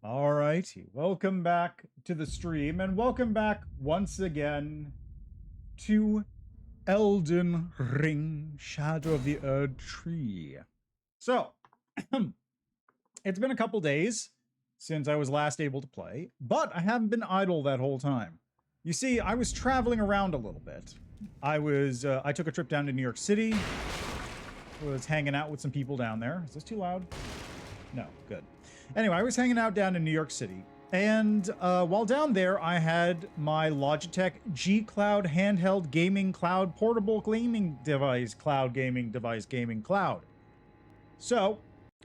Alrighty, welcome back to the stream, and welcome back once again to Elden Ring, Shadow of the Erdtree. So, it's been a couple days since I was last able to play, but I haven't been idle that whole time. You see, I was traveling around a little bit. I took a trip down to New York City, was hanging out with some people down there. Is this too loud? No, good. Anyway, I was hanging out down in New York City, and while down there, I had my Logitech G Cloud handheld gaming cloud portable gaming device, cloud gaming device, gaming cloud. So,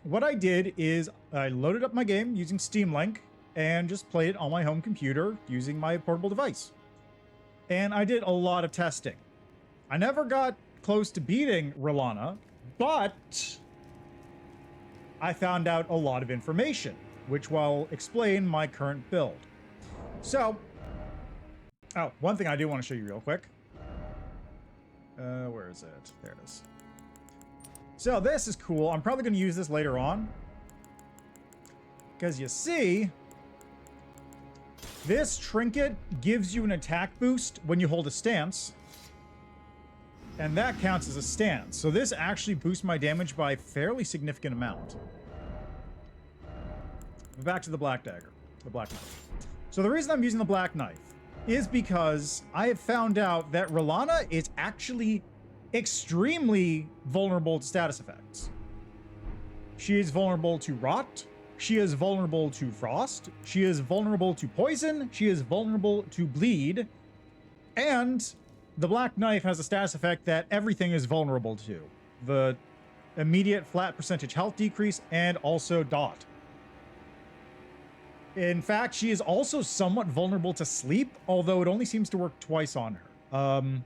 what I did is I loaded up my game using Steam Link and just played it on my home computer using my portable device. And I did a lot of testing. I never got close to beating Rilana, but I found out a lot of information, which will explain my current build. So, one thing I do want to show you real quick. Where is it? There it is. So this is cool. I'm probably going to use this later on. Because you see, this trinket gives you an attack boost when you hold a stance. And that counts as a stance. So this actually boosts my damage by a fairly significant amount. But back to the black dagger, the black knife. So the reason I'm using the black knife is because I have found out that Rilana is actually extremely vulnerable to status effects. She is vulnerable to rot. She is vulnerable to frost. She is vulnerable to poison. She is vulnerable to bleed. And the black knife has a status effect that everything is vulnerable to. The immediate flat percentage health decrease and also dot. In fact, she is also somewhat vulnerable to sleep, although it only seems to work twice on her.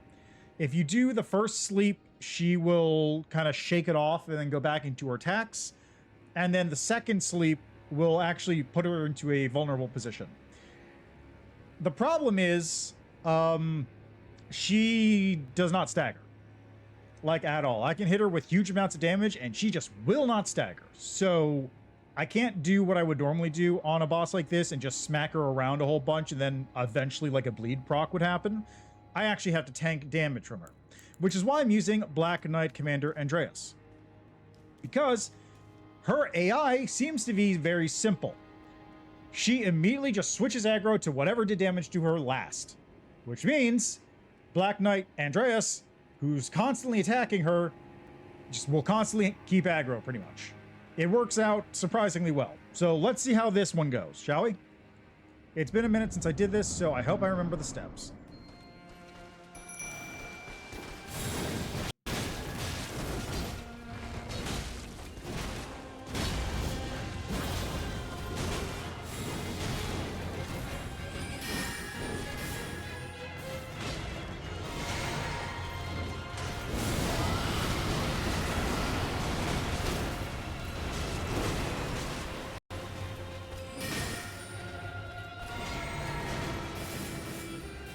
If you do the first sleep, she will kind of shake it off and then go back into her attacks. And then the second sleep will actually put her into a vulnerable position. The problem is, she does not stagger. Like, at all. I can hit her with huge amounts of damage, and she just will not stagger. So I can't do what I would normally do on a boss like this and just smack her around a whole bunch and then eventually like a bleed proc would happen. I actually have to tank damage from her, which is why I'm using Black Knight Commander Andreas. Because her AI seems to be very simple. She immediately just switches aggro to whatever did damage to her last, which means Black Knight Andreas, who's constantly attacking her, just will constantly keep aggro pretty much. It works out surprisingly well. So let's see how this one goes, shall we? It's been a minute since I did this, so I hope I remember the steps.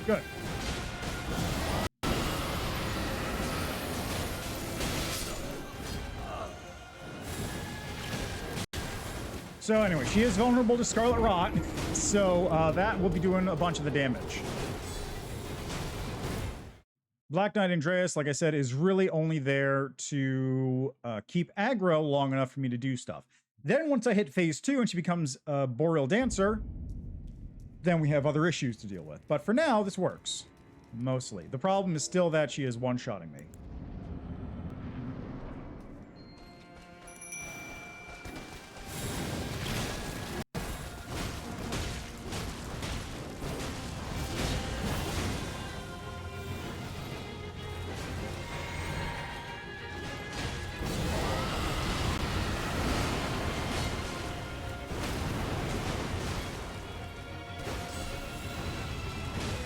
Good. So anyway, she is vulnerable to Scarlet Rot, so that will be doing a bunch of the damage. Black Knight Andreas, like I said, is really only there to keep aggro long enough for me to do stuff. Then once I hit phase 2 and she becomes a Boreal Dancer, then we have other issues to deal with. But for now, this works. Mostly. The problem is still that she is one-shotting me.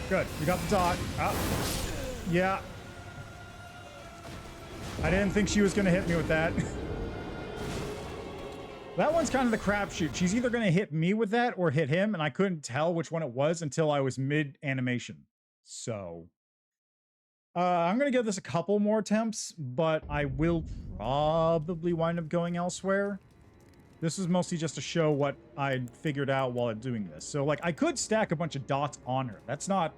Good. We got the dot. Yeah. I didn't think she was going to hit me with that. That one's kind of the crapshoot. She's either going to hit me with that or hit him, and I couldn't tell which one it was until I was mid-animation. So I'm going to give this a couple more attempts, but I will probably wind up going elsewhere. This is mostly just to show what I figured out while I'm doing this. So, like, I could stack a bunch of dots on her. That's not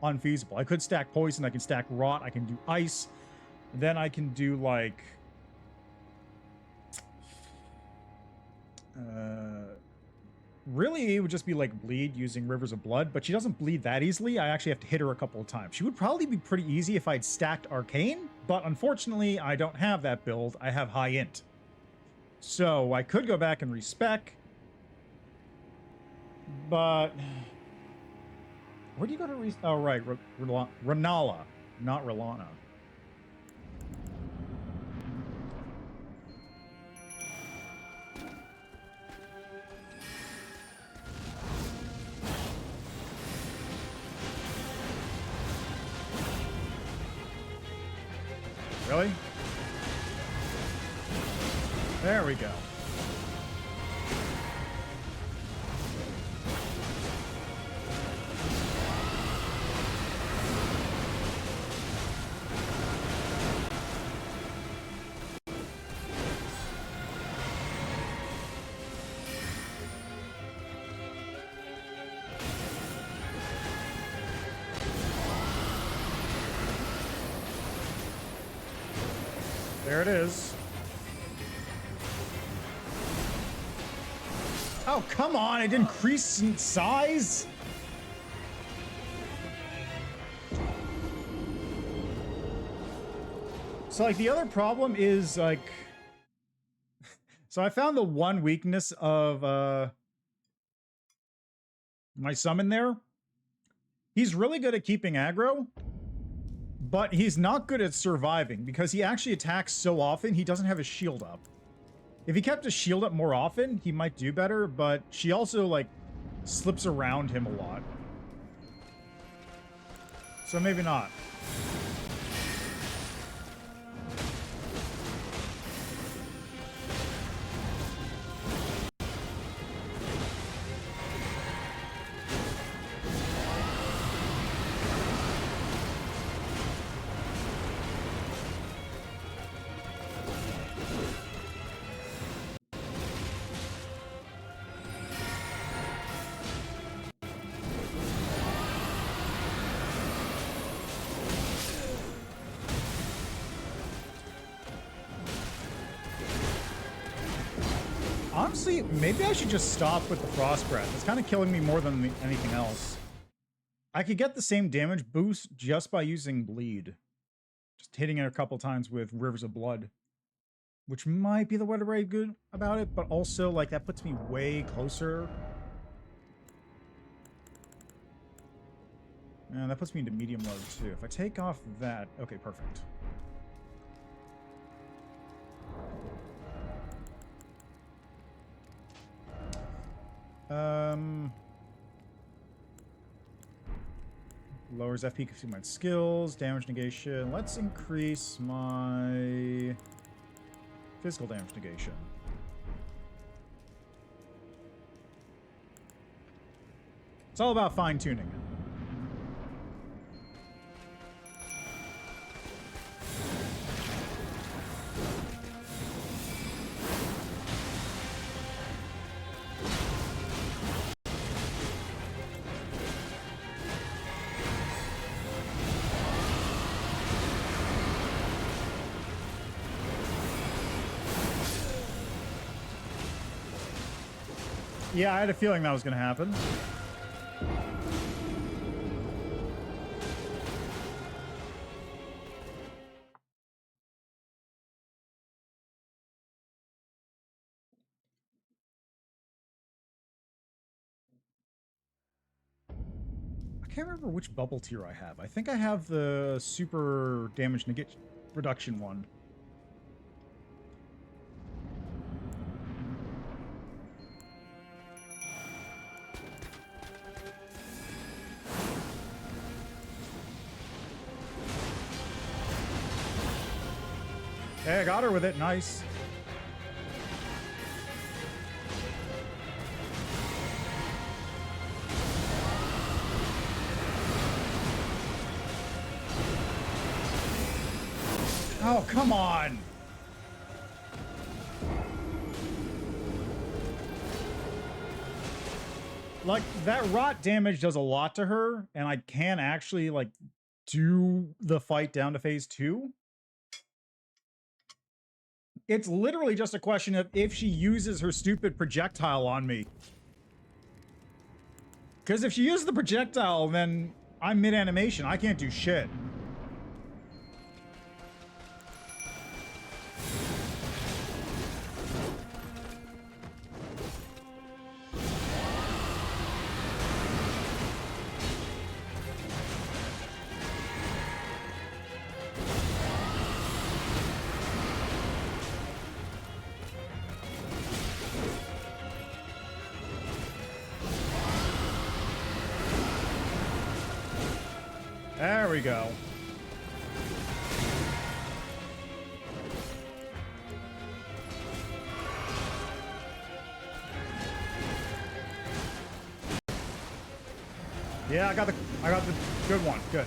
unfeasible. I could stack poison, I can stack rot, I can do ice. Then I can do, like... really, it would just be, like, bleed using Rivers of Blood, but she doesn't bleed that easily. I actually have to hit her a couple of times. She would probably be pretty easy if I'd stacked Arcane, but unfortunately, I don't have that build. I have High Int. So, I could go back and respec, but... Where do you go to oh, right, Renala, not Relana. Really? There we go. There it is. Oh, come on, it increased in size? So, like, the other problem is, like... So I found the one weakness of, my summon there. He's really good at keeping aggro, but he's not good at surviving because he actually attacks so often he doesn't have his shield up. If he kept his shield up more often, he might do better, but she also, like, slips around him a lot. So maybe not. Honestly, maybe I should just stop with the Frost Breath. It's kind of killing me more than anything else. I could get the same damage boost just by using Bleed. Just hitting it a couple times with Rivers of Blood. Which might be the way to rate good about it, but also, like, that puts me way closer. And that puts me into medium mode, too. If I take off that... Okay, perfect. Lowers FP through my skills, damage negation. Let's increase my physical damage negation. It's all about fine-tuning it. Yeah, I had a feeling that was going to happen. I can't remember which bubble tier I have. I think I have the super damage negate reduction one. Hey, I got her with it. Nice. Oh, come on. Like, that rot damage does a lot to her, and I can actually, like, do the fight down to phase 2. It's literally just a question of if she uses her stupid projectile on me. Because if she uses the projectile, then I'm mid-animation. I can't do shit. There we go. Yeah, I got the good one. Good.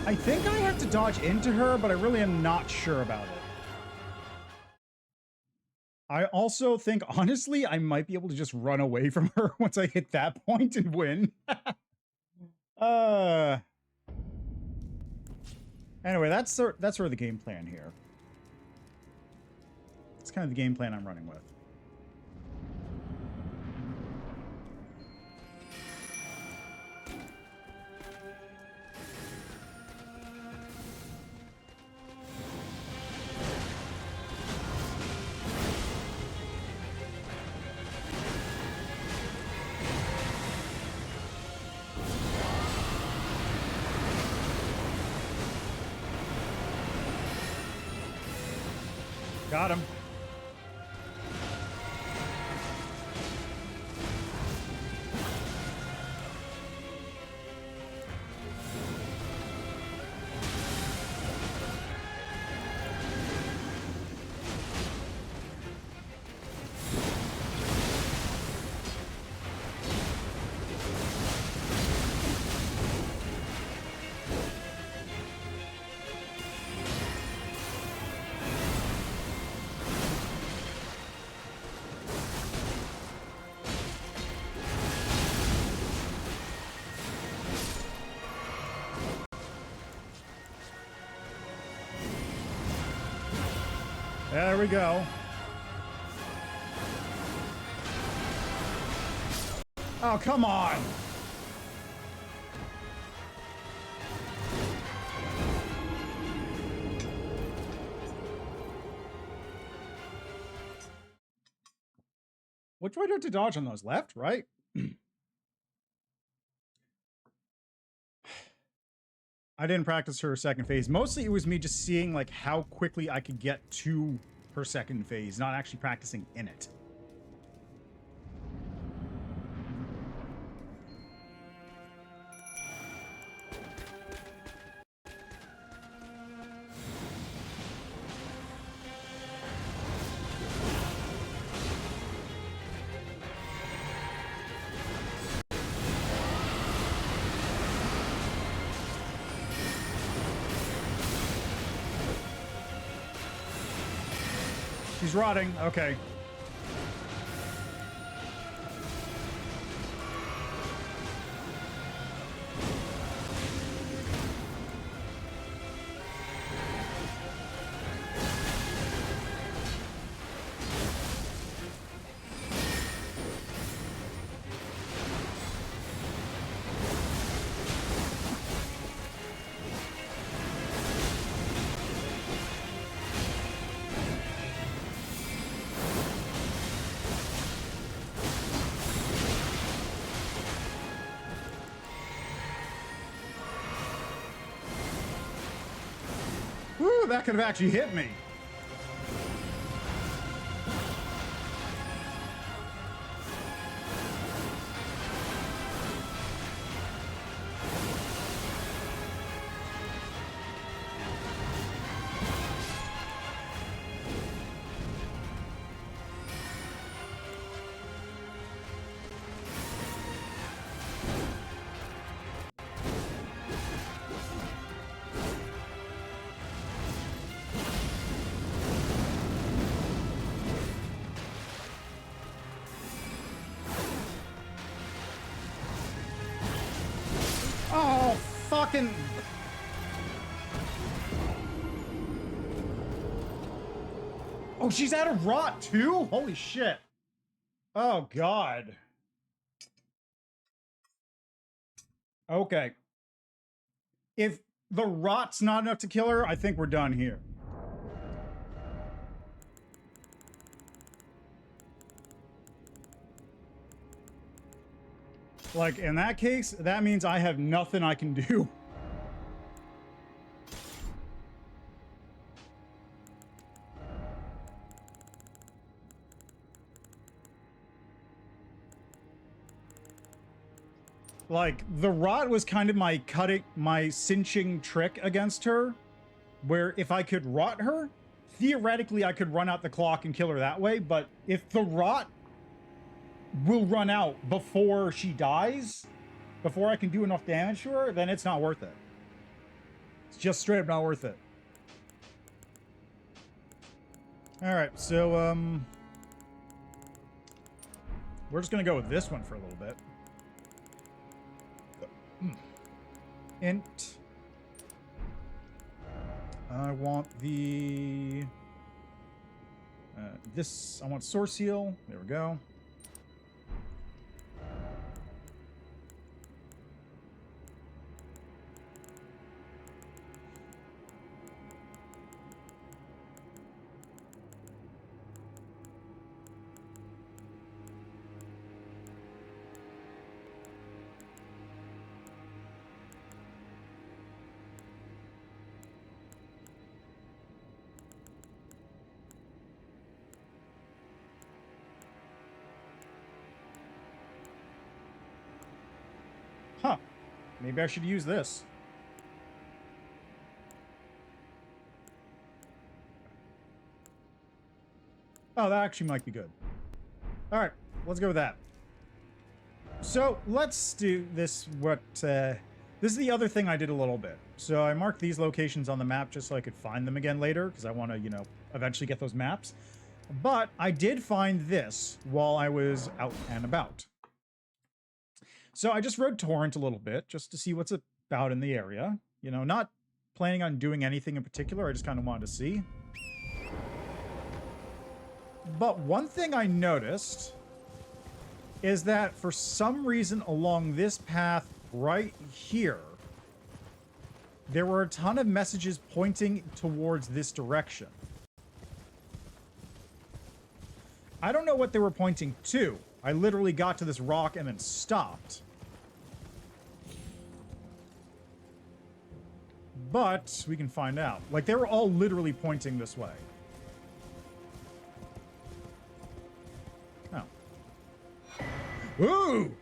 I think I have to dodge into her, but I really am not sure about it. I also think, honestly, I might be able to just run away from her once I hit that point and win. Anyway, that's sort of the game plan here. It's kind of the game plan I'm running with. Got him. There we go. Oh, come on. Which way do I have to dodge on those? Left, right? I didn't practice her second phase. Mostly it was me just seeing like how quickly I could get to her second phase, not actually practicing in it. She's rotting. Okay. that could have actually hit me. Oh, fucking... Oh, she's out of rot too? Holy shit. Oh, God. Okay. If the rot's not enough to kill her, I think we're done here. Like, in that case, that means I have nothing I can do. Like, the rot was kind of my cinching trick against her, where if I could rot her, theoretically I could run out the clock and kill her that way, but if the rot will run out before she dies, before I can do enough damage to her, then it's not worth it. It's just straight up not worth it. Alright, so, we're just gonna go with this one for a little bit. Int. I want the... this, I want source seal. There we go. Huh. Maybe I should use this. Oh, that actually might be good. All right, let's go with that. So let's do this. This is the other thing I did a little bit. So I marked these locations on the map just so I could find them again later, because I want to, you know, eventually get those maps. But I did find this while I was out and about. So I just rode Torrent a little bit just to see what's about in the area. You know, not planning on doing anything in particular. I just kind of wanted to see. But one thing I noticed is that for some reason along this path right here, there were a ton of messages pointing towards this direction. I don't know what they were pointing to. I literally got to this rock and then stopped. But we can find out. Like, they were all literally pointing this way. Oh. Ooh!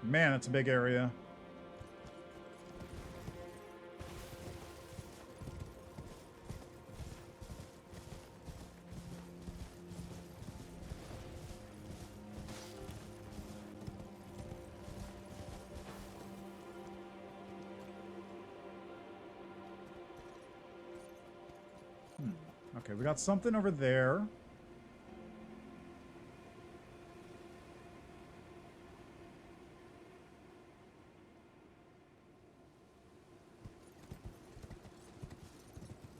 Man, that's a big area. Okay, we got something over there.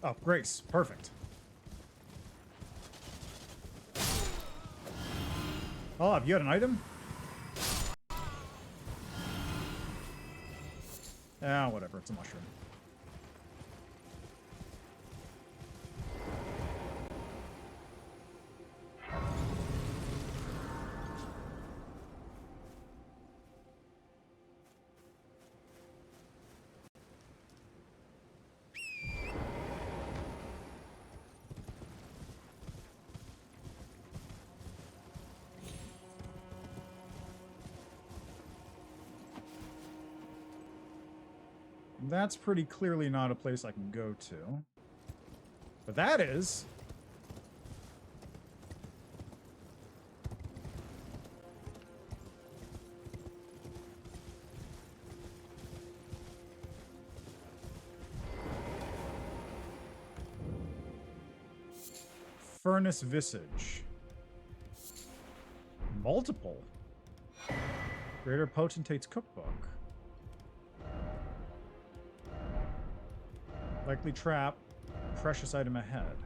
Oh, Grace. Perfect. Oh, have you had an item? Ah, whatever. It's a mushroom. That's pretty clearly not a place I can go to. But that is... Furnace Visage. Multiple. Greater Potentate's Cookbook. Likely trap. Precious item ahead.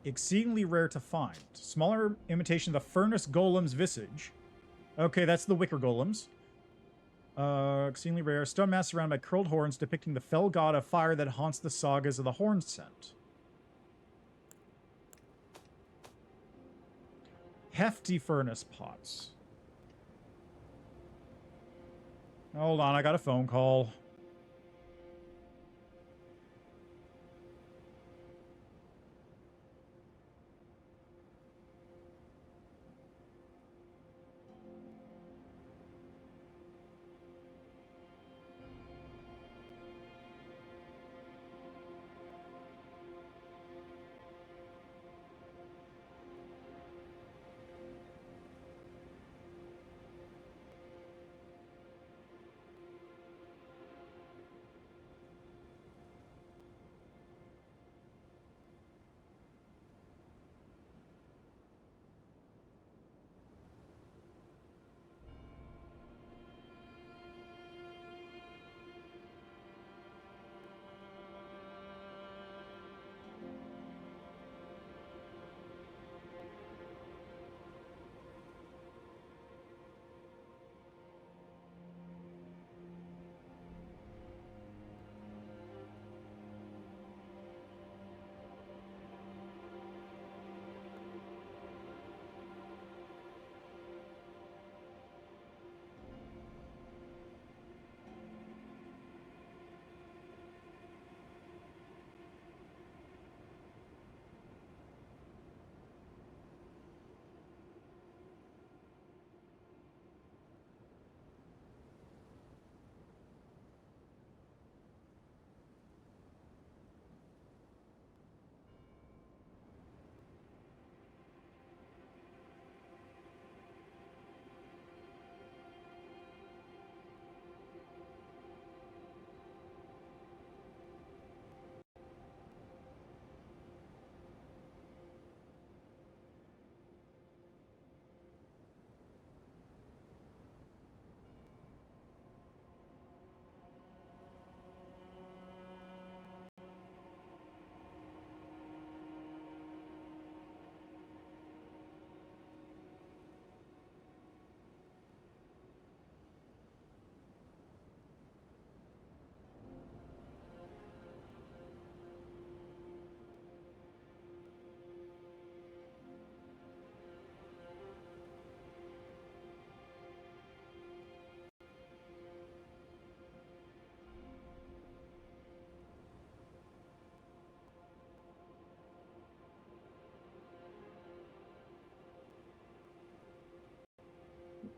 Exceedingly rare to find. Smaller imitation of the Furnace Golem's Visage. Okay, that's the Wicker Golems. Exceedingly rare. Stone mask surrounded by curled horns depicting the fell god of fire that haunts the sagas of the Horn Scent. Hefty furnace pots. Hold on, I got a phone call.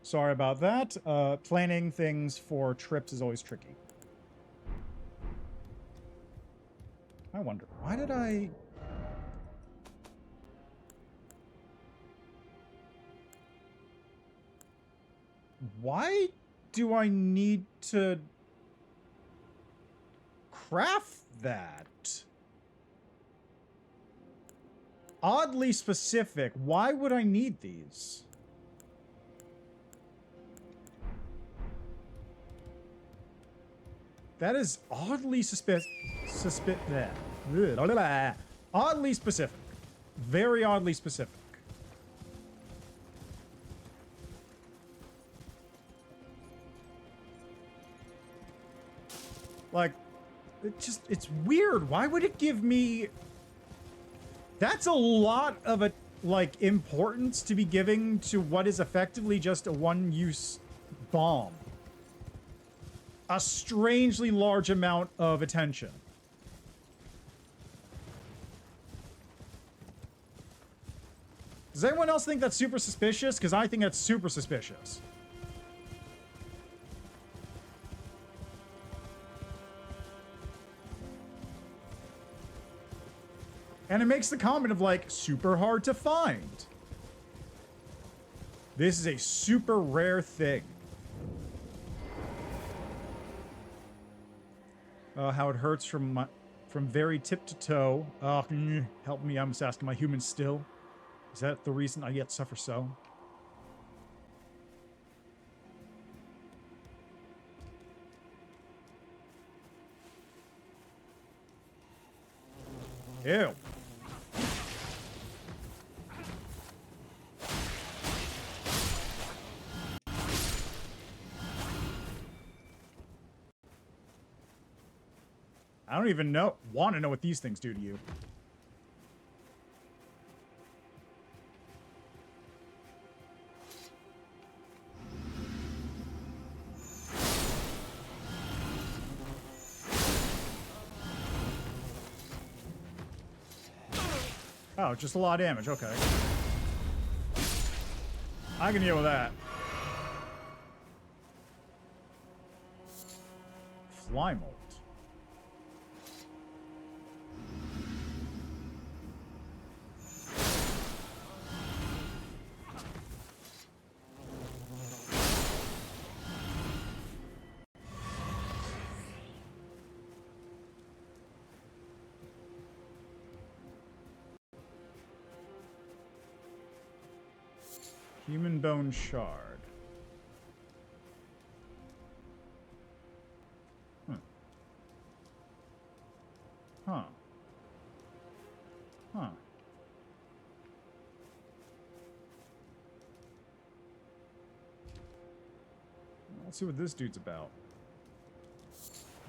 Sorry about that. Planning things for trips is always tricky. I wonder, why did I... Why do I need to craft that? Oddly specific. Why would I need these? That is oddly suspicious. Oddly specific. Very oddly specific. Like, it's weird. Why would it give me... That's a lot of a, like, importance to be giving to what is effectively just a one-use bomb. A strangely large amount of attention. Does anyone else think that's super suspicious? Because I think that's super suspicious. And it makes the comment of, like, super hard to find. This is a super rare thing. How it hurts from very tip to toe. Help me, I'm just asking my human still. Is that the reason I yet suffer so? Ew. I don't even want to know what these things do to you. Oh, just a lot of damage. Okay. I can deal with that. Fly molt. Human bone shard. Huh. Huh. Let's see what this dude's about.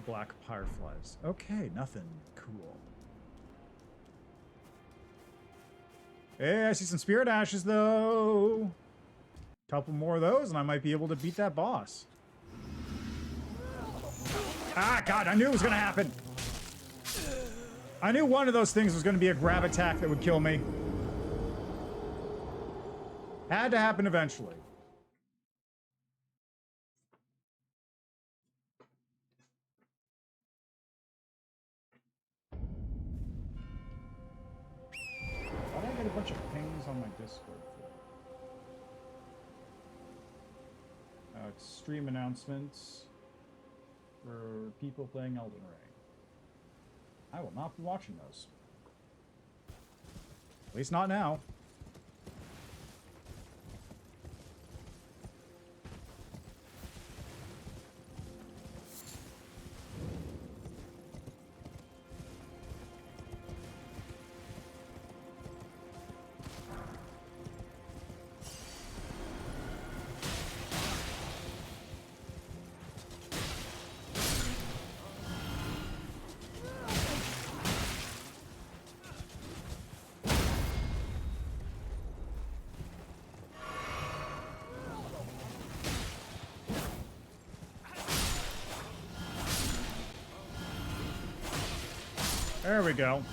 Black fireflies. Okay, nothing cool. Hey, I see some spirit ashes, though. Couple more of those, and I might be able to beat that boss. Ah, God, I knew it was going to happen. I knew one of those things was going to be a grab attack that would kill me. Had to happen eventually. Why did I get a bunch of pings on my Discord for? It's stream announcements for people playing Elden Ring. I will not be watching those. At least not now. There we go.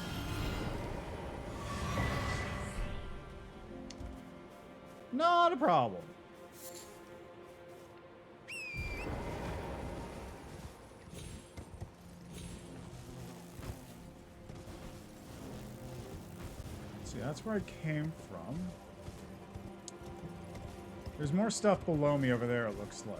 Not a problem. See, that's where I came from. There's more stuff below me over there, it looks like.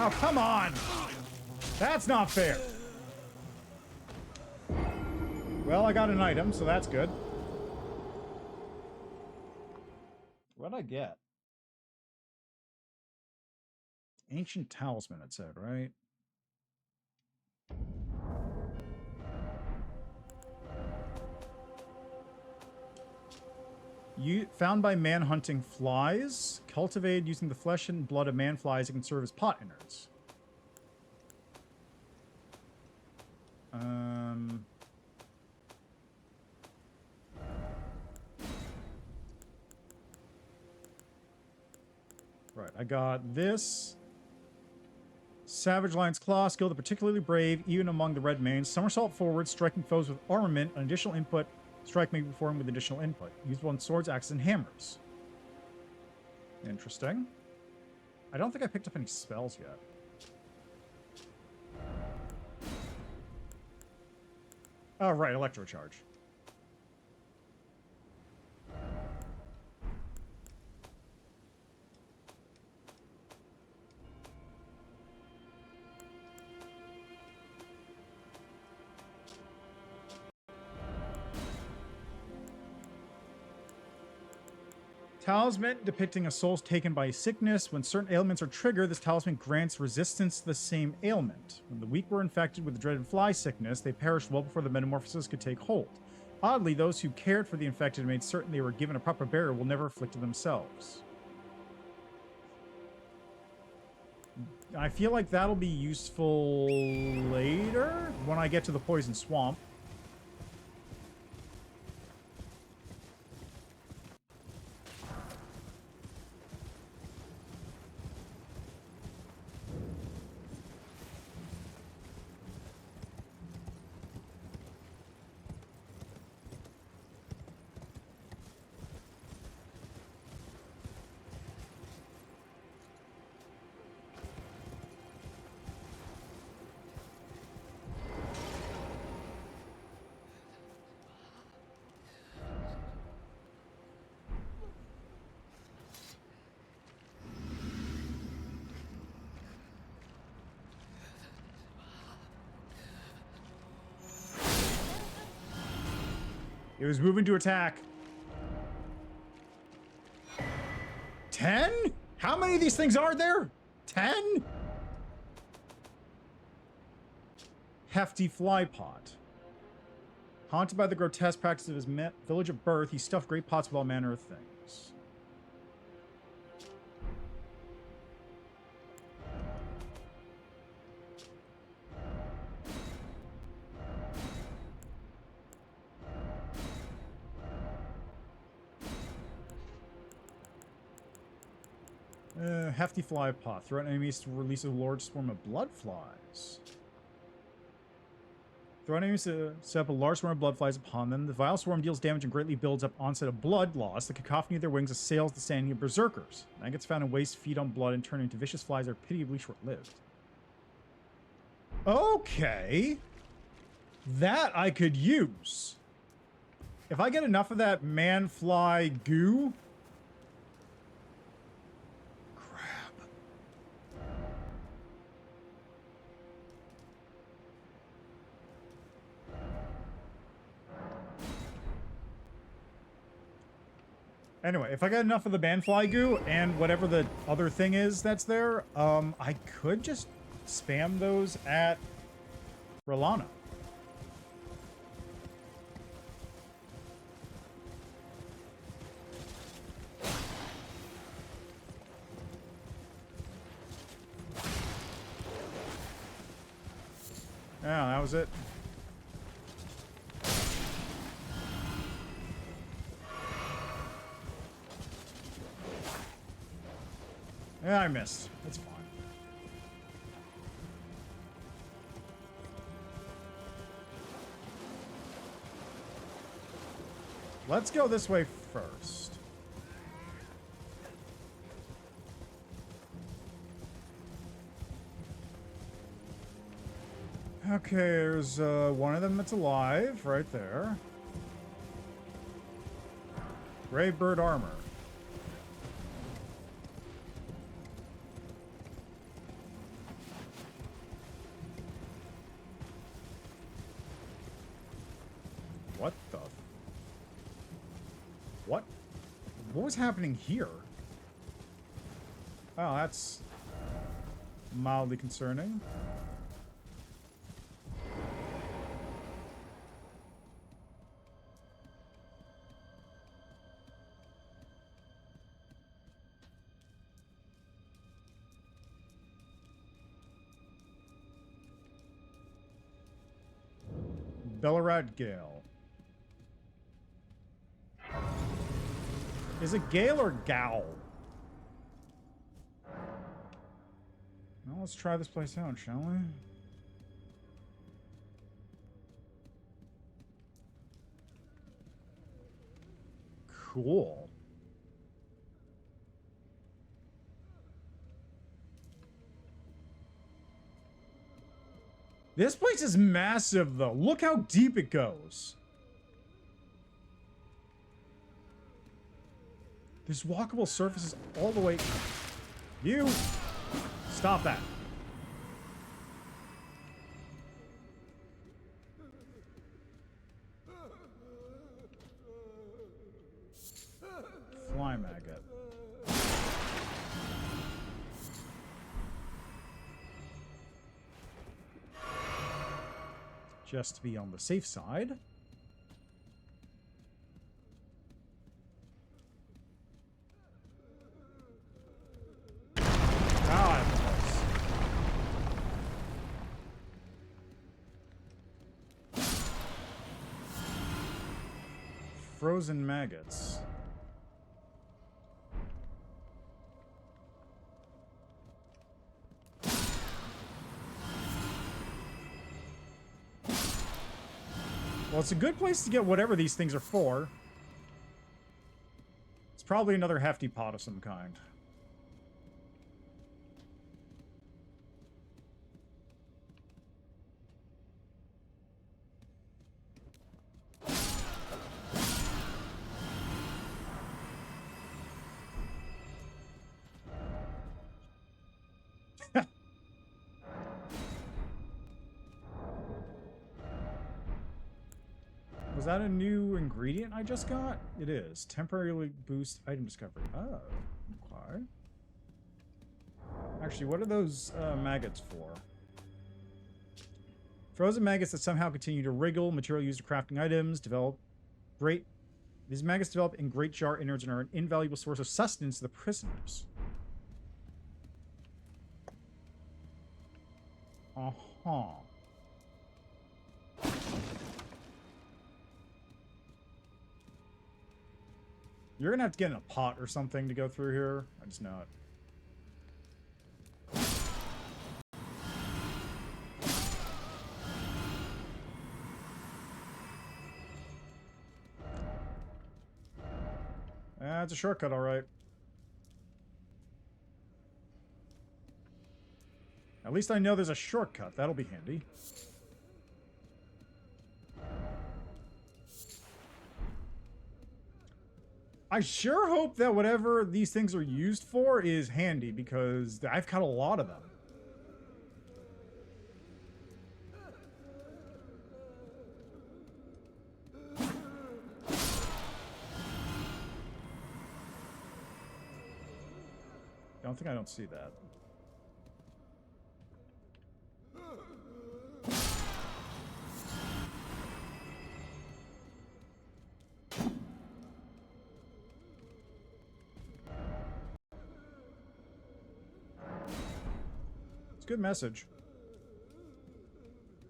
Oh, come on! That's not fair! Well, I got an item, so that's good. What'd I get? Ancient talisman, it said, right? Found by man hunting flies. Cultivated using the flesh and blood of man flies. It can serve as pot innards. Right, I got this. Savage Lion's Claw, skilled the particularly brave, even among the red mains. Somersault forward, striking foes with armament. An additional input. Strike may be performed with additional input. Usable on swords, axes, and hammers. Interesting. I don't think I picked up any spells yet. Oh, right, Electrocharge. Talisman depicting a soul taken by sickness. When certain ailments are triggered, this talisman grants resistance to the same ailment. When the weak were infected with the dreaded fly sickness, they perished well before the metamorphosis could take hold. Oddly, those who cared for the infected and made certain they were given a proper burial will never afflict themselves. I feel like that'll be useful later, when I get to the poison swamp. It was moving to attack. 10? How many of these things are there? 10? Hefty fly pot. Haunted by the grotesque practice of his village of birth, he stuffed great pots with all manner of things. Hefty fly pot. Threaten enemies to release a large swarm of blood flies. Threaten enemies to set up a large swarm of blood flies upon them. The vile swarm deals damage and greatly builds up onset of blood loss. The cacophony of their wings assails the standing of berserkers. Maggots found in waste feed on blood and turn into vicious flies that are pitiably short-lived. Okay. That I could use. If I get enough of that man-fly goo... Anyway, if I got enough of the manfly goo and whatever the other thing is that's there, I could just spam those at Rolana. Yeah, that was it. Yeah, I missed. That's fine. Let's go this way first. Okay, there's one of them that's alive right there. Gray bird armor. What? What was happening here? Oh, that's mildly concerning. Bellerad Gale. Is it Gale or Gal? Well, let's try this place out, shall we? Cool. This place is massive, though. Look how deep it goes. There's walkable surfaces all the way... You! Stop that. Fly maggot. Just to be on the safe side. Frozen maggots. Well, it's a good place to get whatever these things are for. It's probably another hefty pot of some kind. Was that a new ingredient I just got? It is. Temporarily boost item discovery. Oh, okay. Actually, what are those maggots for? Frozen maggots that somehow continue to wriggle. Material used for crafting items. Develop great... These maggots develop in great jar innards and are an invaluable source of sustenance to the prisoners. Uh-huh. You're gonna have to get in a pot or something to go through here. I just know it. It's a shortcut, all right. At least I know there's a shortcut. That'll be handy. I sure hope that whatever these things are used for is handy, because I've got a lot of them. I don't see that. It's a good message.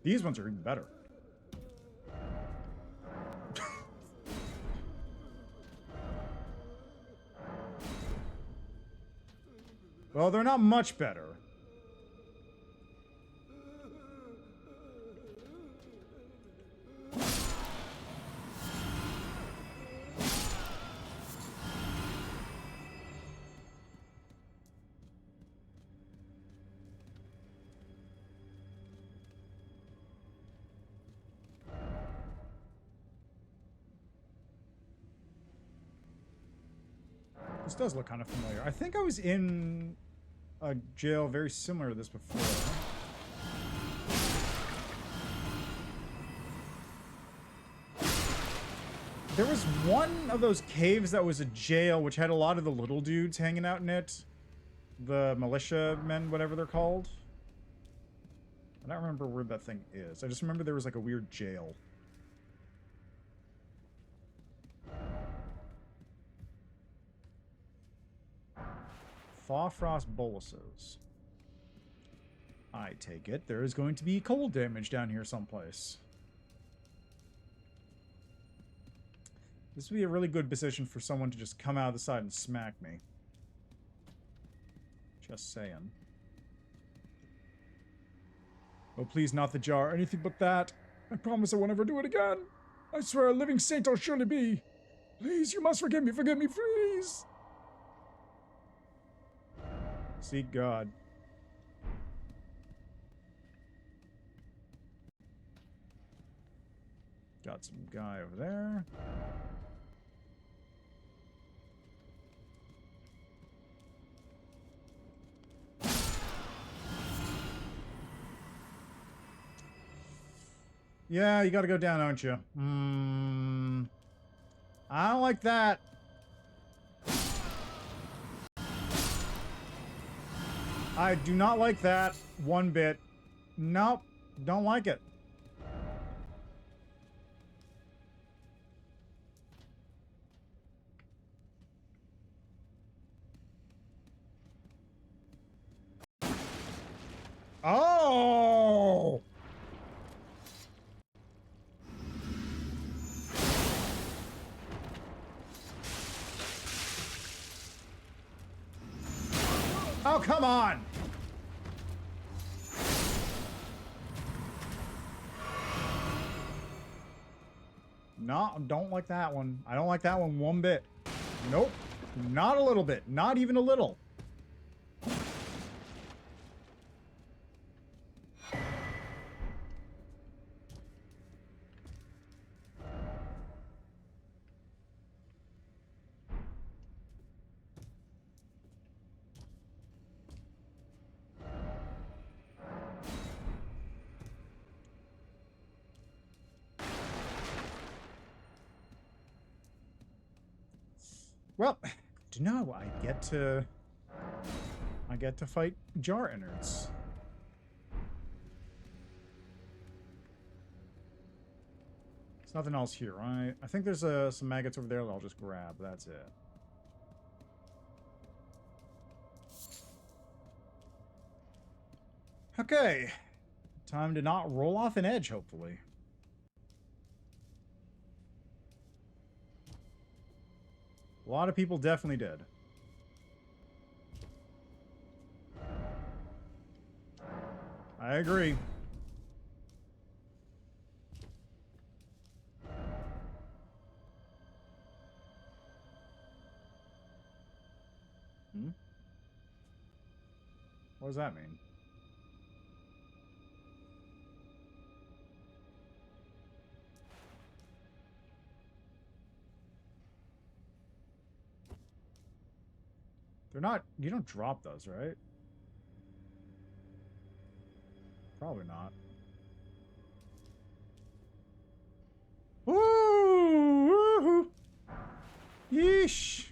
These ones are even better. Well, they're not much better. This does look kind of familiar. I think I was in a jail very similar to this before. There was one of those caves that was a jail, which had a lot of the little dudes hanging out in it. The militia men, whatever they're called. I don't remember where that thing is. I just remember there was like a weird jail. Thaw frost boluses. I take it there is going to be cold damage down here someplace. This would be a really good position for someone to just come out of the side and smack me. Just saying. Oh, please, not the jar. Anything but that. I promise I won't ever do it again. I swear a living saint I'll surely be. Please, you must forgive me, please. Seek God. Got some guy over there. Yeah, you gotta go down, don't you? I don't like that. I do not like that one bit. Nope, don't like it. Oh! Oh, come on! No, don't like that one. I don't like that one bit. Nope. Not a little bit. Not even a little. Well, do you know I get to fight jar innards. There's nothing else here, right? I think there's some maggots over there that I'll just grab. That's it. Okay. Time to not roll off an edge, hopefully. A lot of people definitely did. I agree. Hmm? What does that mean? They're not... You don't drop those, right? Probably not. Woo! Yeesh!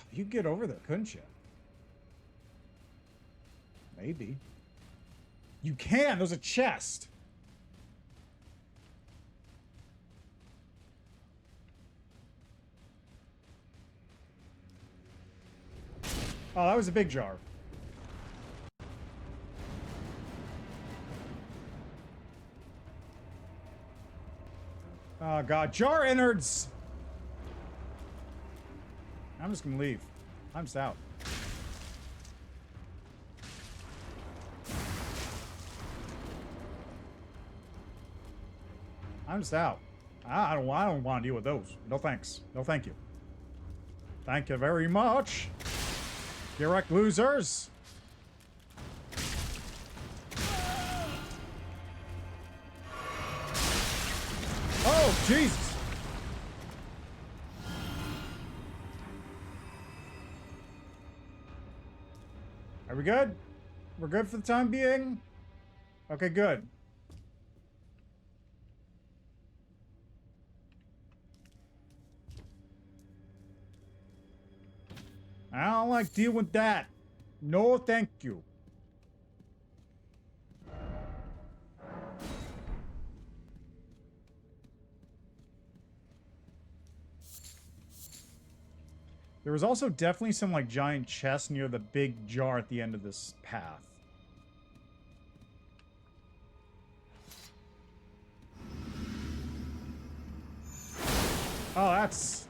You could get over there, couldn't you? Maybe. You can! There's a chest! Oh, that was a big jar. Oh god, jar innards! I'm just gonna leave. I'm just out. I'm just out. I don't want to deal with those. No thanks. No thank you. Thank you very much. You wrecked losers. Oh, Jesus. Are we good? We're good for the time being? Okay, good. I don't like dealing with that. No, thank you. There was also definitely some, like, giant chests near the big jar at the end of this path. Oh, that's...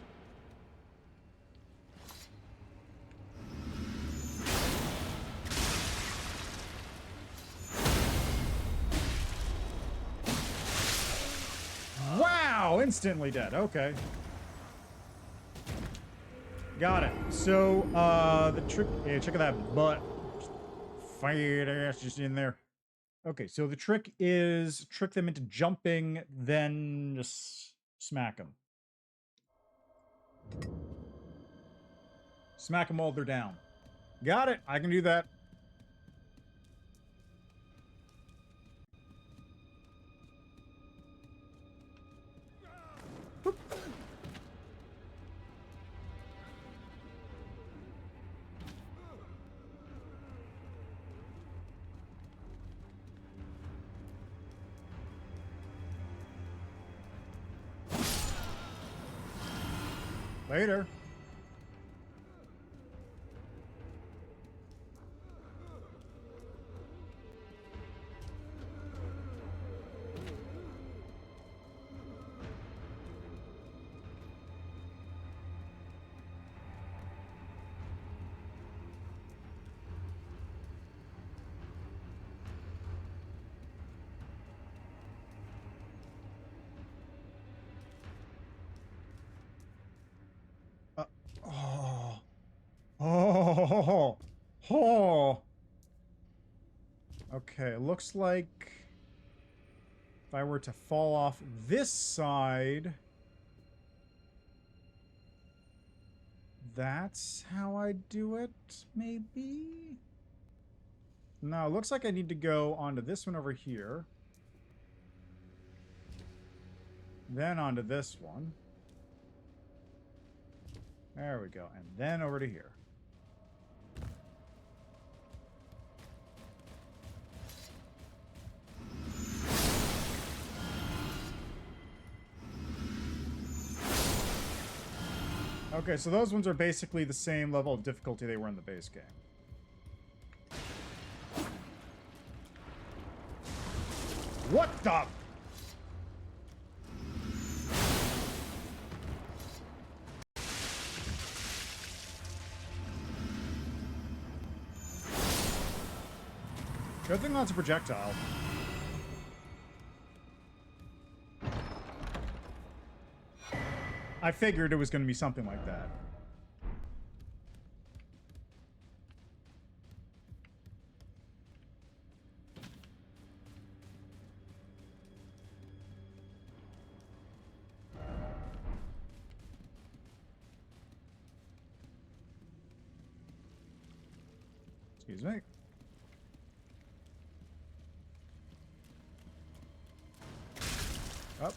Wow! Instantly dead. Okay. Got it. So, the trick... Yeah, check out that butt. Fire ass just in there. Okay, so the trick is trick them into jumping, then just smack them. Smack them while they're down. Got it. I can do that. Later. Oh. Oh. Oh. Okay, looks like if I were to fall off this side, that's how I do it, maybe? No, it looks like I need to go onto this one over here. Then onto this one. There we go. And then over to here. Okay, so those ones are basically the same level of difficulty they were in the base game. What the? Good thing that's a projectile. I figured it was going to be something like that. Excuse me.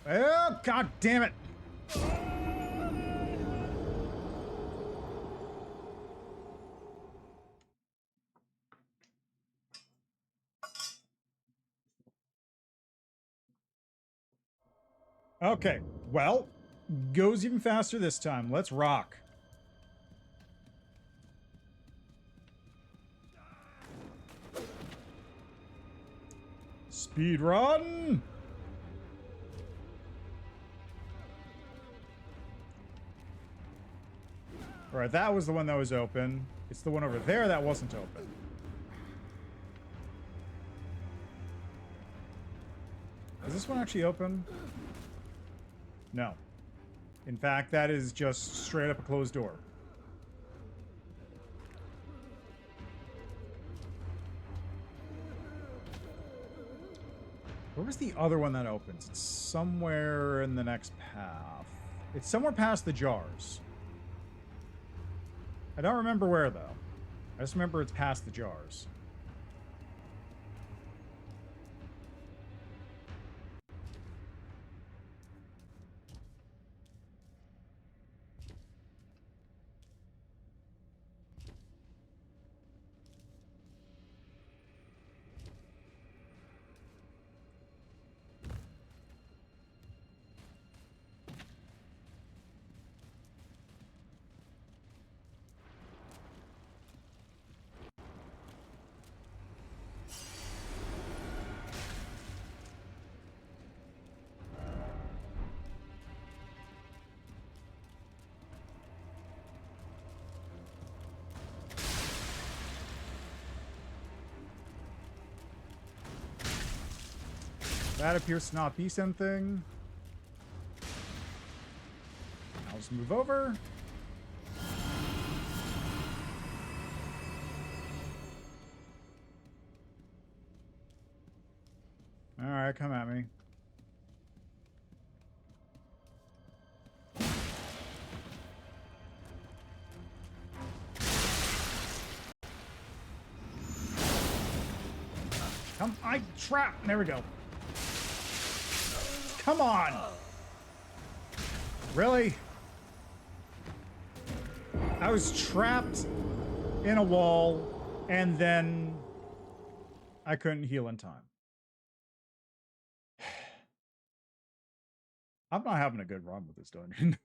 Oh, god damn it! Okay, well, goes even faster this time. Let's rock. Speed run! Alright, that was the one that was open. It's the one over there that wasn't open. Is this one actually open? No. In fact, that is just straight up a closed door. Where was the other one that opens? It's somewhere in the next path. It's somewhere past the jars. I don't remember where, though. I just remember it's past the jars. That appears to not be something. I'll just move over. Alright, come at me. Come, I trap. There we go. Come on. Really? I was trapped in a wall, and then I couldn't heal in time. I'm not having a good run with this dungeon.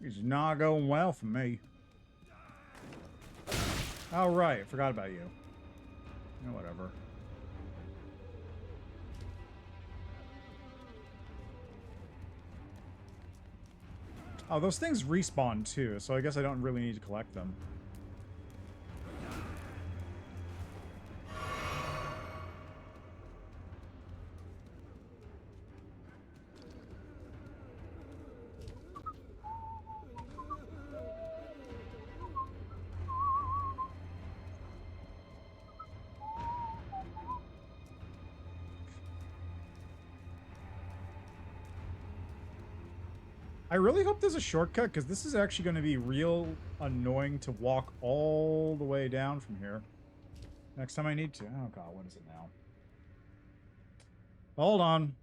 It's not going well for me. Oh, right. Forgot about you. Yeah, whatever. Oh, those things respawn too, so I guess I don't really need to collect them. I really hope there's a shortcut, because this is actually going to be real annoying to walk all the way down from here. Next time I need to. Oh god, what is it now? Hold on.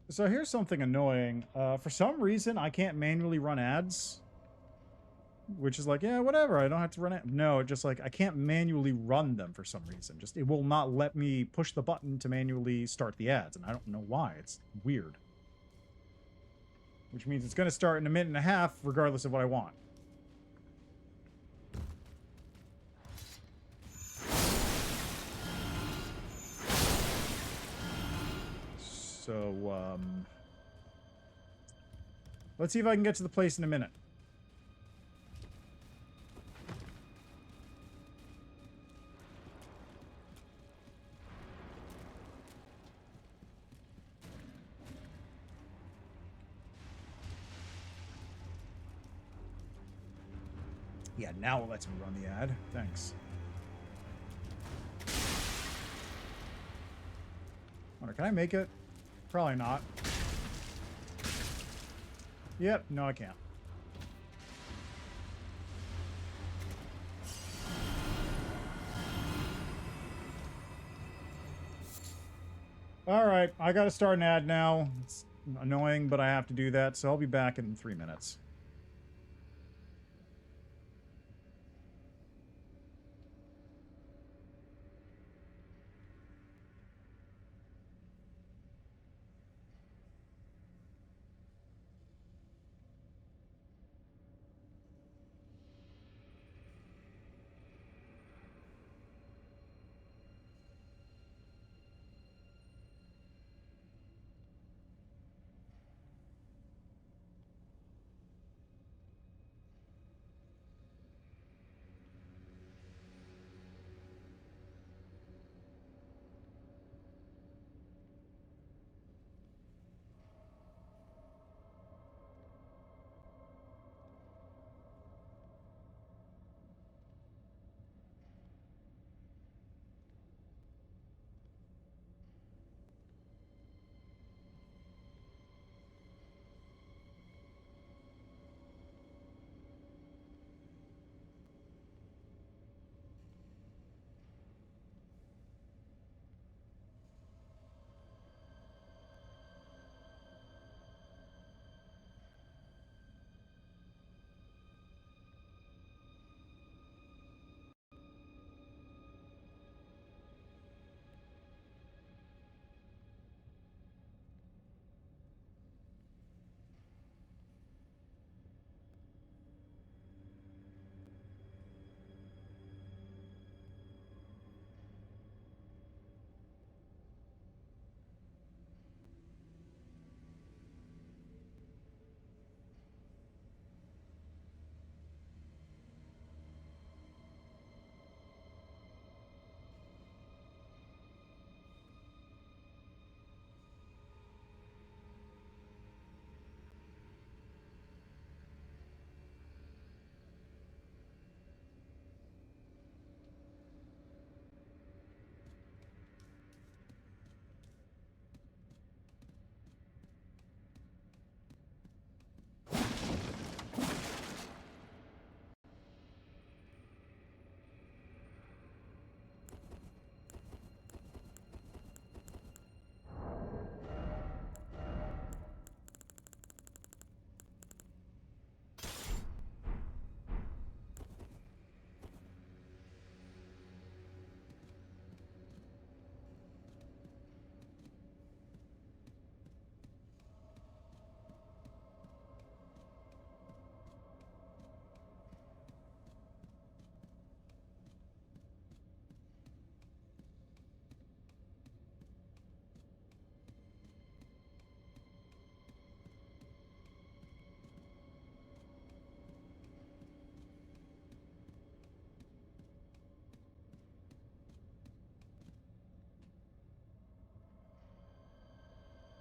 So here's something annoying. For some reason, I can't manually run ads. Which is like, yeah, whatever. I don't have to run it. No, just like, I can't manually run them for some reason. Just, it will not let me push the button to manually start the ads. And I don't know why. It's weird. Which means it's going to start in a minute and a half, regardless of what I want. So, let's see if I can get to the place in a minute. Yeah, now it lets me run the ad. Thanks. Wonder, can I make it? Probably not. Yep, no I can't. Alright, I gotta start an ad now. It's annoying, but I have to do that, so I'll be back in 3 minutes.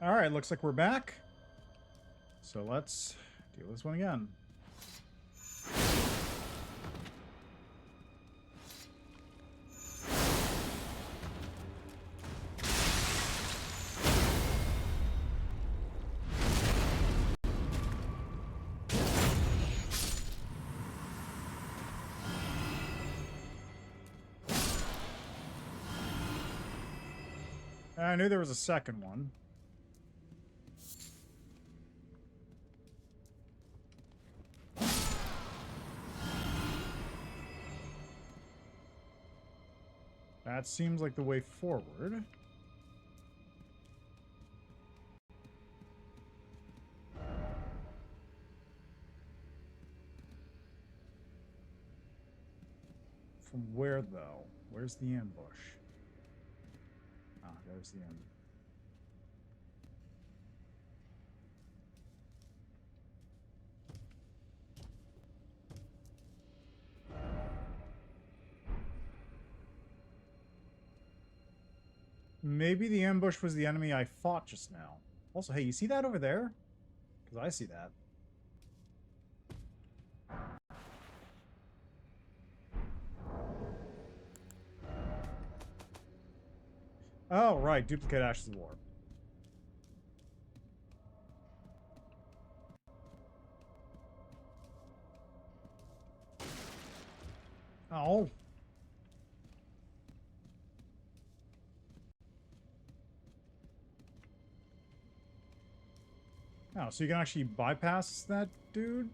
Alright, looks like we're back. So let's deal with this one again. I knew there was a second one. That seems like the way forward. From where, though? Where's the ambush? Ah, there's the ambush. Maybe the ambush was the enemy I fought just now. Also, hey, you see that over there? Because I see that. Oh, right. Duplicate Ashes of War. Oh. Oh, so you can actually bypass that dude?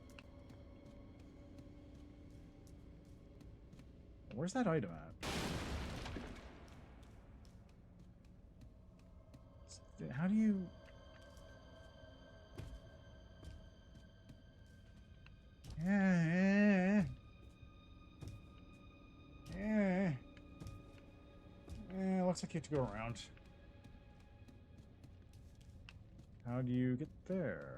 Where's that item at? How do you... looks like you have to go around. How do you get there?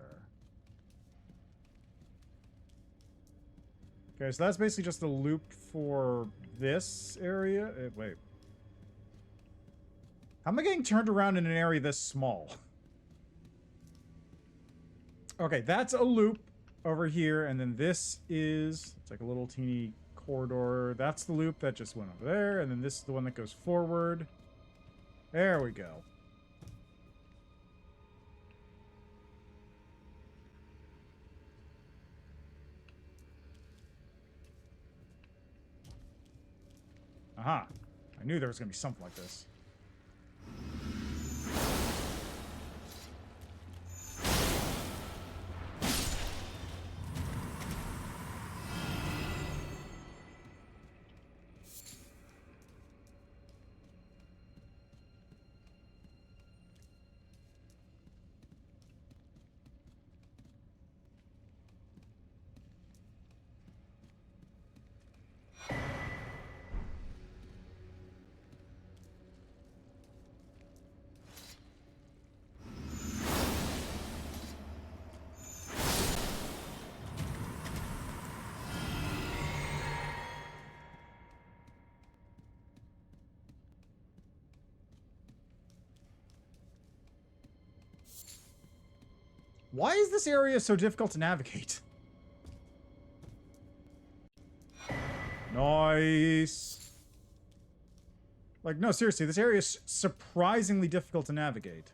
Okay, so that's basically just a loop for this area. Wait. How am I getting turned around in an area this small? Okay, that's a loop over here, and then this is... It's like a little teeny corridor. That's the loop that just went over there, and then this is the one that goes forward. There we go. Aha. I knew there was going to be something like this. Why is this area so difficult to navigate? Nice. Like, no, seriously, this area is surprisingly difficult to navigate.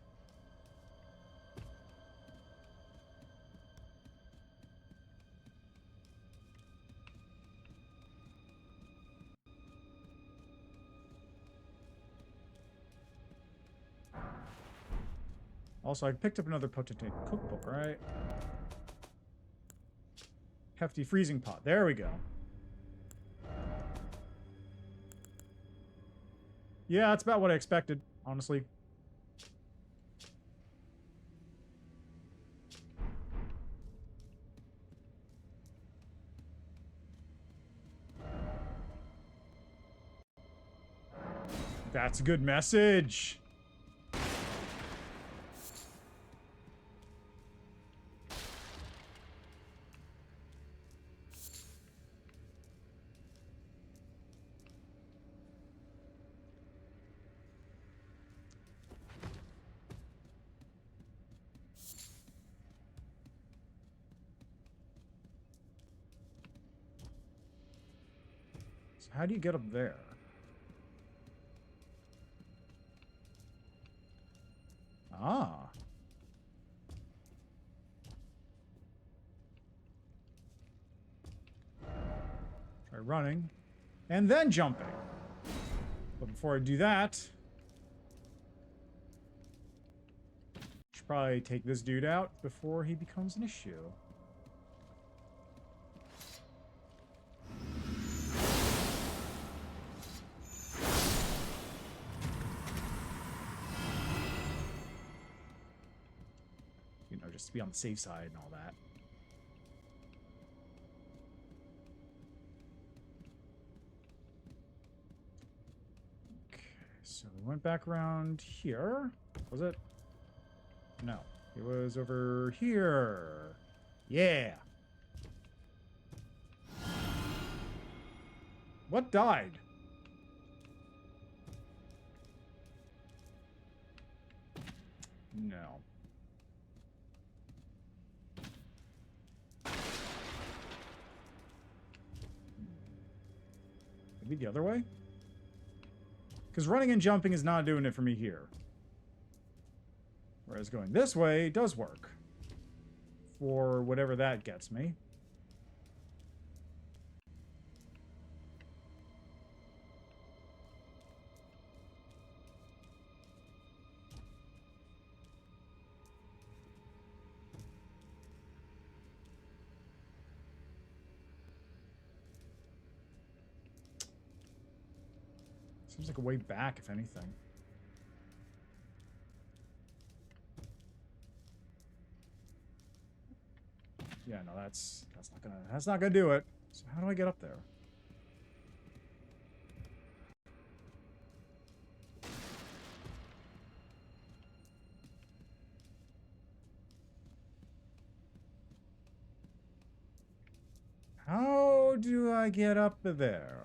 Also, I picked up another potentate cookbook, right? Hefty freezing pot. There we go. Yeah, that's about what I expected, honestly. That's a good message. So how do you get up there? Ah. Try running. And then jumping. But before I do that... should probably take this dude out before he becomes an issue. just to be on the safe side and all that. Okay, so we went back around here. Was it? No, it was over here. Yeah. What died? No. Maybe the other way? Because running and jumping is not doing it for me here. Whereas going this way does work. For whatever that gets me. Seems like a way back, if anything. Yeah, no, that's not gonna do it. So how do I get up there? How do I get up there?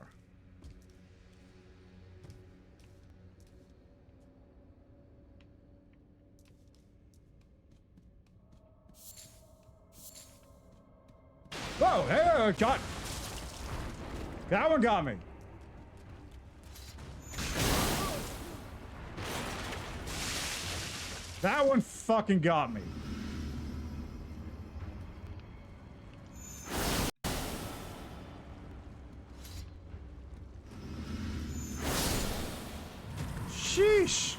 Whoa, hey, got... That one got me. That one fucking got me. Sheesh.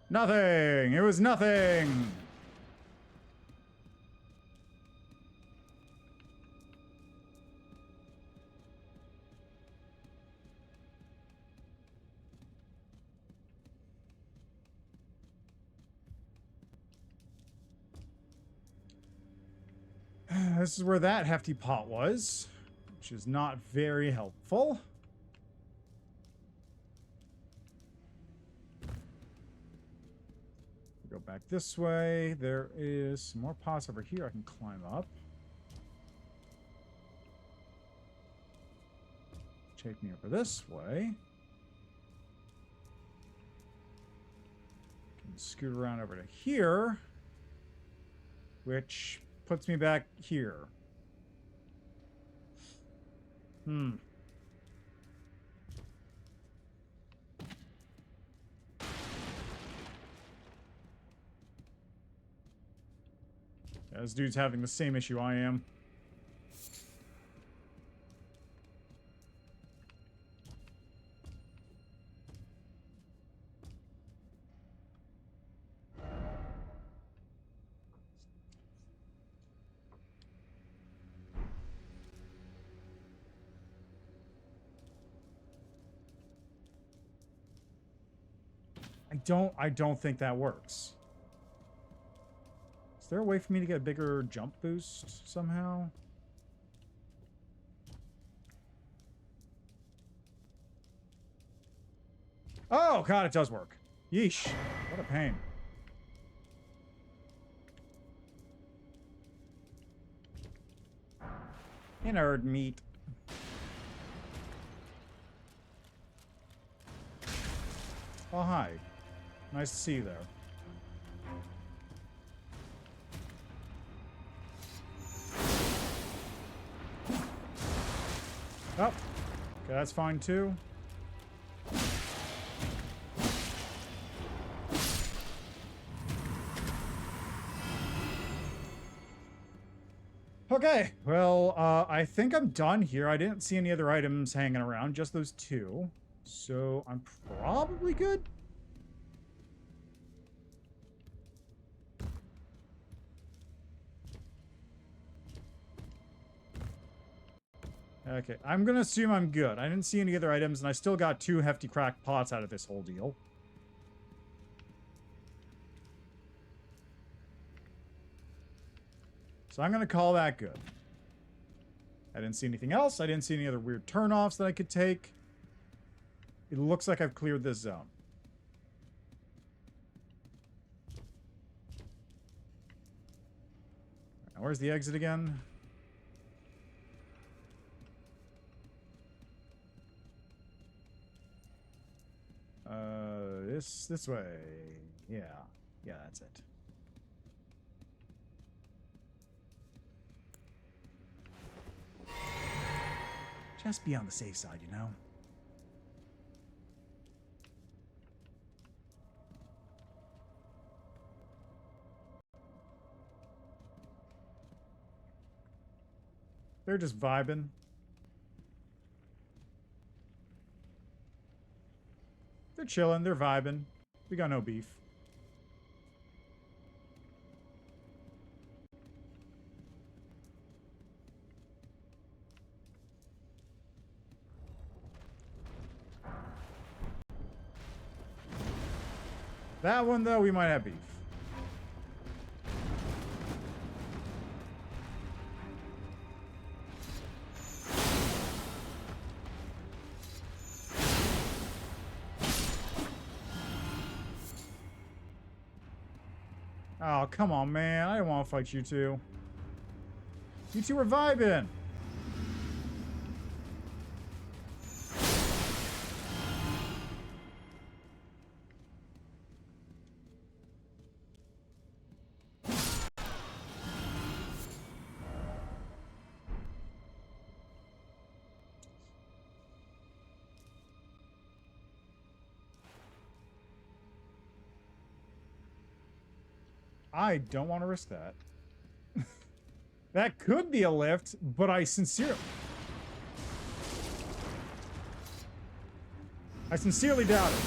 Nothing. It was nothing. This is where that hefty pot was, which is not very helpful. Go back this way. There is some more pots over here I can climb up. Take me over this way. Can scoot around over to here, which puts me back here. Yeah, this dude's having the same issue I am. I don't think that works. Is there a way for me to get a bigger jump boost somehow? Oh, God, it does work. Yeesh. What a pain. Inert meat. Oh, hi. Nice to see you there. Oh, okay, that's fine too. Okay, well, I think I'm done here. I didn't see any other items hanging around, just those two. So I'm probably good. Okay, I'm gonna assume I'm good. I didn't see any other items, and I still got 2 hefty cracked pots out of this whole deal. So I'm going to call that good. I didn't see anything else. I didn't see any other weird turnoffs that I could take. It looks like I've cleared this zone. Now, where's the exit again? This way. Yeah. Yeah, that's it. Just be on the safe side, you know? They're just vibing. They're chilling. They're vibing. We got no beef. That one, though, we might have beef. Oh, come on, man. I don't want to fight you two. You two are vibing. I don't want to risk that. That could be a lift, but I sincerely doubt it.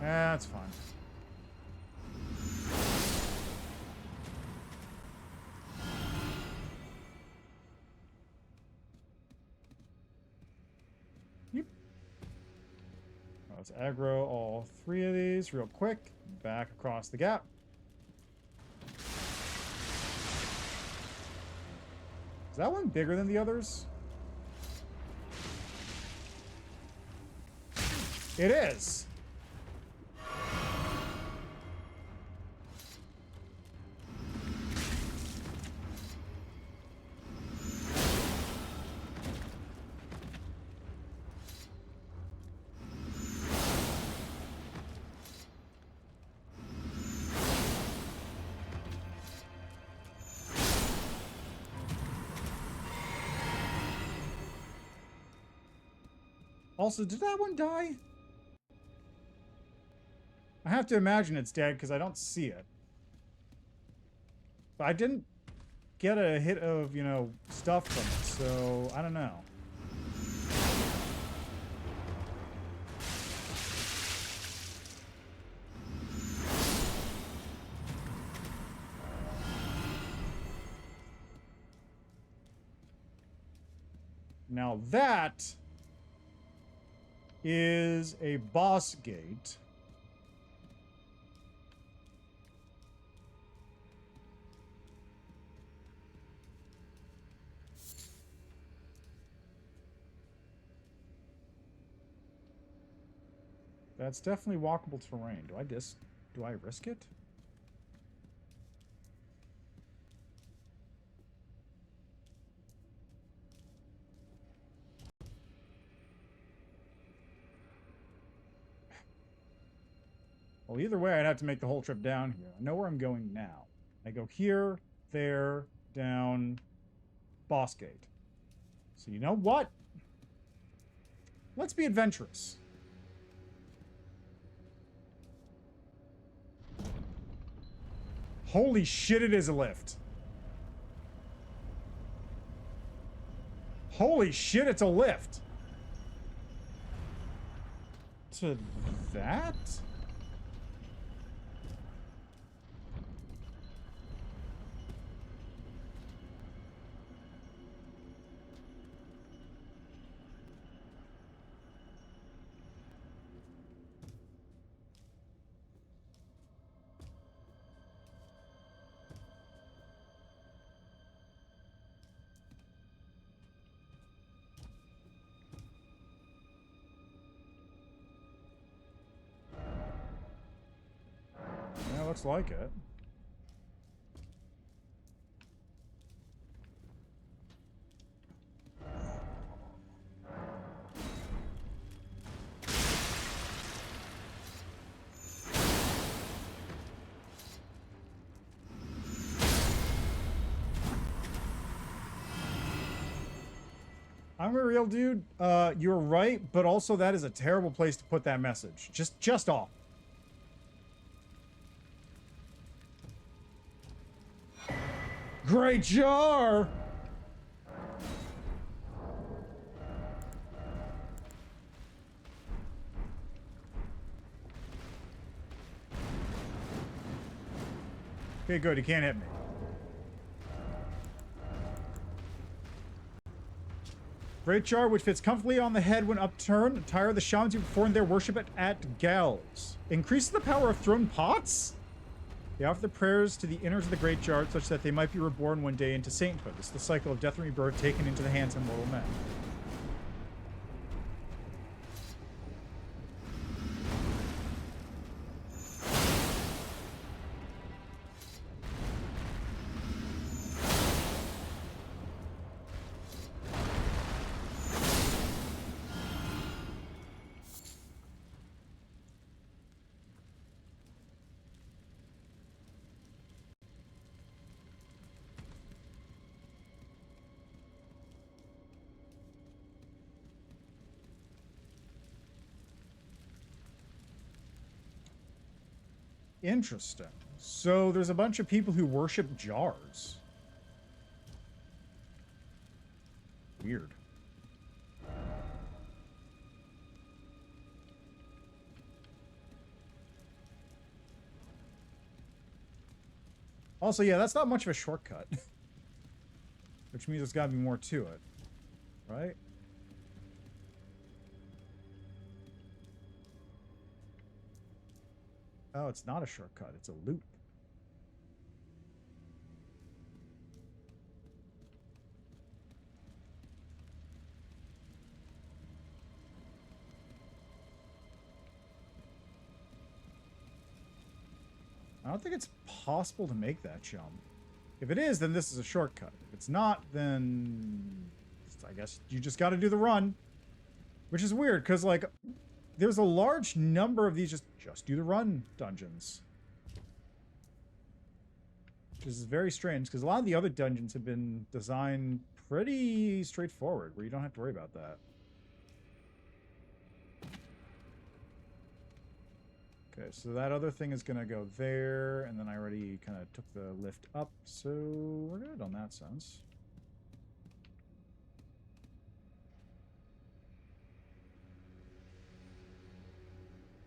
That's fine. Yep. Let's aggro all three of these real quick. Back across the gap. Is that one bigger than the others? It is. Also, did that one die? I have to imagine it's dead because I don't see it. But I didn't get a hit of, you know, stuff from it, so I don't know. Now that is a boss gate. That's definitely walkable terrain. Do I risk it? Well, either way, I'd have to make the whole trip down here. I know where I'm going now. I go here, there, down, boss gate. So you know what? Let's be adventurous. Holy shit, it is a lift. Holy shit, it's a lift. To that? looks like it. I'm a real dude. You're right, but also that is a terrible place to put that message. Just off. Great jar! Okay, good. He can't hit me. Great jar, which fits comfortably on the head when upturned. Tire the shamans who perform their worship at Gals. Increases the power of thrown pots? They offer the prayers to the inners of the great jar such that they might be reborn one day into sainthood. This is the cycle of death and rebirth taken into the hands of mortal men. Interesting. So there's a bunch of people who worship jars. Weird. Also, yeah, that's not much of a shortcut. Which means there's got to be more to it. Right? Oh, it's not a shortcut. It's a loop. I don't think it's possible to make that jump. If it is, then this is a shortcut. If it's not, then I guess you just got to do the run. Which is weird, because, like, there's a large number of these just do the run dungeons. Which is very strange, because a lot of the other dungeons have been designed pretty straightforward, where you don't have to worry about that. Okay, so that other thing is going to go there, and then I already kind of took the lift up, so we're good on that sense.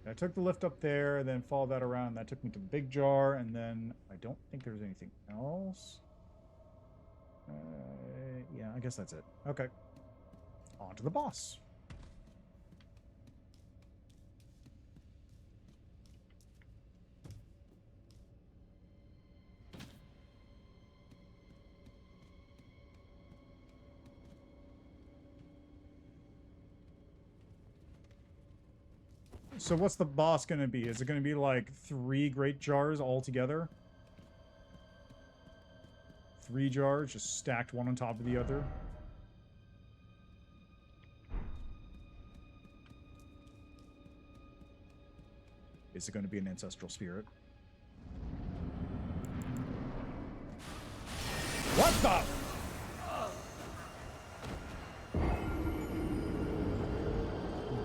I took the lift up there, and then followed that around. That took me to the big jar, and then I don't think there's anything else. Yeah, I guess that's it. Okay. On to the boss. So what's the boss going to be? Is it going to be like 3 great jars all together? 3 jars just stacked one on top of the other? Is it going to be an ancestral spirit? What the?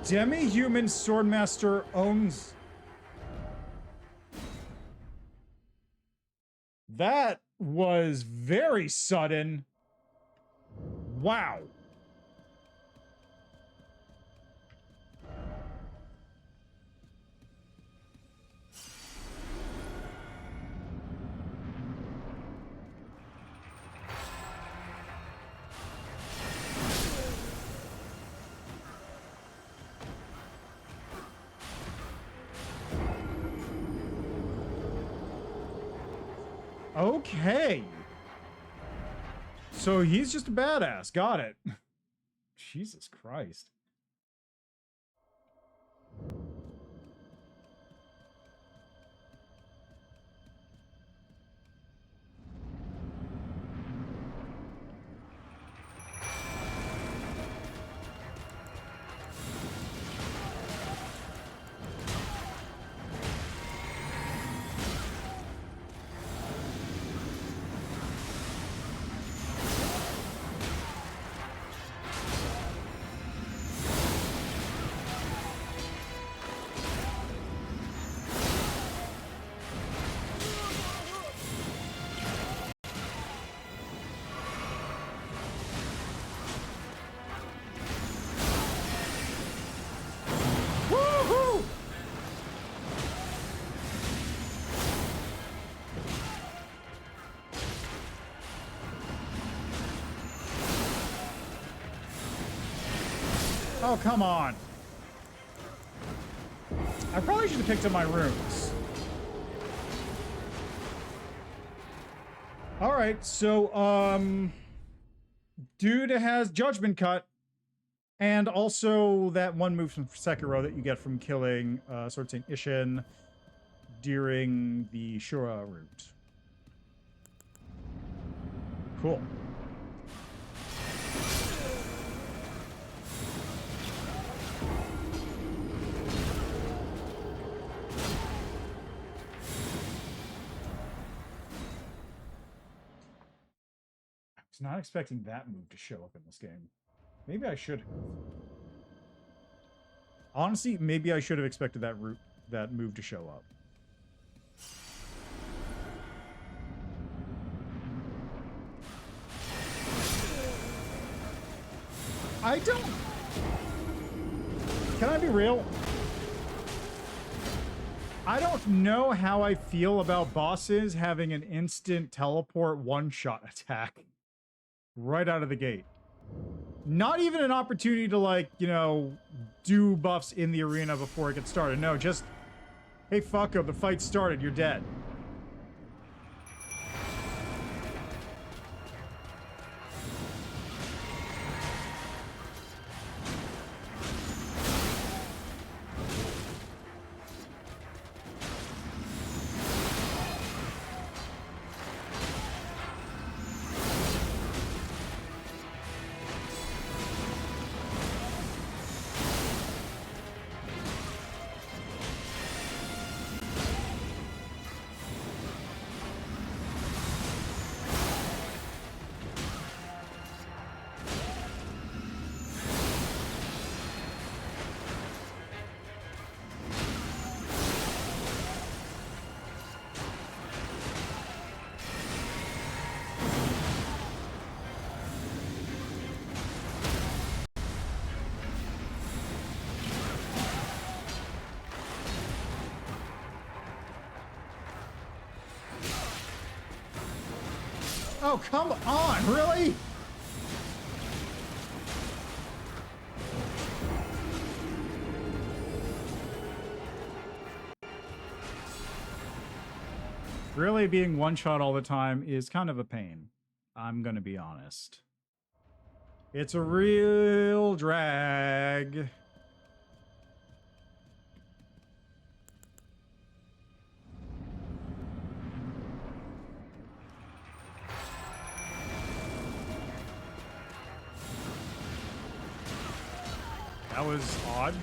Demi-human Swordmaster owns... That was very sudden. Wow. Okay. So he's just a badass. Got it. Jesus Christ. Oh, come on. I probably should have picked up my runes. Alright, so, dude has Judgment Cut. And also that one move from Sekiro that you get from killing Sword Saint Ishin during the Shura route. Cool. I was not expecting that move to show up in this game. Maybe I should have. Honestly, maybe I should have expected that move to show up. I don't... Can I be real? I don't know how I feel about bosses having an instant teleport one-shot attack right out of the gate. Not even an opportunity to, like, you know, do buffs in the arena before it gets started. No, just, hey, fuck up, the fight started, you're dead. Oh, come on, really? Really being one-shot all the time is kind of a pain. I'm gonna be honest. It's a real drag. That was odd.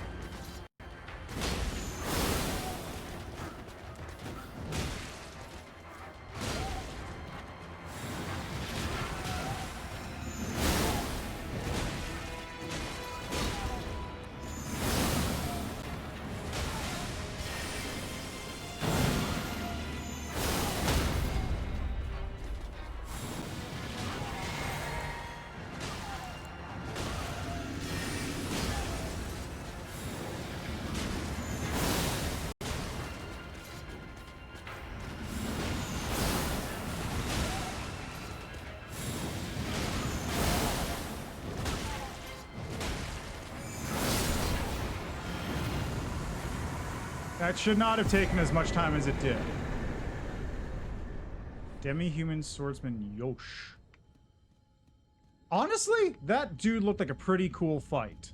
That should not have taken as much time as it did. Demi-human swordsman Yosh. Honestly, that dude looked like a pretty cool fight.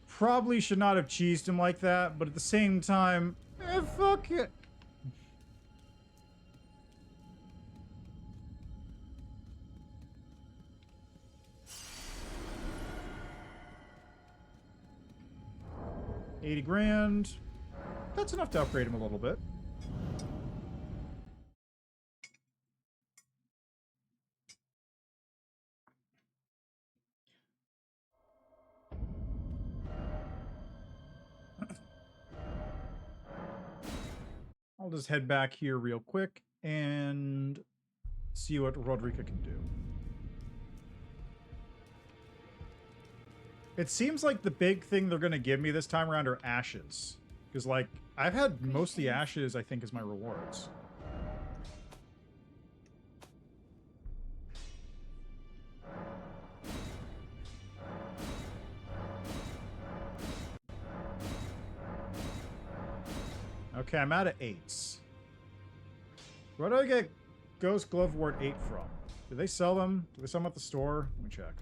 Probably should not have cheesed him like that, but at the same time, fuck it. $80 grand. That's enough to upgrade him a little bit. I'll just head back here real quick and see what Rodrika can do. It seems like the big thing they're going to give me this time around are ashes. Because, like, I've had mostly ashes, I think, as my rewards. Okay, I'm out of 8s. Where do I get Ghost Glove Ward 8 from? Do they sell them? Do they sell them at the store? Let me check.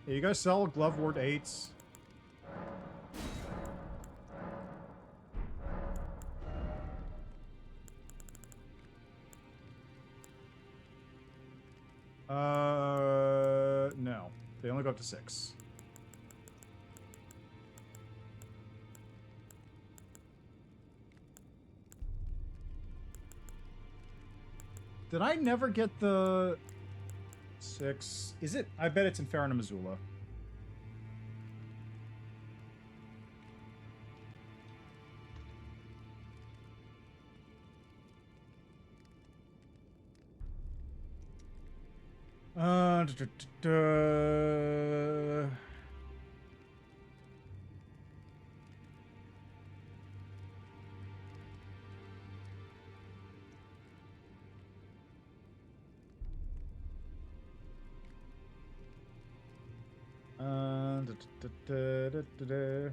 Yeah, you guys sell Glove Ward 8s? No. They only go up to 6. Did I never get the 6? Is it? I bet it's in Farron and Missoula. Da, da, da, da.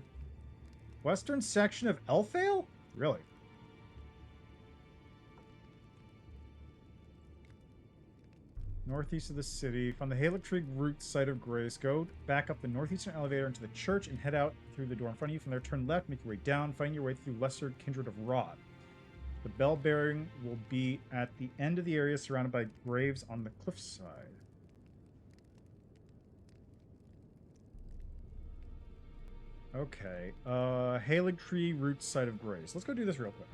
Western section of Elfale? Really? Northeast of the city. From the Erdtree route site of Grace, go back up the northeastern elevator into the church and head out through the door in front of you. From there, turn left, make your way down, find your way through Lesser Kindred of Rod. The bell bearing will be at the end of the area surrounded by graves on the cliffside. Okay. Erdtree route site of Grace. Let's go do this real quick.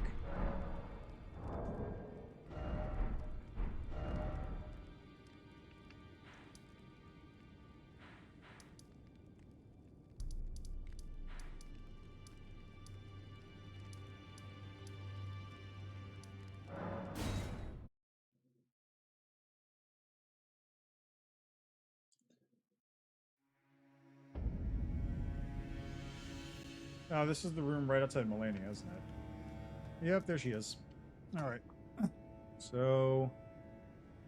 Oh, this is the room right outside Melania, isn't it? Yep, there she is. Alright. So,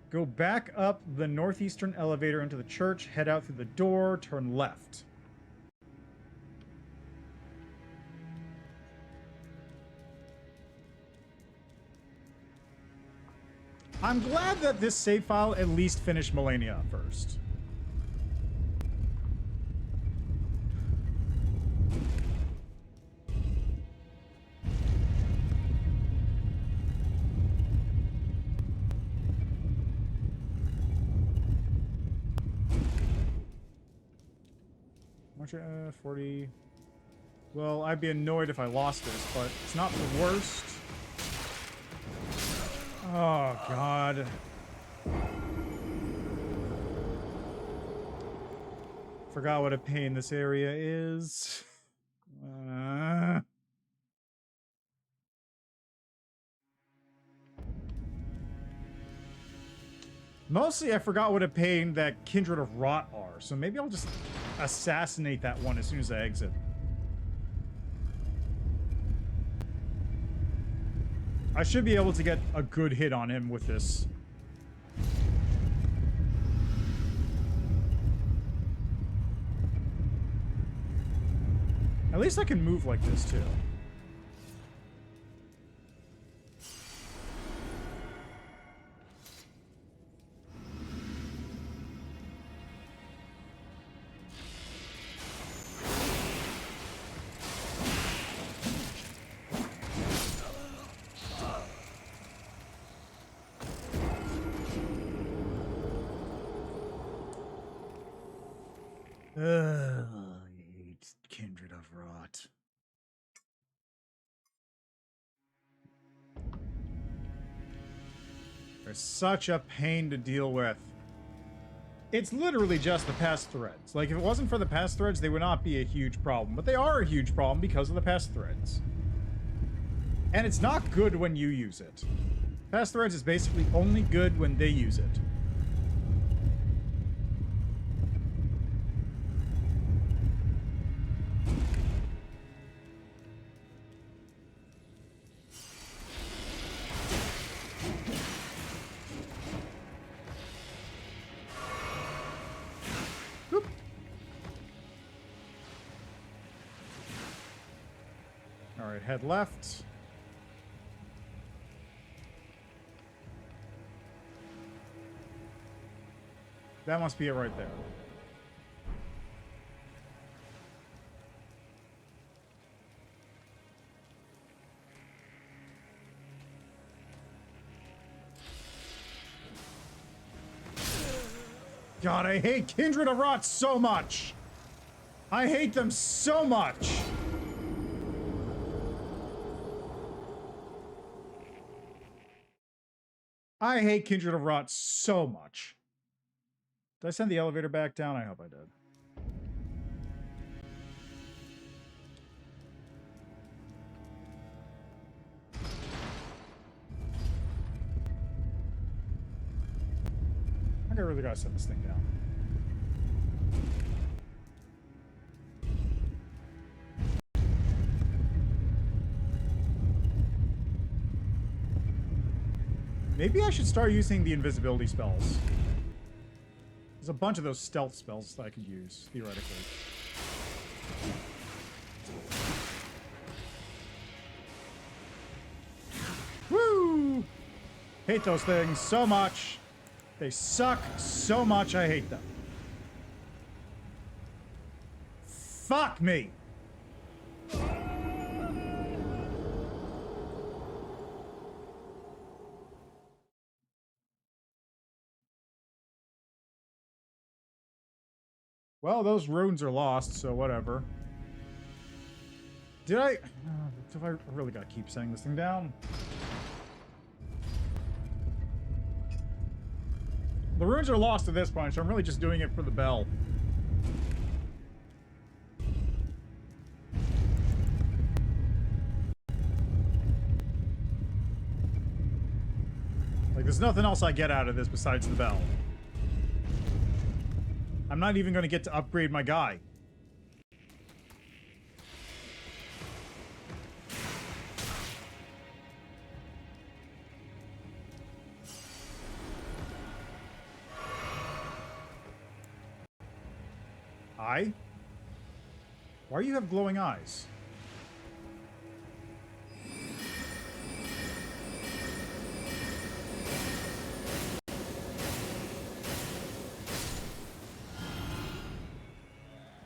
go back up the northeastern elevator into the church, head out through the door, turn left. I'm glad that this save file at least finished Melania first. Watch it, 40. Well, I'd be annoyed if I lost this, but it's not the worst. Oh, God. Forgot what a pain this area is. Mostly, I forgot what a pain that Kindred of Rot are, so maybe I'll just assassinate that one as soon as I exit. I should be able to get a good hit on him with this. At least I can move like this, too. I hate Kindred of Rot. They're such a pain to deal with. It's literally just the past threads. Like, if it wasn't for the past threads, they would not be a huge problem. But they are a huge problem because of the past threads. And it's not good when you use it. Past threads is basically only good when they use it. Alright, head left. That must be it right there. God, I hate Kindred of Rot so much! I hate them so much! I hate Kindred of Rot so much. Did I send the elevator back down? I hope I did. I think I really gotta set this thing down. Maybe I should start using the invisibility spells. There's a bunch of those stealth spells that I could use, theoretically. Woo! Hate those things so much. They suck so much, I hate them. Fuck me! Well, those runes are lost, so whatever. Did I... do I really gotta keep setting this thing down? The runes are lost at this point, so I'm really just doing it for the bell. Like, there's nothing else I get out of this besides the bell. I'm not even going to get to upgrade my guy. Hi? Why do you have glowing eyes?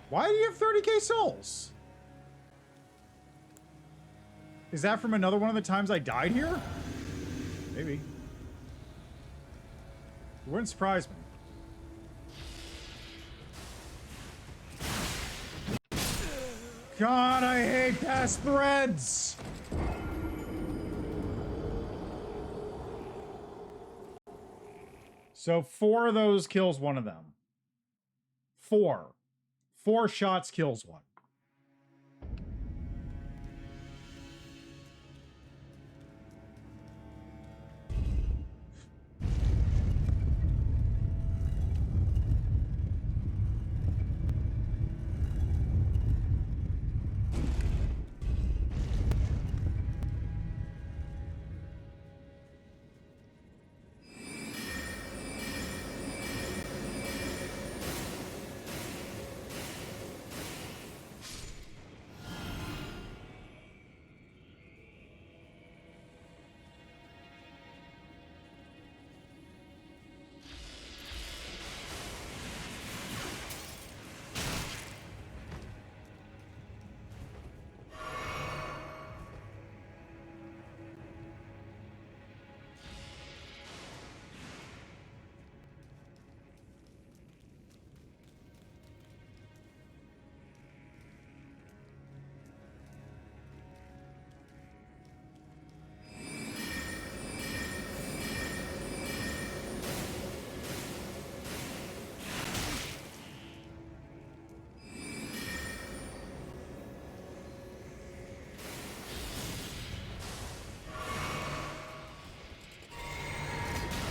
Why do you have 30k souls? Is that from another one of the times I died here? Maybe. It wouldn't surprise me. God, I hate pass threads! So 4 of those kills one of them. 4. 4 shots kills one.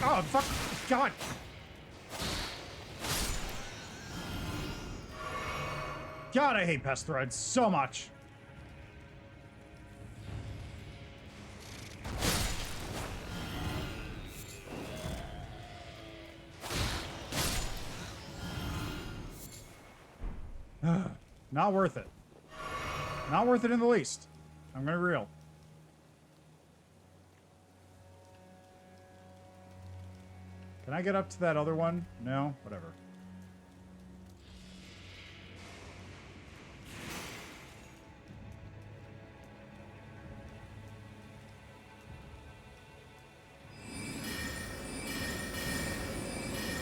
Oh, fuck. God. God, I hate pest threads so much. Not worth it. Not worth it in the least. I'm gonna reel. Can I get up to that other one? No? Whatever.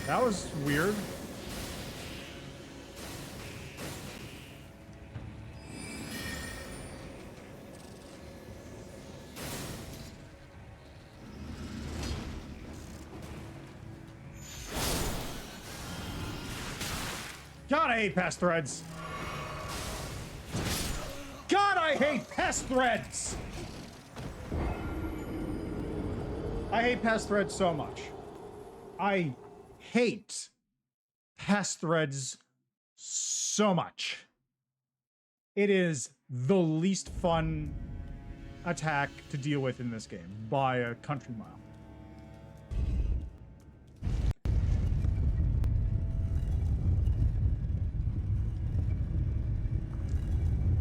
That was weird. God, I hate pass threads. God, I hate pass threads. I hate pass threads so much. I hate pass threads so much. It is the least fun attack to deal with in this game by a country mile.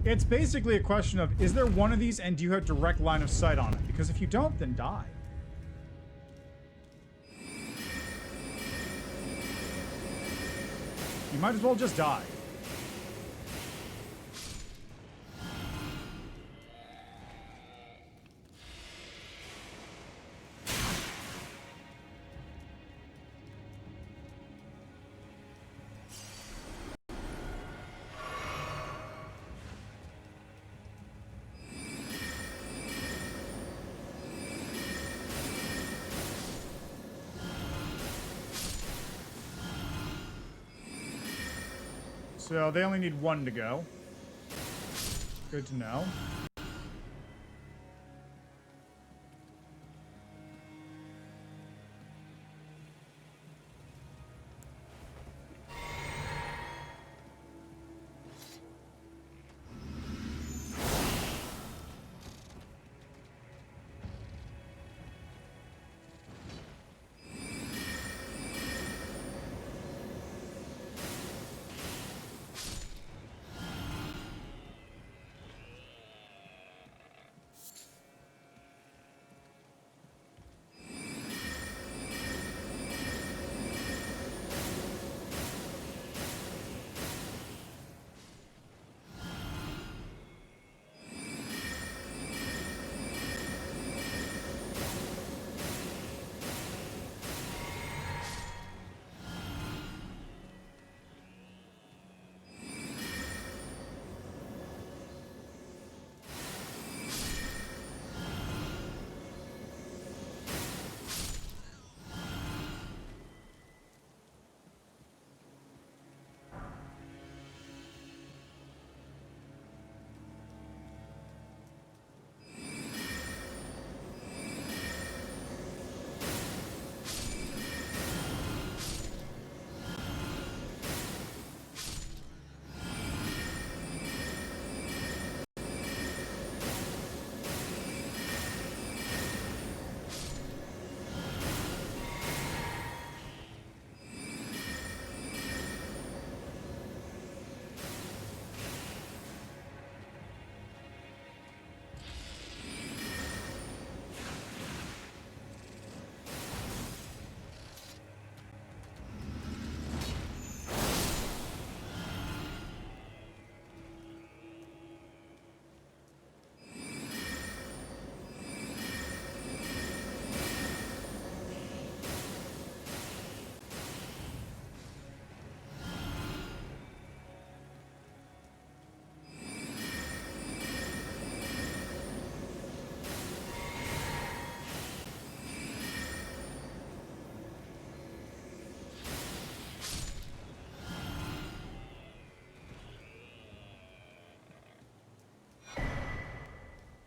It's basically a question of, is there one of these and do you have direct line of sight on it? Because if you don't, then die. You might as well just die. So they only need one to go. Good to know.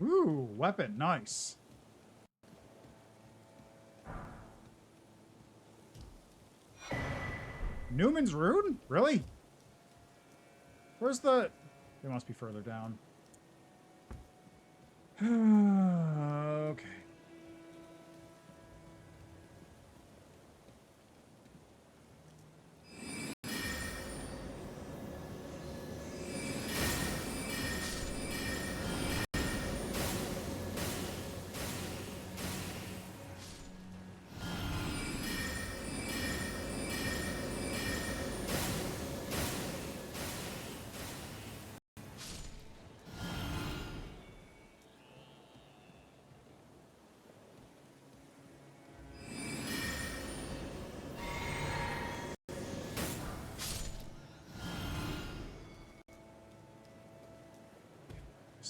Ooh, weapon, nice. Newman's Rune? Really? Where's the... They must be further down. Okay.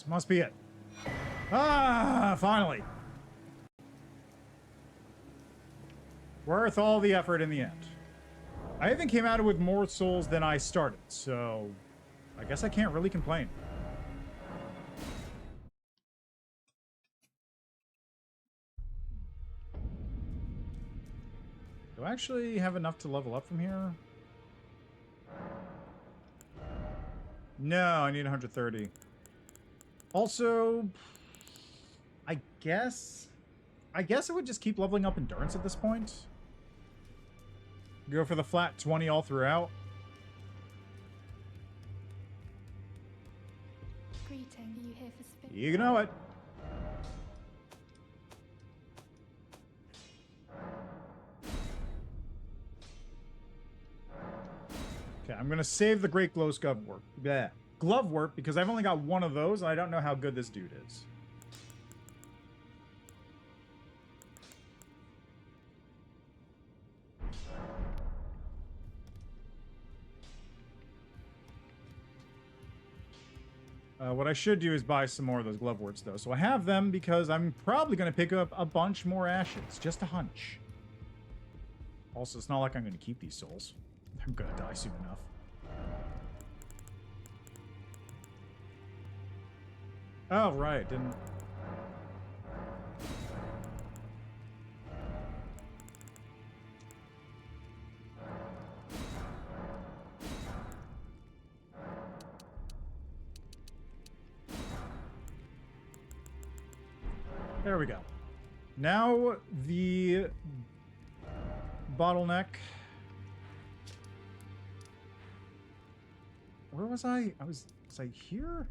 This must be it. Ah, finally. Worth all the effort in the end. I even came at it with more souls than I started, so I guess I can't really complain. Do I actually have enough to level up from here? No, I need 130. Also, I guess I would just keep leveling up endurance at this point. Go for the flat 20 all throughout. Greeting, are you here for spin? You know it. Okay, I'm gonna save the Great Glowscub work. Yeah, glove work, because I've only got one of those, and I don't know how good this dude is. What I should do is buy some more of those glove worts, though. So I have them because I'm probably going to pick up a bunch more ashes. Just a hunch. Also, it's not like I'm going to keep these souls. I'm going to die soon enough. Oh, right. Didn't... There we go. Now the bottleneck. Where was I? Was I here?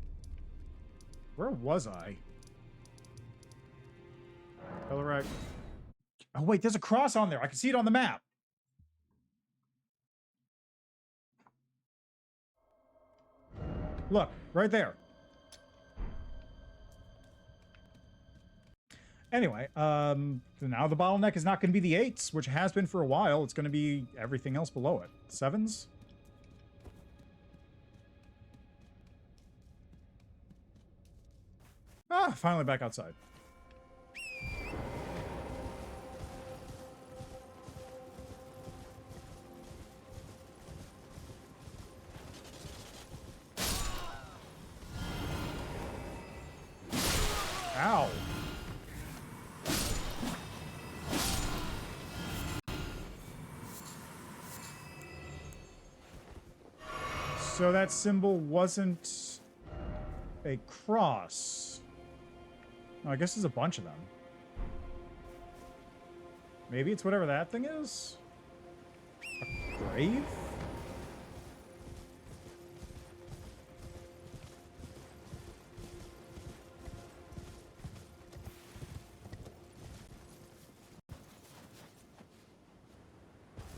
Where was I? Right. Oh wait, there's a cross on there. I can see it on the map. Look, right there. Anyway, so now the bottleneck is not going to be the 8s, which has been for a while. It's going to be everything else below it. 7s? Ah, finally back outside. Ow. So that symbol wasn't a cross. Oh, I guess there's a bunch of them. Maybe it's whatever that thing is? A grave?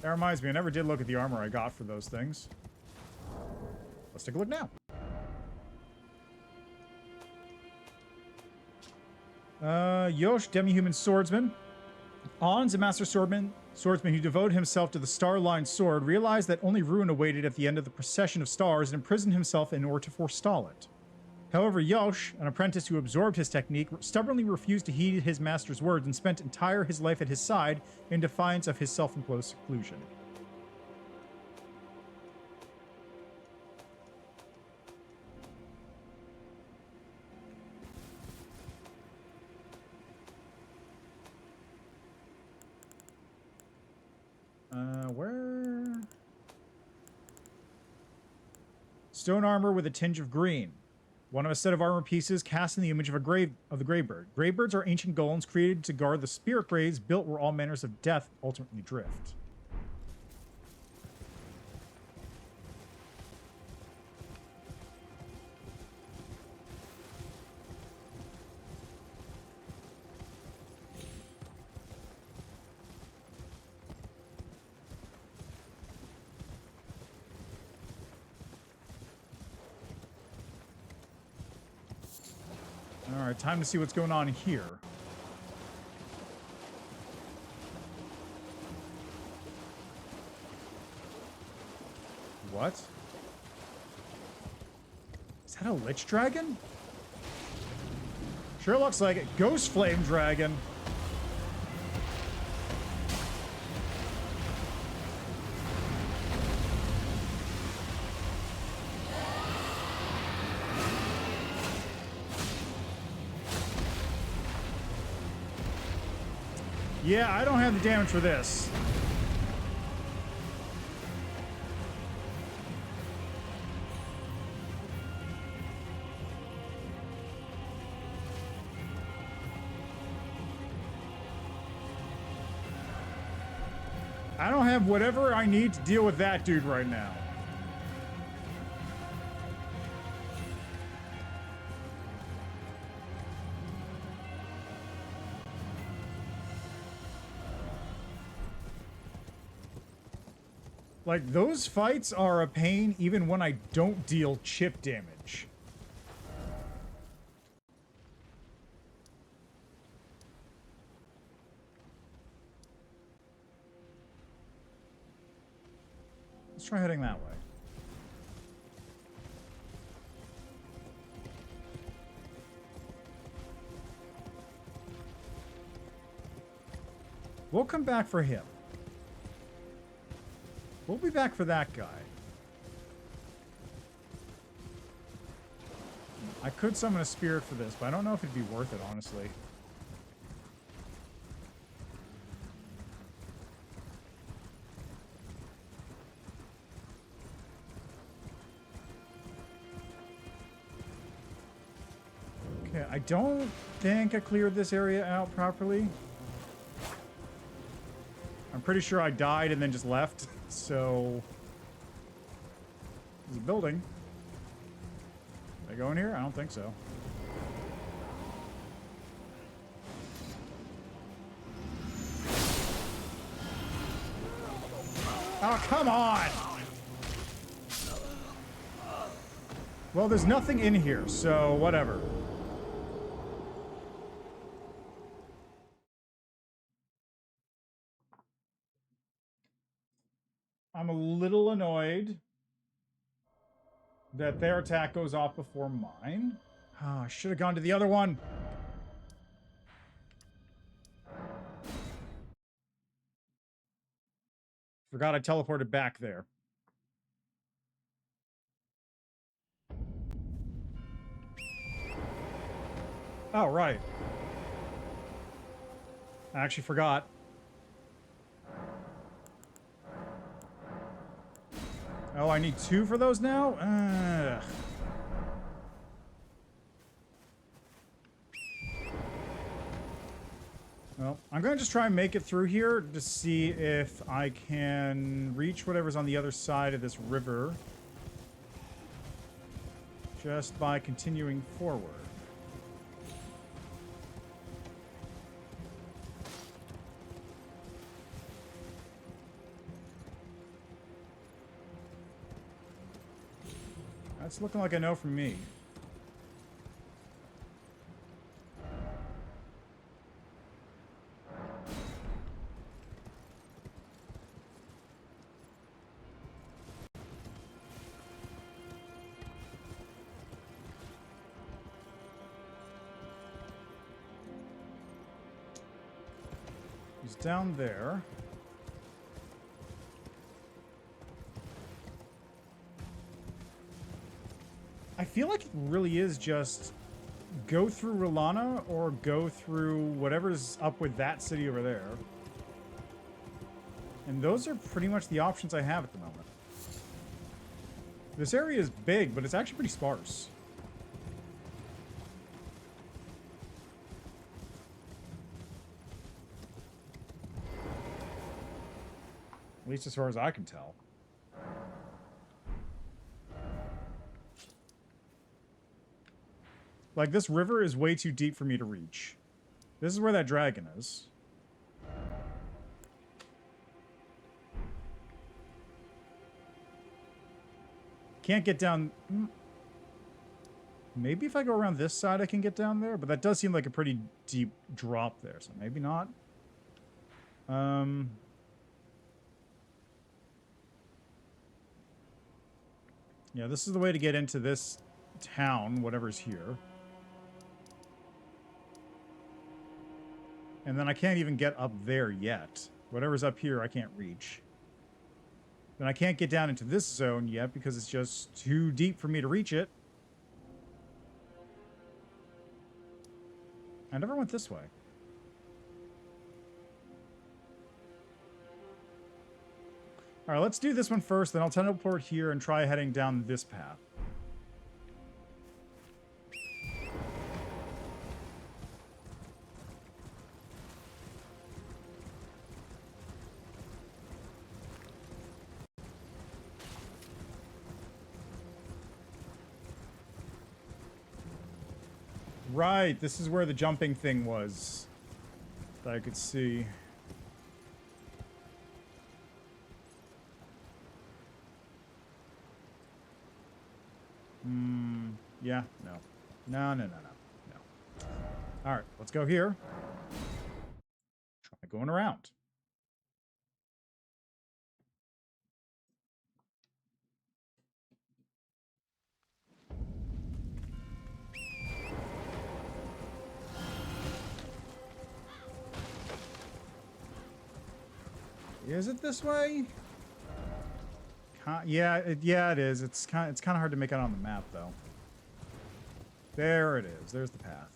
That reminds me, I never did look at the armor I got for those things. Let's take a look now. Yosh, demi-human swordsman. Ons, a master swordsman who devoted himself to the star-lined sword, realized that only ruin awaited at the end of the procession of stars and imprisoned himself in order to forestall it. However, Yosh, an apprentice who absorbed his technique, stubbornly refused to heed his master's words and spent entire his life at his side in defiance of his self-imposed seclusion. Where? Stone armor with a tinge of green. One of a set of armor pieces cast in the image of the Greybird. Greybirds are ancient golems created to guard the spirit graves built where all manners of death ultimately drift. Alright, time to see what's going on here. What? Is that a Lich Dragon? Sure looks like it. Ghost Flame Dragon. Yeah, I don't have the damage for this. I don't have whatever I need to deal with that dude right now. Like, those fights are a pain even when I don't deal chip damage. Let's try heading that way. We'll come back for him. We'll be back for that guy. I could summon a spirit for this, but I don't know if it'd be worth it, honestly. Okay, I don't think I cleared this area out properly. I'm pretty sure I died and then just left, so... There's a building. Did I go in here? I don't think so. Oh, come on! Well, there's nothing in here, so whatever. I'm a little annoyed that their attack goes off before mine. Oh, I should have gone to the other one. Forgot I teleported back there. Oh, right. I actually forgot. Oh, I need 2 for those now? Ugh. Well, I'm going to just try and make it through here to see if I can reach whatever's on the other side of this river. Just by continuing forward. That's looking like a no from me. He's down there. I feel like it really is just go through Rolana or go through whatever's up with that city over there. And those are pretty much the options I have at the moment. This area is big, but it's actually pretty sparse. At least as far as I can tell. Like, this river is way too deep for me to reach. This is where that dragon is. Can't get down... Maybe if I go around this side I can get down there, but that does seem like a pretty deep drop there, so maybe not. Yeah, this is the way to get into this town, whatever's here. And then I can't even get up there yet. Whatever's up here, I can't reach. Then I can't get down into this zone yet because it's just too deep for me to reach it. I never went this way. All right, let's do this one first, then I'll teleport here and try heading down this path. Right, this is where the jumping thing was that I could see. Yeah, no. No. All right, let's go here. Try going around. Is it this way? Yeah, it is. It's kind of hard to make out on the map, though. There it is. There's the path.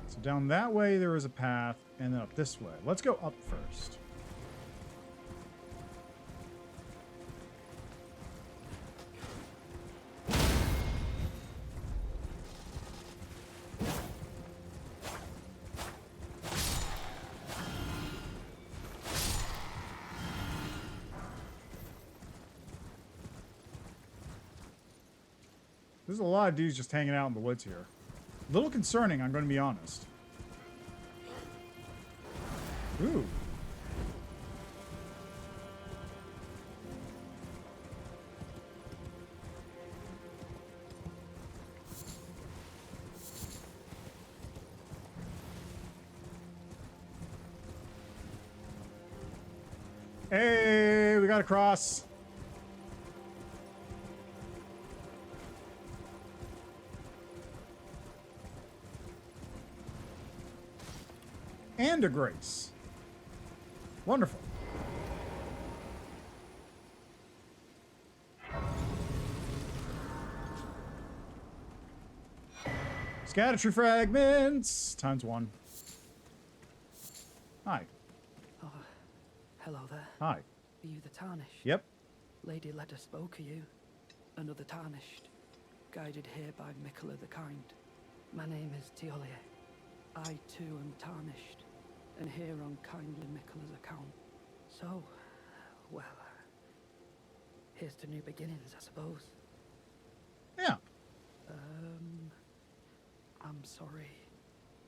So down that way there is a path, and then up this way. Let's go up first. There's a lot of dudes just hanging out in the woods here. A little concerning, I'm going to be honest. Ooh. Hey, we got a cross. And a grace. Wonderful. Scatter fragments times 1. Hi. Oh, hello there. Hi. Are you the Tarnished? Yep. Lady Leda spoke of you. Another Tarnished. Guided here by Mikola the Kind. My name is Teolia. I too am Tarnished. And here on kindly Mikola's account. So, well, here's to new beginnings, I suppose. Yeah. I'm sorry.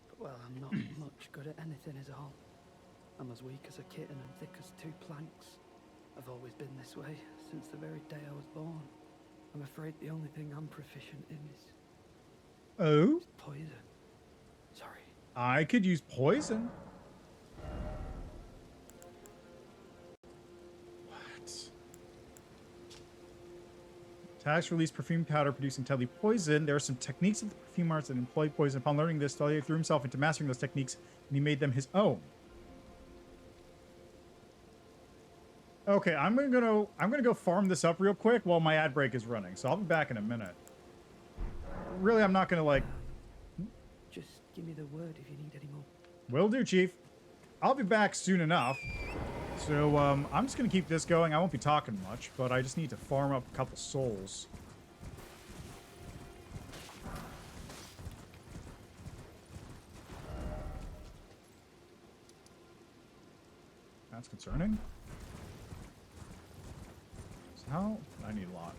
But, well, I'm not much good at anything is all. I'm as weak as a kitten and thick as 2 planks. I've always been this way, since the very day I was born. I'm afraid the only thing I'm proficient in Oh? is poison. Sorry. I could use poison. Attacks release perfume powder producing deadly poison. There are some techniques of the perfume arts that employ poison. Upon learning this, Talia threw himself into mastering those techniques, and he made them his own. Okay, I'm gonna go farm this up real quick while my ad break is running. So I'll be back in a minute. Really, I'm not gonna like. Just give me the word if you need any more. Will do, Chief. I'll be back soon enough. So, I'm just gonna keep this going. I won't be talking much, but I just need to farm up a couple souls. That's concerning. So how? I need a lot.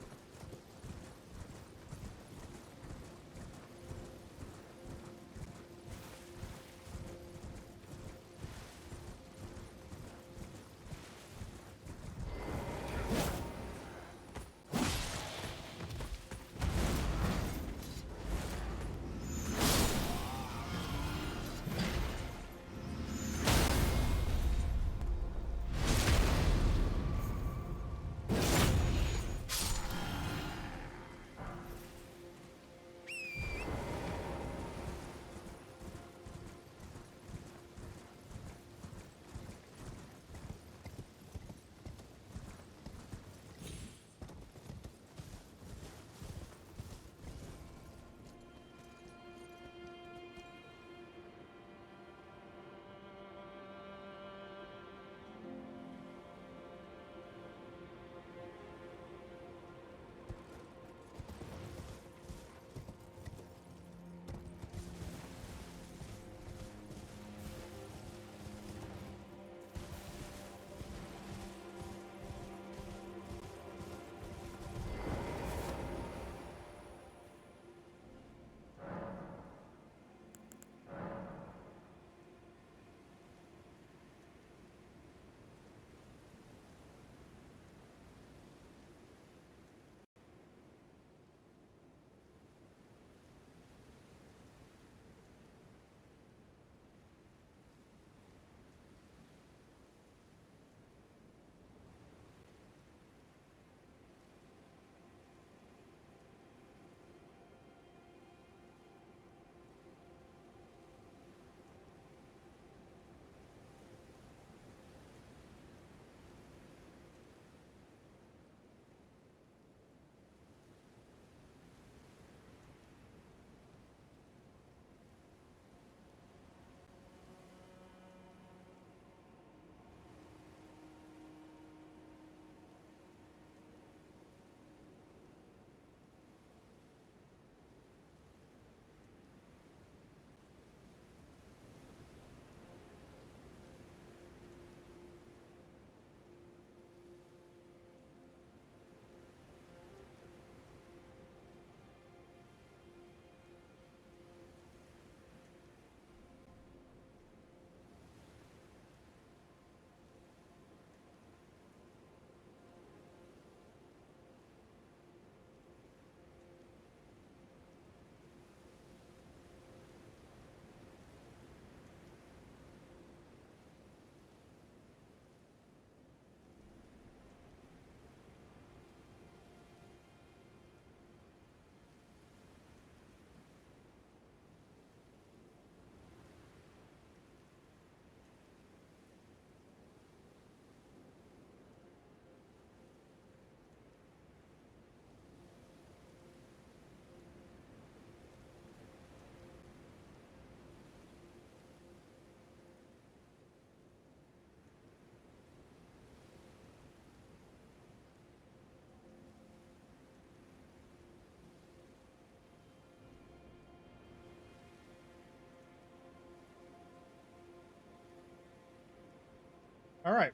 All right.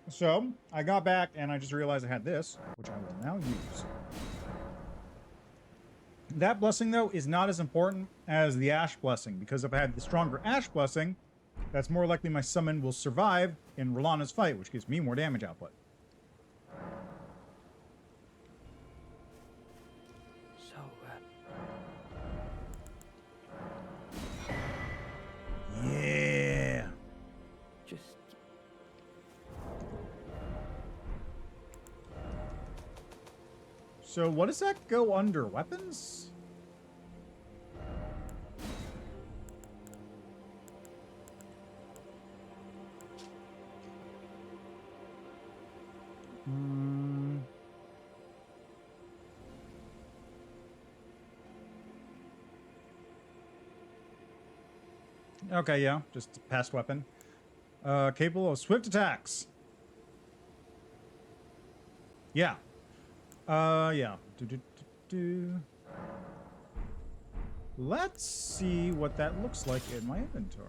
So I got back and I just realized I had this, which I will now use. That blessing, though, is not as important as the Ash blessing, because if I had the stronger Ash blessing, that's more likely my summon will survive in Rolana's fight, which gives me more damage output. So, Yeah. just... So what does that go under? Weapons? Okay, yeah, just a past weapon. Capable of swift attacks. Yeah. Yeah. Let's see what that looks like in my inventory.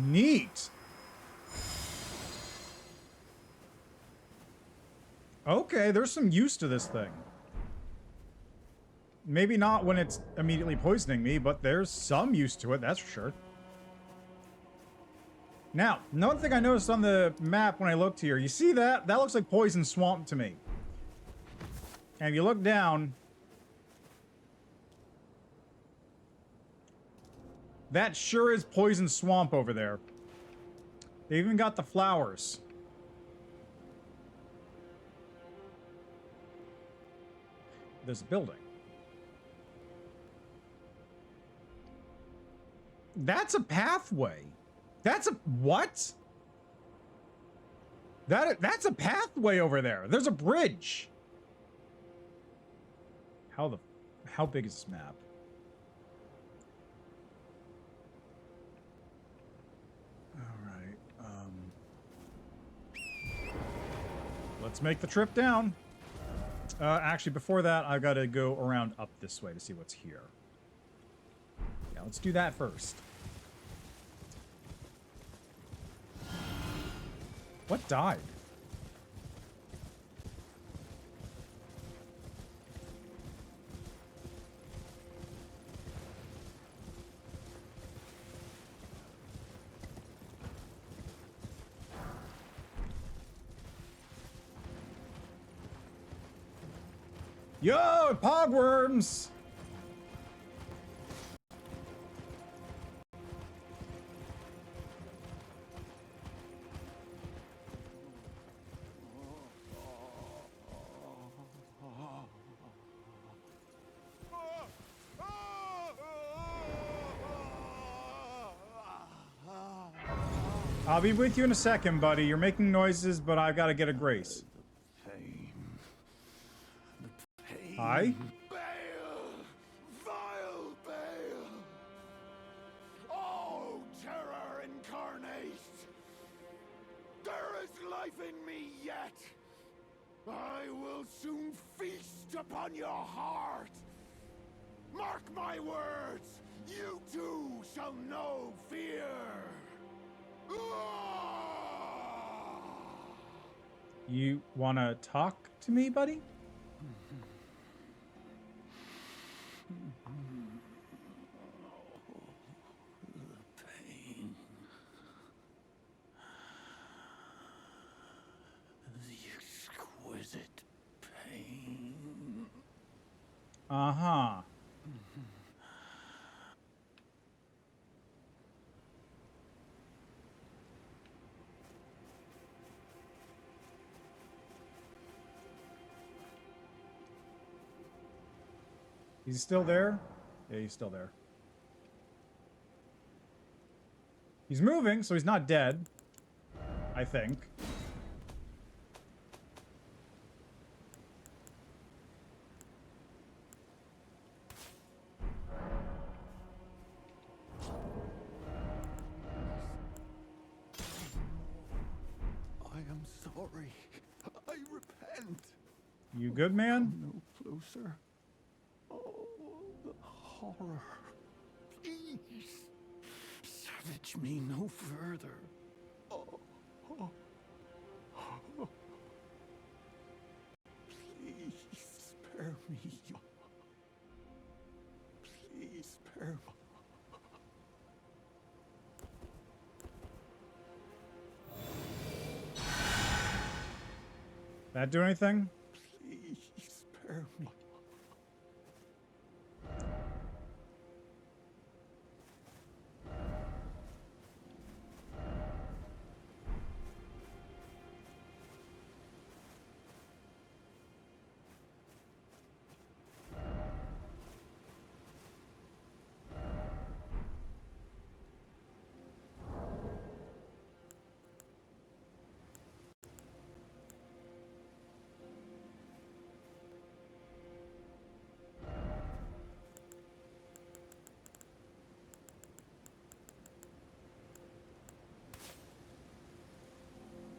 Neat. Okay, there's some use to this thing. Maybe not when it's immediately poisoning me, but there's some use to it, that's for sure. Now, another thing I noticed on the map when I looked here, you see that? That looks like Poison Swamp to me. And if you look down, that sure is Poison Swamp over there. They even got the flowers. There's a building. That's a pathway. That's a... What? That's a pathway over there. There's a bridge. How big is this map? All right. Let's make the trip down. Actually, before that, I've got to go around up this way to see what's here. Yeah, let's do that first. What died? Yo, pogworms! I'll be with you in a second, buddy. You're making noises, but I've got to get a grace. Hi? Bale! Vile Bale! Oh, terror incarnate! There is life in me yet! I will soon feast upon your heart! Mark my words! You too shall know fear! You want to talk to me, buddy? Pain. The exquisite pain. Uh-huh. He's still there? Yeah, he's still there. He's moving, so he's not dead. I think. I am sorry. I repent. You good, man? Come no closer. Oh, the horror. Please. Savage me no further. Oh, oh, oh. Please spare me. Please spare me. That do anything? Please spare me.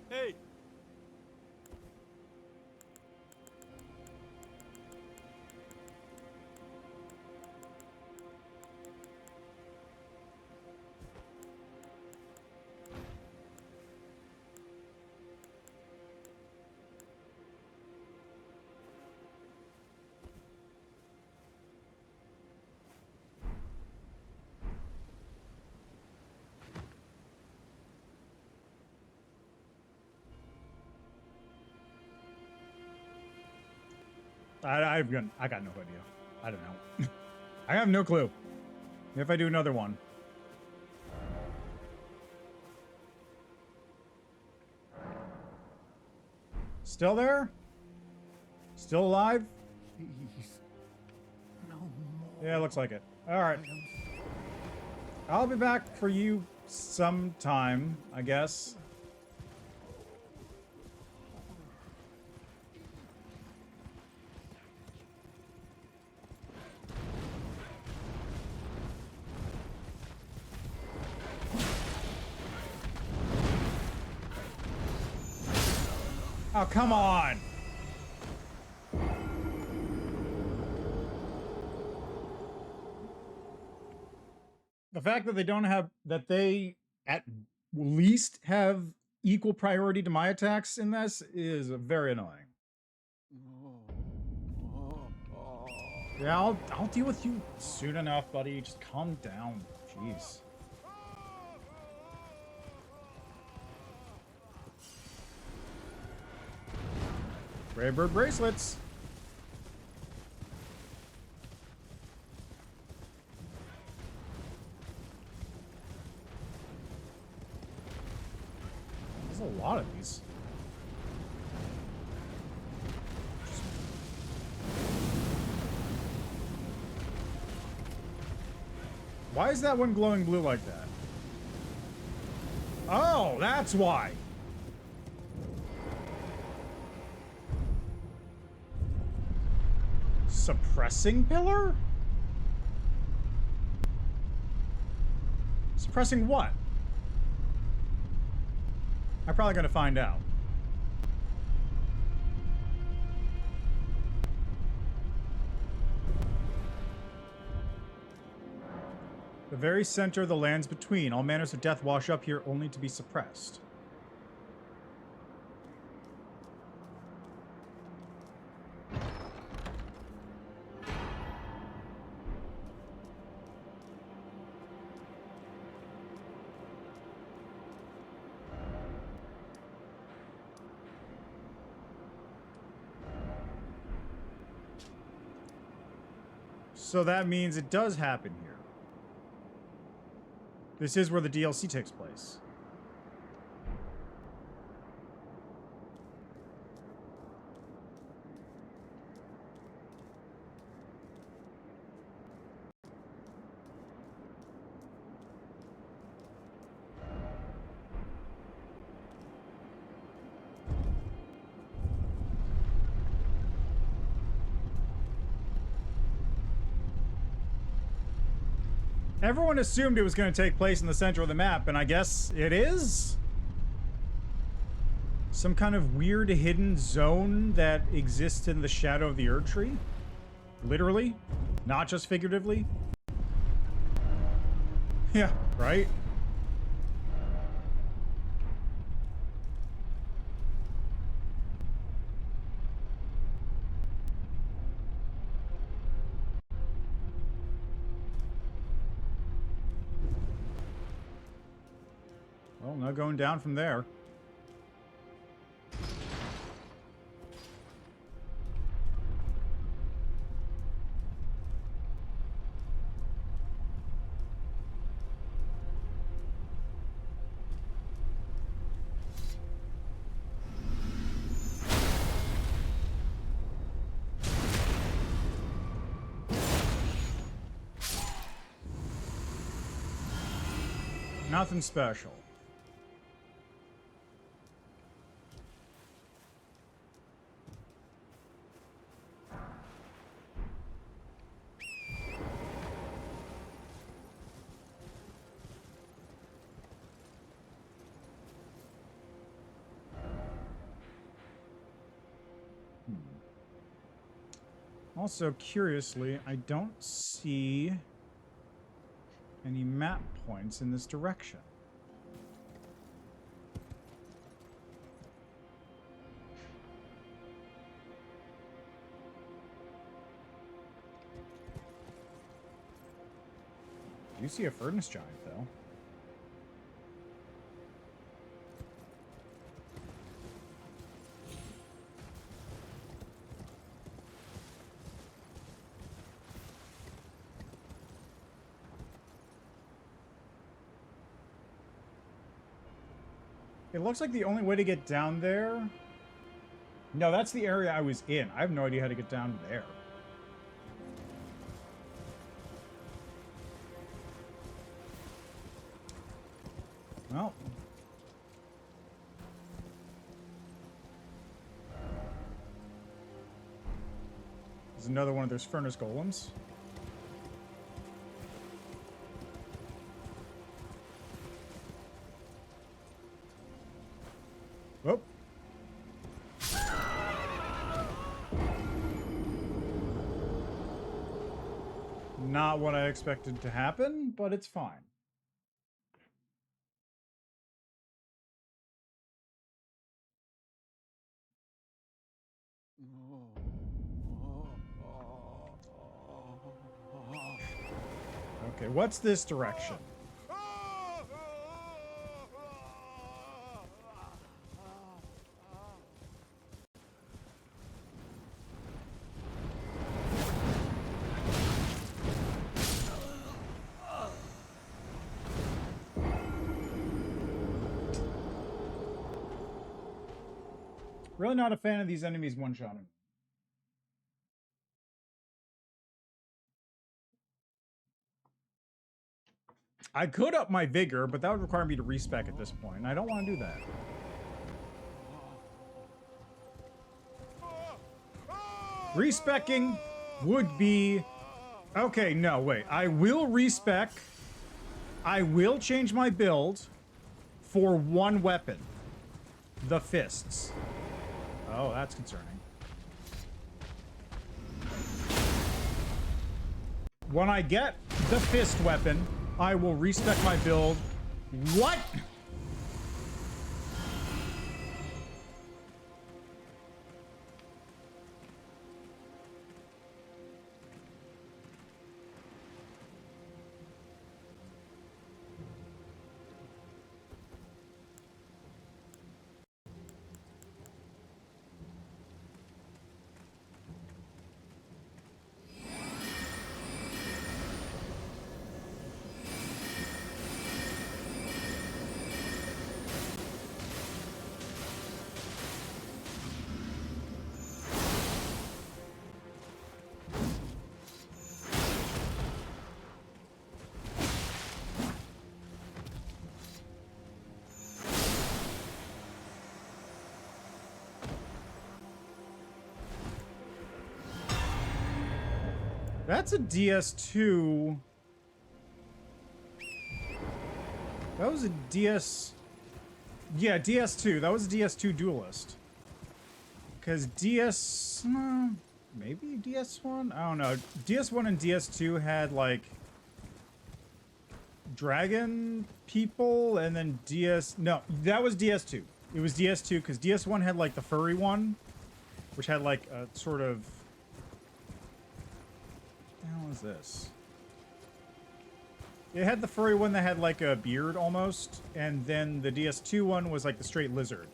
Hey! I got no idea. I don't know. I have no clue. If I do another one. Still there? Still alive? Please. No more. Yeah, looks like it. All right. I am I'll be back for you sometime, I guess. Oh, come on. The fact that they don't have, that they at least have equal priority to my attacks in this is very annoying. Yeah, I'll deal with you soon enough, buddy. Just calm down. Jeez. Raybird bracelets. There's a lot of these. Why is that one glowing blue like that? Oh, that's why. Suppressing pillar? Suppressing what? I'm probably gonna find out. The very center of the lands between. All manners of death wash up here only to be suppressed. So that means it does happen here. This is where the DLC takes place. Everyone assumed it was going to take place in the center of the map, and I guess it is? Some kind of weird hidden zone that exists in the shadow of the Erdtree? Literally? Not just figuratively? Yeah, right? Well, no going down from there. Nothing special. Also, curiously, I don't see any map points in this direction. You see a furnace giant, though. It looks like the only way to get down there... No, that's the area I was in. I have no idea how to get down there. Well... There's another one of those furnace golems. Whoop. Not what I expected to happen, but it's fine. Okay, what's this direction? Really not a fan of these enemies one-shotting. I could up my vigor, but that would require me to respec at this point, and I don't want to do that. Respecking would be... Okay, no, wait. I will respec. I will change my build for one weapon. The fists. Oh, that's concerning. When I get the fist weapon, I will respec my build. What? That's a DS2. That was a DS... Yeah, DS2. That was DS2 Duelist. Because maybe DS1? I don't know. DS1 and DS2 had, like, dragon people, and then No, that was DS2. It was DS2, because DS1 had, like, the furry one, which had, like, a sort of... What the hell is this? It had the furry one that had, like, a beard, almost, and then the DS2 one was, like, the straight lizard.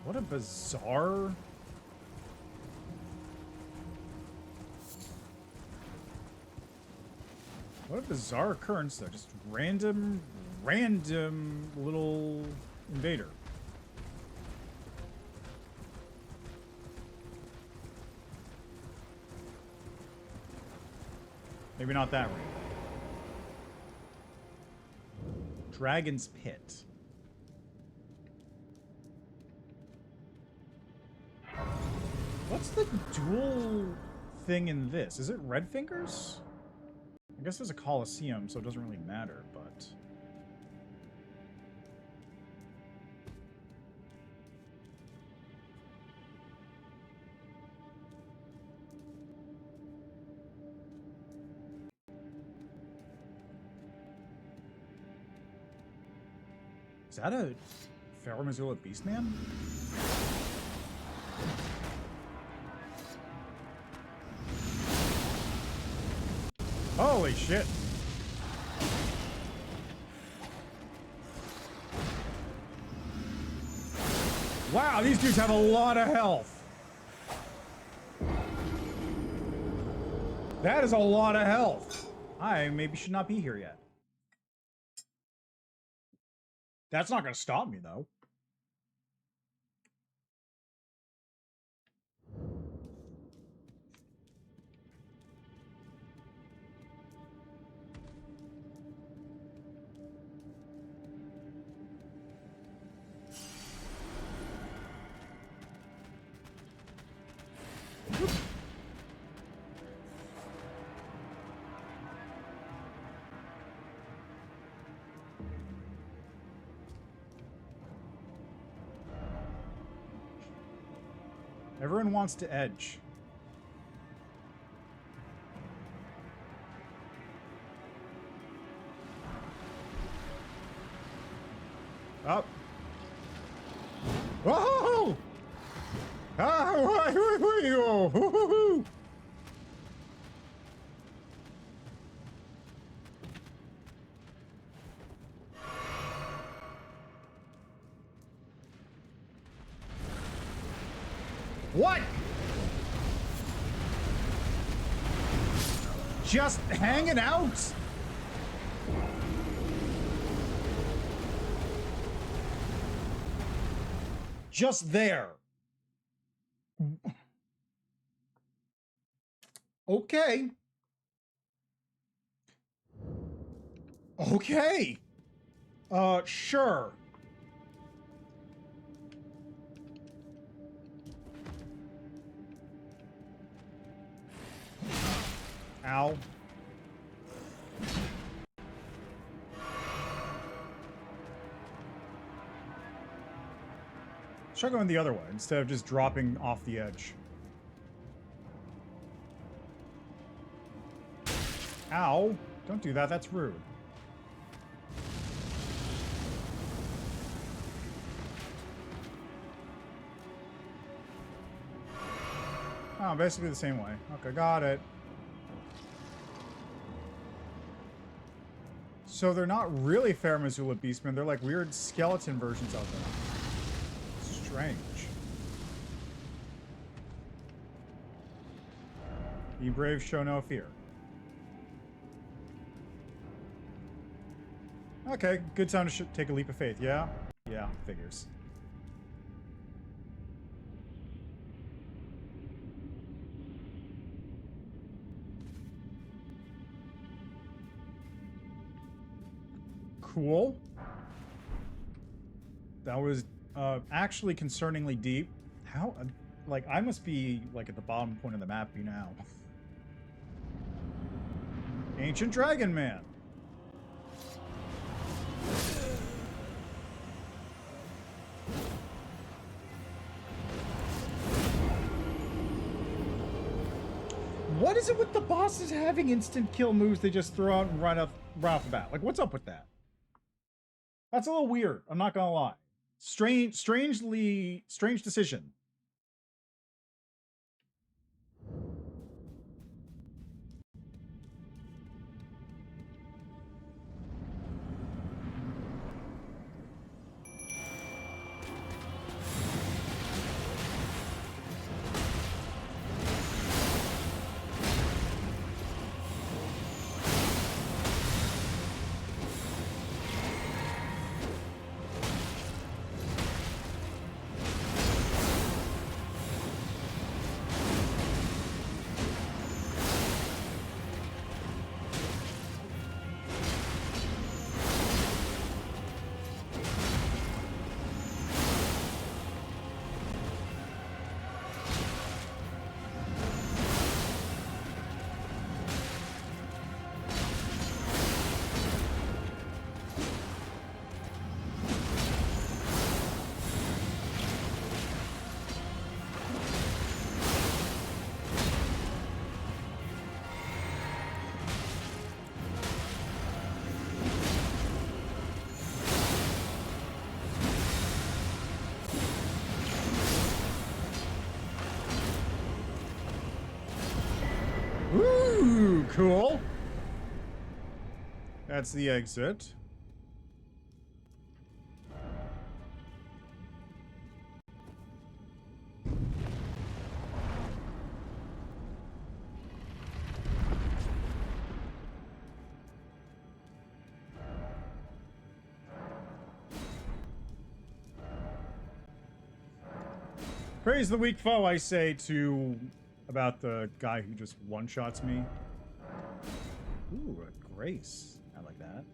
What a bizarre... What a bizarre occurrence, though. Just random little invader. Maybe not that random. Dragon's Pit. What's the dual thing in this? Is it Red Fingers? I guess there's a Coliseum, so it doesn't really matter, but... Is that a Pharaoh Missoula Beastman? Holy shit! Wow, these dudes have a lot of health. That is a lot of health. I maybe should not be here yet. That's not going to stop me, though. Everyone wants to edge. Up. Whoa! Ah, what? Just hanging out? Just there. Okay. Okay. Sure. Ow. Try going the other way instead of just dropping off the edge. Ow. Don't do that, that's rude. Oh, basically the same way. Okay, got it. So they're not really Fair Missoula Beastmen, they're like weird skeleton versions of them. Strange. Be brave, show no fear. Okay, good time to take a leap of faith, yeah? Yeah, figures. Cool. That was actually concerningly deep. How, like, I must be, like, at the bottom point of the map now. Ancient Dragon Man. What is it with the bosses having instant kill moves they just throw out and right off the bat? Like, what's up with that? That's a little weird. I'm not gonna lie. Strange decision. Ooh, cool. That's the exit. Praise the weak foe, I say to about the guy who just one-shots me. Ooh, a grace. I like that.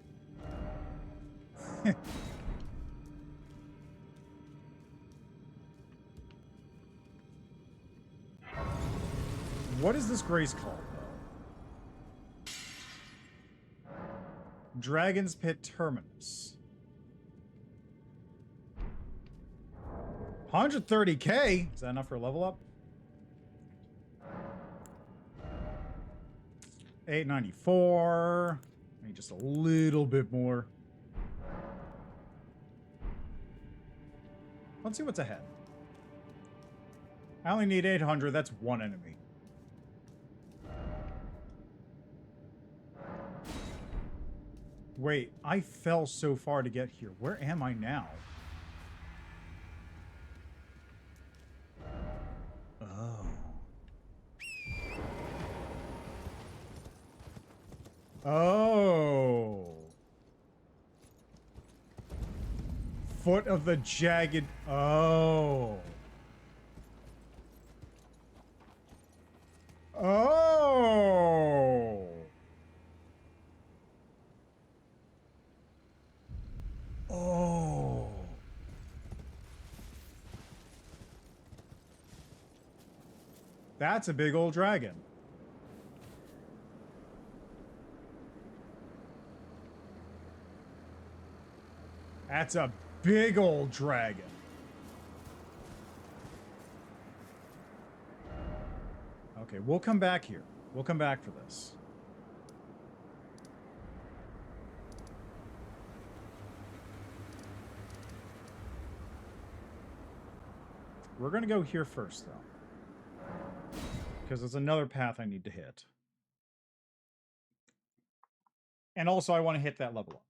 What is this grace called, though? Dragon's Pit Terminus. 130k? Is that enough for a level up? 894. I need just a little bit more. Let's see what's ahead. I only need 800. That's one enemy. Wait, I fell so far to get here. Where am I now? Oh. Oh. Foot of the jagged. Oh. Oh. Oh. That's a big old dragon. That's a big old dragon. Okay, we'll come back here. We'll come back for this. We're gonna go here first, though. Because there's another path I need to hit. And also, I want to hit that level up.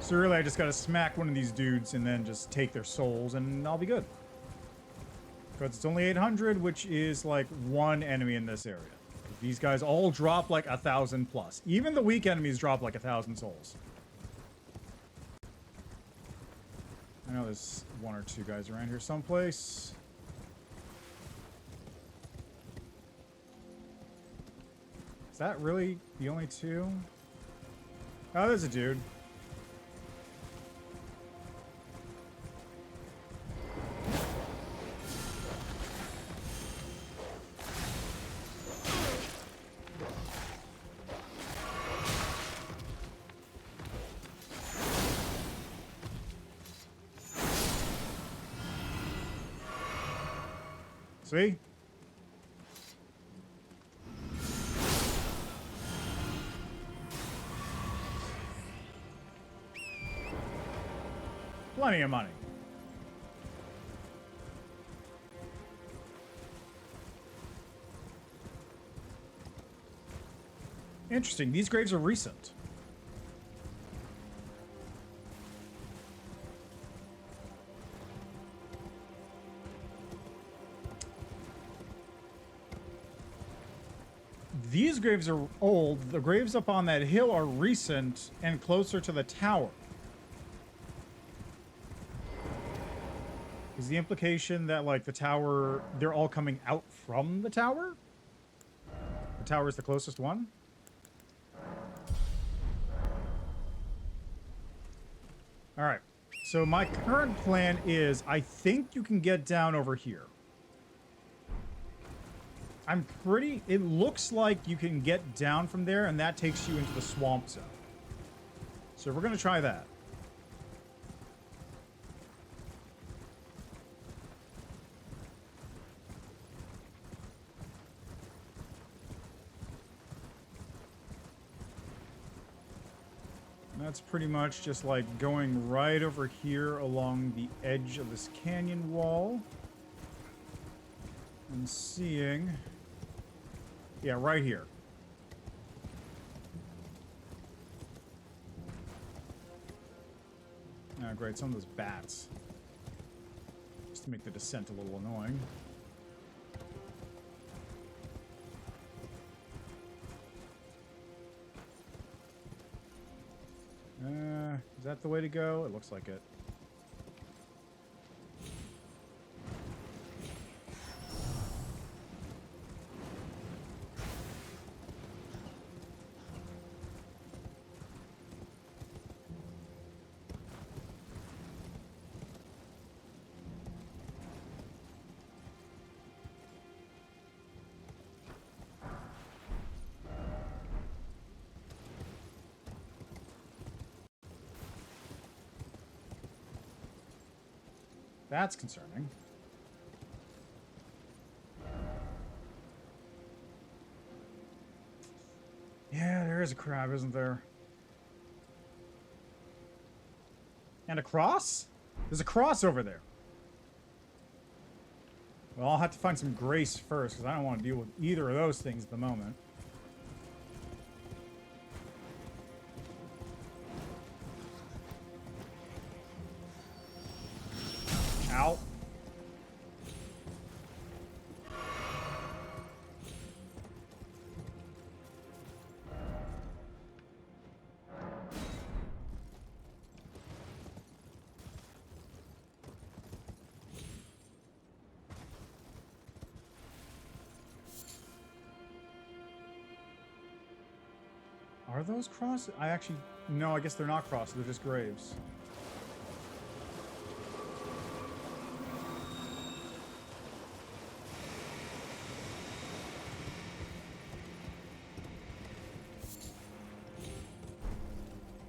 So really, I just gotta smack one of these dudes and then just take their souls, and I'll be good. Because it's only 800, which is like one enemy in this area. These guys all drop like 1,000 plus. Even the weak enemies drop like 1,000 souls. I know there's one or two guys around here someplace. Is that really the only two? Oh, there's a dude. See? Plenty of money. Interesting. These graves are recent. These graves are old. The graves up on that hill are recent and closer to the tower. Is the implication that, like, the tower, they're all coming out from the tower? The tower is the closest one? All right. So my current plan is, I think you can get down over here. It looks like you can get down from there, and that takes you into the swamp zone. So we're going to try that. That's pretty much just like going right over here along the edge of this canyon wall. And seeing... Yeah, right here. Oh, great. Some of those bats. Just to make the descent a little annoying. Is that the way to go? It looks like it. That's concerning. Yeah, there is a crab, isn't there? And a cross? There's a cross over there. Well, I'll have to find some grace first, because I don't want to deal with either of those things at the moment. Ow. Are those crosses? I actually... No, I guess they're not crosses. They're just graves.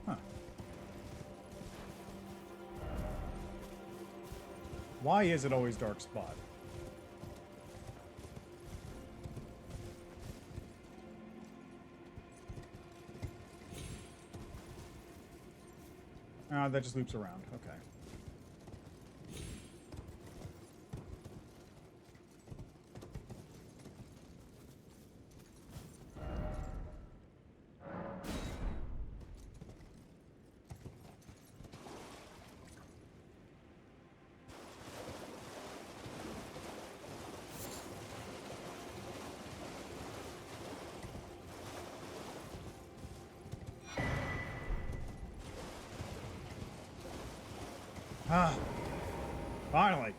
Huh. Why is it always dark spot? That just loops around. Okay. Ah, finally.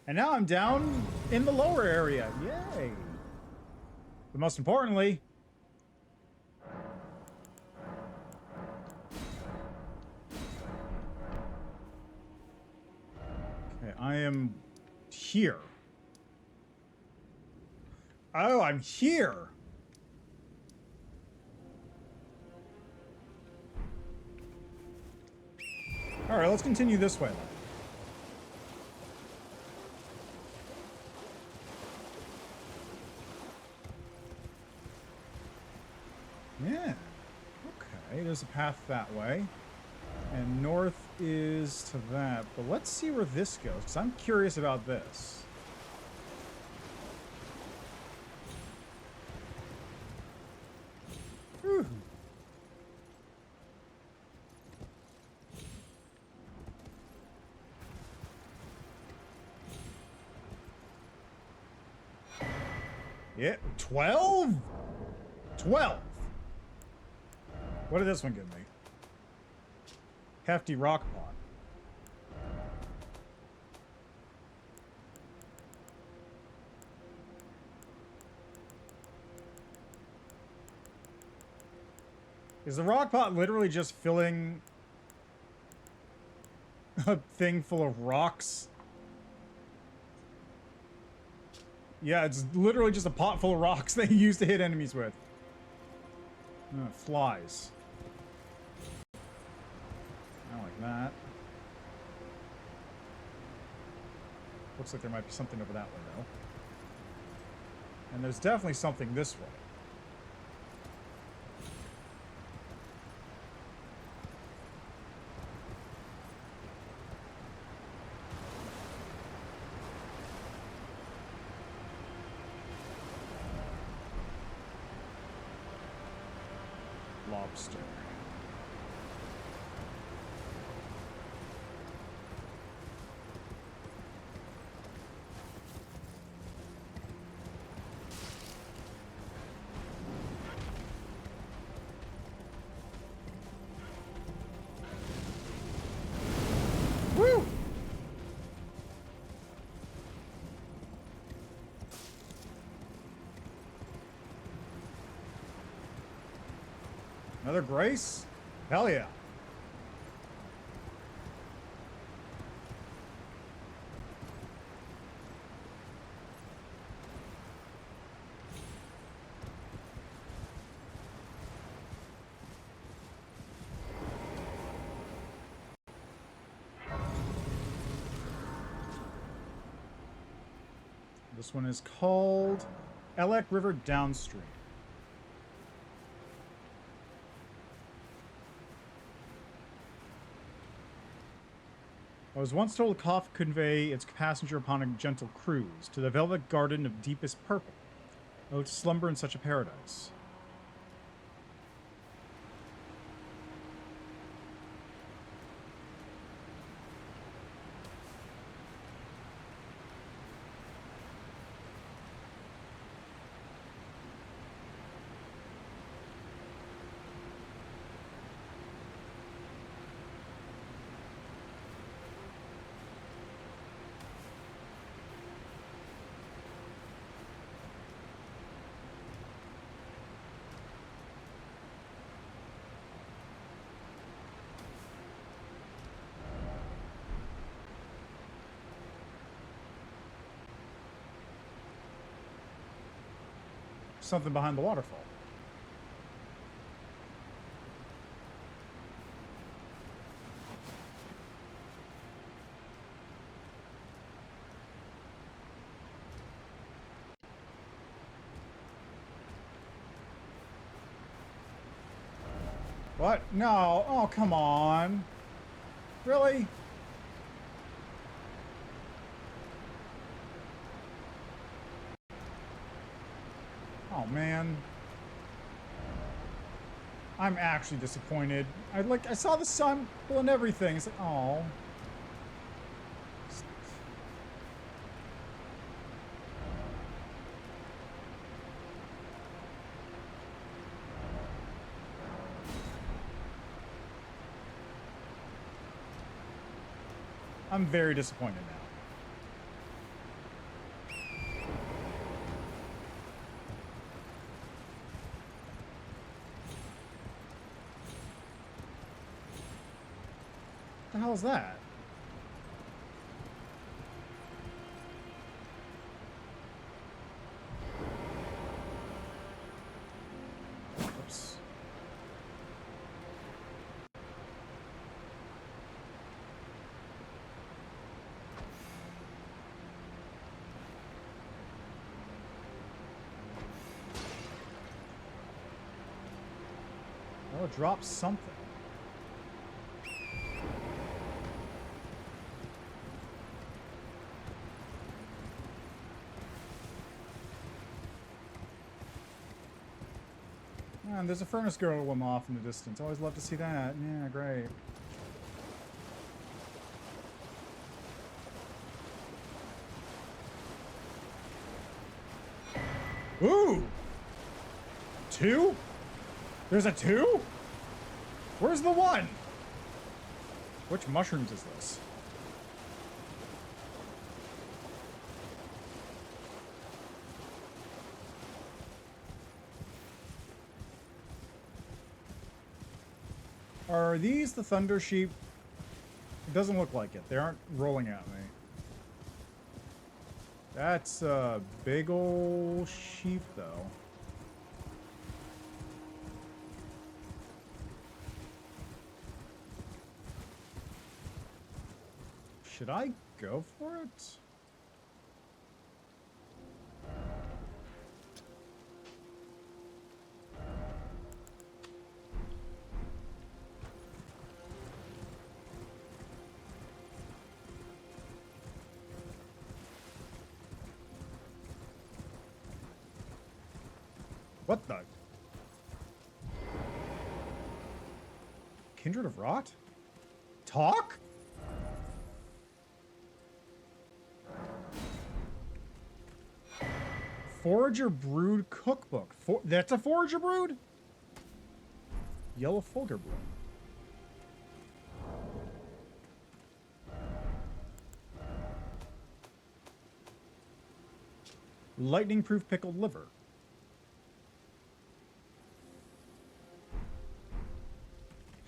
And now I'm down in the lower area. Yay. But most importantly... Okay, I am here. Oh, I'm here. All right, let's continue this way then. Yeah. Okay, there's a path that way. And north is to that. But let's see where this goes, because I'm curious about this. Whew. Yeah, 12? 12! What did this one give me? Hefty rock pot. Is the rock pot literally just filling a thing full of rocks? Yeah, it's literally just a pot full of rocks that you use to hit enemies with. Flies. I don't like that. Looks like there might be something over that way, though. And there's definitely something this way. Lobster. Woo! Another grace? Hell yeah. This one is called Elec River Downstream. I was once told a cough could convey its passenger upon a gentle cruise to the velvet garden of deepest purple. Oh, to slumber in such a paradise. Something behind the waterfall. What? No. Oh, come on. Really? Oh, man. I'm actually disappointed. I saw the sun and everything. It's like, oh. I'm very disappointed now. What the hell is that? Oops. Oh, it drops something. Man, there's a furnace golem off in the distance. Always love to see that. Yeah, great. Ooh! 2? There's a 2? Where's the 1? Which mushrooms is this? Are these the thunder sheep? It doesn't look like it. They aren't rolling at me. That's a big ol' sheep, though. Should I go for it? What the? Kindred of Rot? Talk? Forager Brood Cookbook. That's a Forager Brood? Yellow Fulgur Bloom. Lightning Proof Pickled Liver.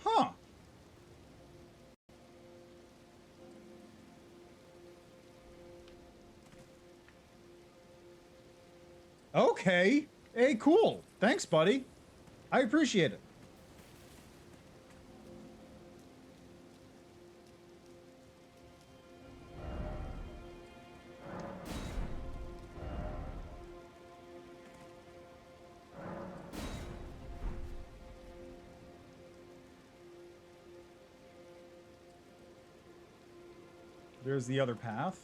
Huh. Okay. Hey, cool. Thanks, buddy. I appreciate it. There's the other path.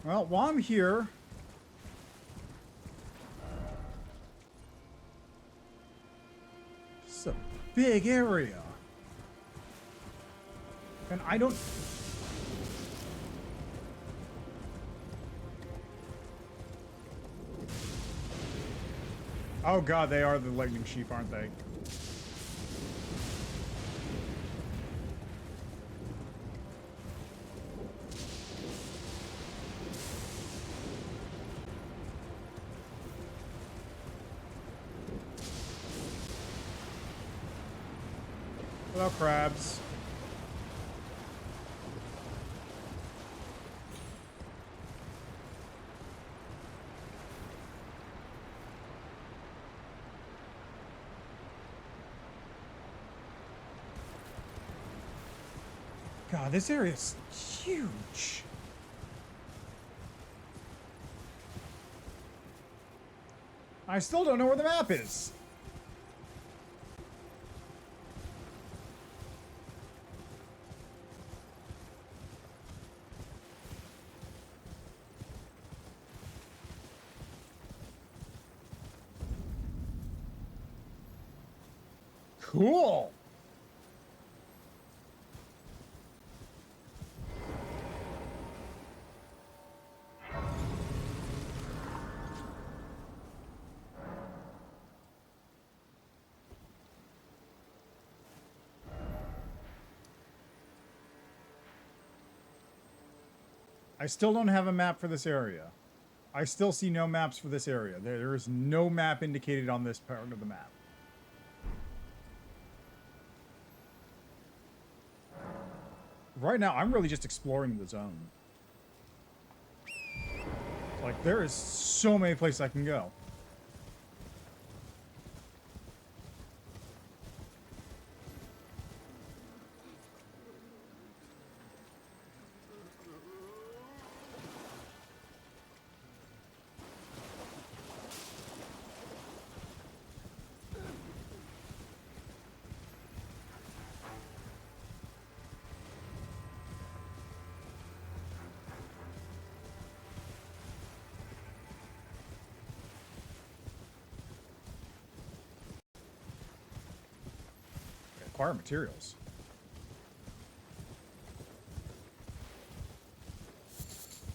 Well, while I'm here... This is a big area. And I don't... Oh god, they are the lightning sheep, aren't they? Hello, crabs. God, this area is huge. I still don't know where the map is. Cool. I still don't have a map for this area. I still see no maps for this area. There is no map indicated on this part of the map. Right now, I'm really just exploring the zone. Like, there is so many places I can go. acquire materials?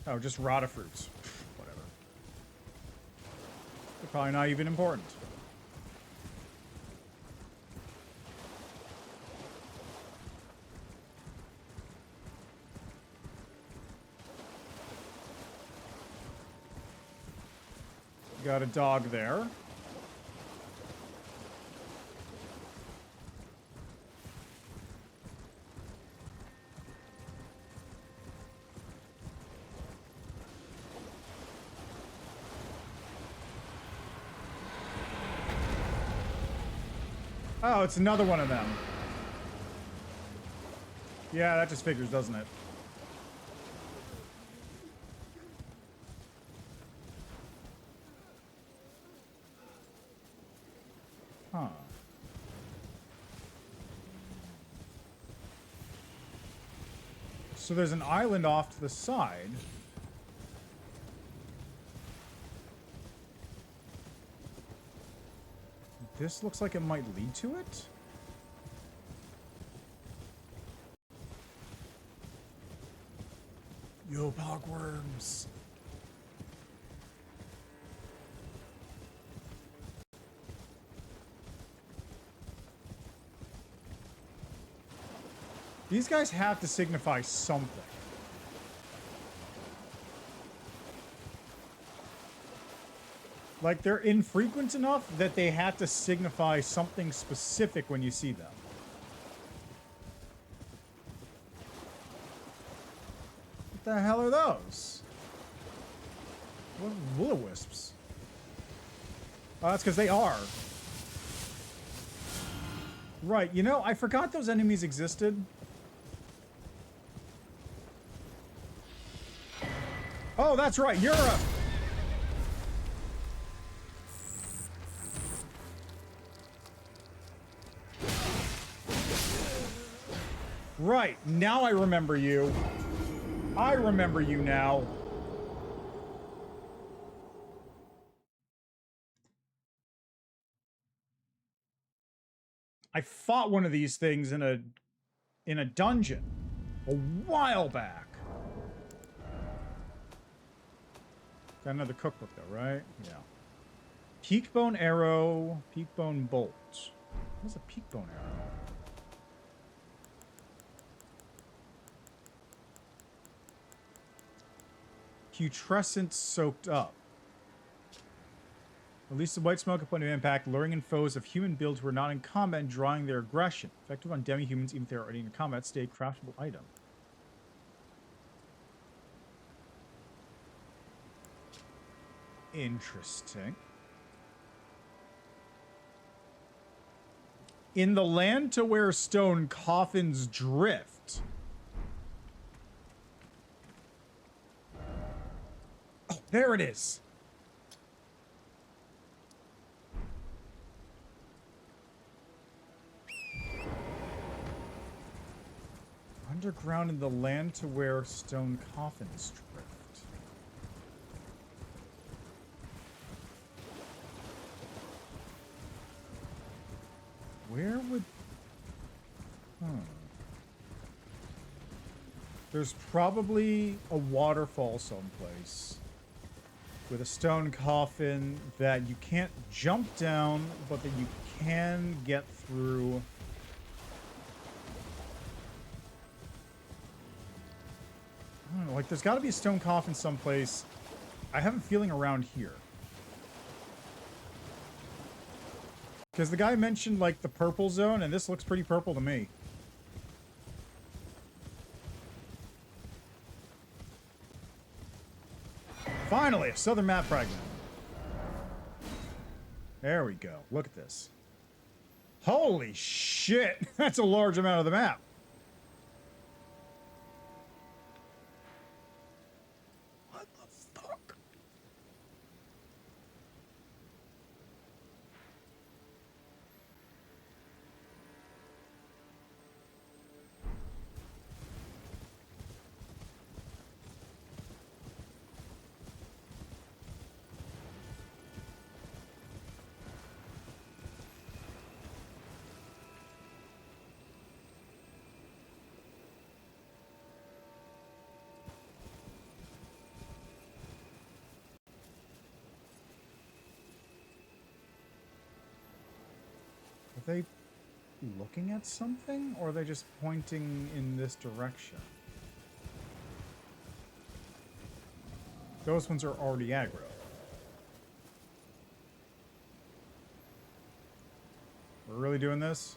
Oh, just rotted fruits. Whatever. They're probably not even important. Got a dog there. Oh, it's another one of them. Yeah, that just figures, doesn't it? Huh. So there's an island off to the side. This looks like it might lead to it. Yo, pogworms. These guys have to signify something. Like, they're infrequent enough that they have to signify something specific when you see them. What the hell are those? What will-o-wisps? Oh, that's because they are. Right, you know, I forgot those enemies existed. Oh, that's right, you're a... Right, now I remember you. I remember you now. I fought one of these things in a dungeon a while back. Got another cookbook though, right? Yeah. Peakbone arrow, peakbone bolt. What's a peakbone arrow? Putrescent soaked up. Release the white smoke at point of impact, luring in foes of human build who are not in combat and drawing their aggression. Effective on demi-humans even if they are already in combat state. Craftable item. Interesting. In the land to where stone coffins drift. Oh, there it is. Underground in the land to where stone coffins drift. Where would... There's probably a waterfall someplace with a stone coffin that you can't jump down, but that you can get through. I don't know, like there's got to be a stone coffin someplace. I have a feeling around here. Because the guy mentioned, like, the purple zone, and this looks pretty purple to me. Finally, a southern map fragment. There we go. Look at this. Holy shit! That's a large amount of the map. What the fuck? they looking at something, or are they just pointing in this direction? Those ones are already aggro. We're really doing this?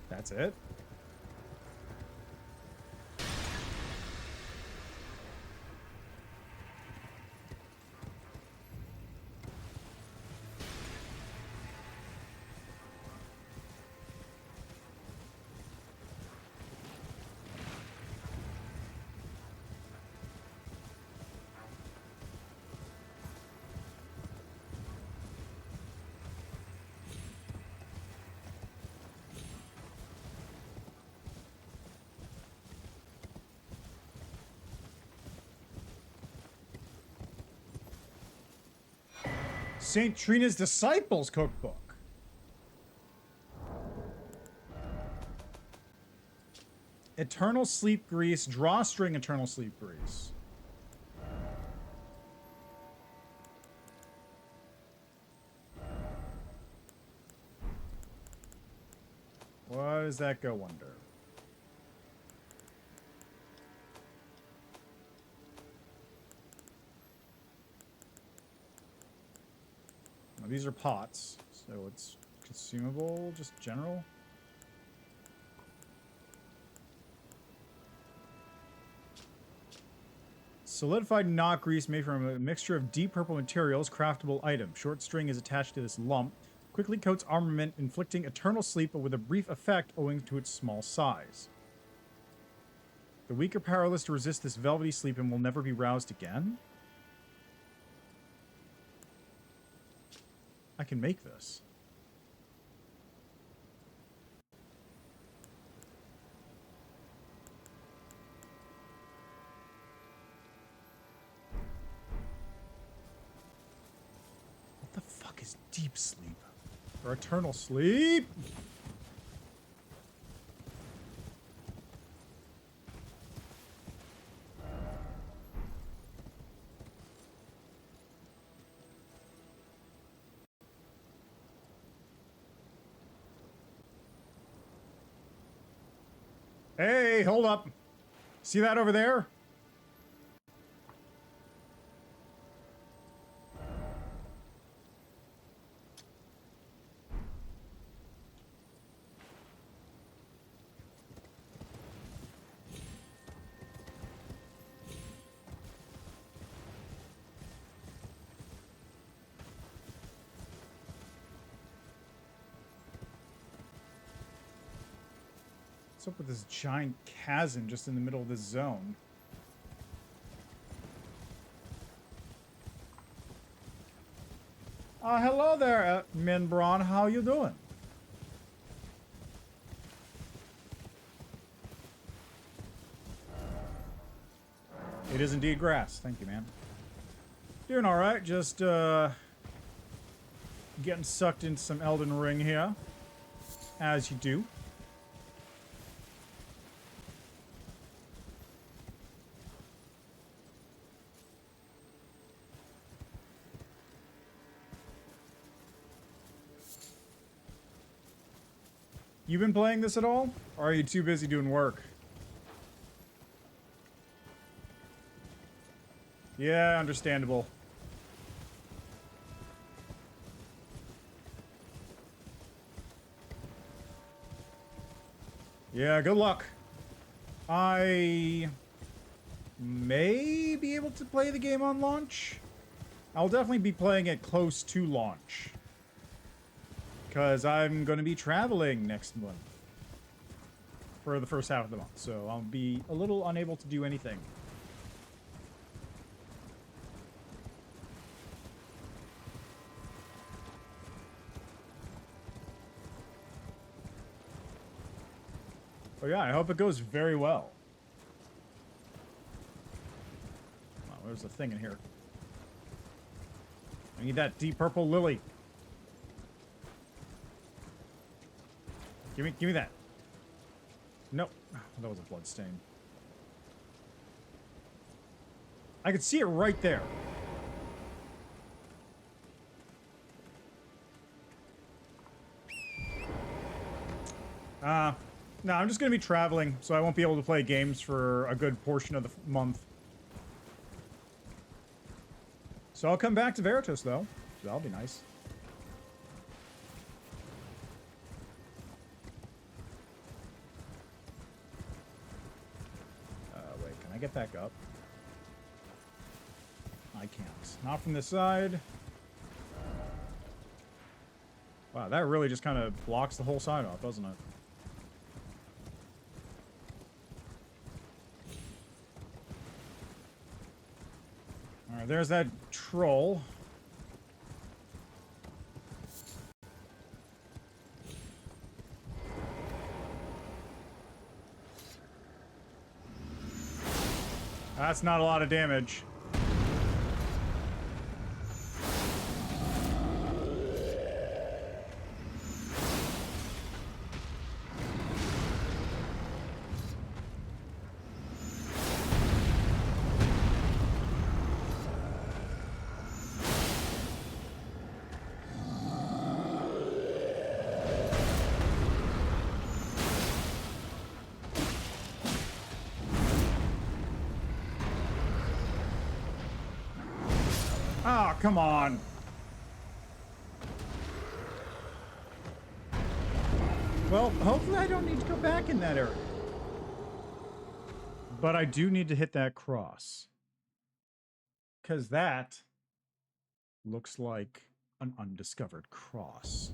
That's it? St. Trina's Disciples Cookbook. Eternal Sleep Grease, Drawstring Eternal Sleep Grease. What does that go under? Now, these are pots, so it's consumable, just general. Solidified knot grease made from a mixture of deep purple materials, craftable item. Short string is attached to this lump. Quickly coats armament, inflicting eternal sleep, but with a brief effect owing to its small size. The weak are powerless to resist this velvety sleep and will never be roused again? I can make this. What the fuck is deep sleep? Or eternal sleep? Hey, hold up. See that over there? What's up with this giant chasm just in the middle of this zone? Hello there, Minbron. How you doing? It is indeed grass. Thank you, man. Doing all right. Just getting sucked into some Elden Ring here, as you do. You been playing this at all? Or are you too busy doing work? Yeah, understandable. Yeah, good luck. I may be able to play the game on launch. I'll definitely be playing it close to launch. Because I'm going to be traveling next month. For the first half of the month. So I'll be a little unable to do anything. Oh yeah, I hope it goes very well. Oh, there's a thing in here. I need that deep purple lily. Give me that. Nope. That was a blood stain. I could see it right there. No, I'm just going to be traveling, so I won't be able to play games for a good portion of the month. So I'll come back to Veritas, though. That'll be nice. Wait, can I get back up? I can't. Not from this side. Wow, that really just kind of blocks the whole side off, doesn't it? Alright, there's that troll. That's not a lot of damage. Oh, come on. Well, hopefully I don't need to go back in that area. But I do need to hit that cross. Because that looks like an undiscovered cross.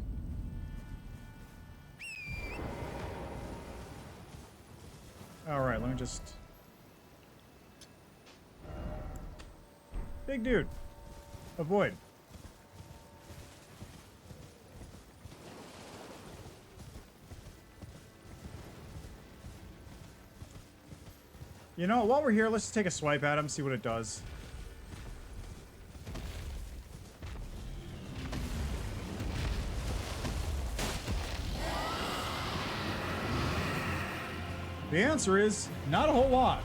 Alright, let me just... Big dude. Avoid. You know, while we're here, let's just take a swipe at him, see what it does. The answer is not a whole lot.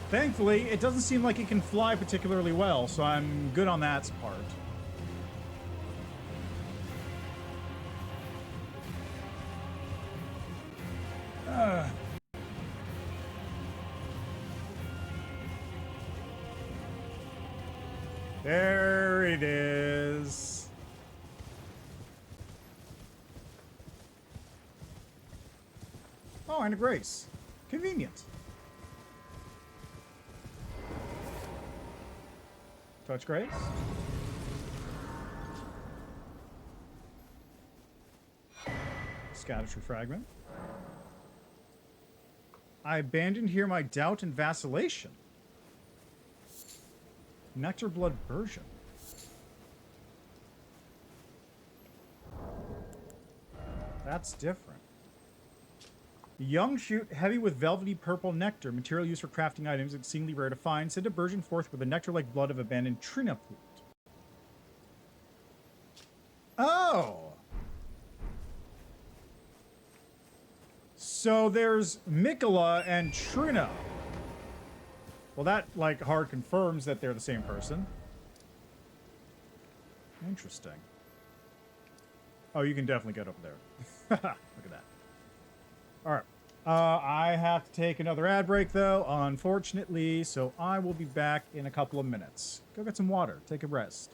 Thankfully, it doesn't seem like it can fly particularly well, so I'm good on that part. There it is. Oh, and a grace. Convenient. Touch grace. Scatter fragment. I abandoned here my doubt and vacillation. Nectar blood version. That's different. Young shoot heavy with velvety purple nectar, material used for crafting items, exceedingly rare to find. Send a version forth with the nectar-like blood of abandoned Trina plant. Oh! So there's Mikola and Trina. Well, that, like, hard confirms that they're the same person. Interesting. Oh, you can definitely get over there. Look at that. Alright. I have to take another ad break, though, unfortunately, so I will be back in a couple of minutes. Go get some water. Take a rest.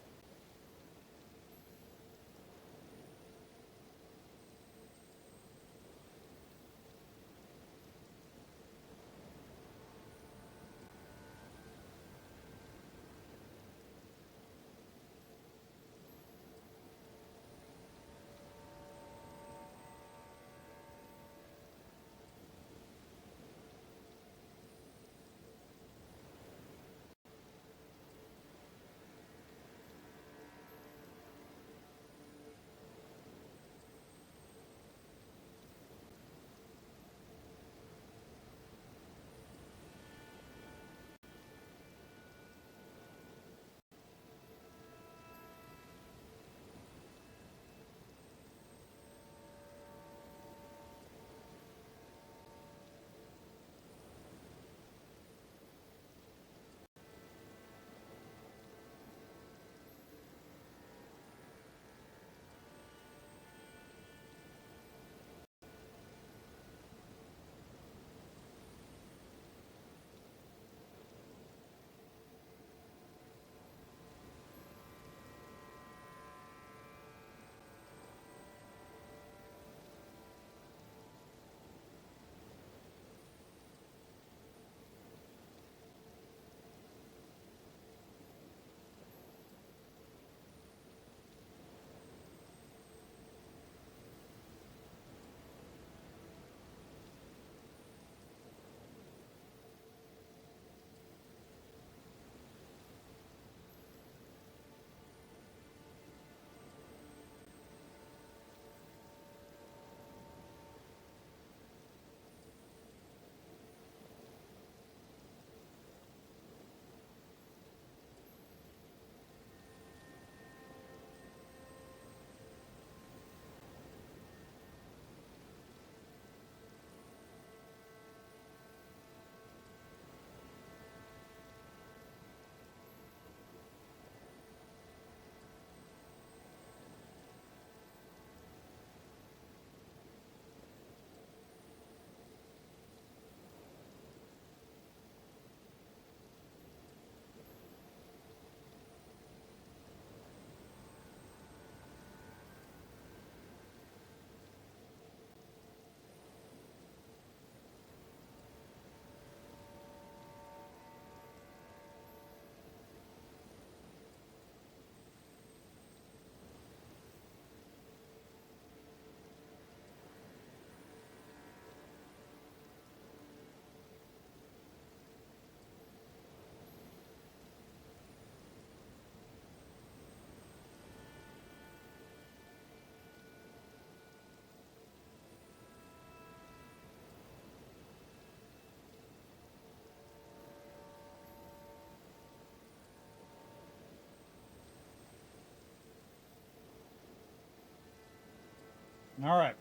All right.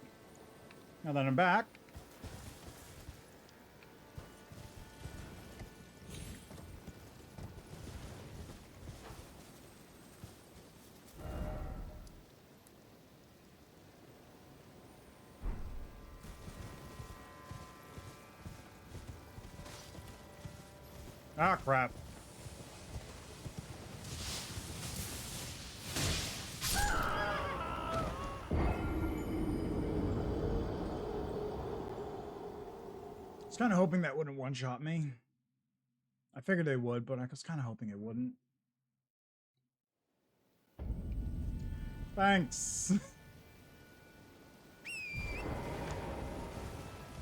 Now that I'm back. Ah, crap. I was kind of hoping that wouldn't one-shot me. I figured they would, but I was kind of hoping it wouldn't. Thanks.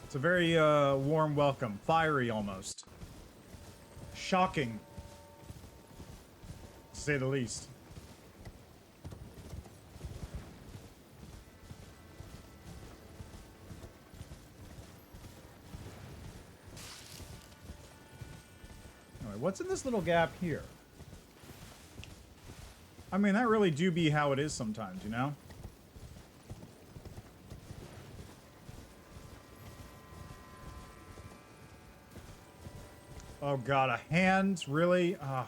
It's a very warm welcome. Fiery, almost. Shocking. To say the least. Alright, what's in this little gap here? I mean, that really do be how it is sometimes, you know? Oh god, a hand? Really? Ugh.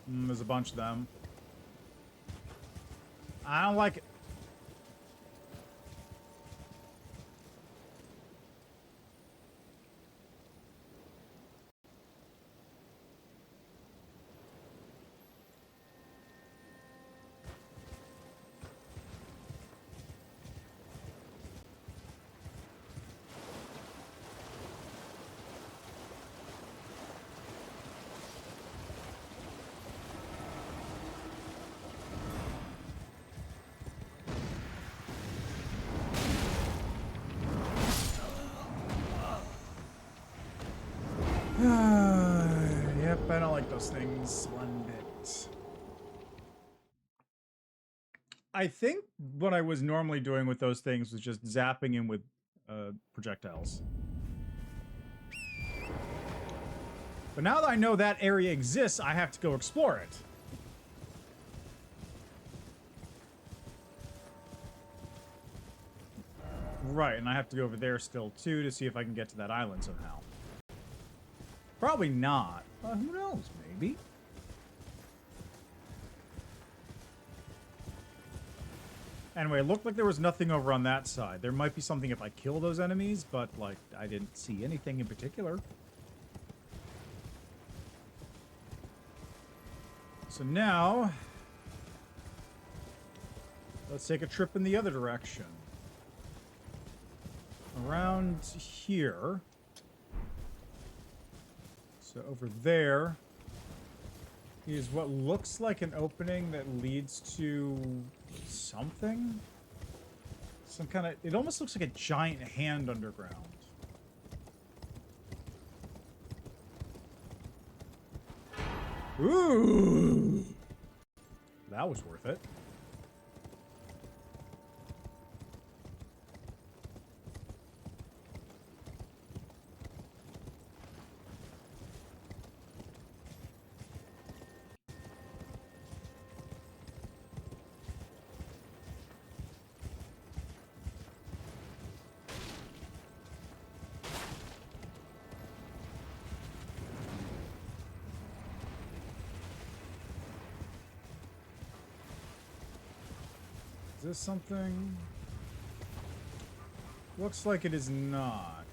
There's a bunch of them. I don't like it. Yep, I don't like those things one bit. I think what I was normally doing with those things was just zapping him with projectiles. But now that I know that area exists, I have to go explore it. Right, and I have to go over there still, too, to see if I can get to that island somehow. Probably not. Who knows? Maybe. Anyway, it looked like there was nothing over on that side. There might be something if I kill those enemies, but, like, I didn't see anything in particular. So now, let's take a trip in the other direction. Around here. So over there is what looks like an opening that leads to something. Some kind of... It almost looks like a giant hand underground. Ooh! That was worth it. Is this something? Looks like it is not.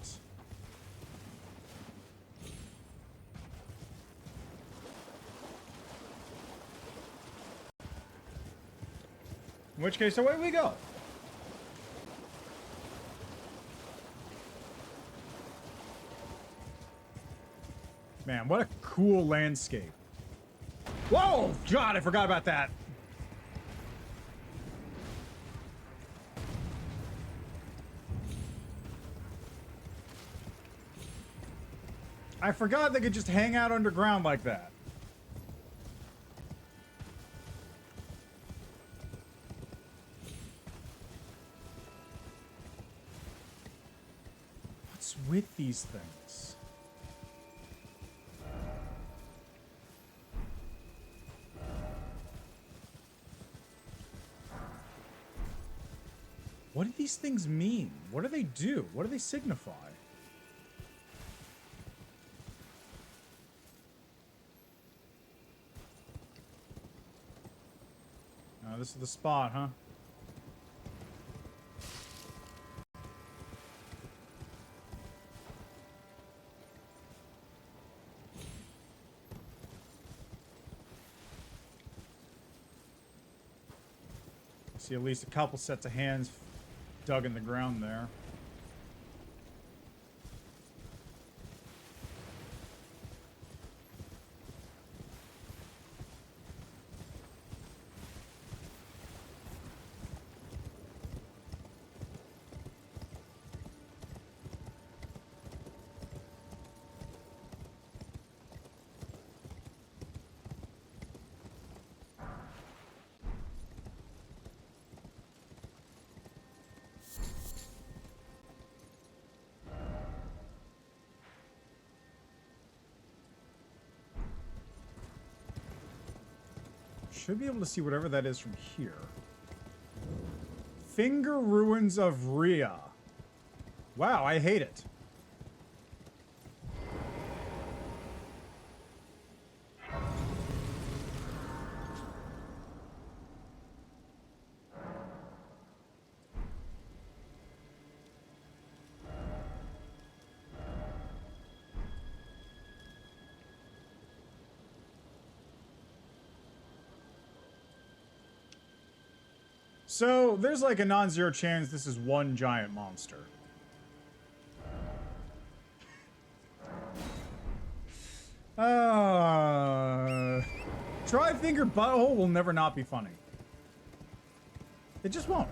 In which case, away we go. Man, what a cool landscape. Whoa! God, I forgot about that. I forgot they could just hang out underground like that. What's with these things? What do these things mean? What do they do? What do they signify? This is the spot, huh? See at least a couple sets of hands dug in the ground there. Should be able to see whatever that is from here. Finger Ruins of Rhea. Wow, I hate it. So, there's like a non-zero chance this is one giant monster. Tri-finger butthole will never not be funny. It just won't.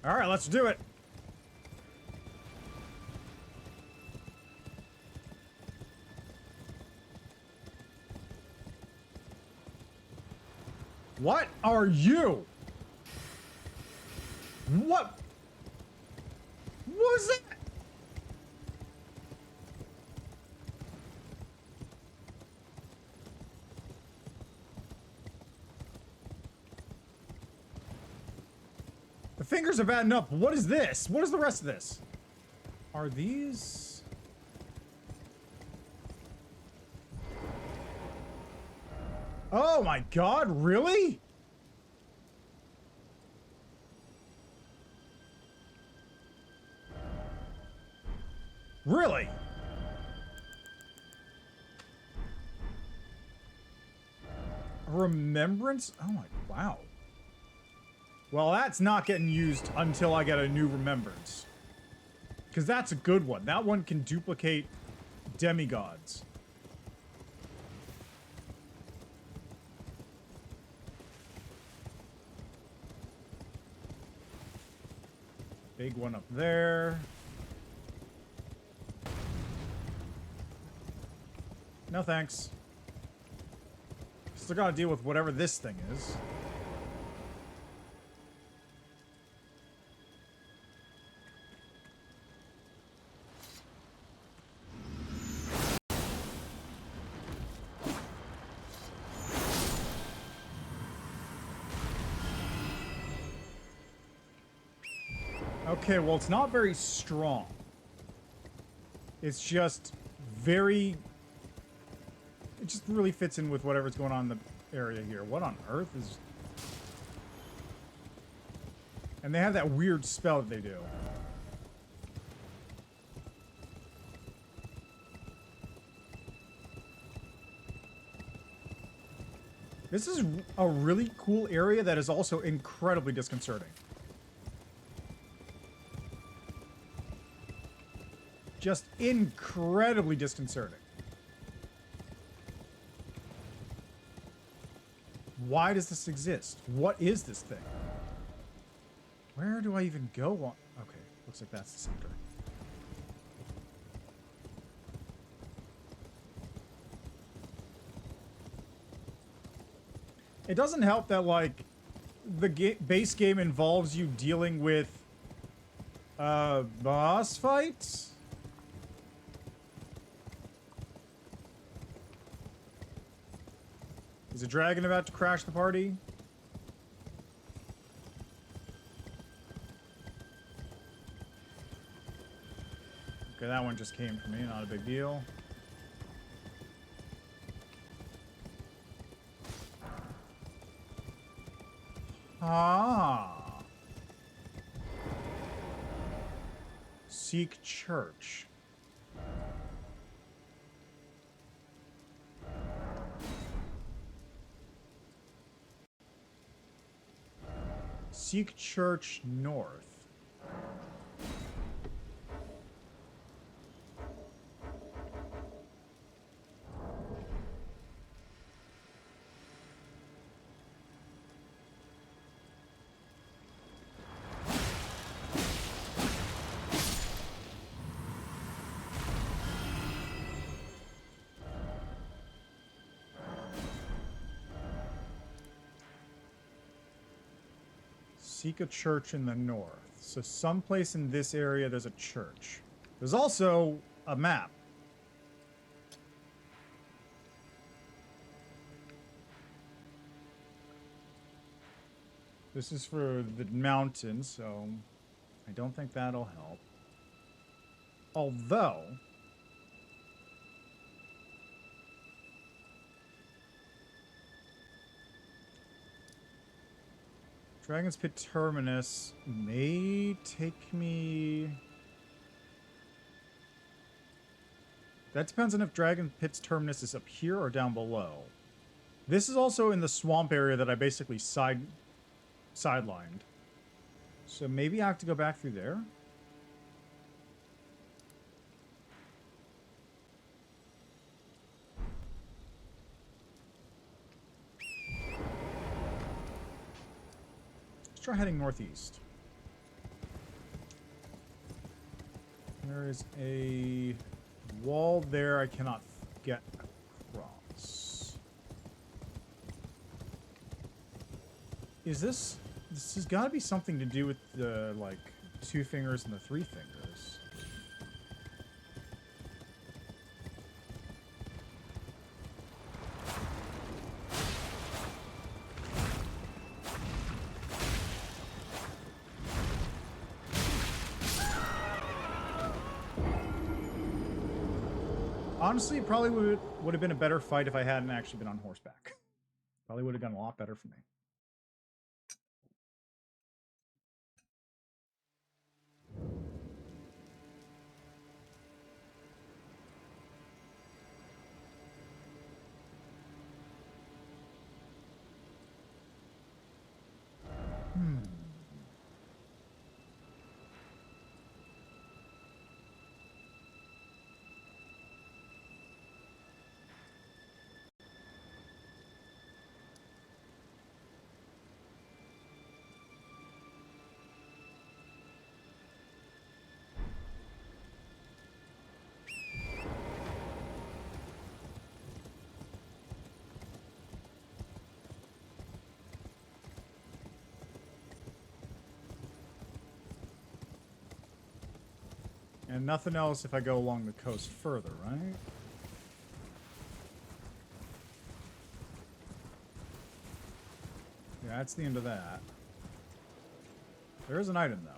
All right, let's do it. What are you? What? What was that? The fingers are bad enough. What is this? What is the rest of this? Are these... Oh my god, really? Really? A remembrance? Oh my, wow. Well, that's not getting used until I get a new remembrance. Because that's a good one. That one can duplicate demigods. Big one up there. No thanks. Still gotta deal with whatever this thing is. Okay, well, it's not very strong. It's just very... It just really fits in with whatever's going on in the area here. What on earth is... And they have that weird spell that they do. This is a really cool area that is also incredibly disconcerting. Just incredibly disconcerting. Why does this exist? What is this thing? Where do I even go on? Okay, looks like that's the center. It doesn't help that, like, the base game involves you dealing with boss fights? Is a dragon about to crash the party? Okay, that one just came for me, not a big deal. Ah. Seek church. Seek church north. Seek a church in the north. So someplace in this area there's a church. There's also a map. This is for the mountain, so I don't think that'll help. Although... Dragon's Pit Terminus may take me... That depends on if Dragon Pit's Terminus is up here or down below. This is also in the swamp area that I basically sidelined. So maybe I have to go back through there? Let's try heading northeast. There is a wall there I cannot get across. Is this... This has got to be something to do with the, like, 2 fingers and the 3 fingers. Honestly, it probably would have been a better fight if I hadn't actually been on horseback. Probably would have gone a lot better for me. And nothing else if I go along the coast further, right? Yeah, that's the end of that. There is an item, though.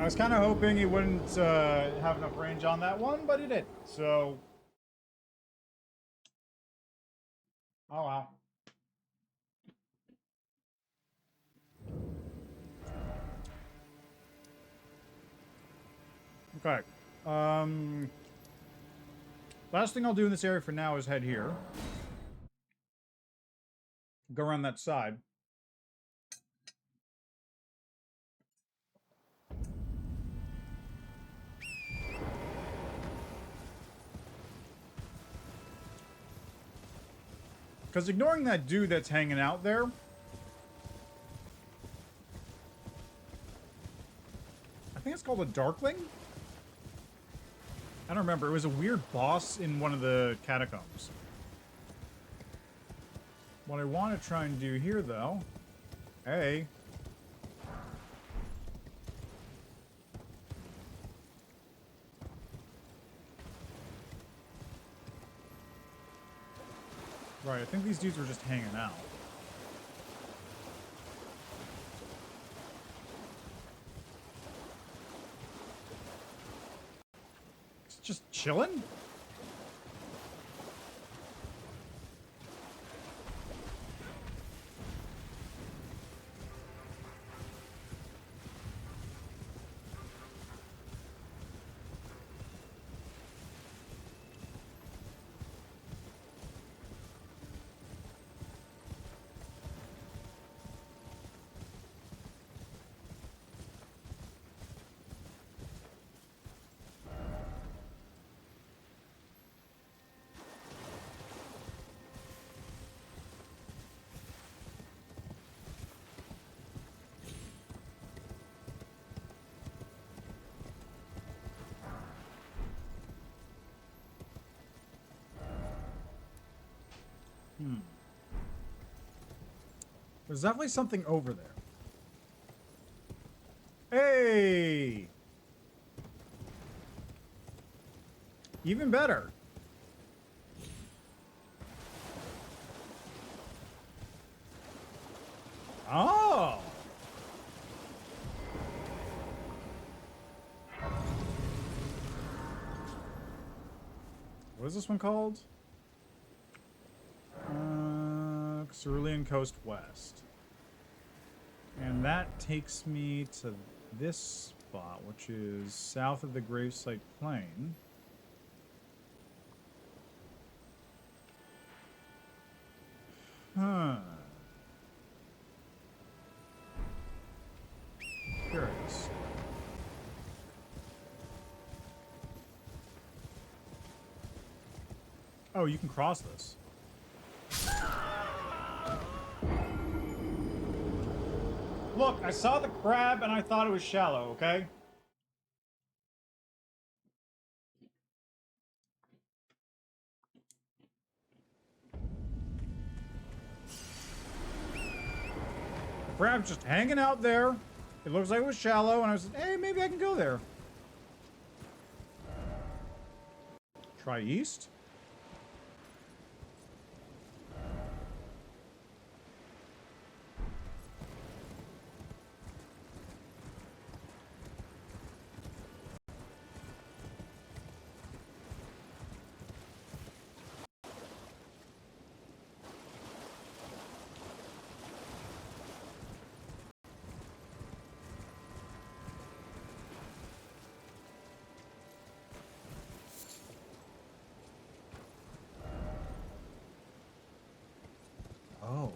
was kind of hoping he wouldn't have enough range on that one, but he did. So, oh wow. Okay. Last thing I'll do in this area for now is head here. Go around that side. Because ignoring that dude that's hanging out there, I think it's called a Darkling? I don't remember. It was a weird boss in one of the catacombs. What I want to try and do here, though... Hey. Right, I think these dudes were just hanging out. It's just chilling? There's definitely something over there. Hey! Even better. Oh! What is this one called? Cerulean Coast West. And that takes me to this spot, which is south of the Gravesite Plain. Huh. Curious. Oh, you can cross this. Look, I saw the crab and I thought it was shallow, okay? The crab's just hanging out there. It looks like it was shallow, and I was like, hey, maybe I can go there. Try east? Oh.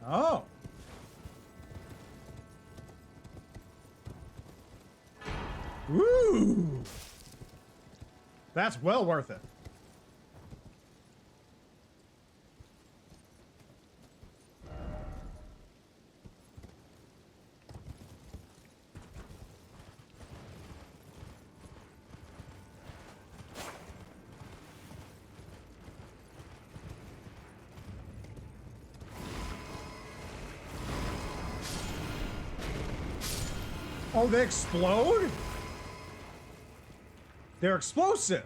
Oh. Woo! That's well worth it. Oh, they explode? They're explosive.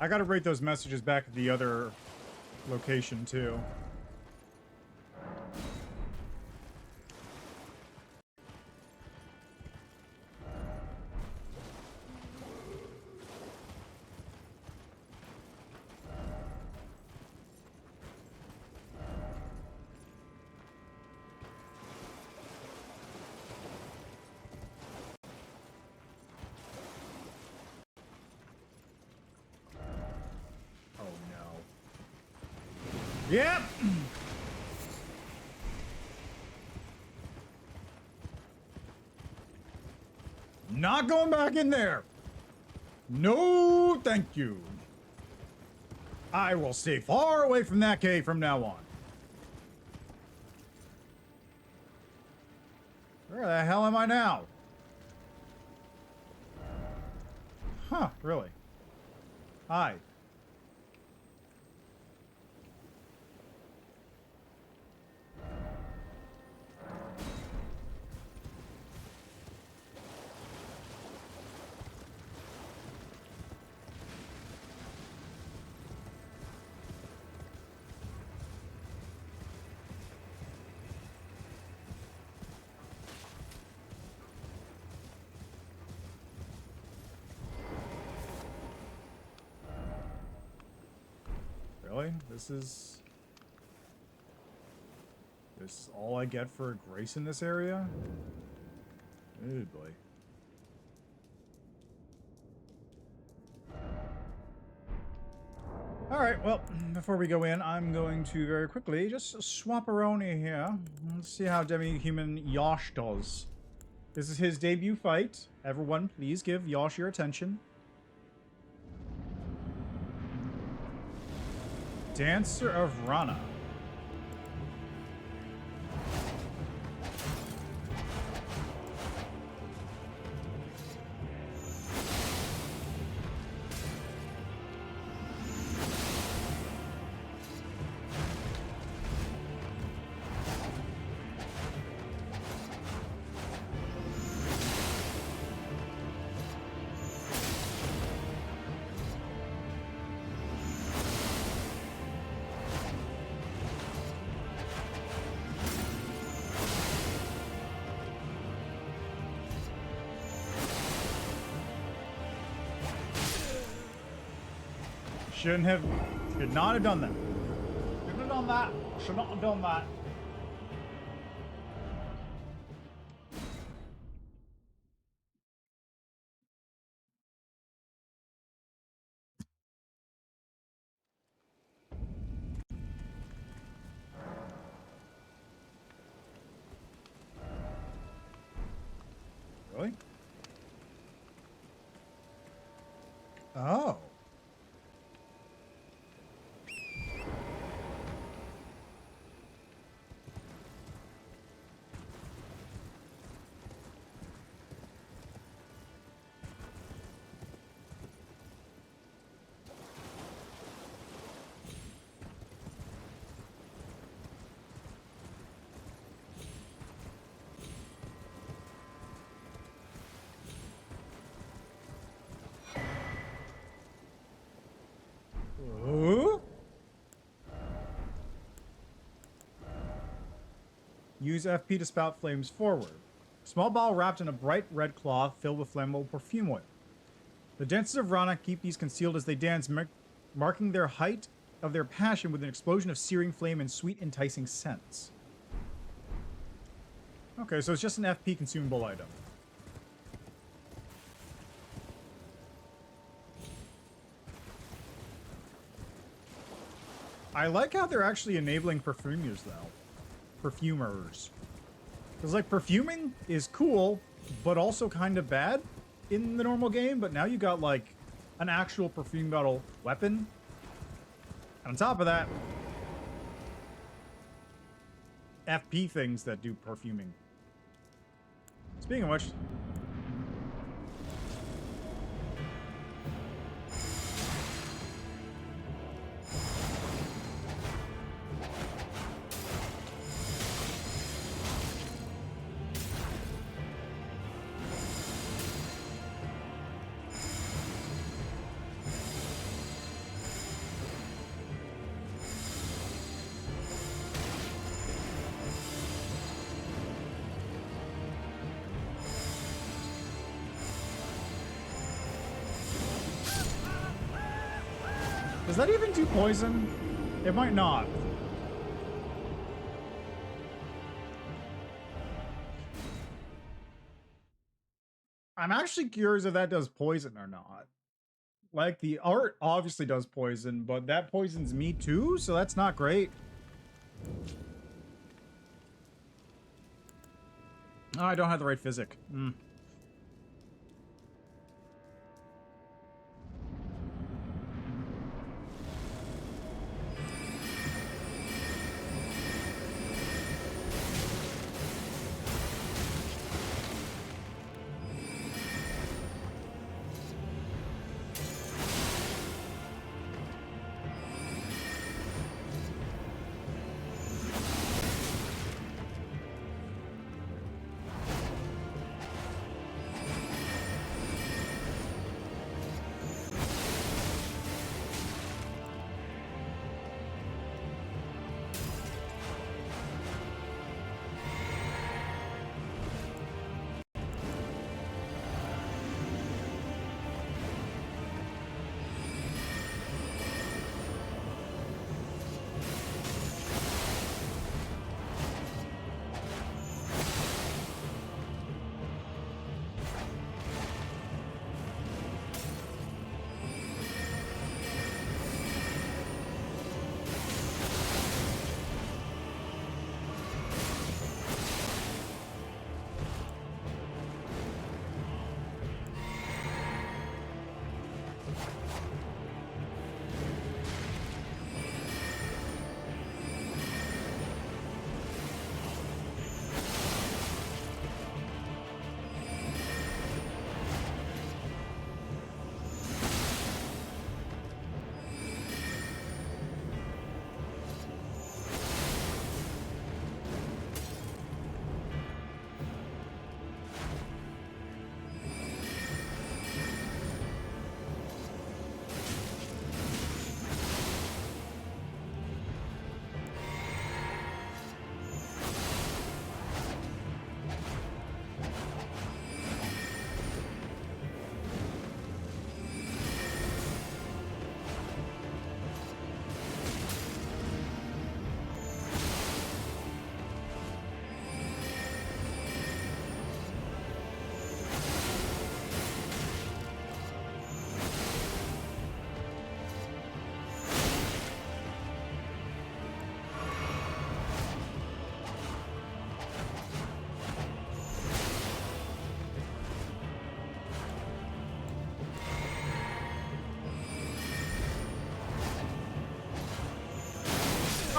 I gotta rate those messages back at the other location, too. Yep. Not going back in there. No, thank you. I will stay far away from that cave from now on. Where the hell am I now? Huh, really? Hi. Really? This is all I get for grace in this area? Oh boy. Alright, well, before we go in, I'm going to very quickly just swap Aroni here. Let's see how demi-human Yosh does. This is his debut fight. Everyone, please give Yosh your attention. Dancer of Rana. Should not have done that. Shouldn't have done that. Should not have done that. Really? Oh. Use FP to spout flames forward. Small ball wrapped in a bright red cloth filled with flammable perfume oil. The dancers of Rana keep these concealed as they dance, marking their height of their passion with an explosion of searing flame and sweet, enticing scents. Okay, so it's just an FP consumable item. I like how they're actually enabling perfumers, though. Perfumers. Because, like, perfuming is cool, but also kind of bad in the normal game. But now you got, like, an actual perfume bottle weapon. And on top of that, FP things that do perfuming. Speaking of which... Does that even do poison? It might not. I'm actually curious if that does poison or not. Like, the art obviously does poison, but that poisons me too, so that's not great. Oh, I don't have the right physic.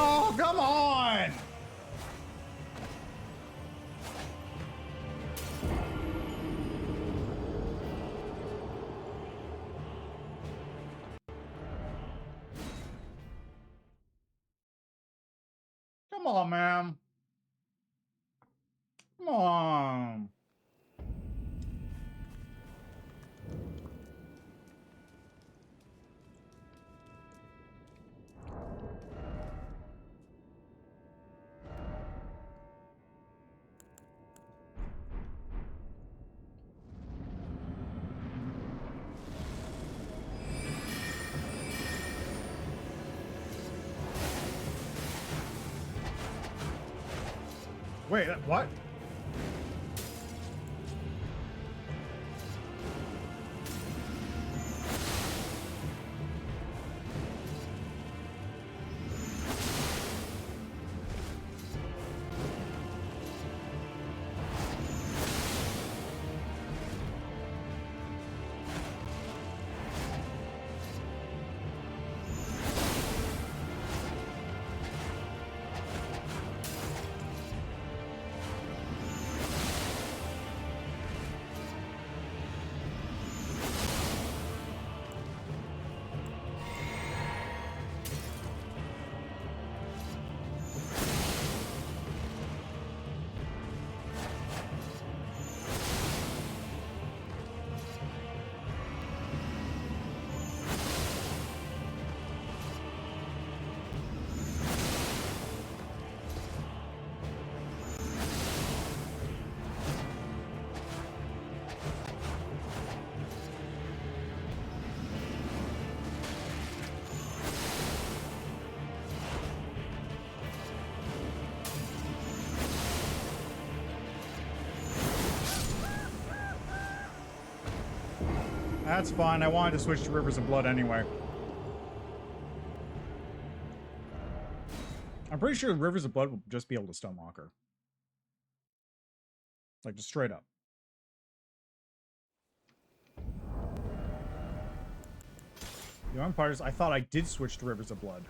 Oh, come on! Come on, man. Come on. Wait, what? That's fine. I wanted to switch to Rivers of Blood anyway. I'm pretty sure Rivers of Blood will just be able to stonewalk her. Like, just straight up. The only part is I thought I did switch to Rivers of Blood.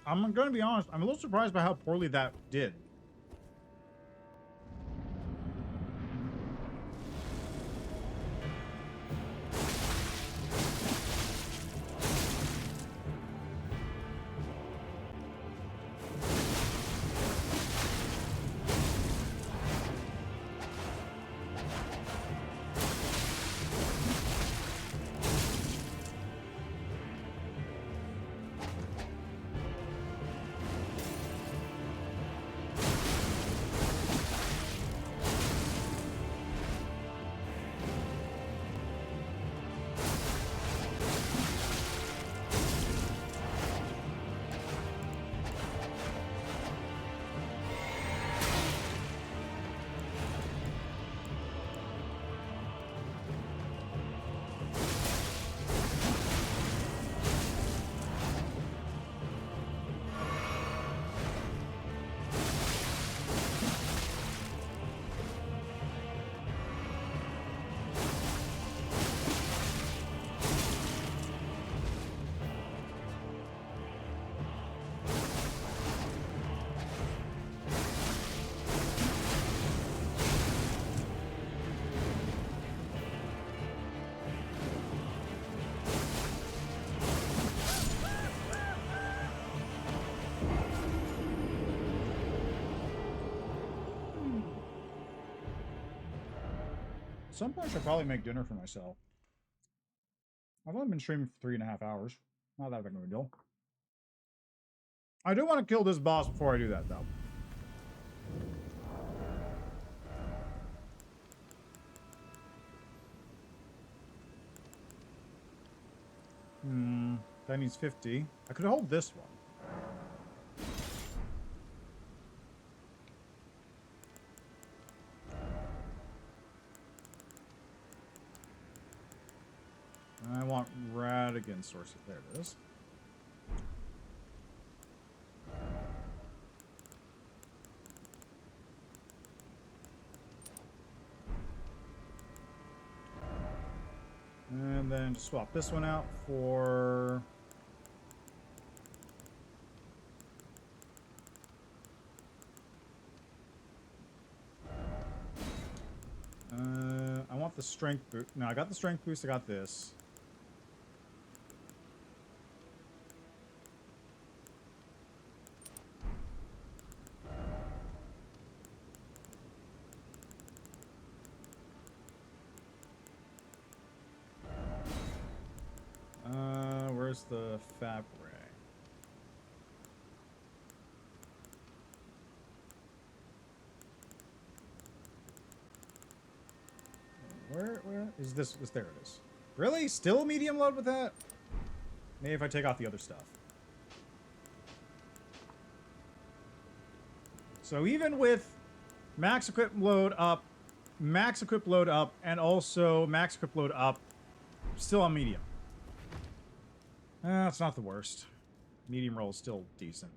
I'm going to be honest, I'm a little surprised by how poorly that did. At some point, I should probably make dinner for myself. I've only been streaming for 3.5 hours. Not that big of a deal. I do want to kill this boss before I do that, though. That needs 50. I could hold this one. source. There it is. And then just swap this one out for... I want the strength boost. No, I got the strength boost. I got this. Where's the fabric? Where is this? There it is. Really? Still medium load with that? Maybe if I take off the other stuff. So even with max equip load up, and also max equip load up, still on medium. It's not the worst. Medium roll is still decent.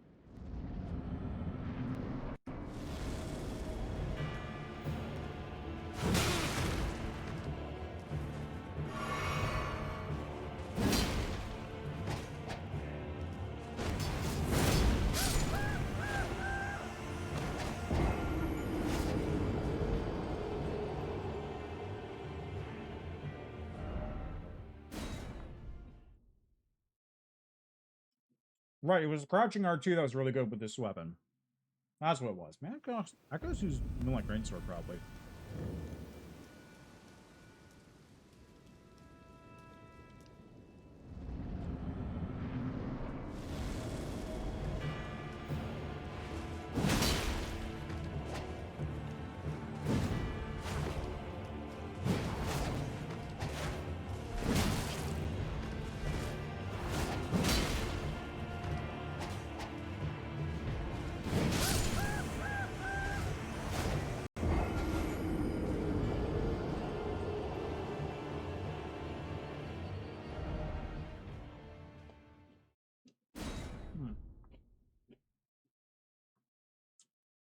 Right, it was crouching R2 that was really good with this weapon. That's what it was. Man, I could use Moonlight Greatsword probably.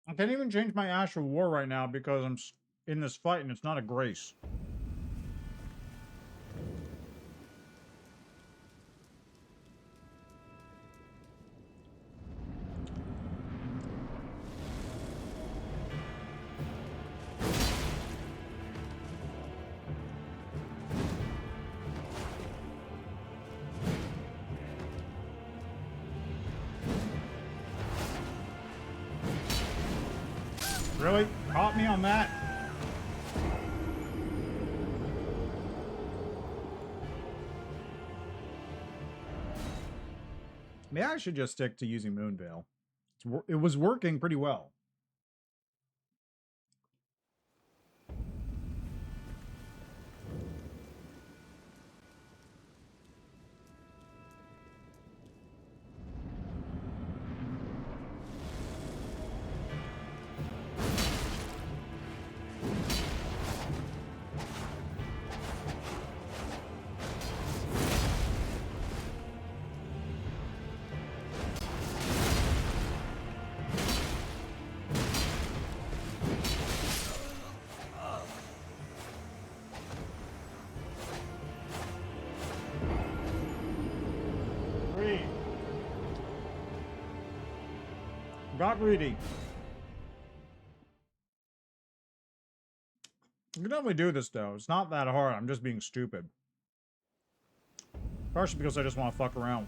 I can't even change my Ash of War right now because I'm in this fight and it's not a grace. Really? Caught me on that? Maybe I should just stick to using Moonveil. It was working pretty well. Got greedy. You can definitely do this though. It's not that hard. I'm just being stupid. Partially because I just want to fuck around.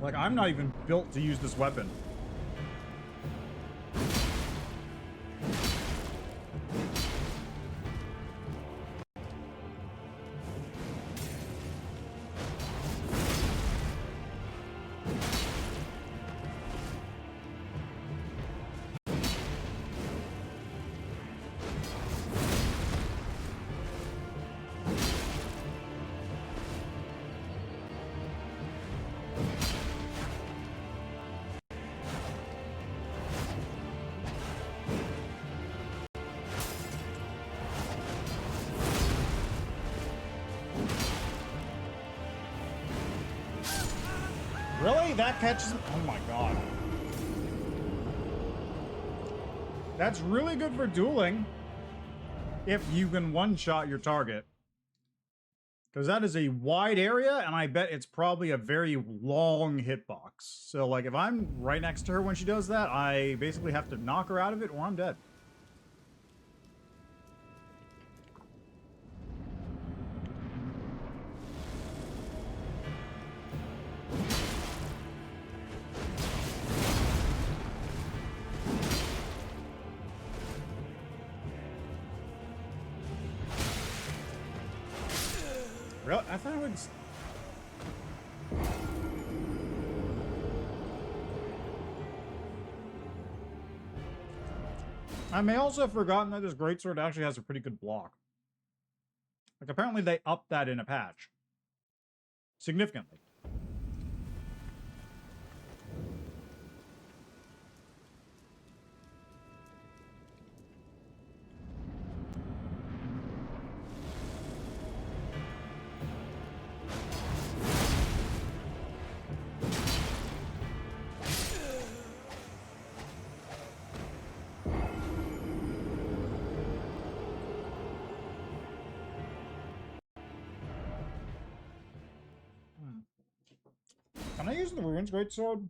Like, I'm not even built to use this weapon. Really? That catches him? Oh my god. That's really good for dueling. If you can one-shot your target. Because that is a wide area, and I bet it's probably a very long hitbox. So, like, if I'm right next to her when she does that, I basically have to knock her out of it, or I'm dead. Really? I thought it would... I may also have forgotten that this greatsword actually has a pretty good block. Like, apparently they upped that in a patch. Significantly. Can I use the Ruins Greatsword?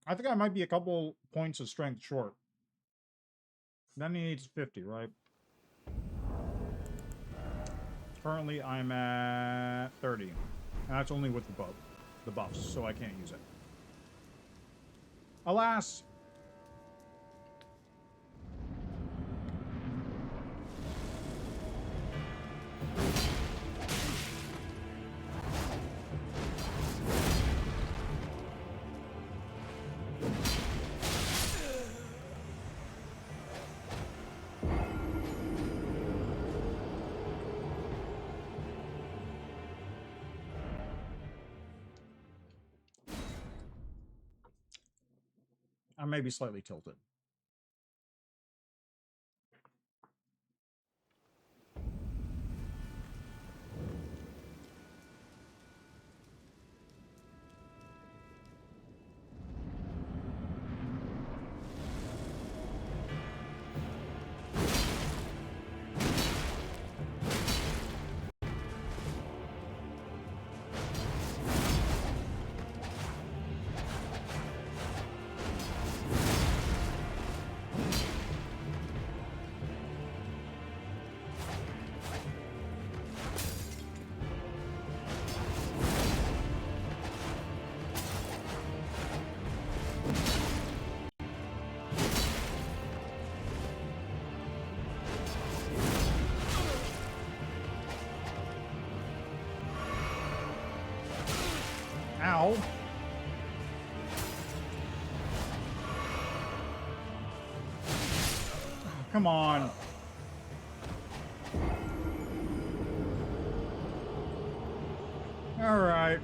I think I might be a couple points of strength short. Then he needs 50, right? Currently, I'm at 30. And that's only with the buffs, so I can't use it. Alas! I may be slightly tilted. Ow. Come on. Alright.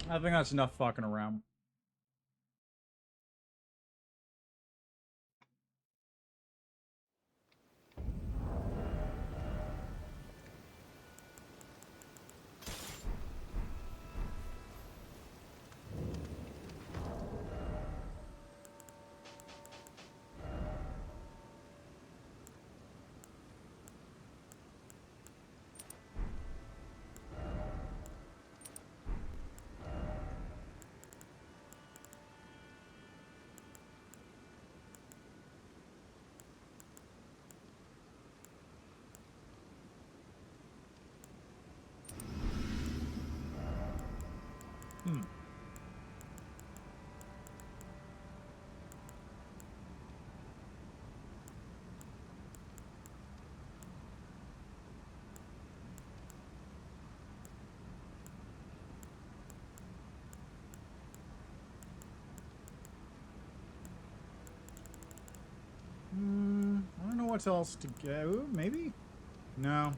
I think that's enough fucking around. I don't know what else to get. Ooh, maybe? No.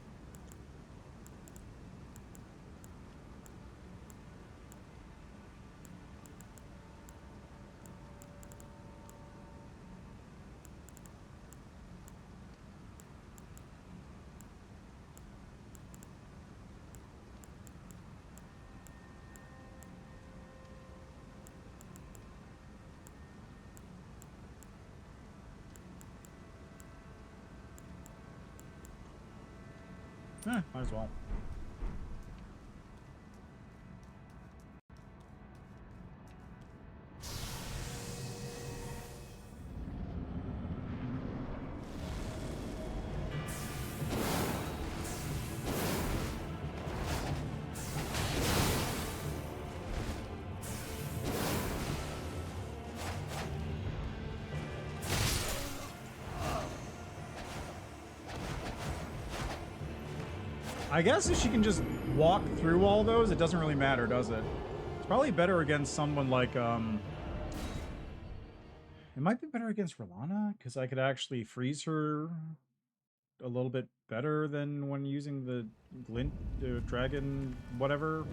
Might as well. I guess if she can just walk through all those, it doesn't really matter, does it? It's probably better against someone like, it might be better against Rolana, because I could actually freeze her a little bit better than when using the glint, dragon, whatever.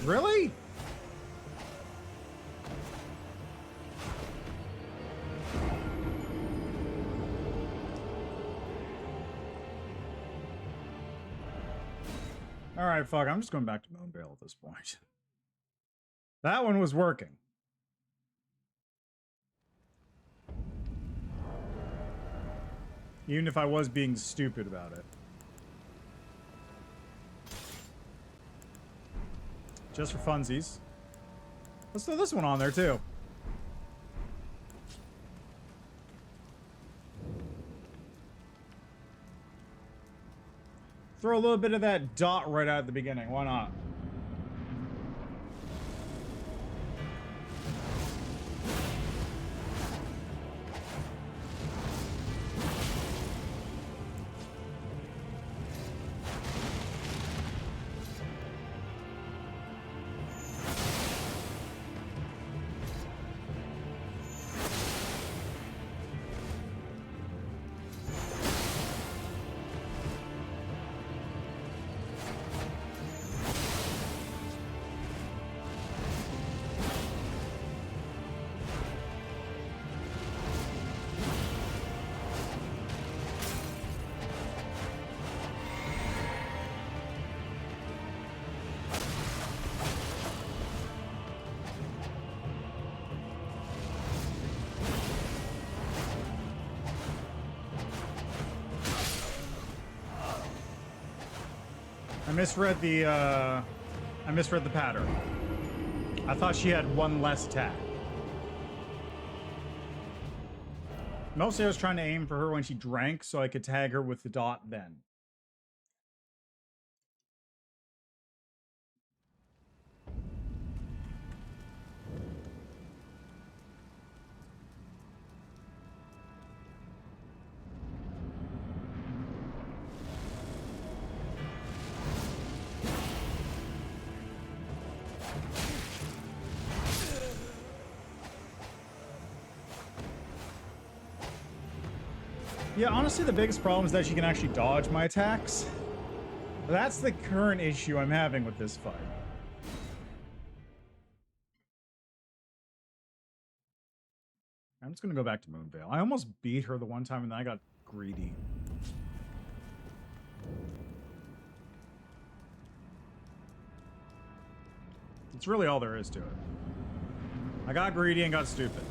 Really? Alright, fuck, I'm just going back to Moonvale at this point. That one was working. Even if I was being stupid about it. Just for funsies. Let's throw this one on there, too. Throw a little bit of that dot right out at the beginning. Why not? I misread the pattern. I thought she had one less attack. Mostly I was trying to aim for her when she drank so I could tag her with the dot then. Yeah, honestly, the biggest problem is that she can actually dodge my attacks. That's the current issue I'm having with this fight. I'm just gonna go back to Moonvale. I almost beat her the one time and then I got greedy. It's really all there is to it. I got greedy and got stupid.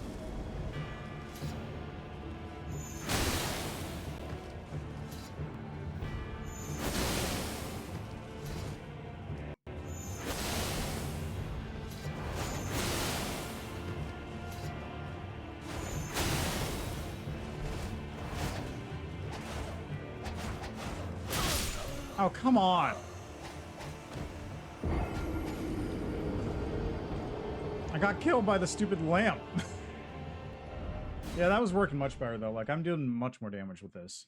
Oh, come on. I got killed by the stupid lamp. Yeah, that was working much better, though. Like, I'm doing much more damage with this.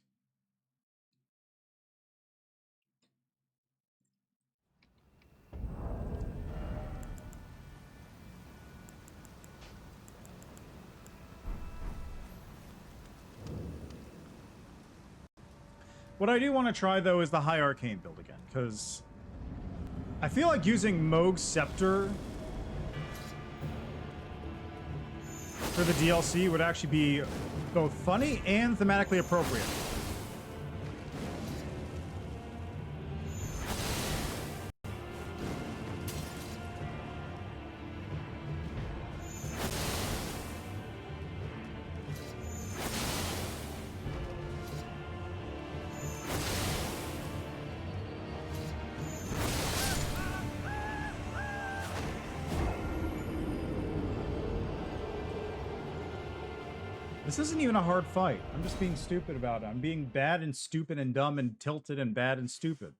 What I do want to try, though, is the High Arcane build again, because I feel like using Moog's Scepter for the DLC would actually be both funny and thematically appropriate. This isn't even a hard fight. I'm just being stupid about it. I'm being bad and stupid and dumb and tilted and bad and stupid.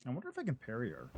I wonder if I can parry her.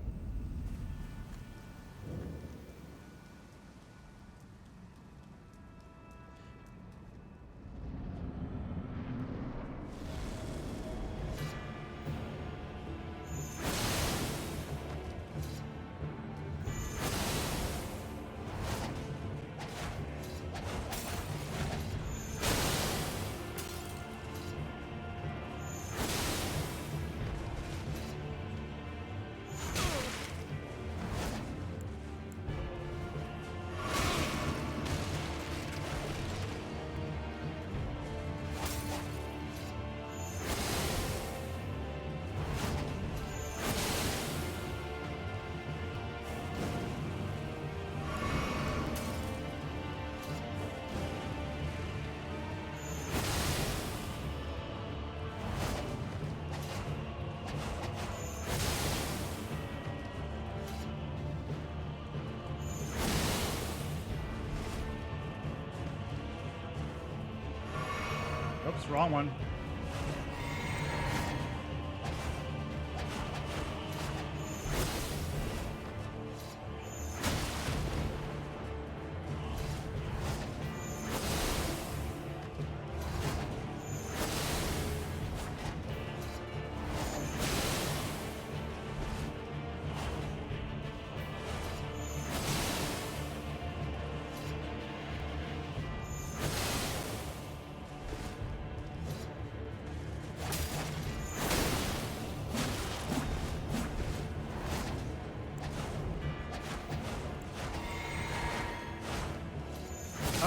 Oops, wrong one.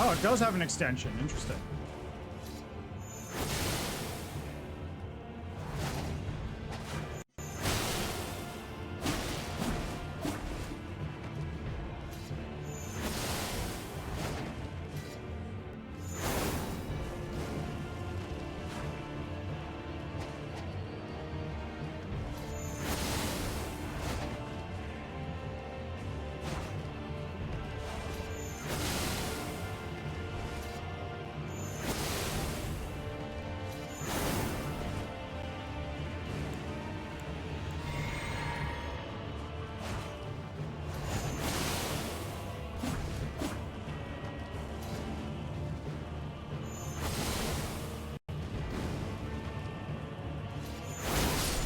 Oh, it does have an extension. Interesting.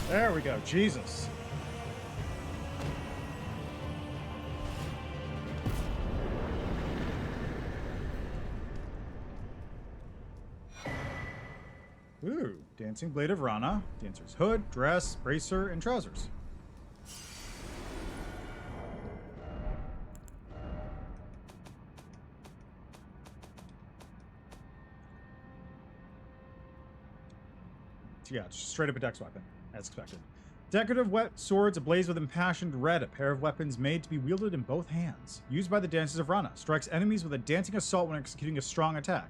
There we go. Jesus. Ooh, Dancing Blade of Rana. Dancer's hood, dress, bracer, and trousers. Yeah, just straight up a dex weapon, as expected. Decorative wet swords ablaze with impassioned red, a pair of weapons made to be wielded in both hands. Used by the dancers of Rana. Strikes enemies with a dancing assault when executing a strong attack.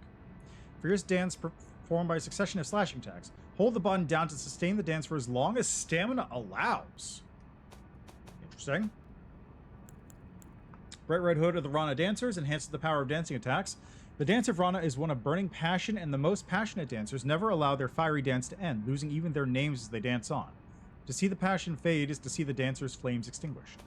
Fierce dance performed by a succession of slashing attacks. Hold the button down to sustain the dance for as long as stamina allows. Interesting. Bright red hood of the Rana dancers enhances the power of dancing attacks. The dance of Rana is one of burning passion, and the most passionate dancers never allow their fiery dance to end, losing even their names as they dance on. To see the passion fade is to see the dancer's flames extinguished.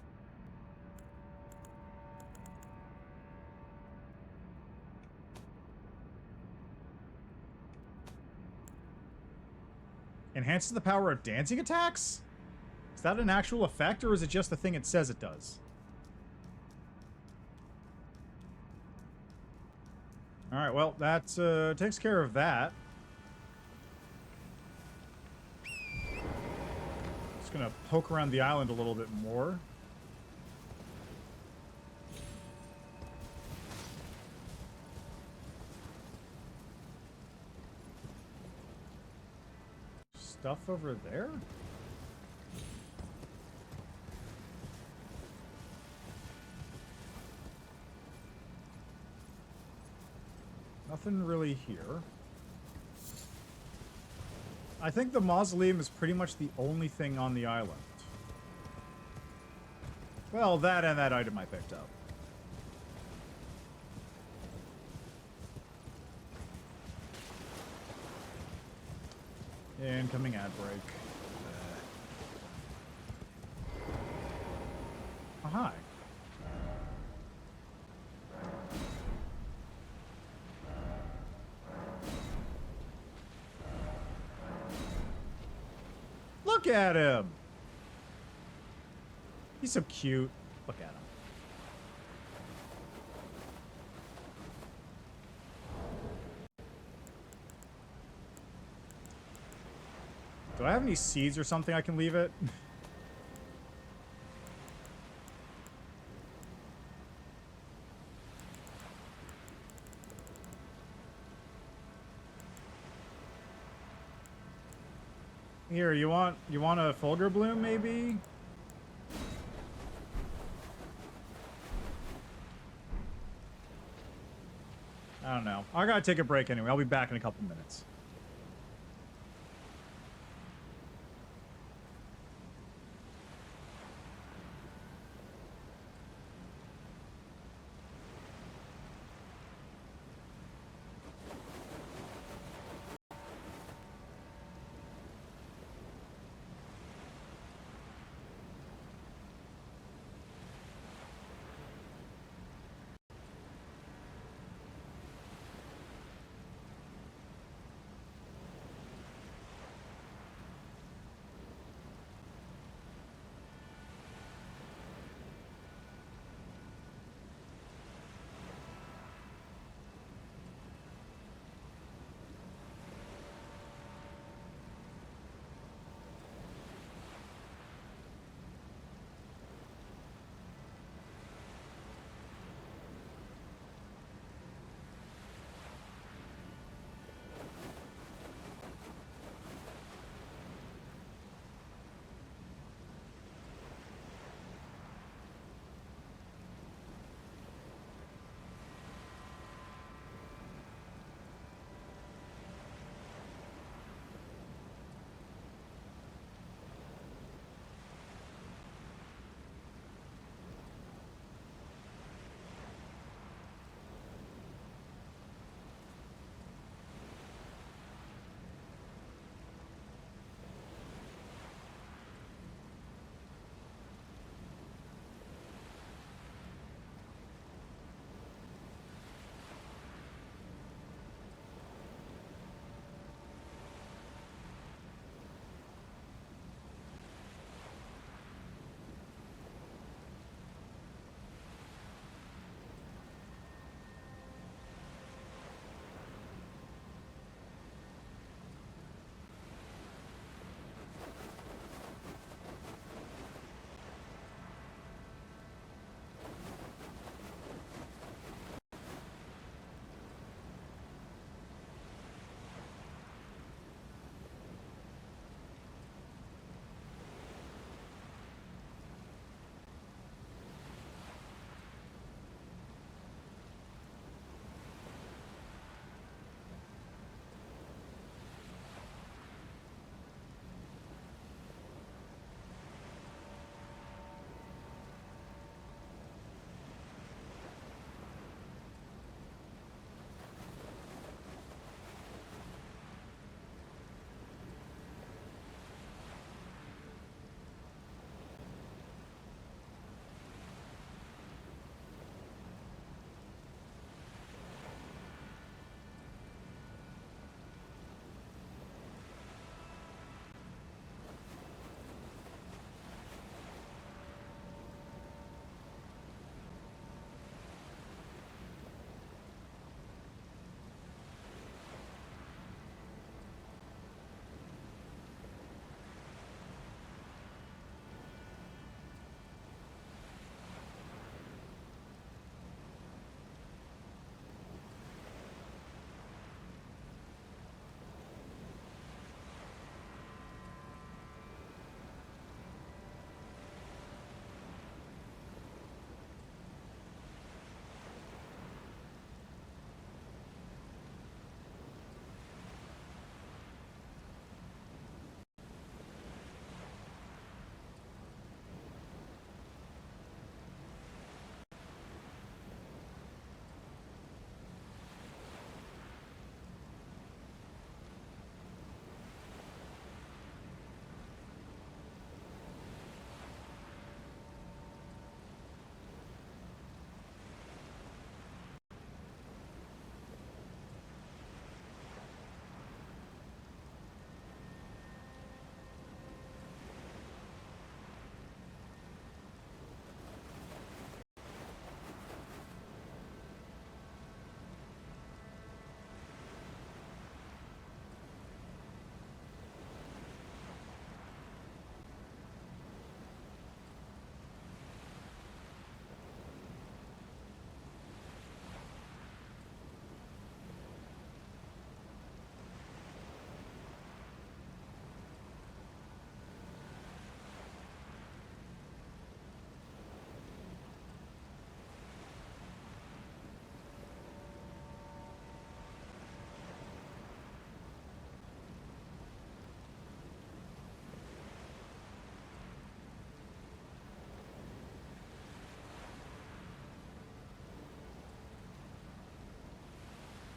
Enhances the power of dancing attacks? Is that an actual effect, or is it just the thing it says it does? Alright, well, that takes care of that. Just gonna poke around the island a little bit more. Stuff over there? Nothing really here. I think the mausoleum is pretty much the only thing on the island. Well, that and that item I picked up. Incoming ad break. Oh, hi. Look at him! He's so cute. Look at him. Do I have any seeds or something I can leave it? Here, you want a Fulgur Bloom, maybe? I don't know. I gotta take a break anyway. I'll be back in a couple minutes.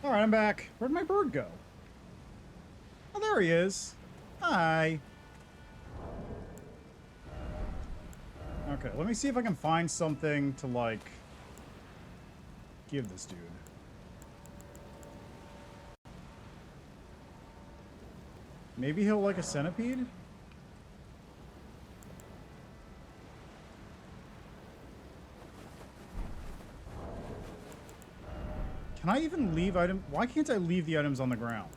All right, I'm back. Where'd my bird go? Oh, there he is. Hi. Okay, let me see if I can find something to, like, give this dude. Maybe he'll like a centipede? Can I even leave items? Why can't I leave the items on the ground?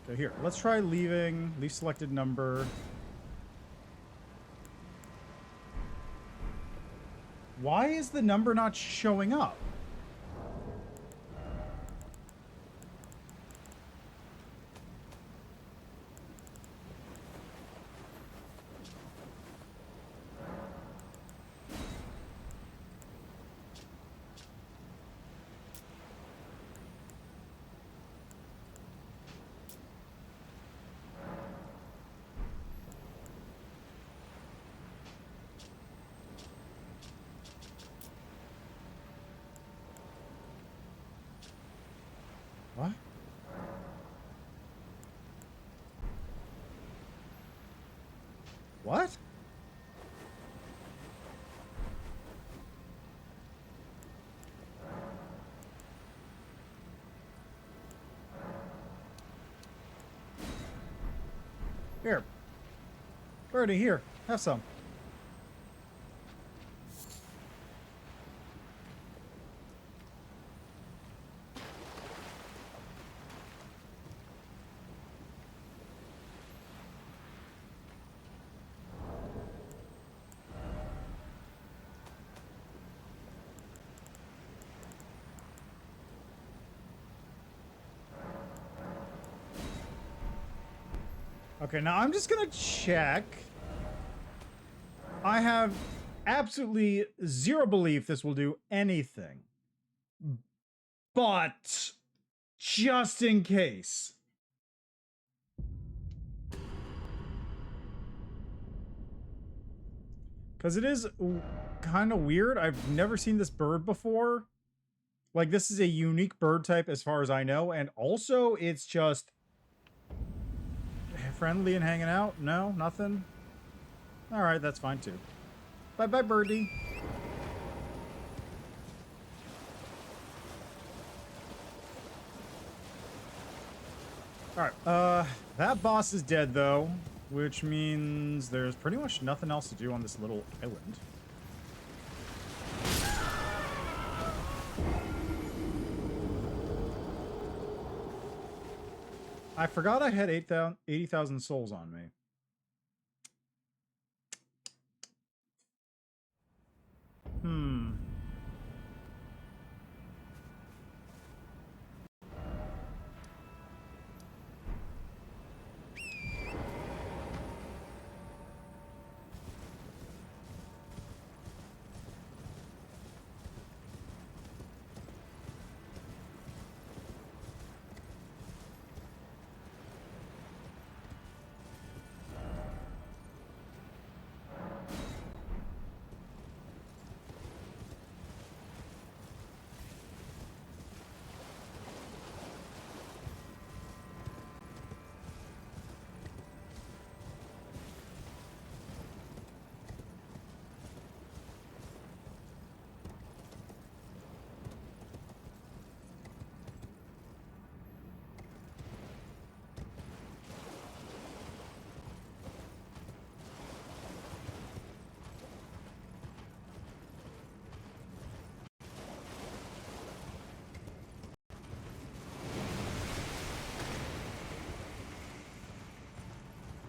Okay, here. Let's try leaving. Leave selected number. Why is the number not showing up? What? What? Here. Birdie, here. Have some. Okay, now I'm just gonna check. I have absolutely zero belief this will do anything. But just in case. Because it is kind of weird. I've never seen this bird before. Like, this is a unique bird type as far as I know. And also, it's just friendly and hanging out. No, nothing. All right, that's fine too. Bye-bye, birdie. All right, that boss is dead though, which means there's pretty much nothing else to do on this little island. I forgot I had 80,000 souls on me.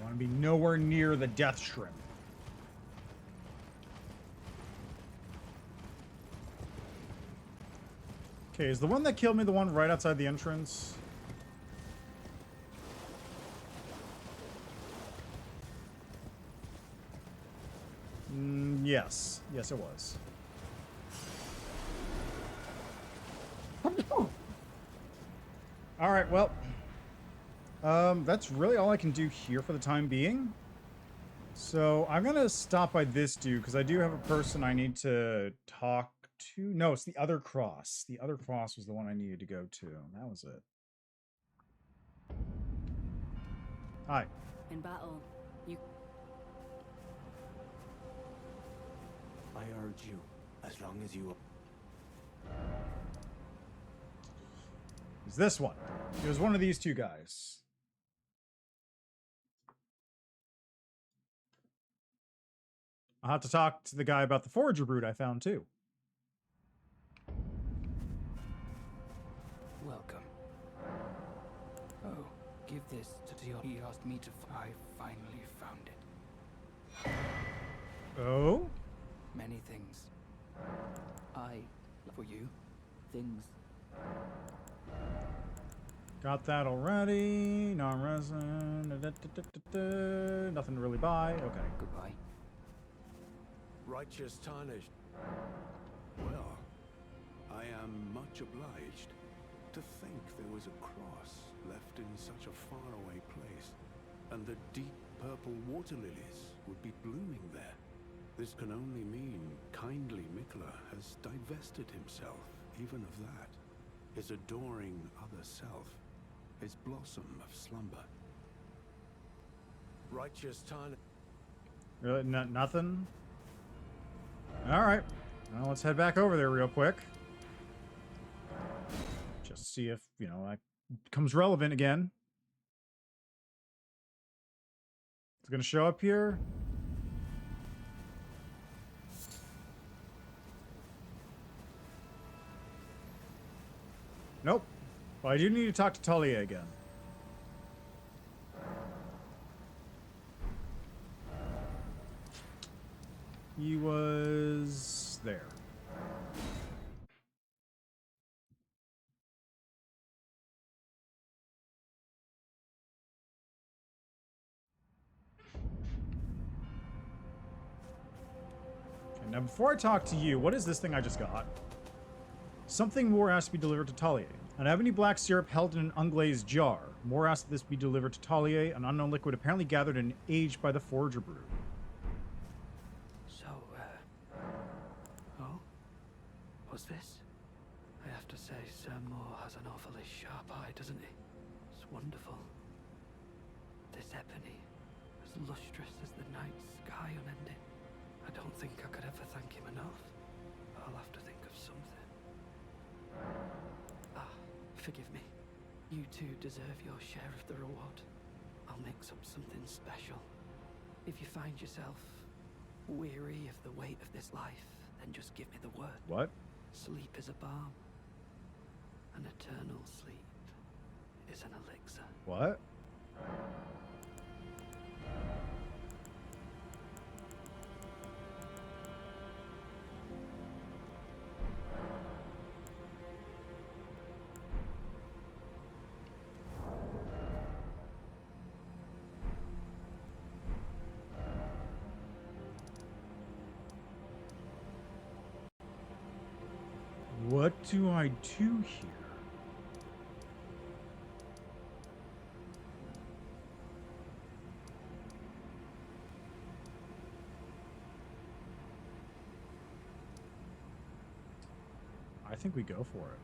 Want to be nowhere near the death shrimp. Okay, is the one that killed me the one right outside the entrance? Yes. Yes, it was. All right, well. That's really all I can do here for the time being. So I'm going to stop by this dude because I do have a person I need to talk to? No, it's the other cross. The other cross was the one I needed to go to. That was it. Hi. In battle, you... I urge you, as long as you... It's this one. It was one of these two guys. I'll have to talk to the guy about the forager brood I found too. Welcome. Oh, give this to Tio. He asked me to. I finally found it. Oh? Many things. For you. Things. Got that already. Non-resident. Nothing to really buy. Okay. Goodbye. Righteous tarnished. Well, I am much obliged. To think there was a cross left in such a faraway place, and the deep purple water lilies would be blooming there. This can only mean kindly Mikla has divested himself even of that. His adoring other self, his blossom of slumber. Righteous tarnished. Really? Nothing? Alright. Well, let's head back over there real quick. Just see if, you know, that becomes relevant again. It's going to show up here. Nope. Well, I do need to talk to Talia again. He was there. Okay, now before I talk to you, what is this thing I just got? Something more has to be delivered to Talia. An ebony black syrup held in an unglazed jar. More asked that this be delivered to Talia, an unknown liquid apparently gathered and aged by the forager brood. So, oh? What's this? I have to say, Sir Moore has an awfully sharp eye, doesn't he? It's wonderful. This ebony, as lustrous as the night sky unending. I don't think I could ever thank him enough. I'll have to think of something. Ah, forgive me. You two deserve your share of the reward. I'll mix up something special. If you find yourself weary of the weight of this life, then just give me the word. What? Sleep is a balm. An eternal sleep is an elixir. What? What do I do here? I think we go for it.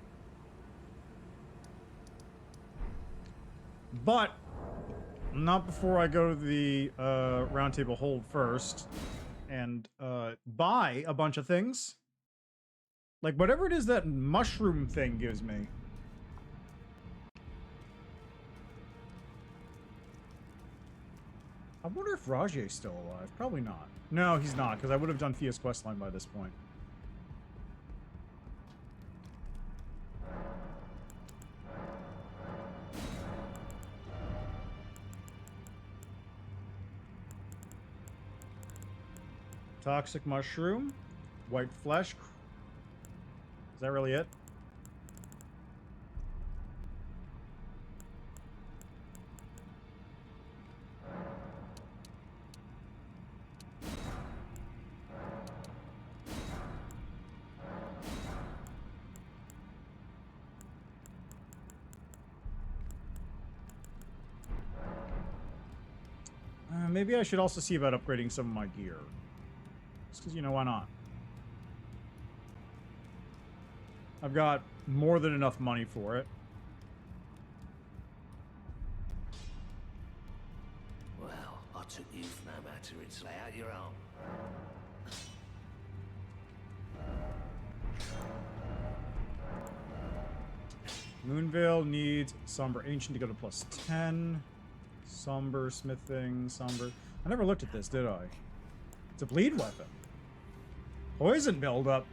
But not before I go to the round table hold first and buy a bunch of things. Like whatever it is that mushroom thing gives me. I wonder if Rajay's still alive. Probably not. No, he's not, because I would have done Thea's questline by this point. Toxic mushroom, white flesh. Is that really it? Maybe I should also see about upgrading some of my gear. Just because, you know, why not? I've got more than enough money for it. Well, I took you for no matter it's lay out your own. Moonvale needs Somber Ancient to go to plus 10. Somber Smithing, Somber... I never looked at this, did I? It's a bleed weapon. Poison buildup.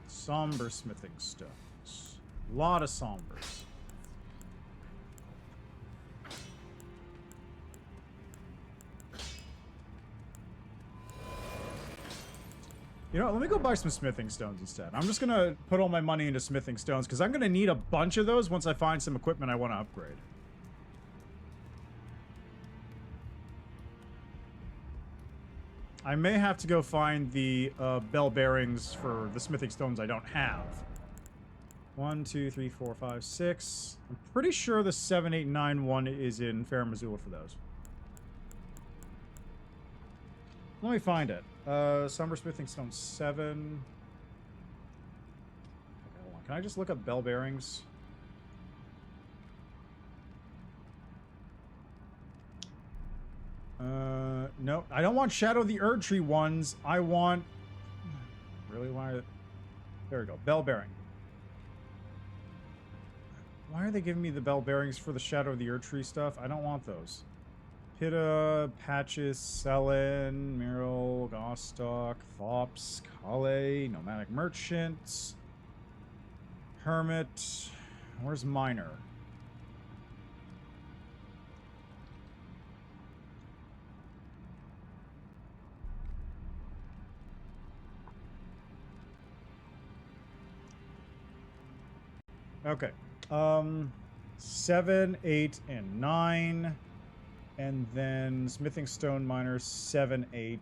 Somber Smithing stones. A lot of Sombers. You know what, let me go buy some smithing stones instead. I'm just gonna put all my money into smithing stones because I'm gonna need a bunch of those once I find some equipment I want to upgrade. I may have to go find the bell bearings for the smithing stones I don't have. 1, 2, 3, 4, 5, 6. I'm pretty sure the 7, 8, 9 one is in Fair Missoula for those. Let me find it. Somber Smithing Stone 7. Okay, hold on. Can I just look up bell bearings? No. I don't want Shadow of the Erdtree ones. I want... Really? Why? There we go. Bell bearing. Why are they giving me the bell bearings for the Shadow of the Erdtree stuff? I don't want those. Pitta, Patches, Selen, Miral, Gostock, Thops, Kale, Nomadic Merchants, Hermit. Where's Miner? Okay. 7, 8, and 9. And then Smithing Stone Miner 7, 8.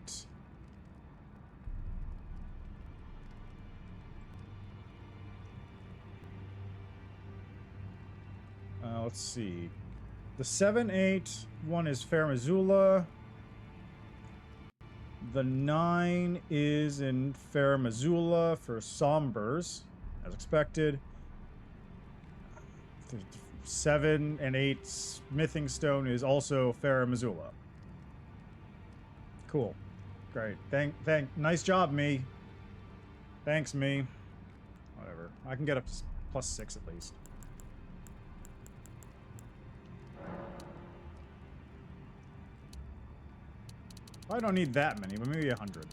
Let's see. The 7, 8 one is Fair Missoula. The 9 is in Fair Missoula for Sombers, as expected. 7 and 8 Smithing Stone is also Fair Missoula. Cool. Great. Nice job, me. Thanks, me. Whatever. I can get up to plus 6 at least. I don't need that many, but maybe 100.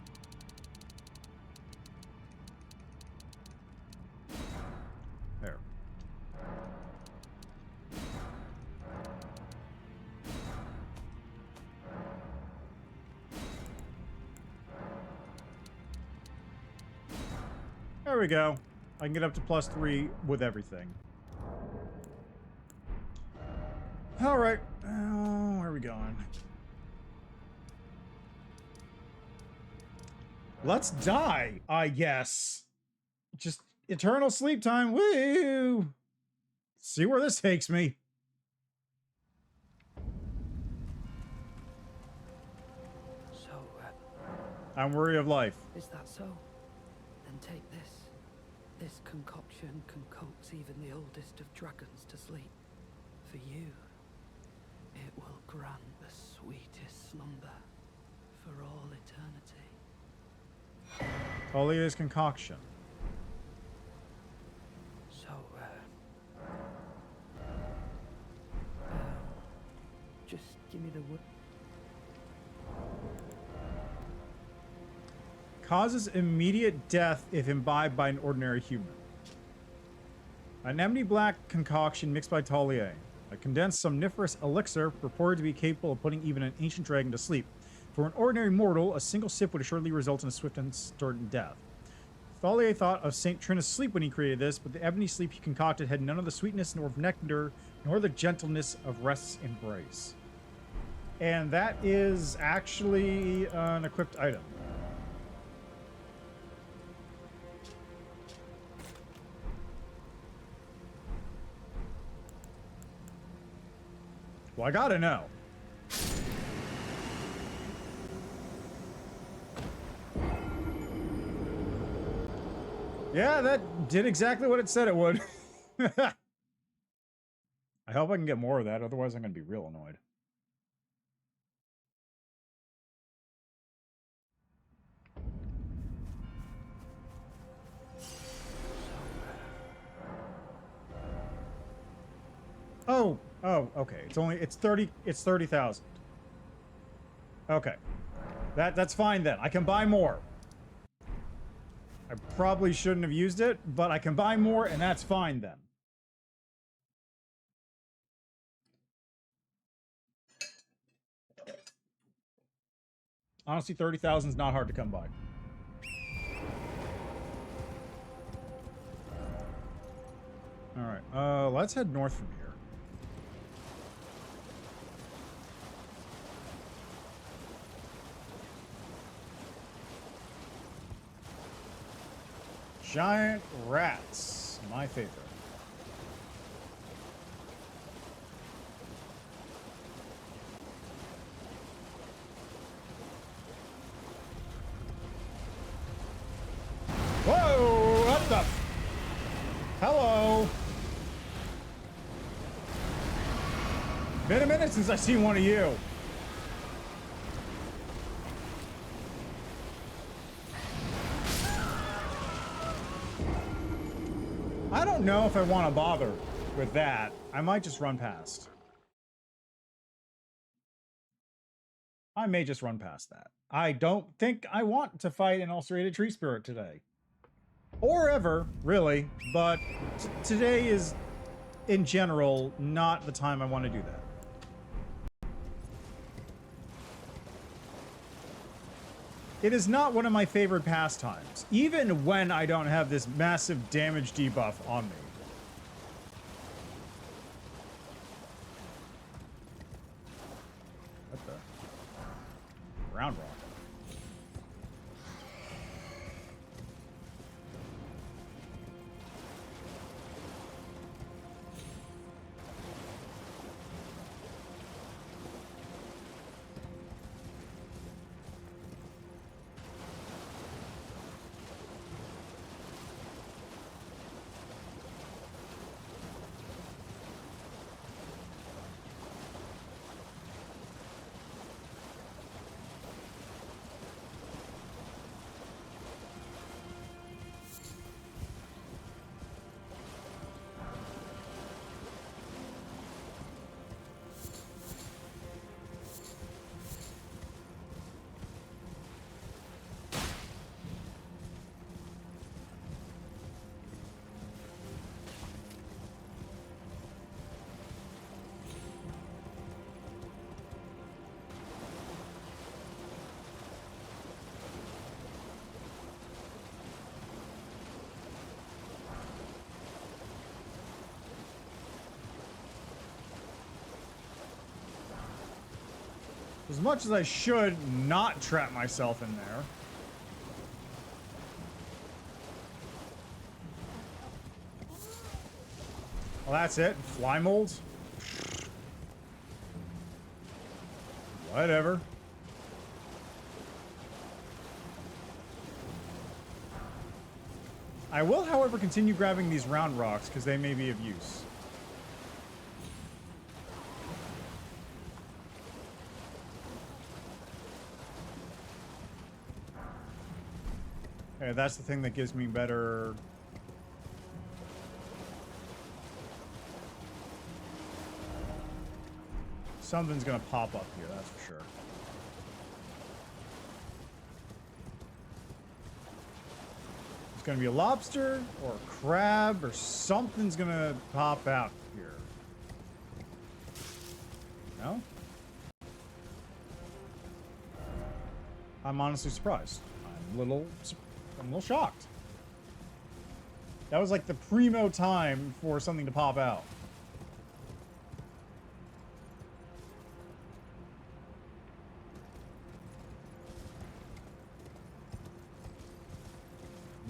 There. There we go. I can get up to plus 3 with everything. Alright. Where are we going? Let's die, I guess. Just eternal sleep time. Woo! See where this takes me. So, I'm weary of life. is that so? Then take this. This concoction can coax even the oldest of dragons to sleep. For you, it will grant the sweetest slumber for all eternity. Talia's concoction. So, just give me the wood. Causes immediate death if imbibed by an ordinary human. An ebony black concoction mixed by Talia. A condensed somniferous elixir purported to be capable of putting even an ancient dragon to sleep. For an ordinary mortal, a single sip would assuredly result in a swift and certain death. Thalia thought of St. Trina's sleep when he created this, but the ebony sleep he concocted had none of the sweetness nor of nectar, nor the gentleness of rest's embrace. And that is actually an equipped item. Well, I gotta know. Yeah, that did exactly what it said it would. I hope I can get more of that, otherwise I'm going to be real annoyed. Oh, okay. It's 30,000. Okay. That's fine then. I can buy more. I probably shouldn't have used it, but I can buy more and that's fine then. Honestly, 30,000 is not hard to come by. All right. Let's head north from here. Giant rats, my favorite. Whoa! What the? Hello. Been a minute since I've seen one of you. I don't know if I want to bother with that. I might just run past. I may just run past that. I don't think I want to fight an ulcerated tree spirit today. Or ever, really. But today is, in general, not the time I want to do that. It is not one of my favorite pastimes, even when I don't have this massive damage debuff on me. What the? Round rock. As much as I should not trap myself in there. Well, that's it. Fly molds? Whatever. I will, however, continue grabbing these round rocks because they may be of use. Okay, that's the thing that gives me better... Something's gonna pop up here, that's for sure. It's gonna be a lobster or a crab or something's gonna pop out here. No? I'm honestly surprised. I'm a little shocked. That was like the primo time for something to pop out.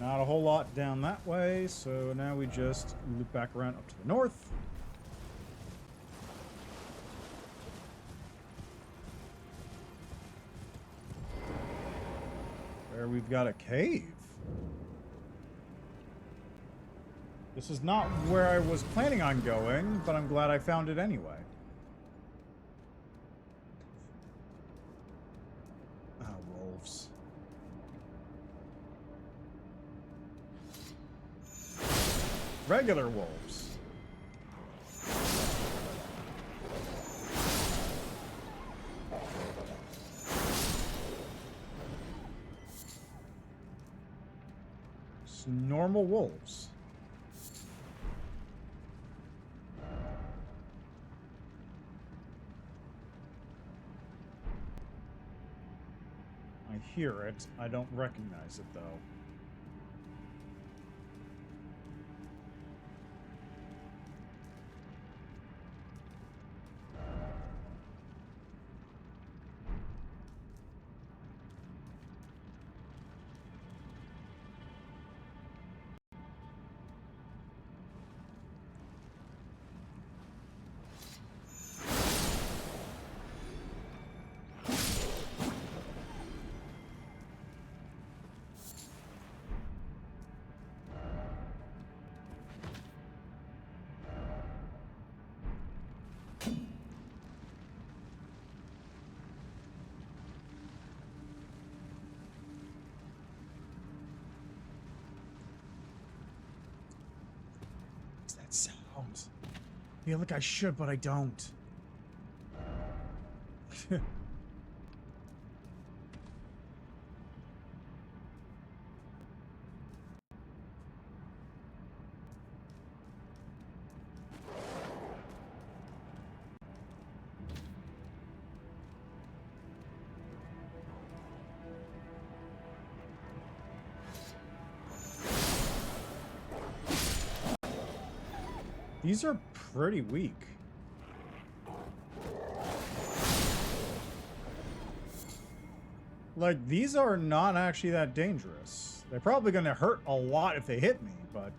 Not a whole lot down that way, so now we just loop back around up to the north. Where we've got a cave. This is not where I was planning on going, but I'm glad I found it anyway. Ah, wolves. Regular wolves. Just normal wolves. I hear it. I don't recognize it, though. What's that sound? I feel like I should, but I don't. These are pretty weak. Like, these are not actually that dangerous. They're probably going to hurt a lot if they hit me, but...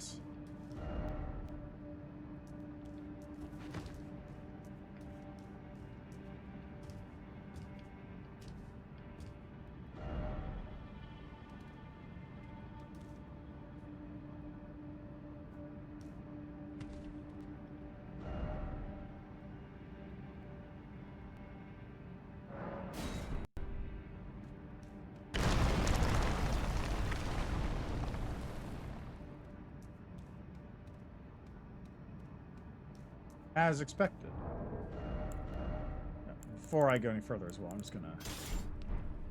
as expected. Before I go any further as well, I'm just gonna...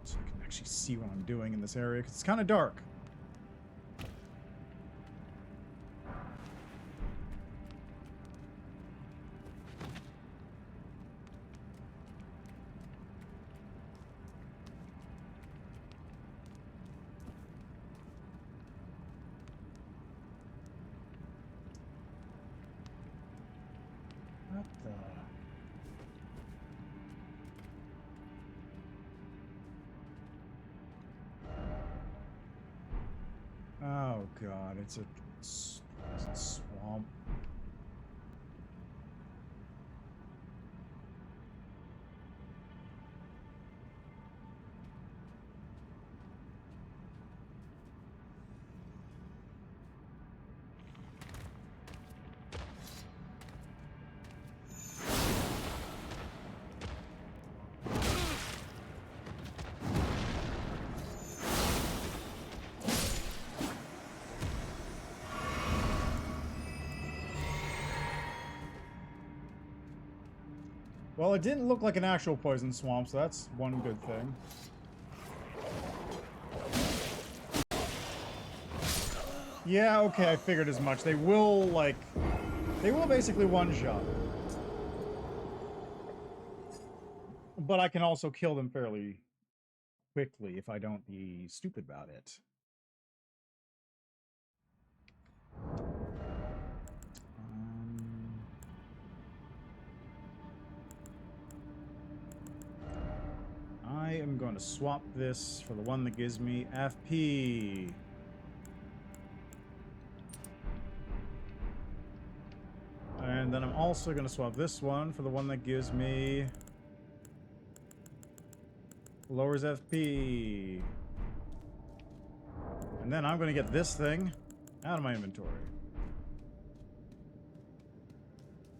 so I can actually see what I'm doing in this area, because it's kind of dark. What the... Oh god, it's a swamp. Well, it didn't look like an actual poison swamp, so that's one good thing. Yeah, okay, I figured as much. They will, like... they will basically one-shot. But I can also kill them fairly quickly if I don't be stupid about it. I am going to swap this for the one that gives me FP. And then I'm also going to swap this one for the one that gives me... lowers FP. And then I'm going to get this thing out of my inventory.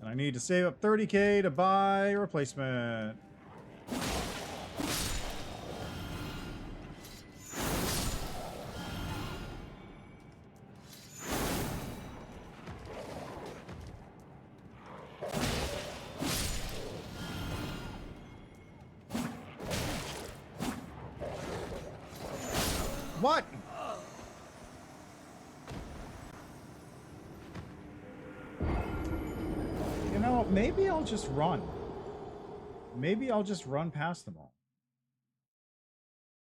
And I need to save up 30k to buy a replacement. What? You know, maybe I'll just run. Maybe I'll just run past them all.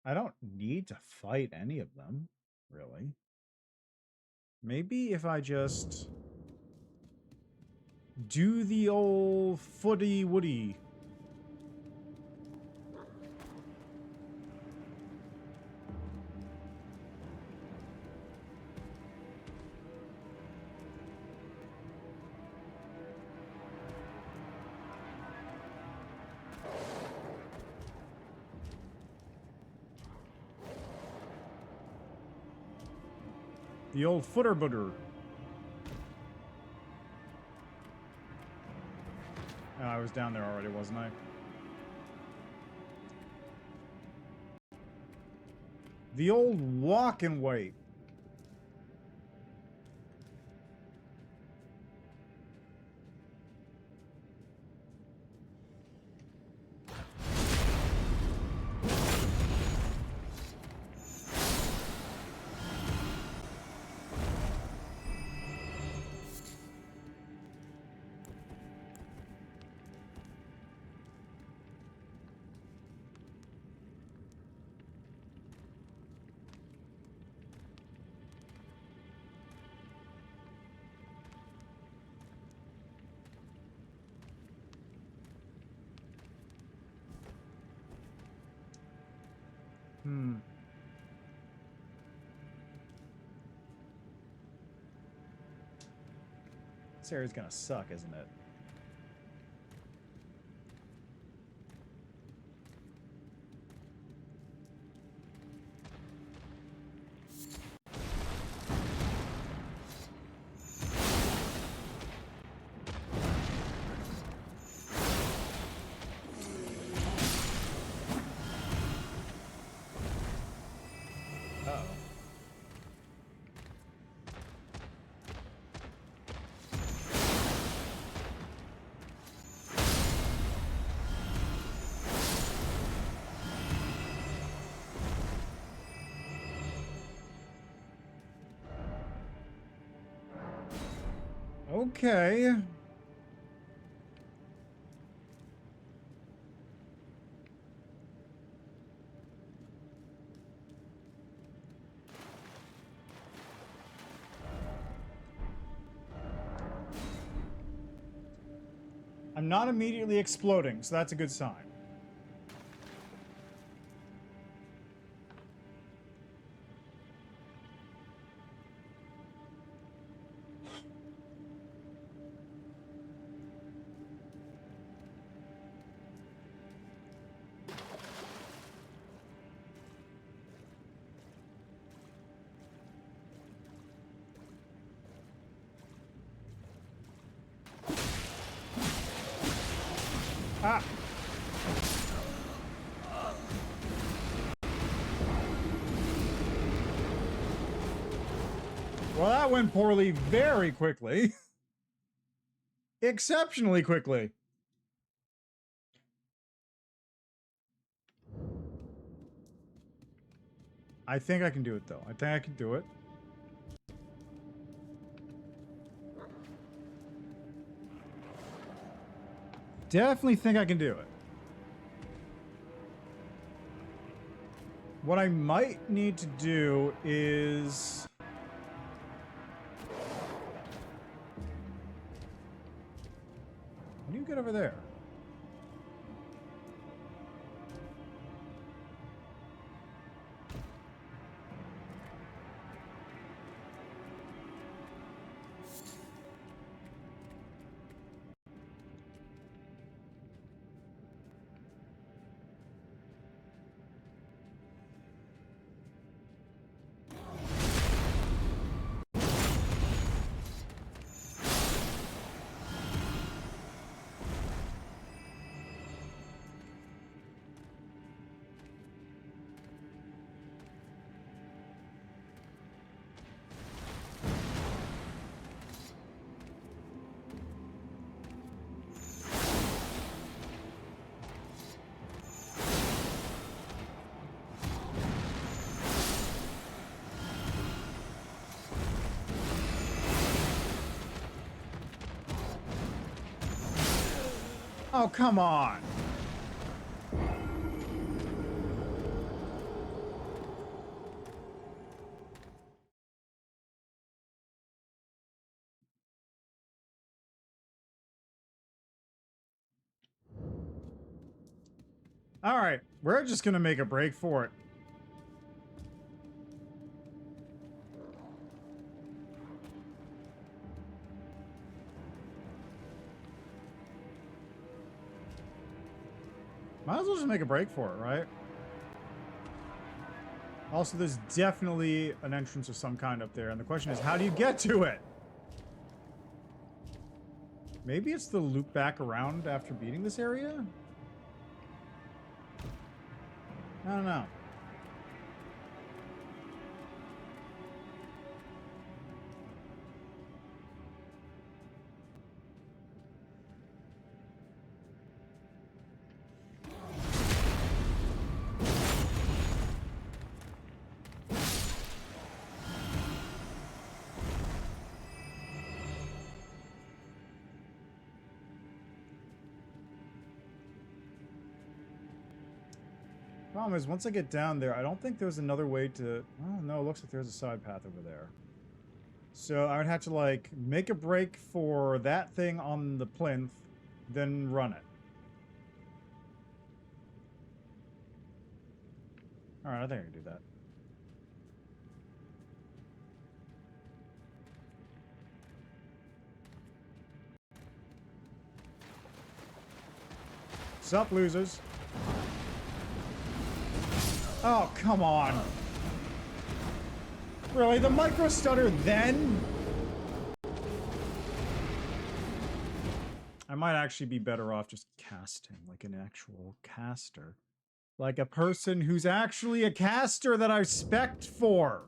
I don't need to fight any of them, really. Maybe if I just do the old footy woody. The old footer booter. Oh, I was down there already, wasn't I? The old walk and wait. This area's gonna suck, isn't it? Uh-oh. Okay. I'm not immediately exploding, so that's a good sign. Ah! Well, that went poorly very quickly. Exceptionally quickly. I think I can do it, though. I think I can do it. Definitely think I can do it. What I might need to do is... How do you get over there? Oh, come on. All right, we're just gonna make a break for it. Might as well just make a break for it, right? Also, there's definitely an entrance of some kind up there, and the question is, how do you get to it? Maybe it's the loop back around after beating this area? I don't know. Problem is, once I get down there, I don't think there's another way to... Oh, no, it looks like there's a side path over there. So I would have to, like, make a break for that thing on the plinth, then run it. Alright, I think I can do that. Sup, losers? Oh, come on. Really? The micro stutter then? I might actually be better off just casting, like an actual caster. Like a person who's actually a caster that I spec'd for.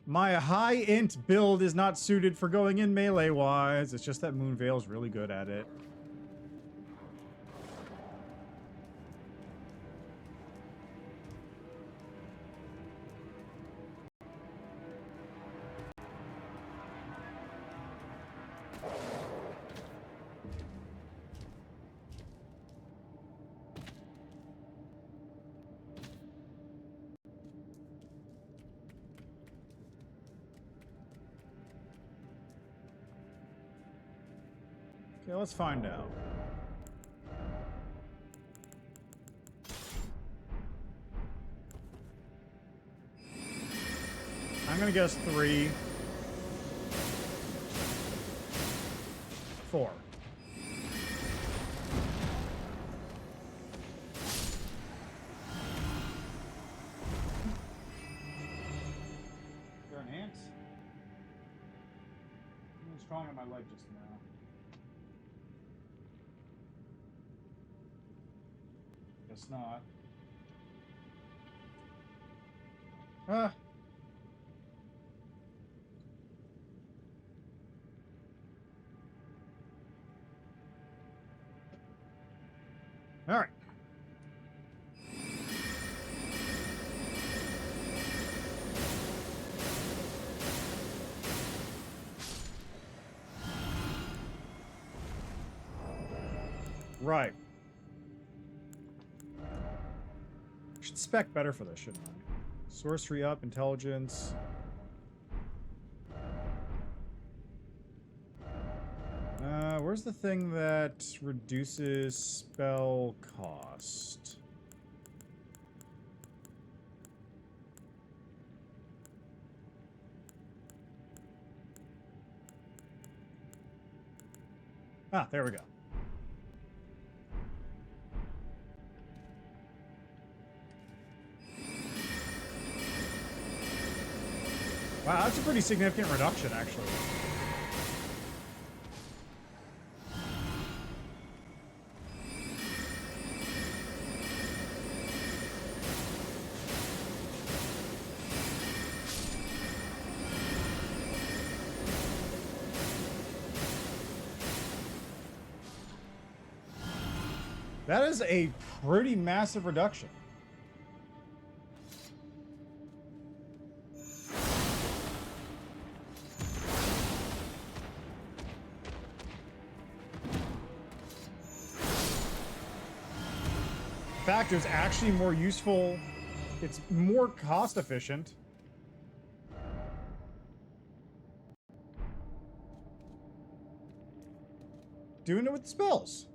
My high int build is not suited for going in melee-wise. It's just that Moonveil's really good at it. Okay, let's find out. I'm gonna guess 3. 4. Is there an ant? He was crawling on my leg just now. Guess not. Ah. All right. Right. Should spec better for this, shouldn't I? Sorcery up, intelligence. Where's the thing that reduces spell cost? Ah, there we go. Wow, that's a pretty significant reduction, actually. That is a pretty massive reduction. reactor is actually more useful. It's more cost efficient. Doing it with spells.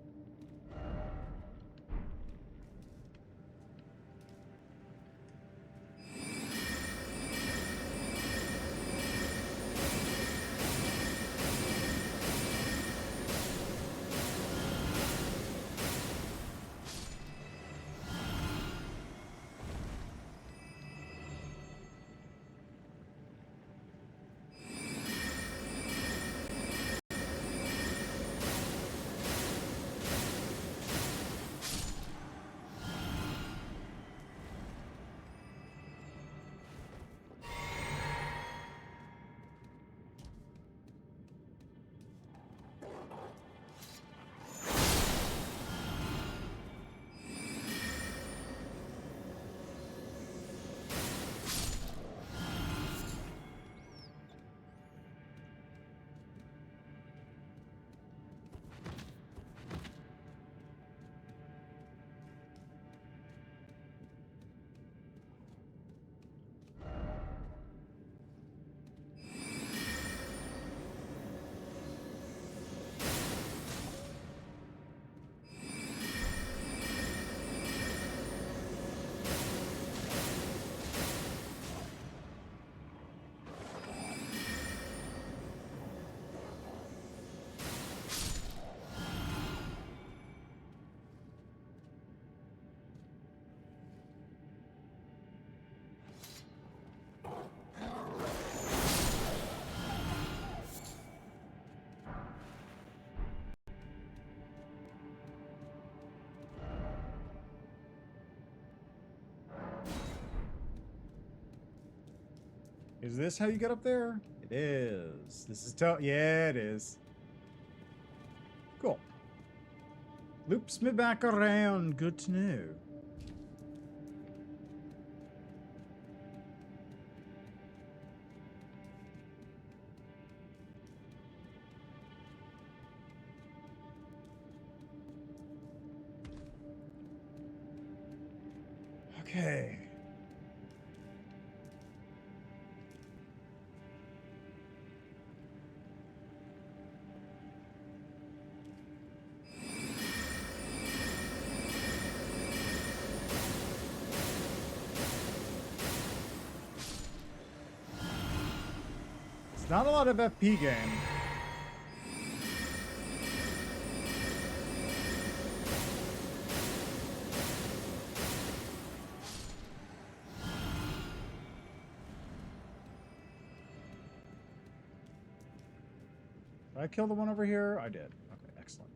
Is this how you get up there? It is. This is yeah, it is. Cool. Loops me back around. Good to know. Okay. It's not a lot of FP game. Did I kill the one over here? I did. Okay, excellent.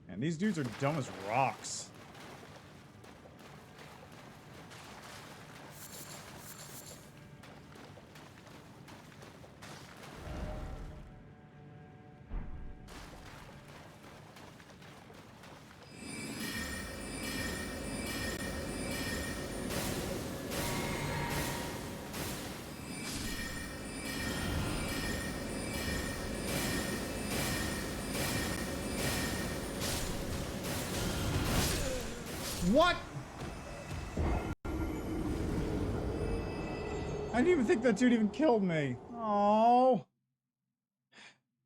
And these dudes are dumb as rocks. What? I didn't even think that dude even killed me. Oh.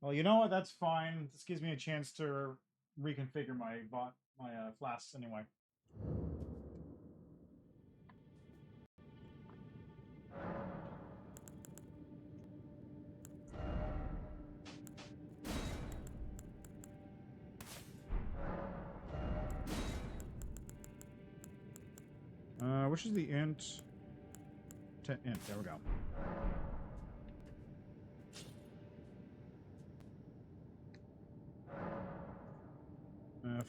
Well, you know what? That's fine. This gives me a chance to reconfigure my flasks anyway. Which is the int? Int. There we go.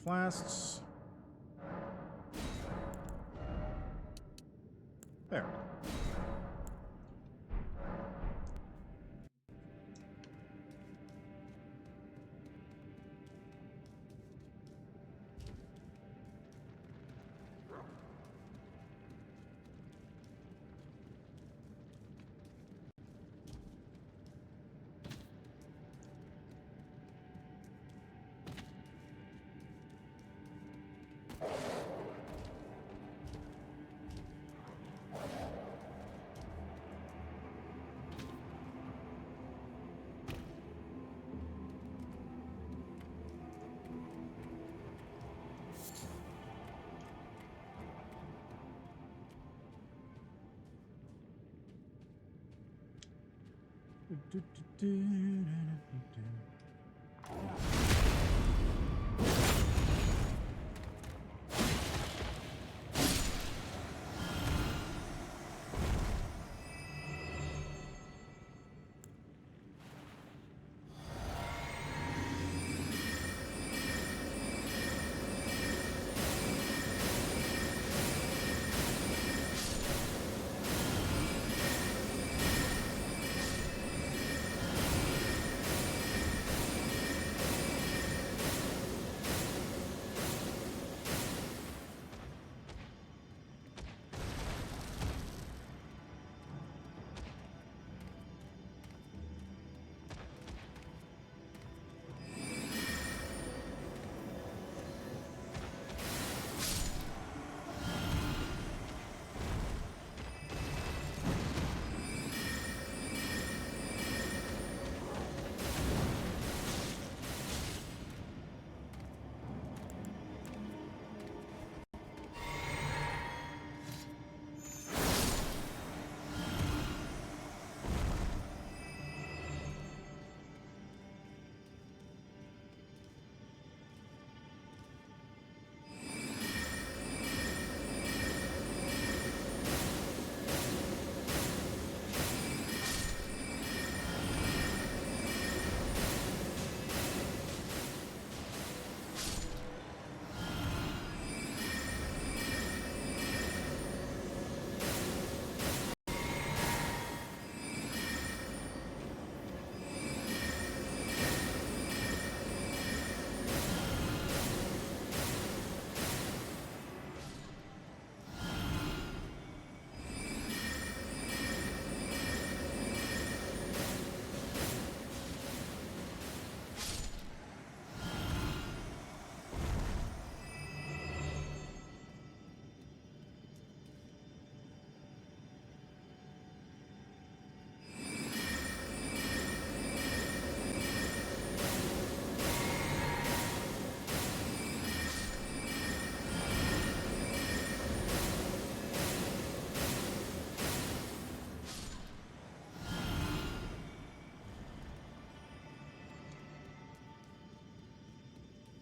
Flasks. There.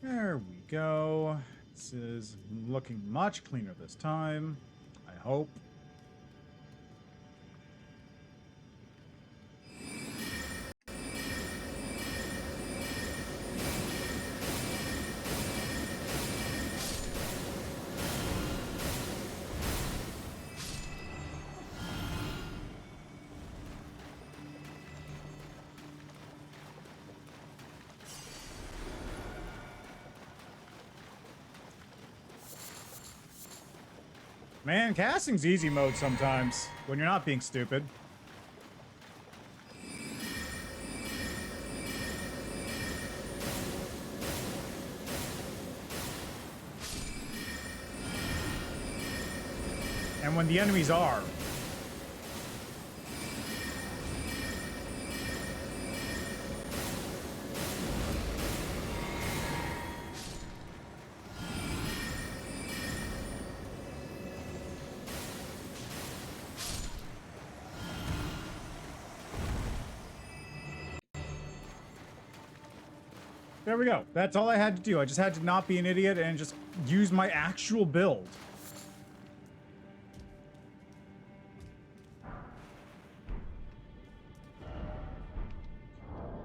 There we go. This is looking much cleaner this time, I hope. Man, casting's easy mode sometimes, when you're not being stupid. And when the enemies are. There we go. That's all I had to do. I just had to not be an idiot and just use my actual build.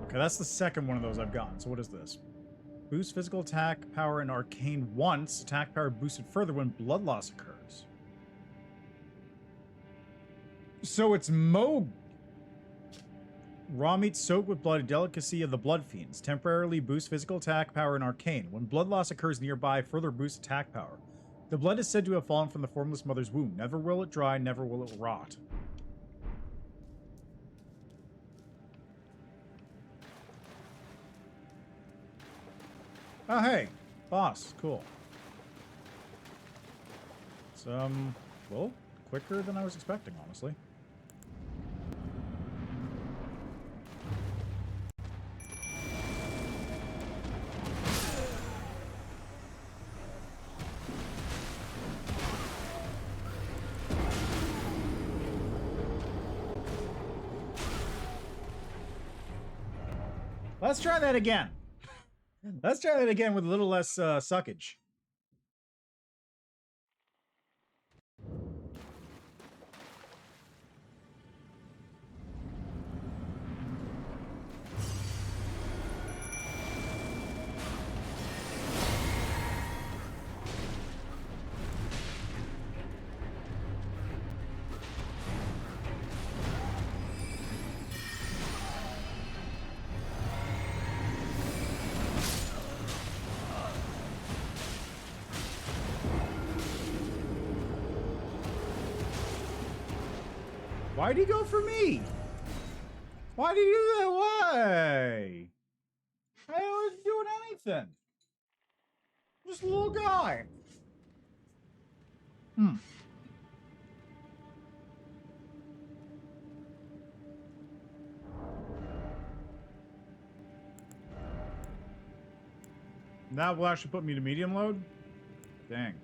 Okay, that's the second one of those I've gotten. So what is this? Boost physical attack power and arcane once. Attack power boosted further when blood loss occurs. So it's Mo. Raw meat soaked with blood, a delicacy of the blood fiends. Temporarily boosts physical attack power and arcane. When blood loss occurs nearby, further boosts attack power. The blood is said to have fallen from the formless mother's womb. Never will it dry, never will it rot. Oh, hey. Boss. Cool. It's, well, quicker than I was expecting, honestly. Let's try that again. Let's try that again with a little less suckage. Why'd he go for me? Why'd he do that? Why? I wasn't doing anything. Just a little guy. That will actually put me to medium load? Dang.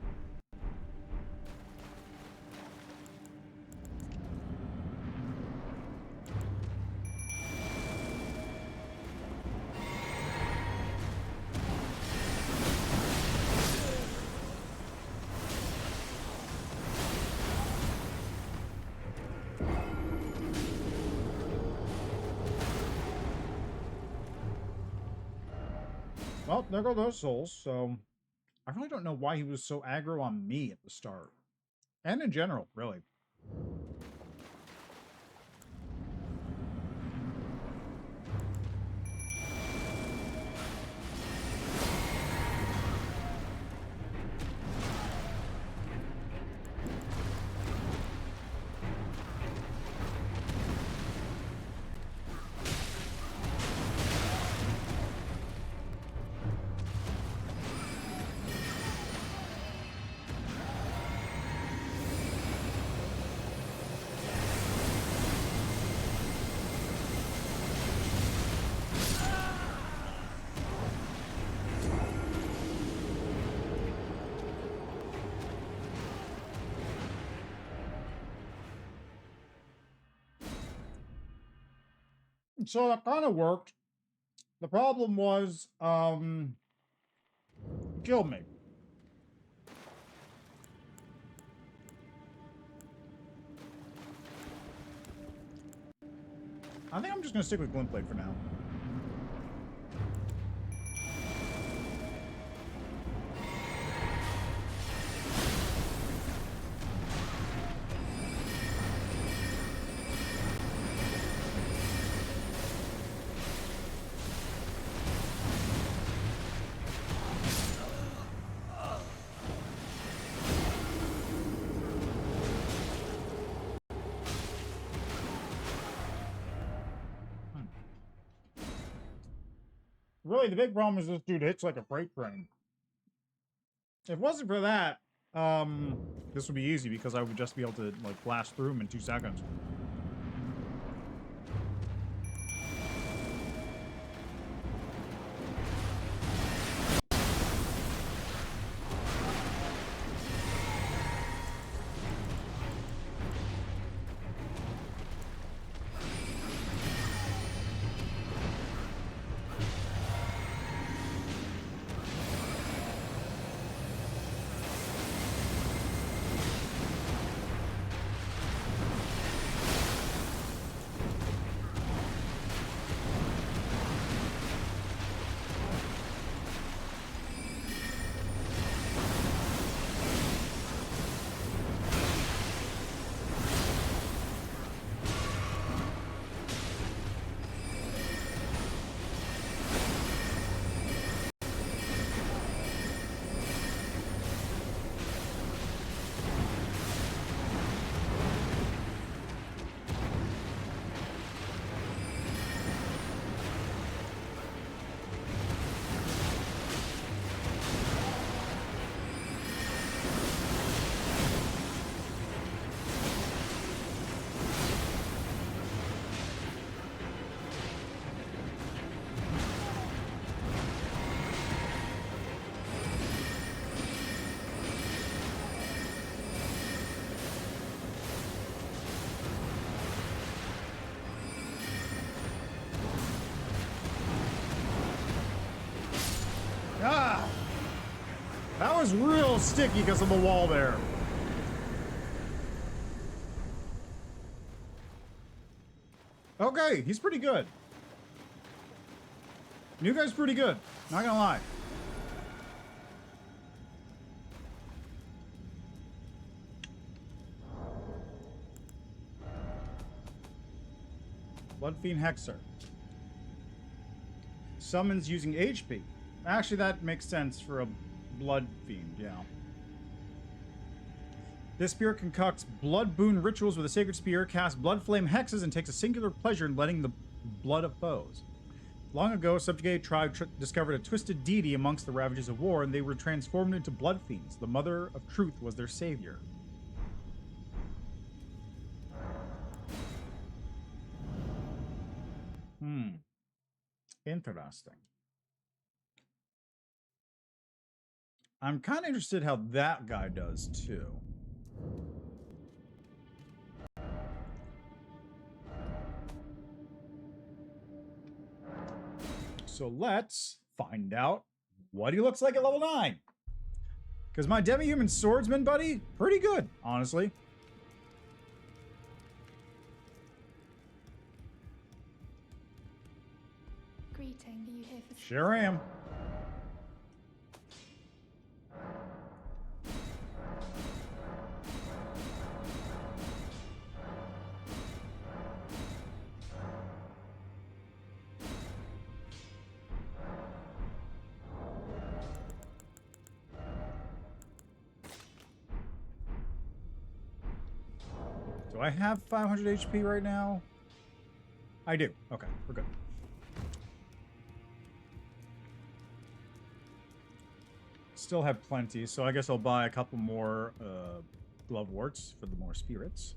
Well, there go those souls, so I really don't know why he was so aggro on me at the start. And in general, really. So that kind of worked. The problem was, he killed me. I think I'm just gonna stick with Glintblade for now. Really, the big problem is this dude hits like a freight train. If it wasn't for that, this would be easy because I would just be able to like blast through him in 2 seconds. is real sticky because of the wall there. Okay, he's pretty good. New guy's pretty good. Not gonna lie. Blood Fiend Hexer. Summons using HP. Actually, that makes sense for a Blood Fiend, yeah. This spear concocts blood boon rituals with a sacred spear, casts blood flame hexes, and takes a singular pleasure in letting the blood of foes. Long ago, a subjugated tribe discovered a twisted deity amongst the ravages of war, and they were transformed into blood fiends. The Mother of Truth was their savior. Interesting. I'm kind of interested how that guy does, too. So let's find out what he looks like at level 9. Because my demi-human swordsman buddy, pretty good, honestly. Greeting, are you here for Sure am. Do I have 500 HP right now? I do. Okay, we're good. Still have plenty, so I guess I'll buy a couple more glove warts for the more spirits.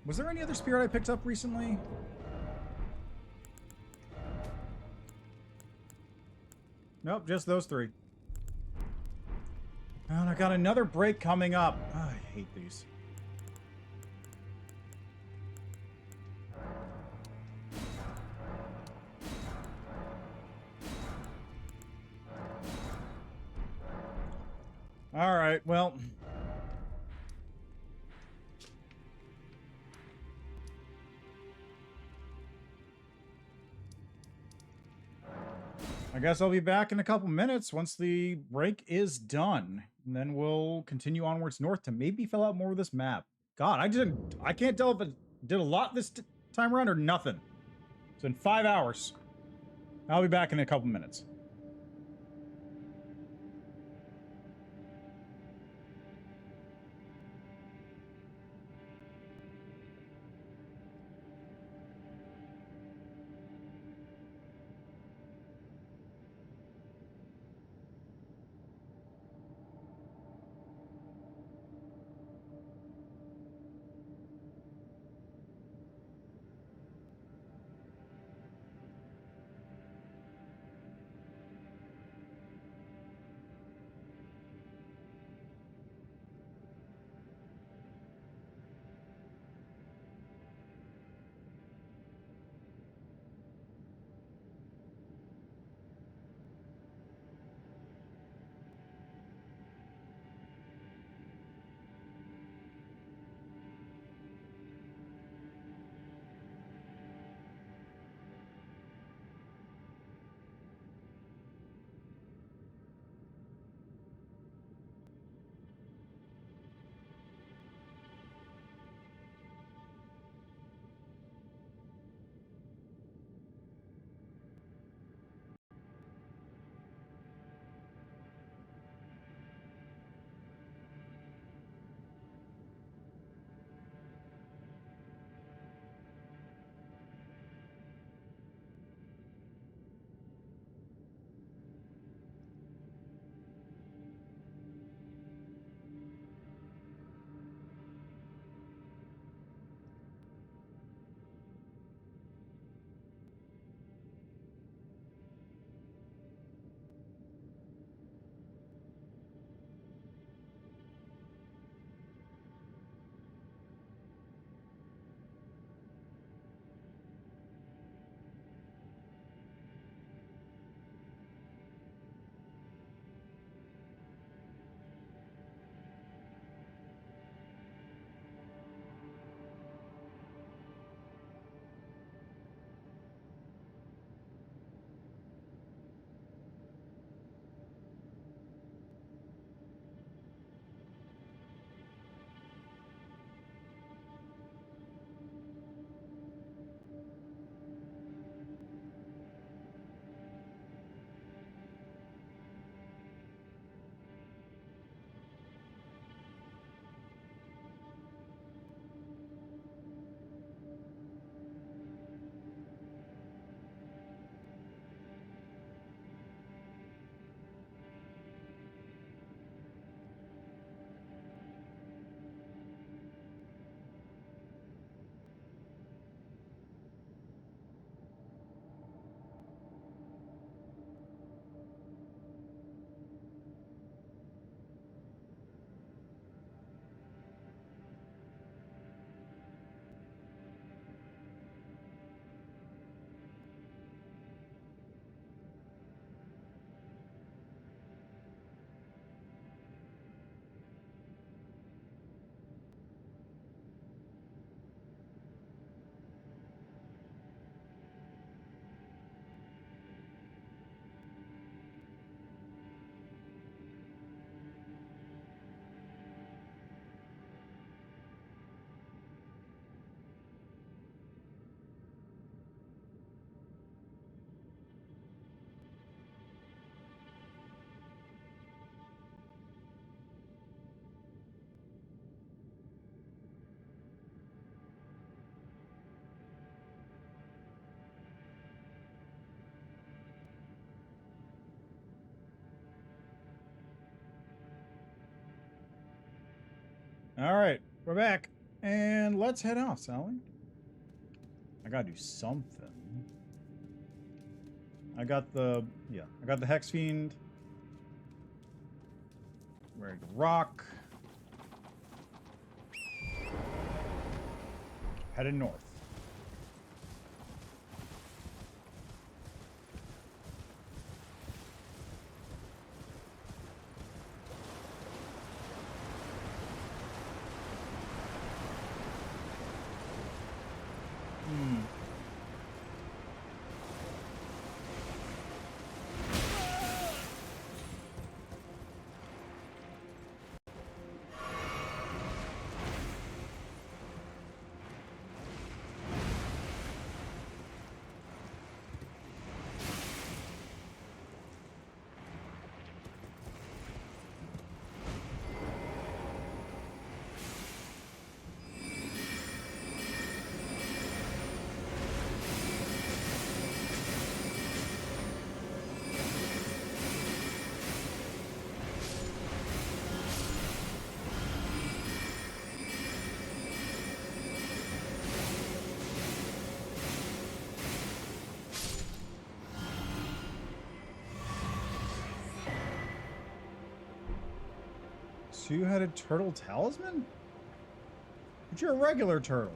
Was there any other spirit I picked up recently? Nope, just those 3. And I got another break coming up. Oh, I hate these. All right, well. I guess I'll be back in a couple minutes once the break is done. And then we'll continue onwards north to maybe fill out more of this map. God, I can't tell if it did a lot this time around or nothing. It's been 5 hours. I'll be back in a couple minutes. All right, we're back. And let's head off, Sally. I gotta do something. I got the Hex Fiend. Ready to rock. Headed north. Two-headed turtle talisman? But you're a regular turtle.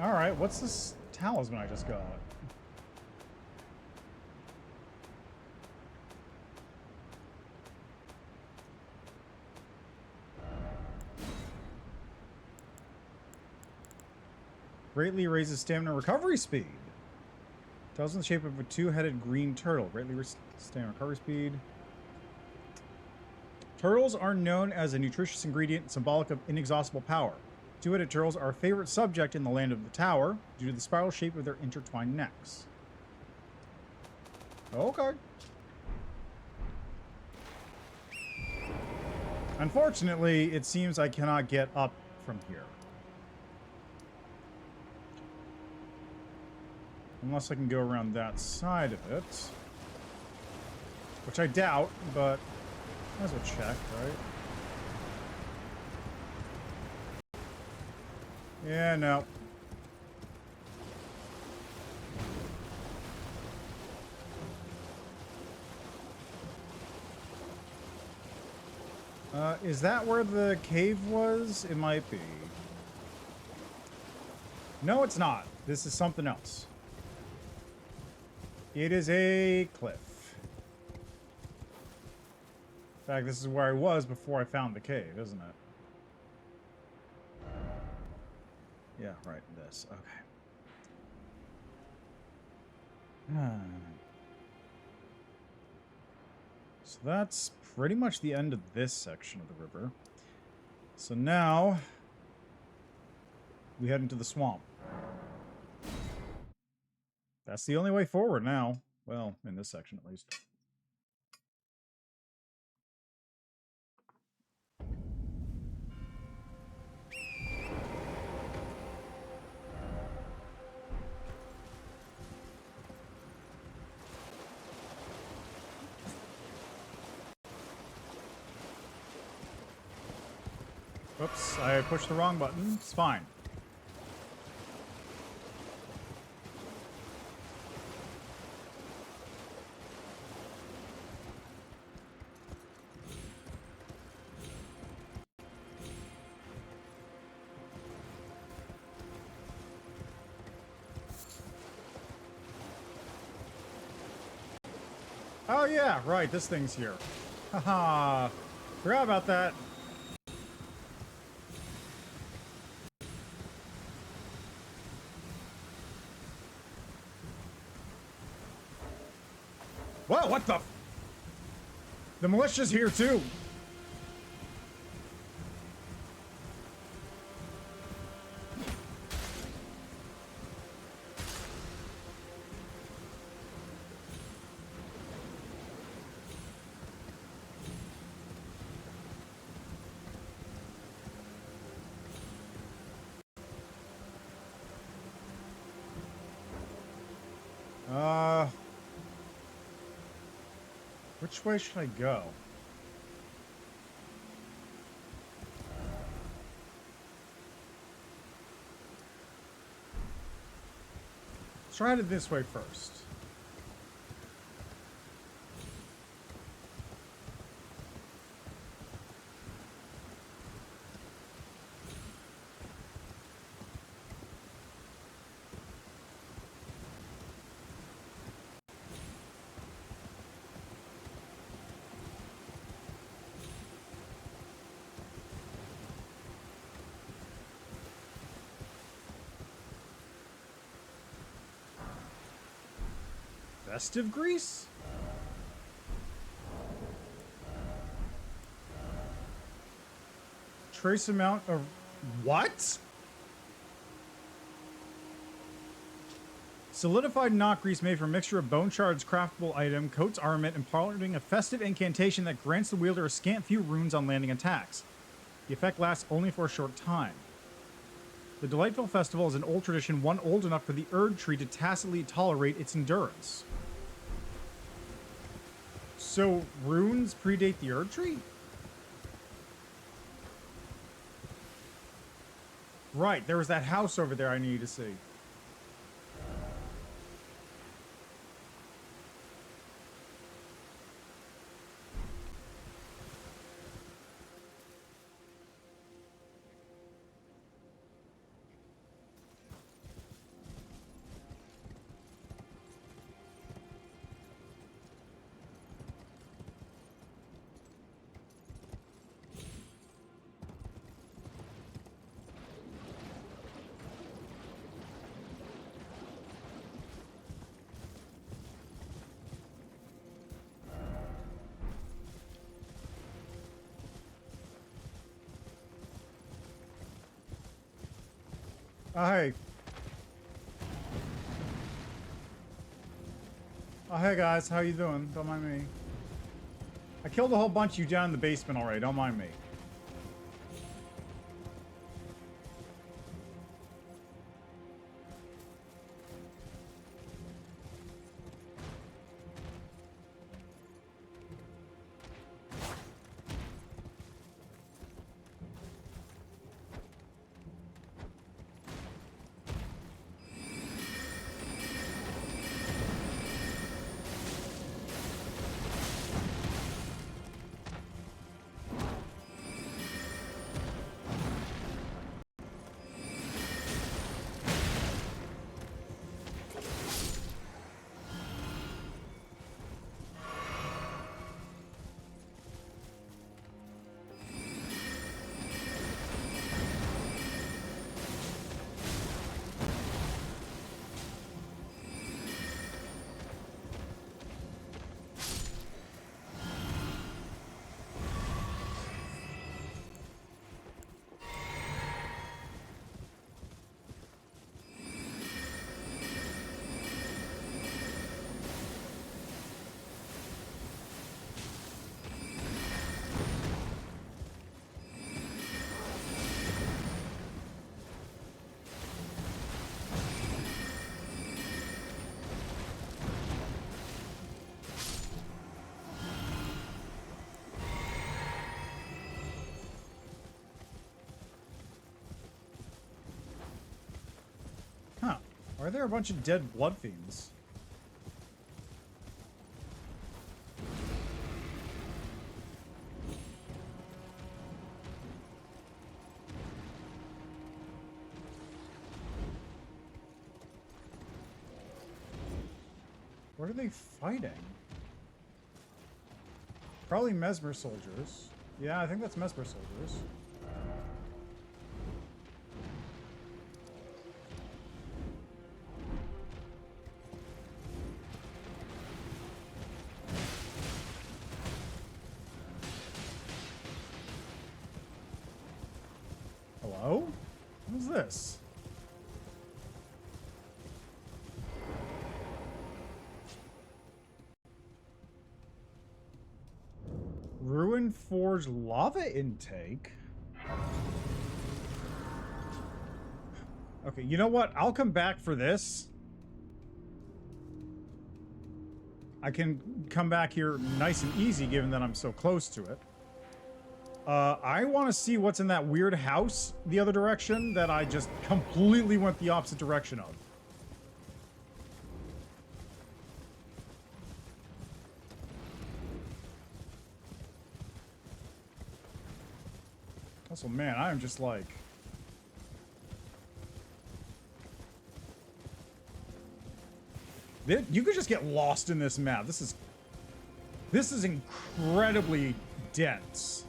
Alright, what's this talisman I just got? Greatly raises stamina recovery speed. Talisman in the shape of a two-headed green turtle. Greatly raises stamina recovery speed. Turtles are known as a nutritious ingredient symbolic of inexhaustible power. Two-headed turtles are a favorite subject in the land of the tower due to the spiral shape of their intertwined necks. Okay. Unfortunately, it seems I cannot get up from here. Unless I can go around that side of it. Which I doubt, but might as well check, right? Yeah, no. Is that where the cave was? It might be. No, it's not. This is something else. It is a cliff. In fact, this is where I was before I found the cave, isn't it? Yeah, right, this. Okay. So that's pretty much the end of this section of the river. So now we head into the swamp. That's the only way forward now. Well, in this section at least. Oops, I pushed the wrong button. It's fine. Oh yeah, right, this thing's here. Haha. Forgot about that. Whoa, what the? The militia's here too. Which way should I go? Let's try it this way first. Festive grease? Trace amount of what? Solidified knot grease made from a mixture of bone shards, craftable item, coats armament, imparting a festive incantation that grants the wielder a scant few runes on landing attacks. The effect lasts only for a short time. The Delightful Festival is an old tradition, one old enough for the Erdtree to tacitly tolerate its endurance. So, runes predate the Erdtree? Right, there was that house over there I needed to see. Oh, hey. Oh, hey guys, how you doing? Don't mind me. I killed a whole bunch of you down in the basement already, don't mind me. Huh. Why are there a bunch of dead blood fiends? What are they fighting? Probably Mesmer soldiers. Yeah, I think that's Mesmer soldiers. Hello? Who's this? Ruin Forge lava intake? Okay, you know what? I'll come back for this. I can come back here nice and easy, given that I'm so close to it. I want to see what's in that weird house the other direction that I just completely went the opposite direction of. Also, man, I am just like... You could just get lost in this map. This is incredibly dense.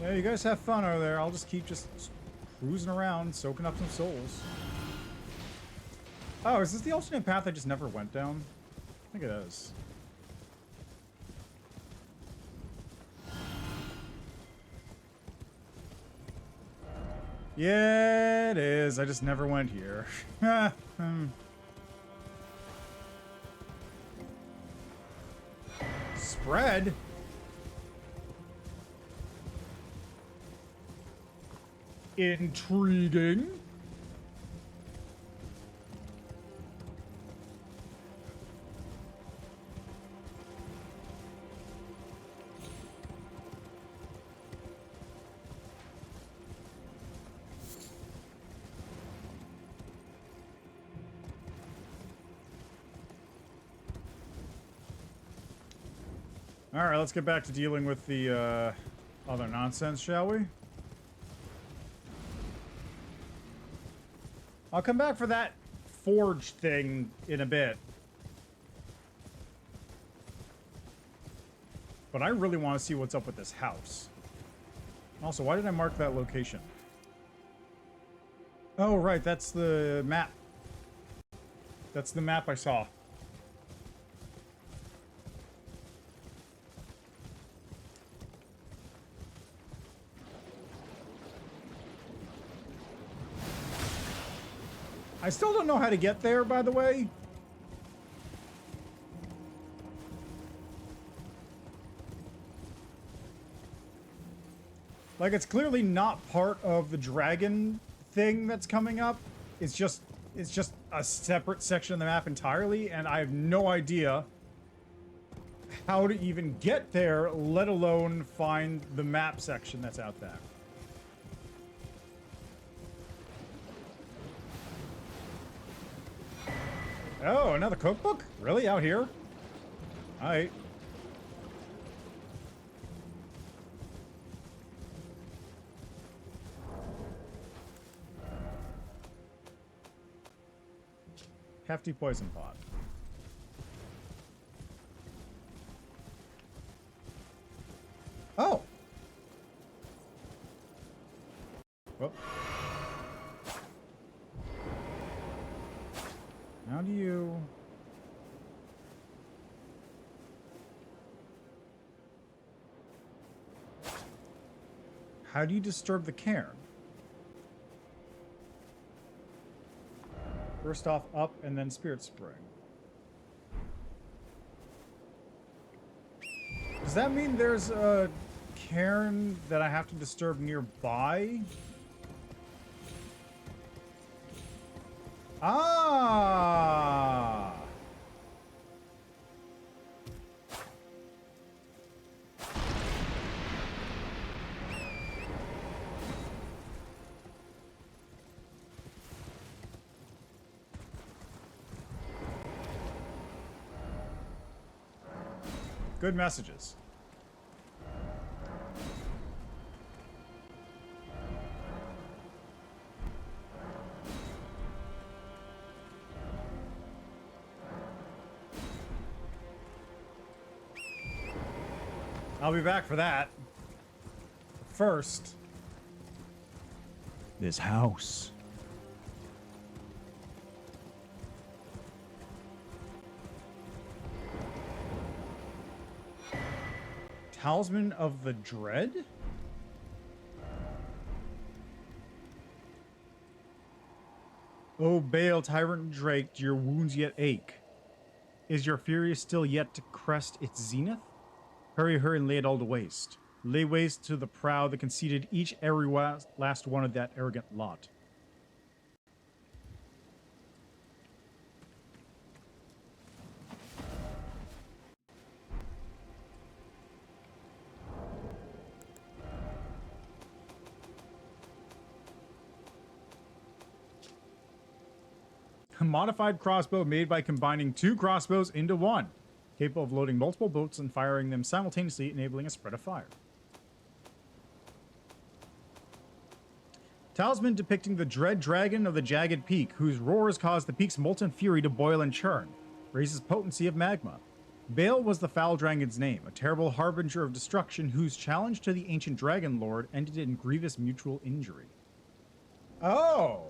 Yeah, you guys have fun over there. I'll just keep just cruising around, soaking up some souls. Oh, is this the alternate path I just never went down? I think it is. Yeah, it is. I just never went here. Spread? Intriguing. Alright, let's get back to dealing with the other nonsense, shall we? I'll come back for that forge thing in a bit. But I really want to see what's up with this house. Also, why did I mark that location? Oh, right, that's the map. That's the map I saw. I still don't know how to get there, by the way. Like, it's clearly not part of the dragon thing that's coming up. It's just a separate section of the map entirely, and I have no idea how to even get there, let alone find the map section that's out there. Oh, another cookbook? Really? Out here? Alright. Hefty poison pot. Oh! Well. How do you... How do you disturb the cairn? First off, up, and then Spirit Spring. Does that mean there's a cairn that I have to disturb nearby? Ah! Good messages. I'll be back for that. First, this house. Talisman of the Dread? O Baal, tyrant Drake, do your wounds yet ache? Is your fury still yet to crest its zenith? Hurry, hurry, and lay it all to waste. Lay waste to the proud, the conceited, each every last one of that arrogant lot. A modified crossbow made by combining 2 crossbows into one, capable of loading multiple bolts and firing them simultaneously, enabling a spread of fire. Talisman depicting the dread dragon of the jagged peak, whose roars cause the peak's molten fury to boil and churn, raises potency of magma. Bale was the foul dragon's name, a terrible harbinger of destruction whose challenge to the ancient dragon lord ended in grievous mutual injury. Oh!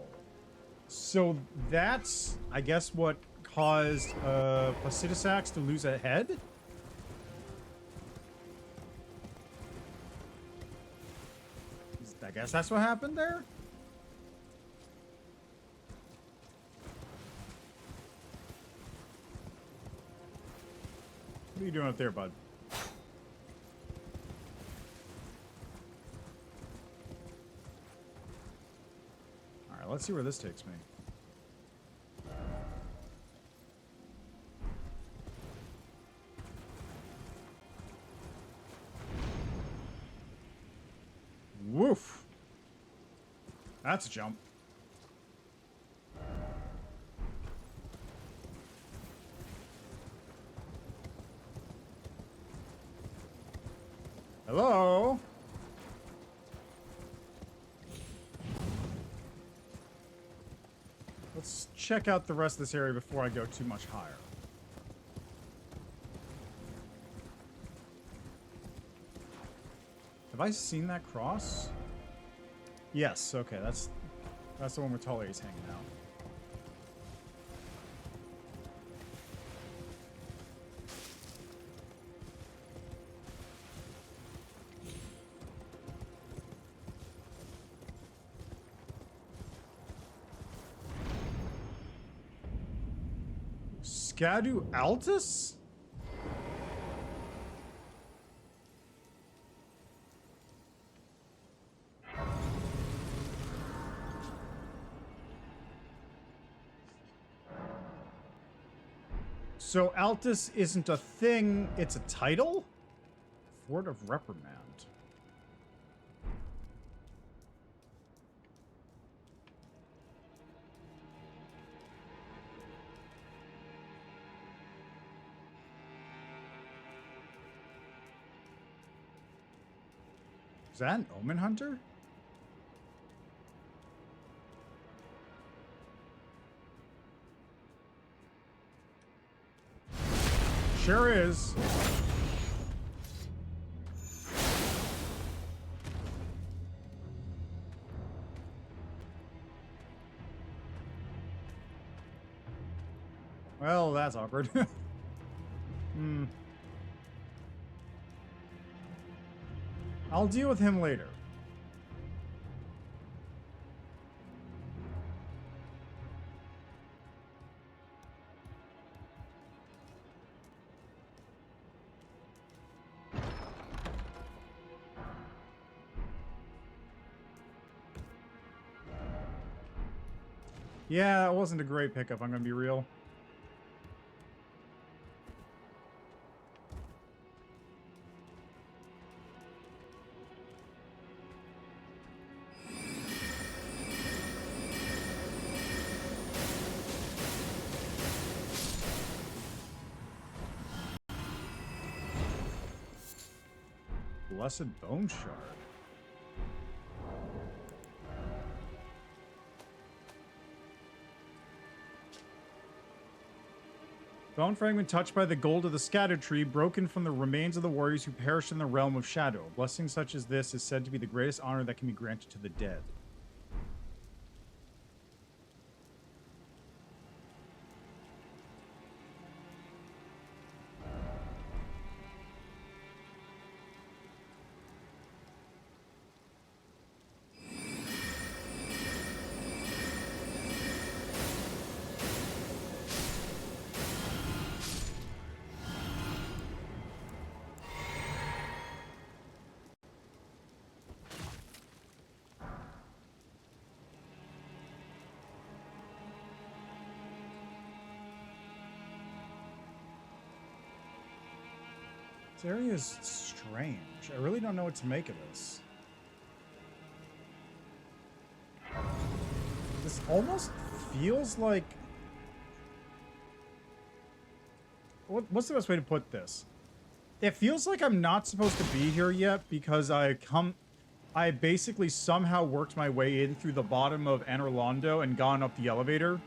So that's, I guess, what caused Placidusax to lose a head? I guess that's what happened there? What are you doing up there, bud? Alright, let's see where this takes me. Woof! That's a jump. Hello? Let's check out the rest of this area before I go too much higher. Have I seen that cross? Yes, okay, that's the one where Tully's hanging out. Scadu Altus? So Altus isn't a thing, it's a title? Fort of Reprimand. Is that an Omen Hunter? Sure is. Well, that's awkward. I'll deal with him later. Yeah, it wasn't a great pickup, I'm gonna be real. Blessed Bone Shard. Bone fragment touched by the gold of the scattered tree, broken from the remains of the warriors who perished in the realm of shadow. A blessing such as this is said to be the greatest honor that can be granted to the dead. This area is strange. I really don't know what to make of this. This almost feels like what's the best way to put this? It feels like I'm not supposed to be here yet because I basically somehow worked my way in through the bottom of Anorlando and gone up the elevator.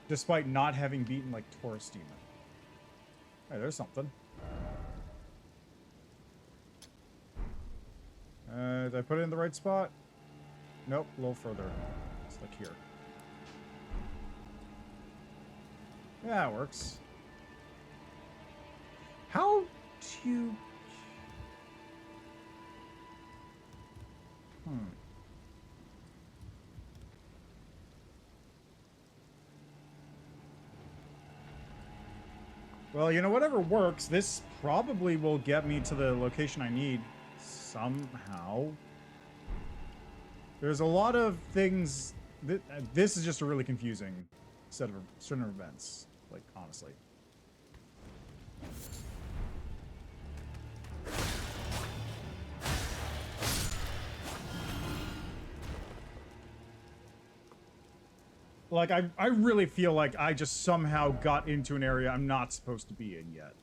Despite not having beaten, like, Taurus Demon. Hey, there's something. Did I put it in the right spot? Nope, a little further. It's like here. Yeah, it works. How do you... Well, you know, whatever works, this probably will get me to the location I need somehow. There's a lot of things... This is just a really confusing set of certain events, like, honestly. Like, I really feel like I just somehow got into an area I'm not supposed to be in yet.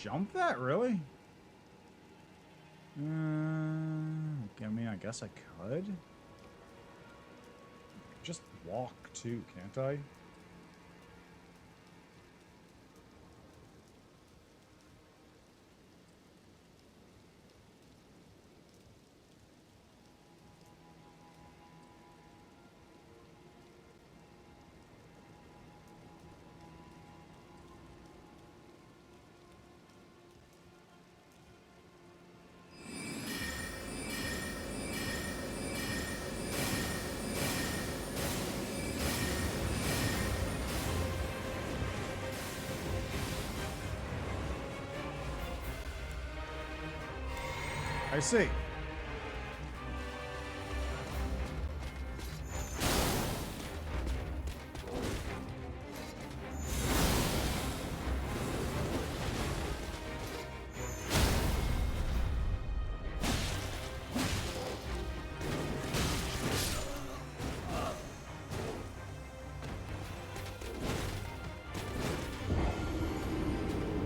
Jump that, really? I mean, I guess I could. Just walk, too, can't I? I see.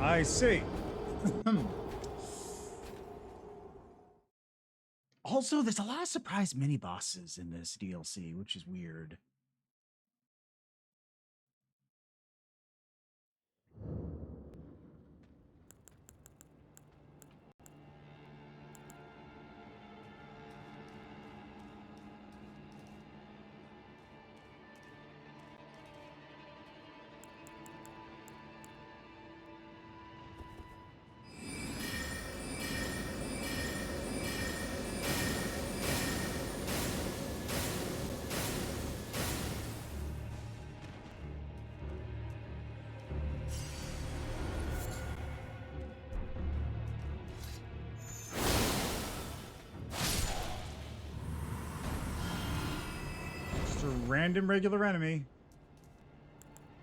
I see. Also, there's a lot of surprise mini-bosses in this DLC, which is weird. A random regular enemy.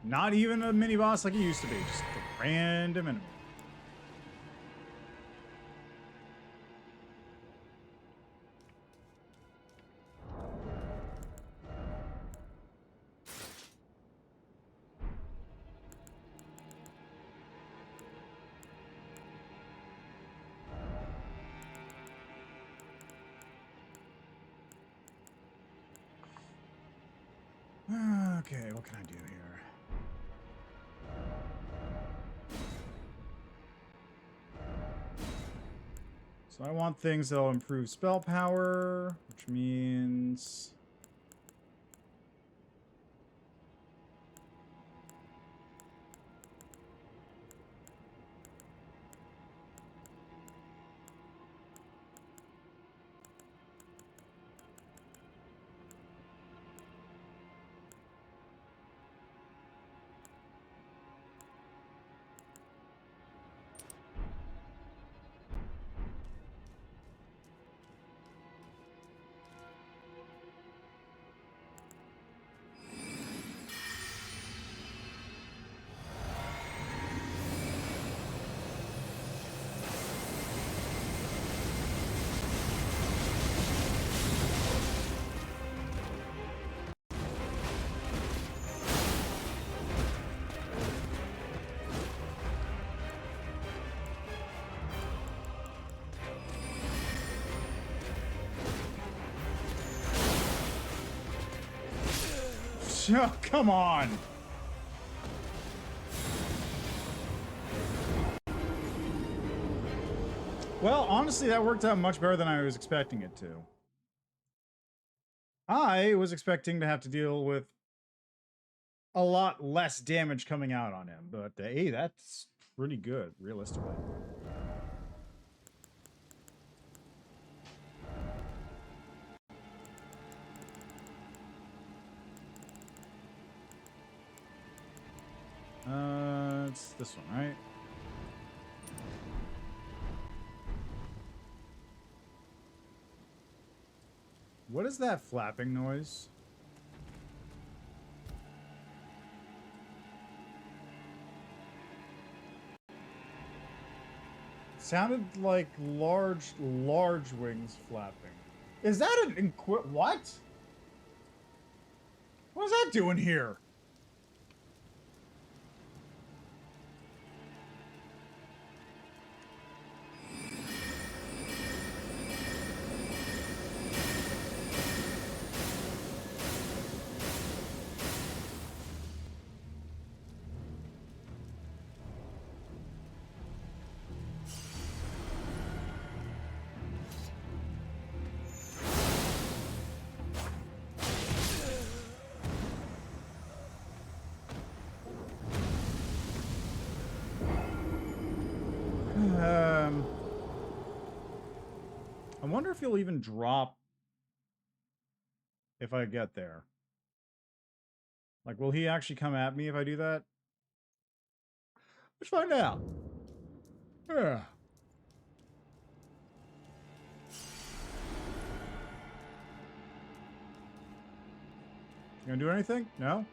Not even a mini boss like it used to be, just a random enemy. Okay, what can I do here? So I want things that'll improve spell power, which means... Oh, come on. Well, honestly, that worked out much better than I was expecting it to. I was expecting to have to deal with a lot less damage coming out on him, but hey, that's pretty good, realistically. It's this one, right? What is that flapping noise? Sounded like large wings flapping. Is that an what? What is that doing here? I wonder if he'll even drop if I get there. Like, will he actually come at me if I do that? Let's find out. Yeah. You gonna do anything? No?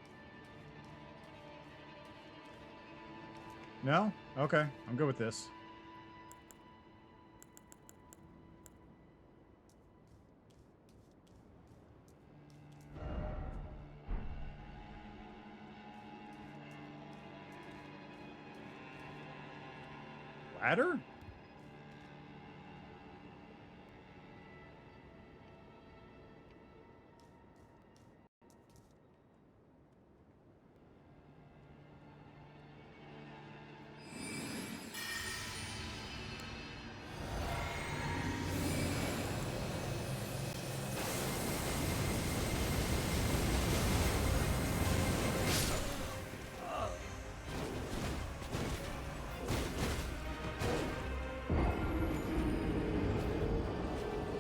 No? Okay, I'm good with this. Ladder?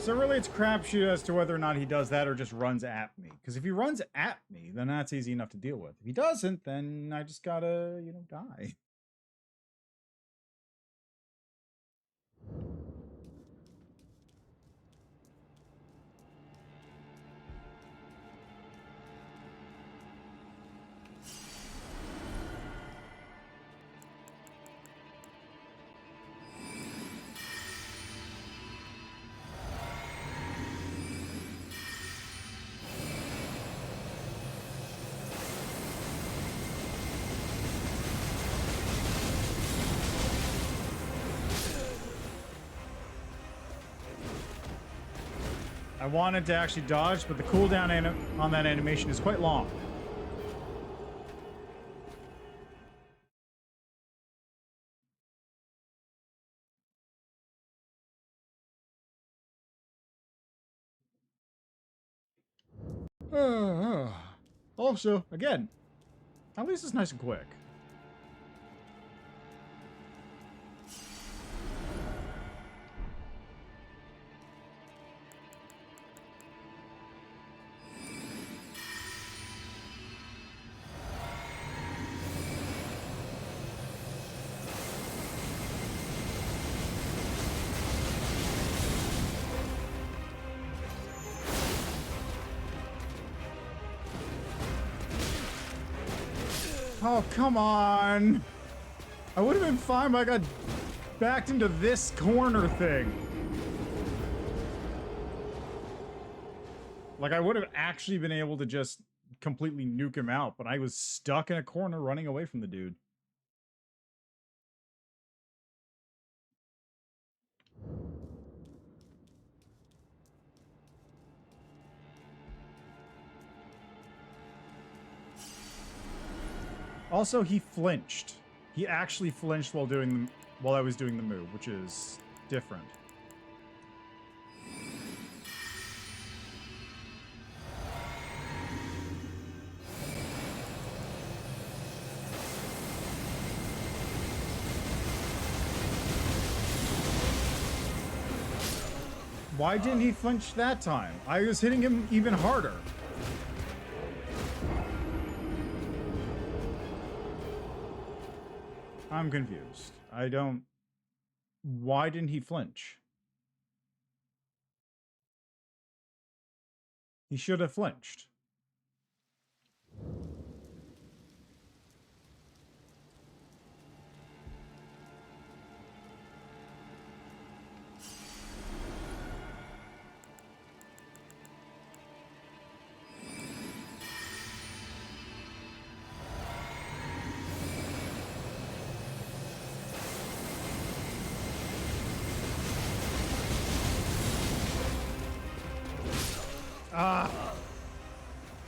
So really it's crapshoot as to whether or not he does that or just runs at me. Because if he runs at me, then that's easy enough to deal with. If he doesn't, then I just gotta, you know, die. I wanted to actually dodge, but the cooldown on that animation is quite long. Also, again, at least it's nice and quick. Oh, come on. I would have been fine, but I got backed into this corner thing. Like, I would have actually been able to just completely nuke him out, but I was stuck in a corner running away from the dude. Also, he flinched. He actually flinched while I was doing the move, which is different. Why didn't he flinch that time? I was hitting him even harder. I'm confused. I don't... Why didn't he flinch? He should have flinched.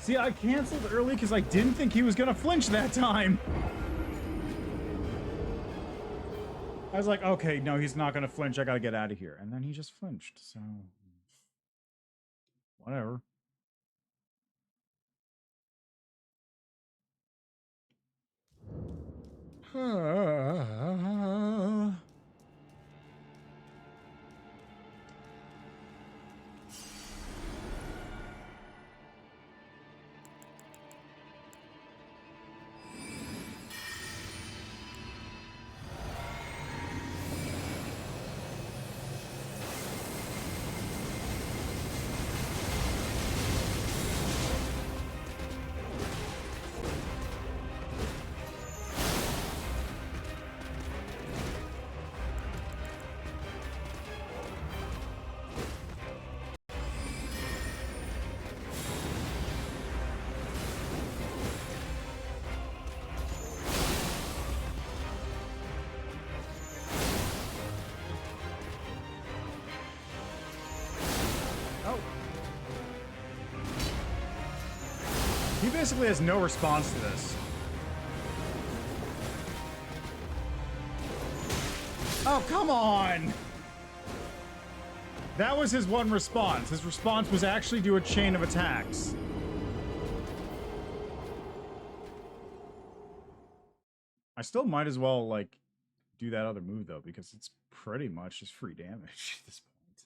See, I canceled early because I didn't think he was gonna flinch that time. I was like, okay, no, he's not gonna flinch. I gotta get out of here. And then he just flinched, so... Whatever. He basically has no response to this. Oh, come on! That was his one response. His response was actually do a chain of attacks. I still might as well, like, do that other move, though, because it's pretty much just free damage at this point.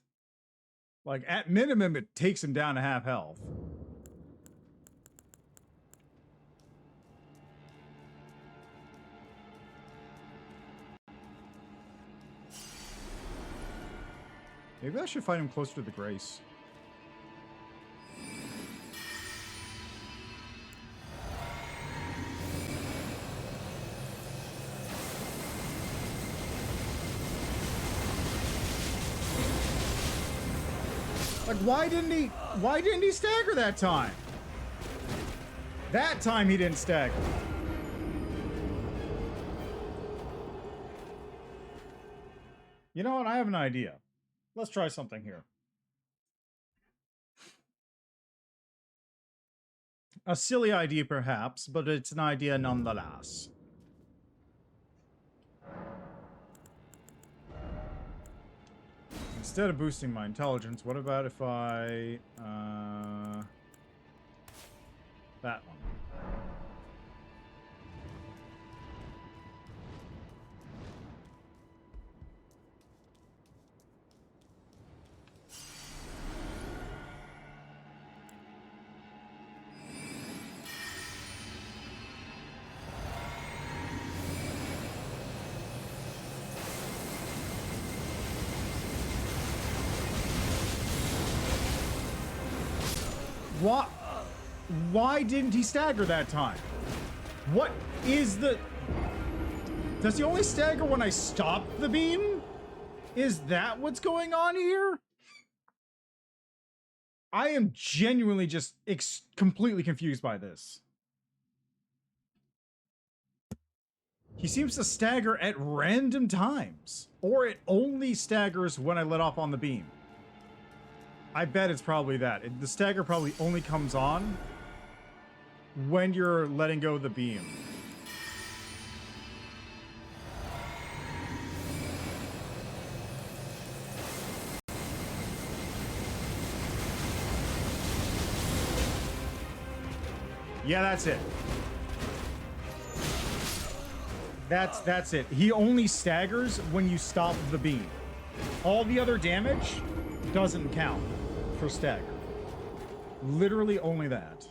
Like, at minimum, it takes him down to half health. Maybe I should fight him closer to the Grace. Like, why didn't he stagger that time? That time he didn't stagger. You know what? I have an idea. Let's try something here. A silly idea, perhaps, but it's an idea nonetheless. Instead of boosting my intelligence, what about if I... that one. Why didn't he stagger that time? What is the... Does he only stagger when I stop the beam? Is that what's going on here? I am genuinely just completely confused by this. He seems to stagger at random times. Or it only staggers when I let off on the beam. I bet it's probably that. The stagger probably only comes on when you're letting go of the beam. Yeah, that's it. That's it. He only staggers when you stop the beam. All the other damage doesn't count for stagger. Literally only that.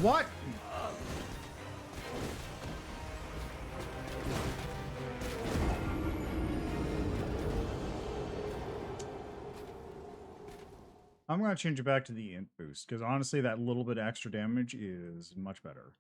What? I'm going to change it back to the int boost, because honestly, that little bit extra damage is much better.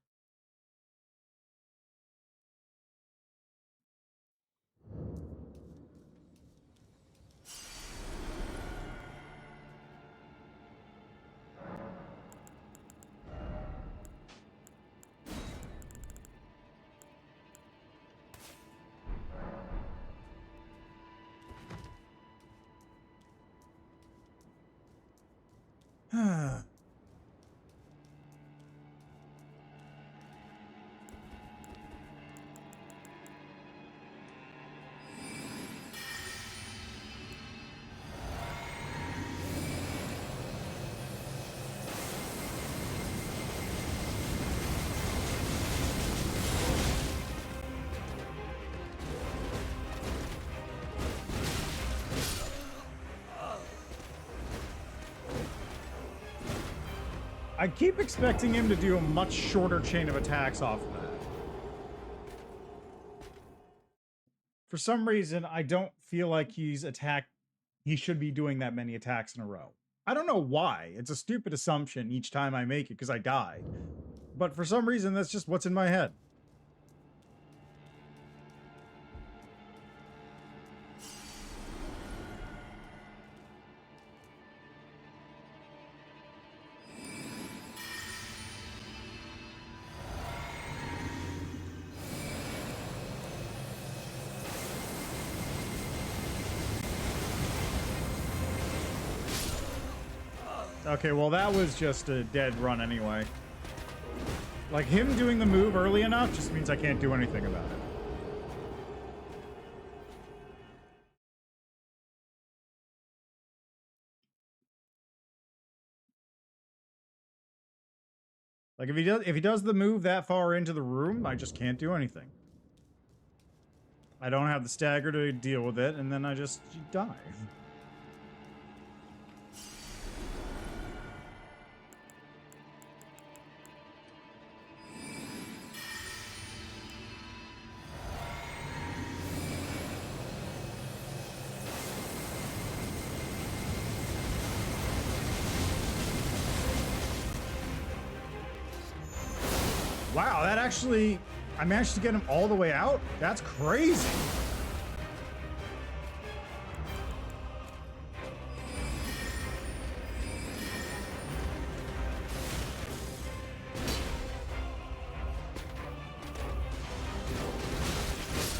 I keep expecting him to do a much shorter chain of attacks off of that. For some reason, I don't feel like he should be doing that many attacks in a row. I don't know why. It's a stupid assumption each time I make it because I die. But for some reason, that's just what's in my head. Okay, well that was just a dead run anyway. Like, him doing the move early enough just means I can't do anything about it. Like, if he does the move that far into the room, I just can't do anything. I don't have the stagger to deal with it, and then I just die. Wow, that actually... I managed to get him all the way out? That's crazy!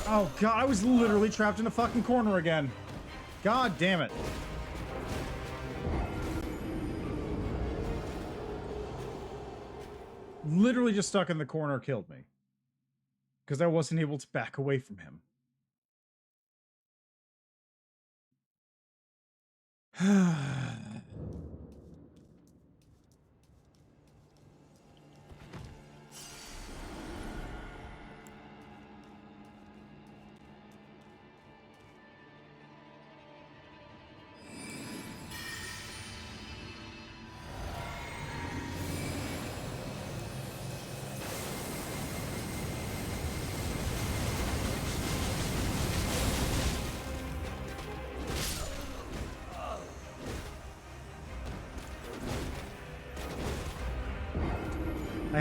Oh god, I was literally trapped in a fucking corner again. God damn it. Literally just stuck in the corner killed me. Because I wasn't able to back away from him.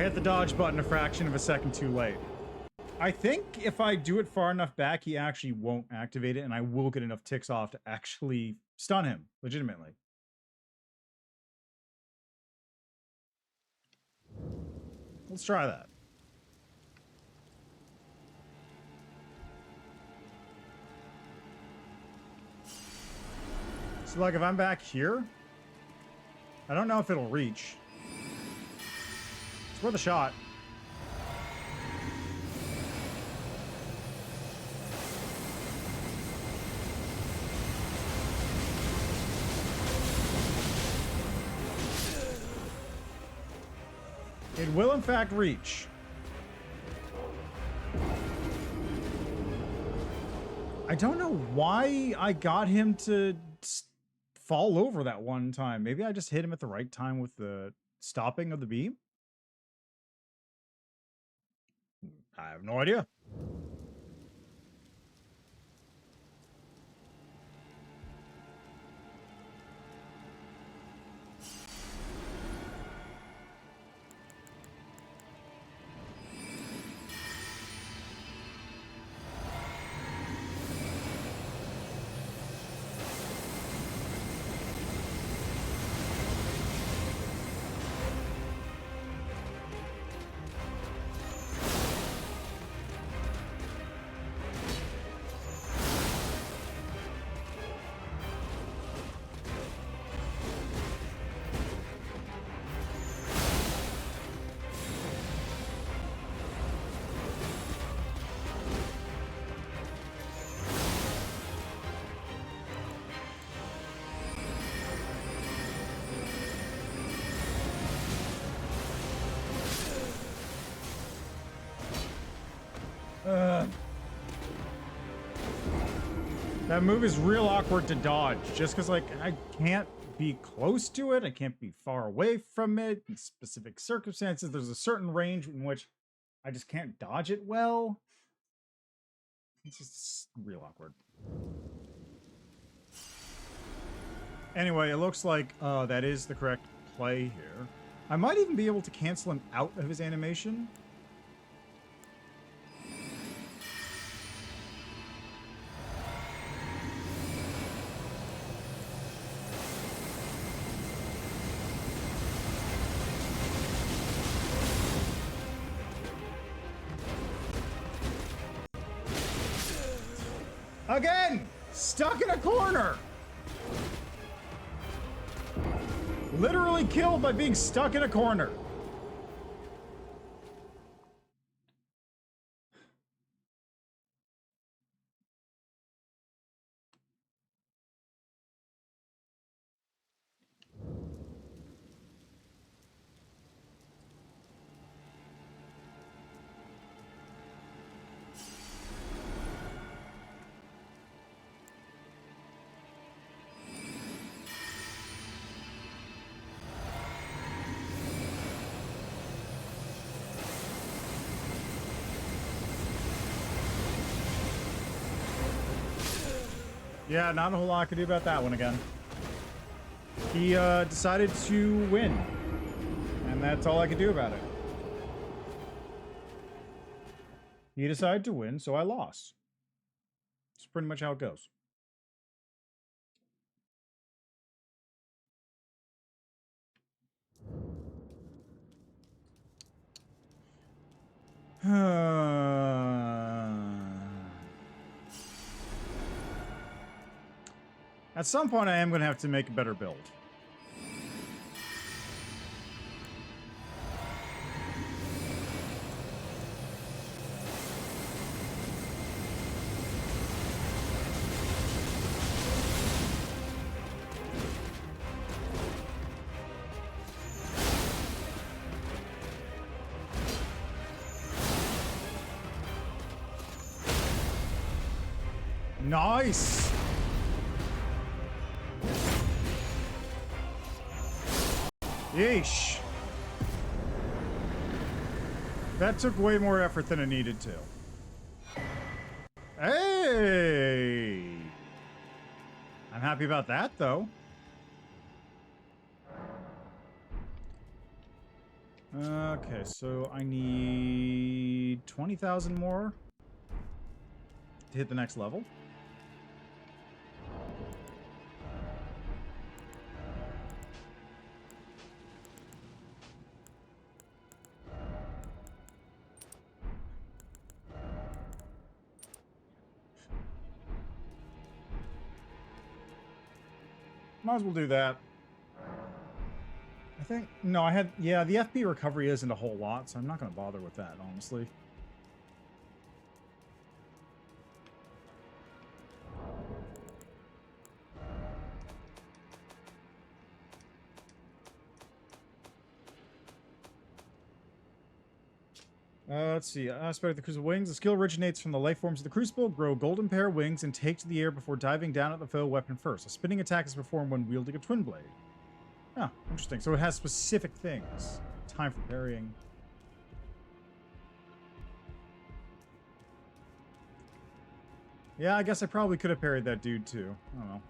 hit the dodge button a fraction of a second too late. I think if I do it far enough back, he actually won't activate it, and I will get enough ticks off to actually stun him, legitimately. Let's try that. So, like, if I'm back here, I don't know if it'll reach. It's worth a shot. It will, in fact, reach. I don't know why I got him to fall over that one time. Maybe I just hit him at the right time with the stopping of the beam? I have no idea. That move is real awkward to dodge, just because, like, I can't be close to it, I can't be far away from it. In specific circumstances, there's a certain range in which I just can't dodge it well. It's just real awkward. Anyway, it looks like that is the correct play here. I might even be able to cancel him out of his animation. Again! Stuck in a corner! Literally killed by being stuck in a corner. Yeah, not a whole lot I could do about that one again. He decided to win, and that's all I could do about it. He decided to win, so I lost. That's pretty much how it goes. At some point, I am going to have to make a better build. Nice! Yeesh. That took way more effort than it needed to. Hey! I'm happy about that, though. Okay, so I need 20,000 more to hit the next level. Might as well do that. I think, no, I had, yeah, the FP recovery isn't a whole lot, so I'm not going to bother with that, honestly. Let's see. Aspect of the Crucible Wings. The skill originates from the life forms of the Crucible. Grow golden pair of wings and take to the air before diving down at the foe weapon first. A spinning attack is performed when wielding a twin blade. Oh, interesting. So it has specific things. Time for parrying. Yeah, I guess I probably could have parried that dude too. I don't know.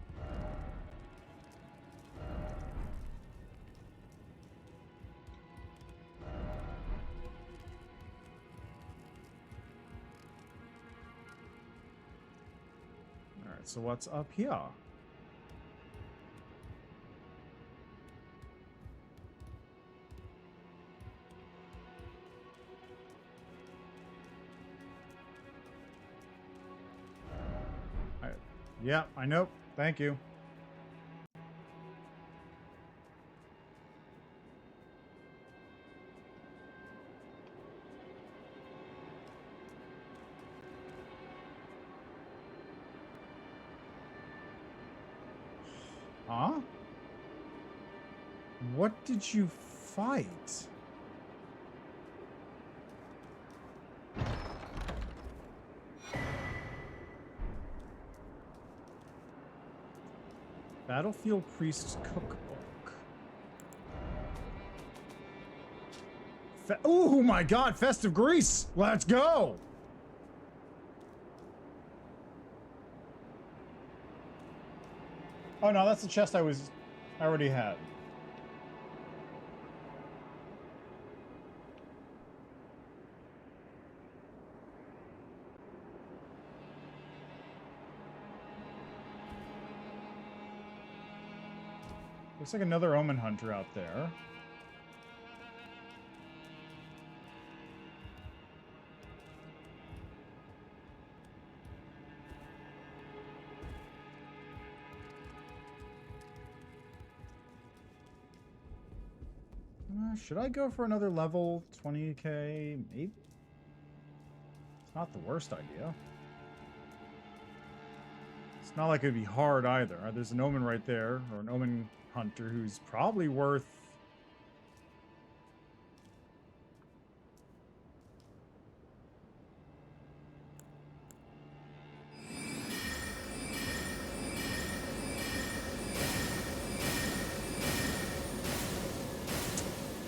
Alright, so what's up here? Yeah, I know. Thank you. Huh? What did you fight? Battlefield Priest's Cookbook. Oh my god, Festive Grease! Let's go! Oh no, that's the chest I already had. Looks like another Omen Hunter out there. Should I go for another level 20k? Maybe? It's not the worst idea. It's not like it'd be hard either. There's an Omen right there, or an Omen Hunter who's probably worth...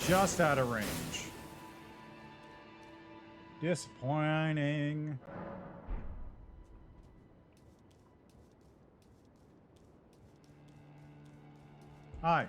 just out of range. Disappointing. Hi.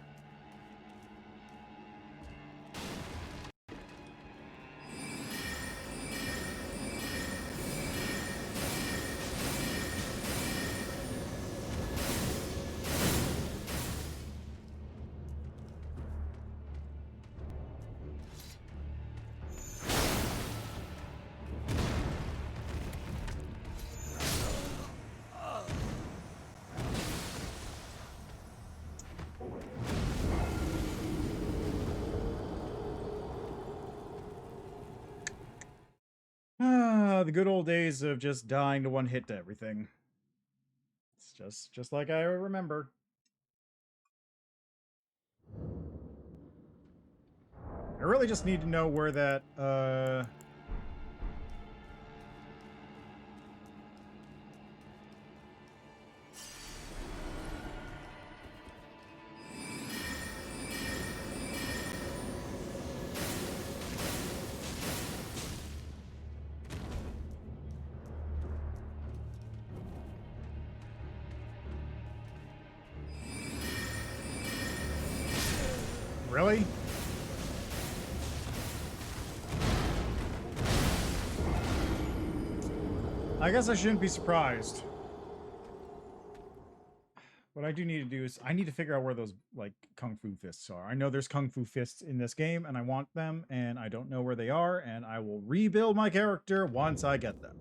The good old days of just dying to one hit to everything. It's just like I remember. I really just need to know where that really? I guess I shouldn't be surprised. What I do need to do is I need to figure out where those, like, Kung Fu fists are. I know there's Kung Fu fists in this game, and I want them, and I don't know where they are, and I will rebuild my character once I get them.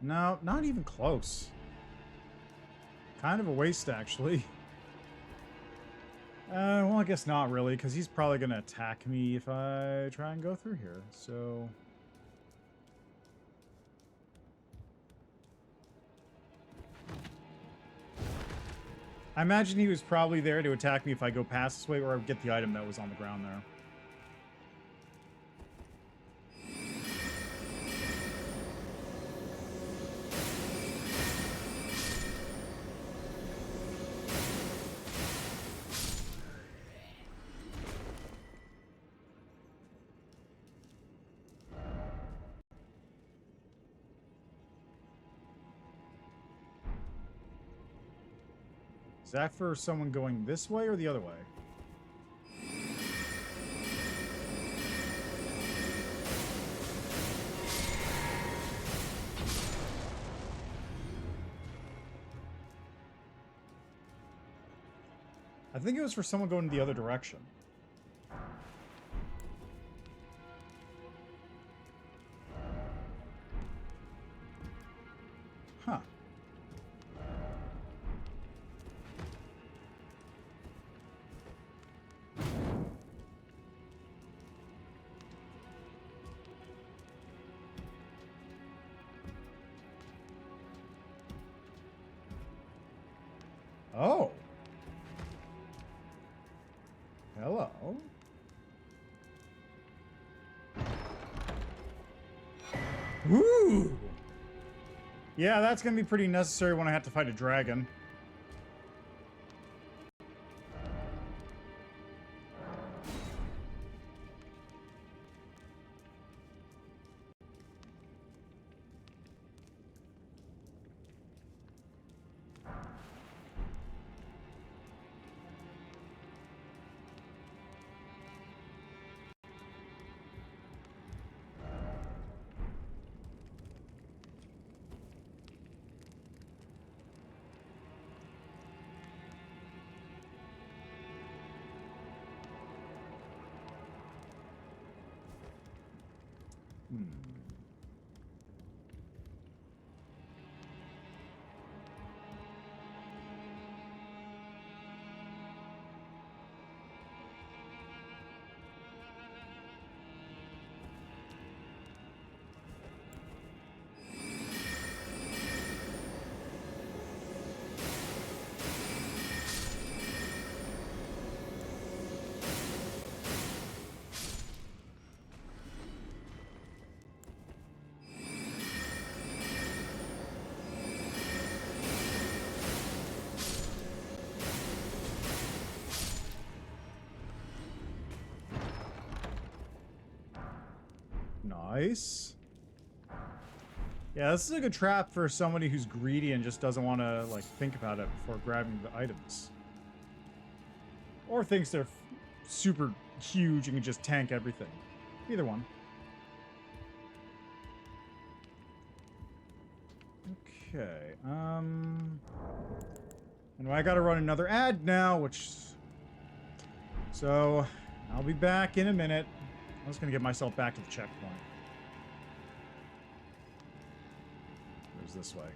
No, not even close. Kind of a waste, actually. Well, I guess not really, because he's probably going to attack me if I try and go through here, so... I imagine he was probably there to attack me if I go past this way, or I would get the item that was on the ground there. Is that for someone going this way or the other way? I think it was for someone going the other direction. Huh. Oh. Hello. Ooh. Yeah, that's gonna be pretty necessary when I have to fight a dragon. Nice. Yeah, this is a good trap for somebody who's greedy and just doesn't want to, like, think about it before grabbing the items. Or thinks they're super huge and can just tank everything. Either one. Okay, and I gotta run another ad now, which... So, I'll be back in a minute. I'm just gonna get myself back to the checkpoint. Where's this way?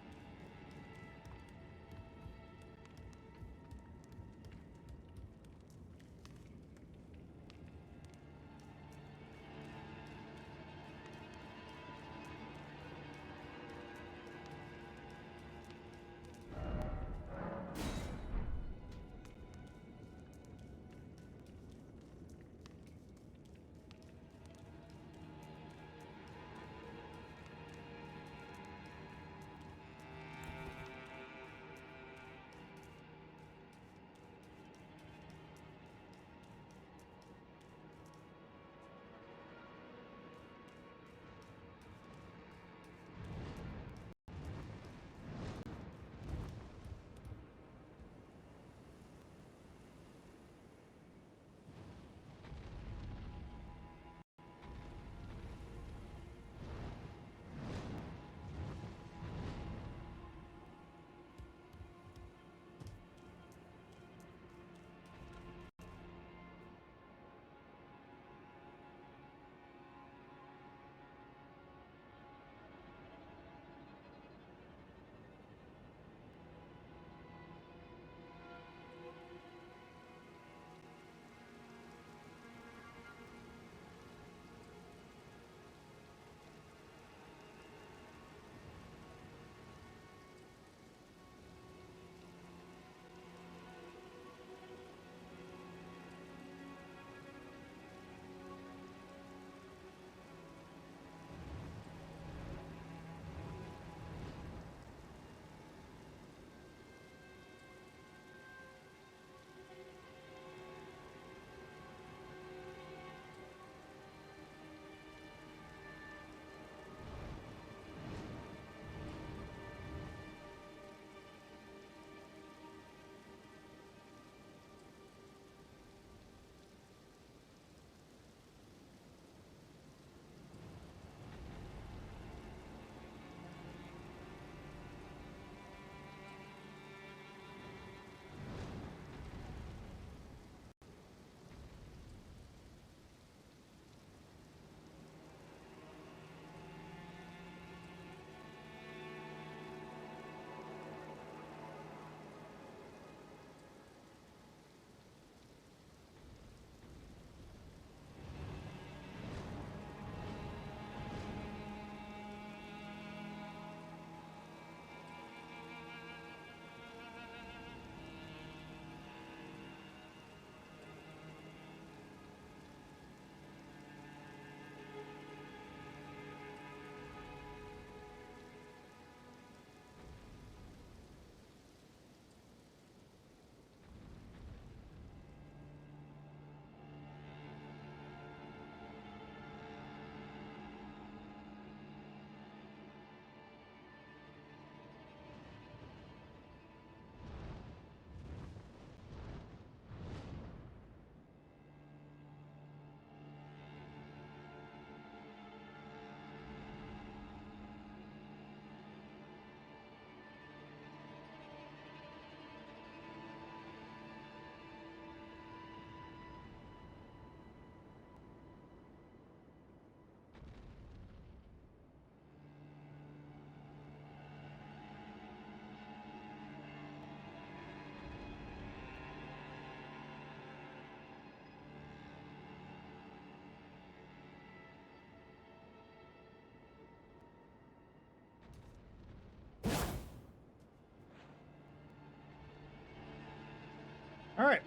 All right.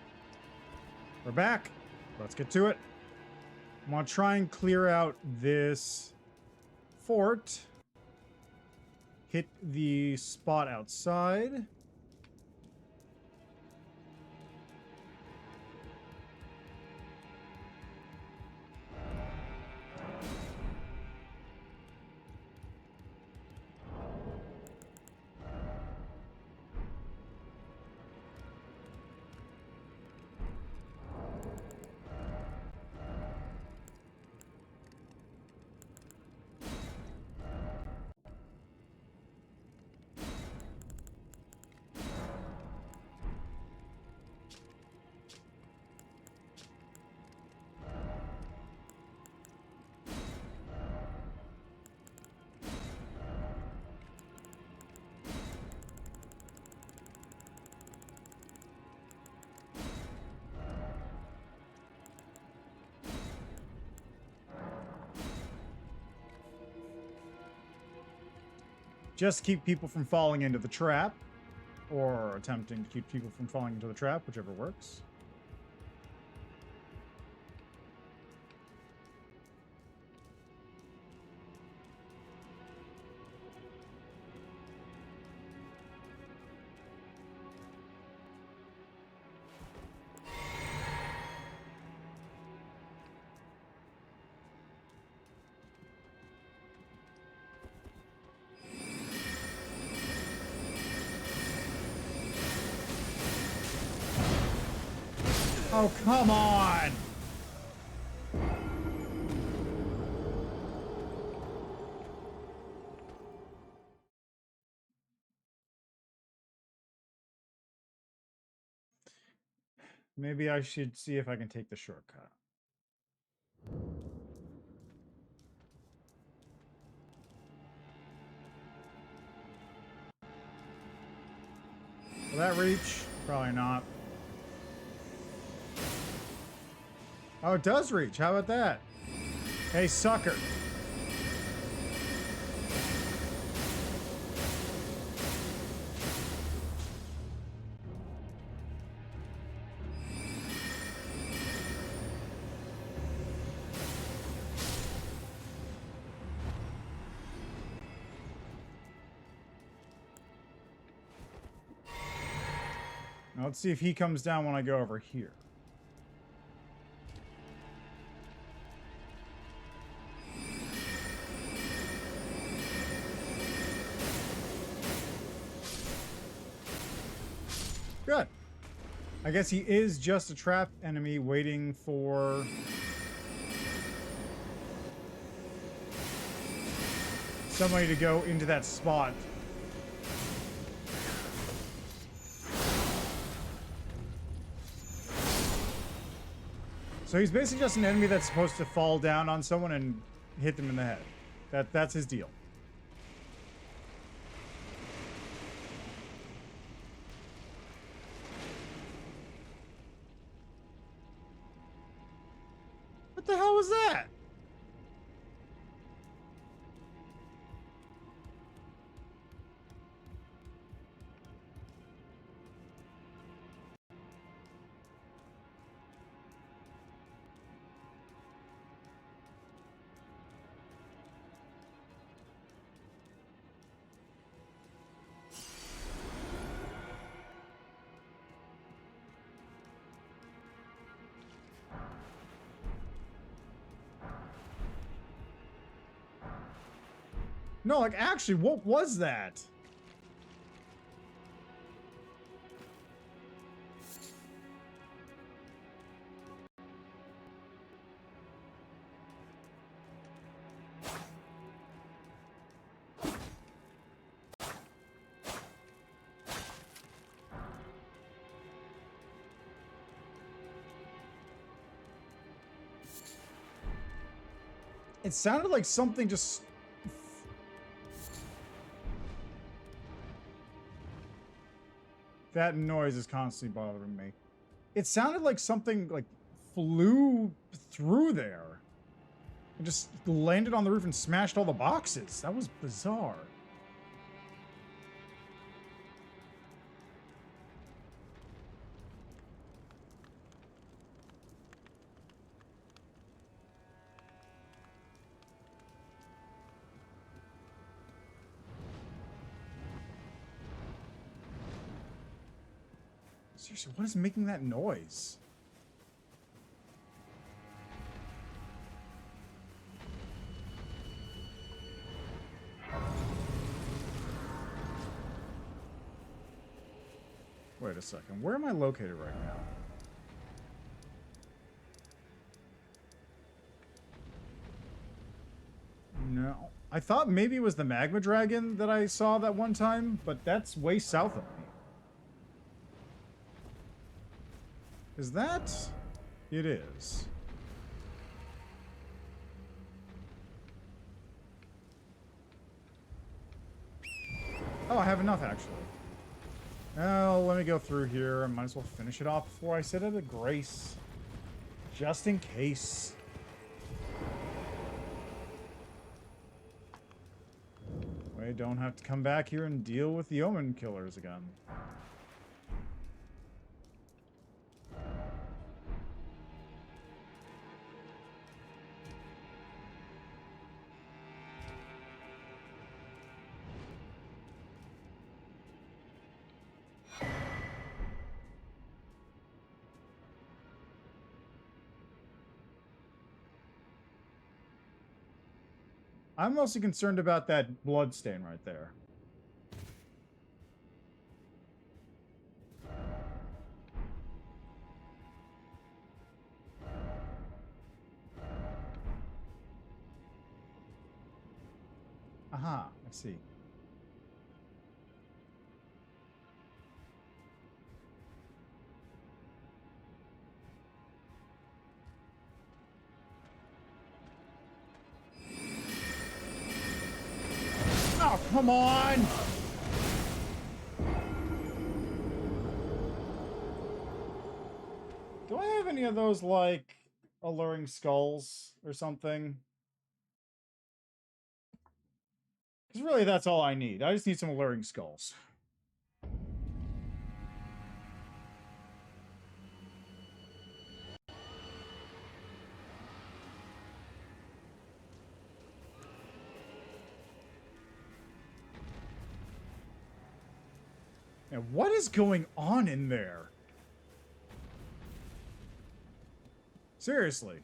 We're back. Let's get to it. I'm going to try and clear out this fort. Hit the spot outside. Just keep people from falling into the trap, or attempting to keep people from falling into the trap, whichever works. Oh, come on! Maybe I should see if I can take the shortcut. Will that reach? Probably not. Oh, it does reach. How about that? Hey, sucker. Now let's see if he comes down when I go over here. Good. I guess he is just a trap enemy waiting for somebody to go into that spot. So he's basically just an enemy that's supposed to fall down on someone and hit them in the head. That's his deal. What the hell was that? No, like, actually, what was that? It sounded like something just... That noise is constantly bothering me. It sounded like something, like, flew through there. It just landed on the roof and smashed all the boxes. That was bizarre. Seriously, what is making that noise? Wait a second. Where am I located right now? No. I thought maybe it was the magma dragon that I saw that one time, but that's way south of me. Is that? It is. Oh, I have enough, actually. Oh, let me go through here. I might as well finish it off before I set it at grace. Just in case. I don't have to come back here and deal with the Omen killers again. I'm mostly concerned about that blood stain right there. Aha, I see. Oh, come on! Do I have any of those, like, alluring skulls or something? Because really, that's all I need. I just need some alluring skulls. Now, what is going on in there? Seriously.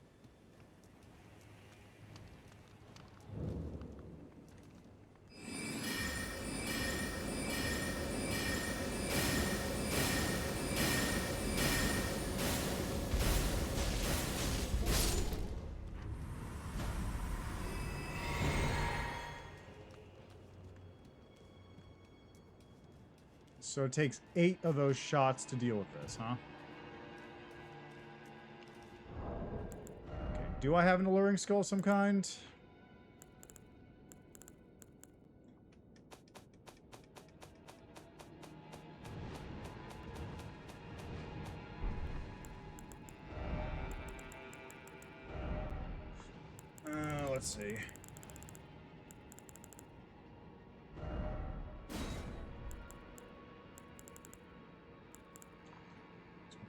So it takes 8 of those shots to deal with this, huh? Okay, do I have an alluring skull of some kind? Let's see.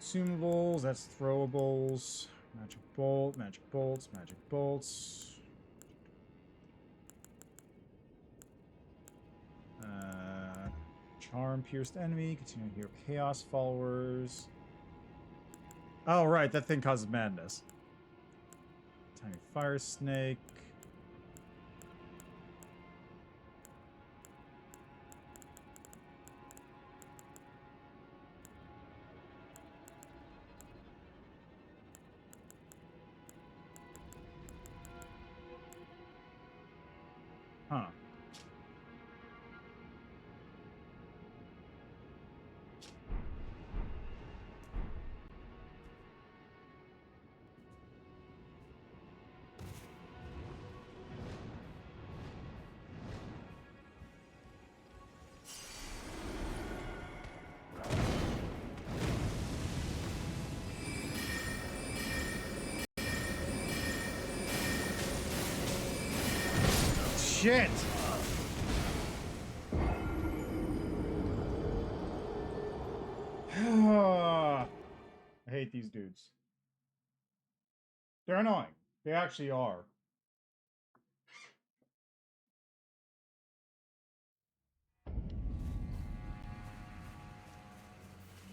Consumables, that's throwables. Magic bolt, magic bolts, magic bolts. Charm pierced enemy, continue to heal chaos followers. Oh, right, that thing causes madness. Tiny fire snake. Huh. Shit! I hate these dudes. They're annoying. They actually are.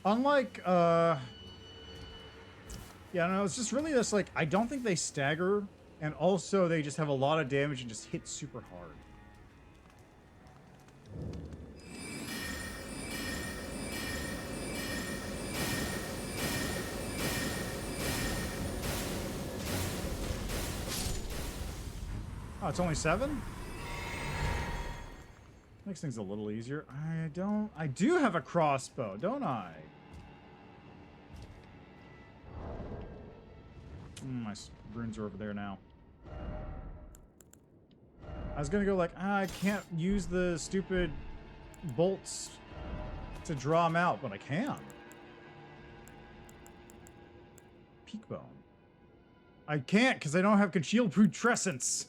Unlike, yeah, no, it's just really just like, I don't think they stagger, and also they just have a lot of damage and just hit super hard. Oh, it's only 7? Makes things a little easier. I do have a crossbow, don't I? My runes are over there now. I was gonna go like, I can't use the stupid bolts to draw them out, but I can. Peakbone. I can't because I don't have concealed putrescence.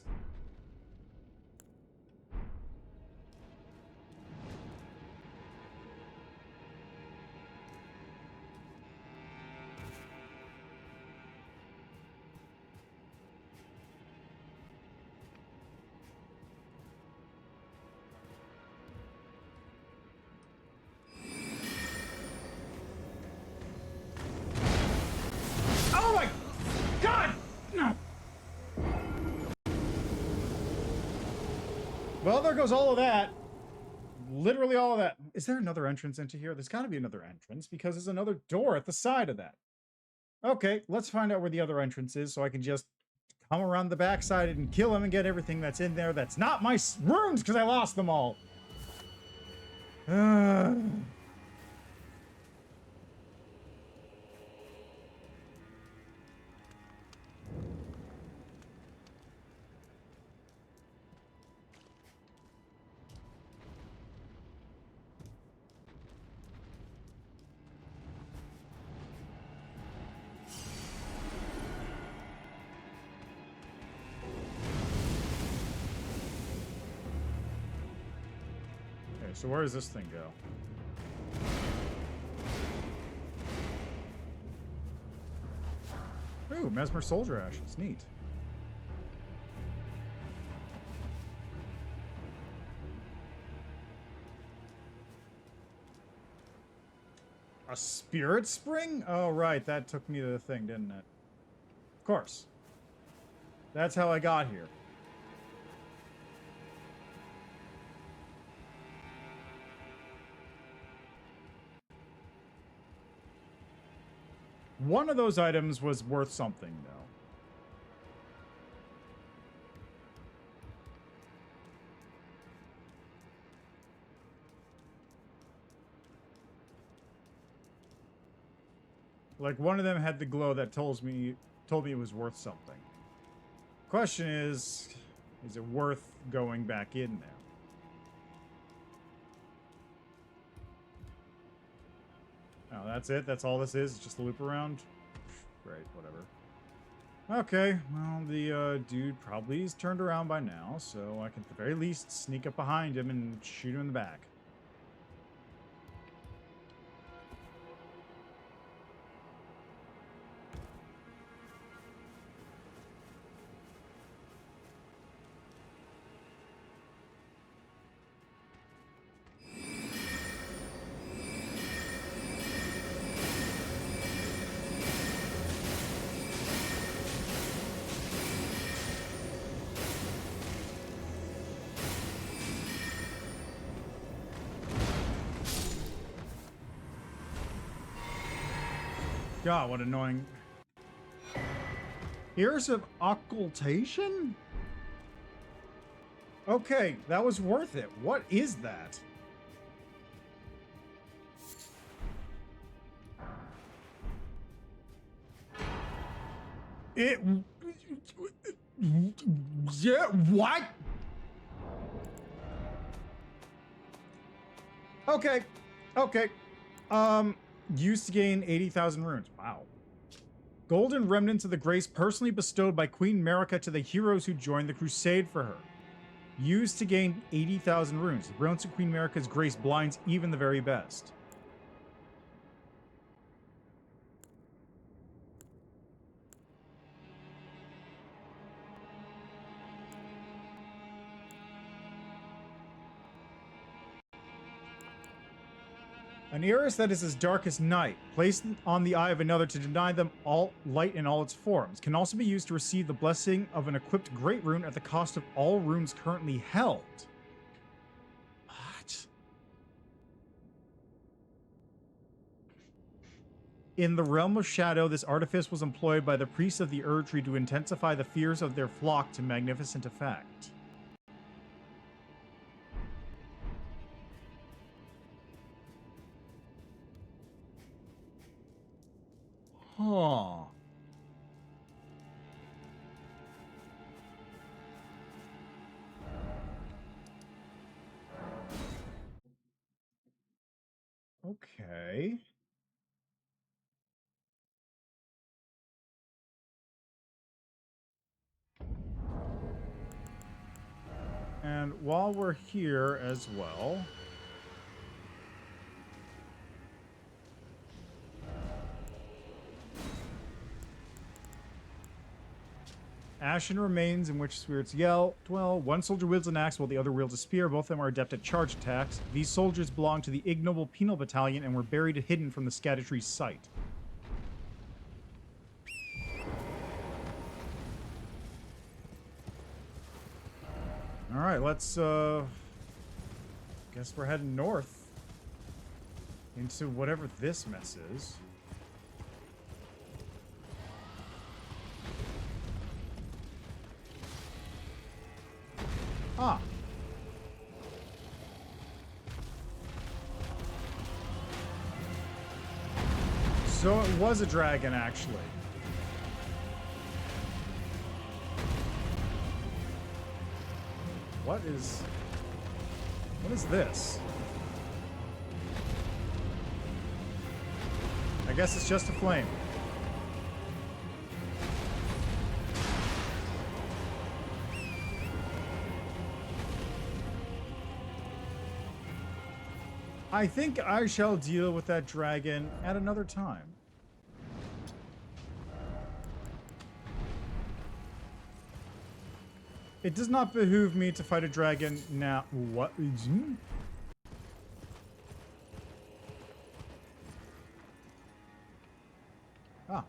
Oh my god! No. Well, there goes all of that. Literally all of that. Is there another entrance into here? There's got to be another entrance because there's another door at the side of that. Okay, let's find out where the other entrance is so I can just come around the backside and kill him and get everything that's in there that's not my runes because I lost them all. Okay, so where does this thing go? Ooh, Mesmer Soldier Ashes. Neat. A spirit spring? Oh, right. That took me to the thing, didn't it? Of course. That's how I got here. One of those items was worth something, though. Like, one of them had the glow that told me it was worth something. Question is it worth going back in there? Oh, that's it? That's all this is? It's just a loop around? Great, whatever. Okay, well, the dude probably is turned around by now, so I can at the very least sneak up behind him and shoot him in the back. God, what annoying. Ears of occultation? Okay, that was worth it. What is that? It... Yeah, what? Okay, okay. Used to gain 80,000 runes. Wow. Golden remnants of the grace personally bestowed by Queen Marika to the heroes who joined the crusade for her. Used to gain 80,000 runes. The brilliance of Queen Marika's grace blinds even the very best. An iris that is as dark as night, placed on the eye of another to deny them all light in all its forms, can also be used to receive the blessing of an equipped great rune at the cost of all runes currently held. What? In the realm of shadow, this artifice was employed by the priests of the Erdtree to intensify the fears of their flock to magnificent effect. Huh. Okay. And while we're here as well, ashen remains in which spirits dwell. One soldier wields an axe while the other wields a spear. Both of them are adept at charge attacks. These soldiers belong to the ignoble penal battalion and were buried and hidden from the Scattertree's sight. Alright, let's, guess we're heading north into whatever this mess is. Ah. So it was a dragon, actually. What is this? I guess it's just a flame. I think I shall deal with that dragon at another time. It does not behoove me to fight a dragon now. What? Ah.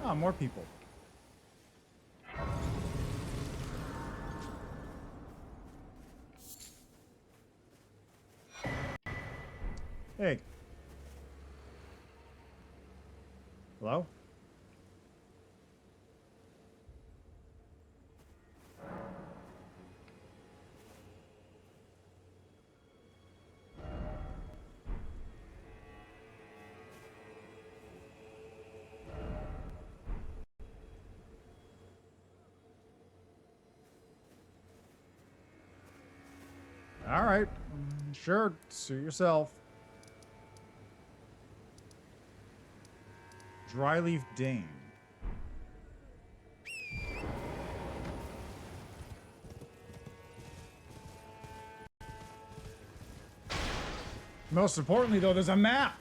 Ah, more people. Hey. Hello? All right. Sure, suit yourself. Dryleaf Dane. Most importantly, though, there's a map.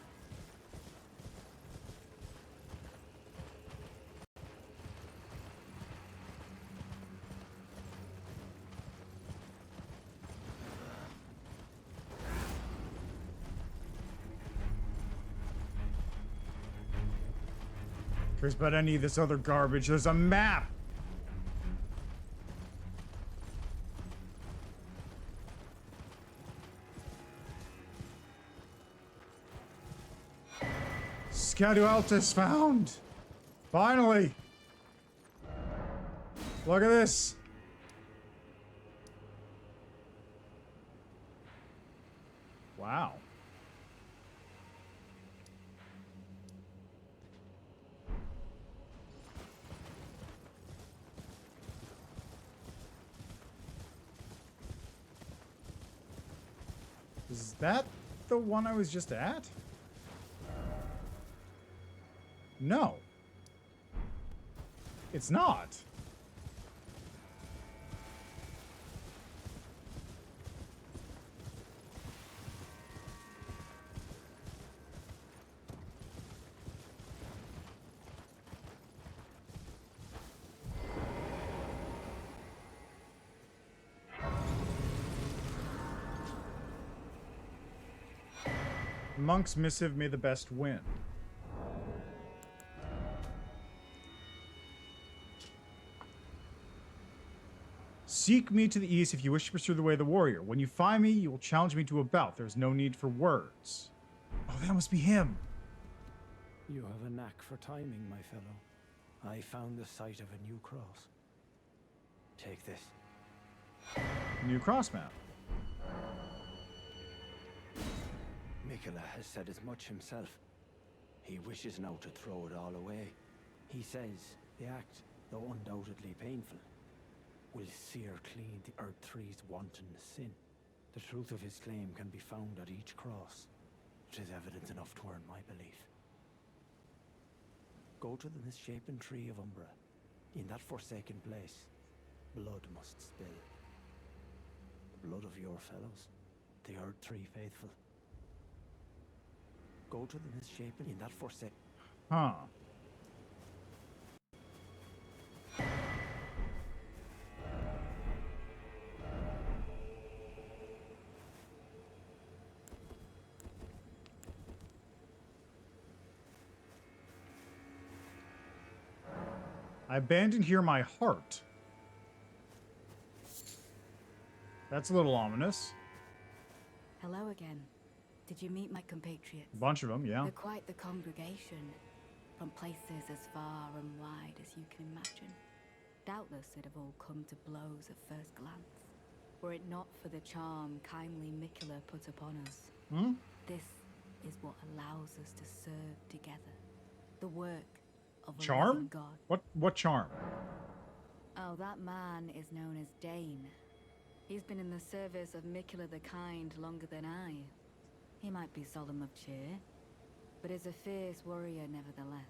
Cares about any of this other garbage. There's a map. Scadualtus found. Finally. Look at this. Wow. Is that the one I was just at? No. It's not. Monk's missive, may the best win. Seek me to the east if you wish to pursue the way of the warrior. When you find me, you will challenge me to a bout. There's no need for words. Oh, that must be him. You have a knack for timing, my fellow. I found the site of a new cross. Take this. New cross map. Mikola has said as much himself. He wishes now to throw it all away. He says the act, though undoubtedly painful, will sear clean the Erdtree's wanton sin. The truth of his claim can be found at each cross. It is evidence enough to earn my belief. Go to the misshapen tree of Umbra. In that forsaken place, blood must spill. The blood of your fellows, the Erdtree faithful. Go to the misshapen in that forsaken... Huh. I abandoned here my heart. That's a little ominous. Hello again. Did you meet my compatriots? A bunch of them, yeah. They're quite the congregation, from places as far and wide as you can imagine. Doubtless it'd have all come to blows at first glance, were it not for the charm kindly Mikola put upon us. Hmm? This is what allows us to serve together. The work of a Charm? living God. What charm? Oh, that man is known as Dane. He's been in the service of Mikola the Kind longer than I. He might be solemn of cheer, but is a fierce warrior nevertheless.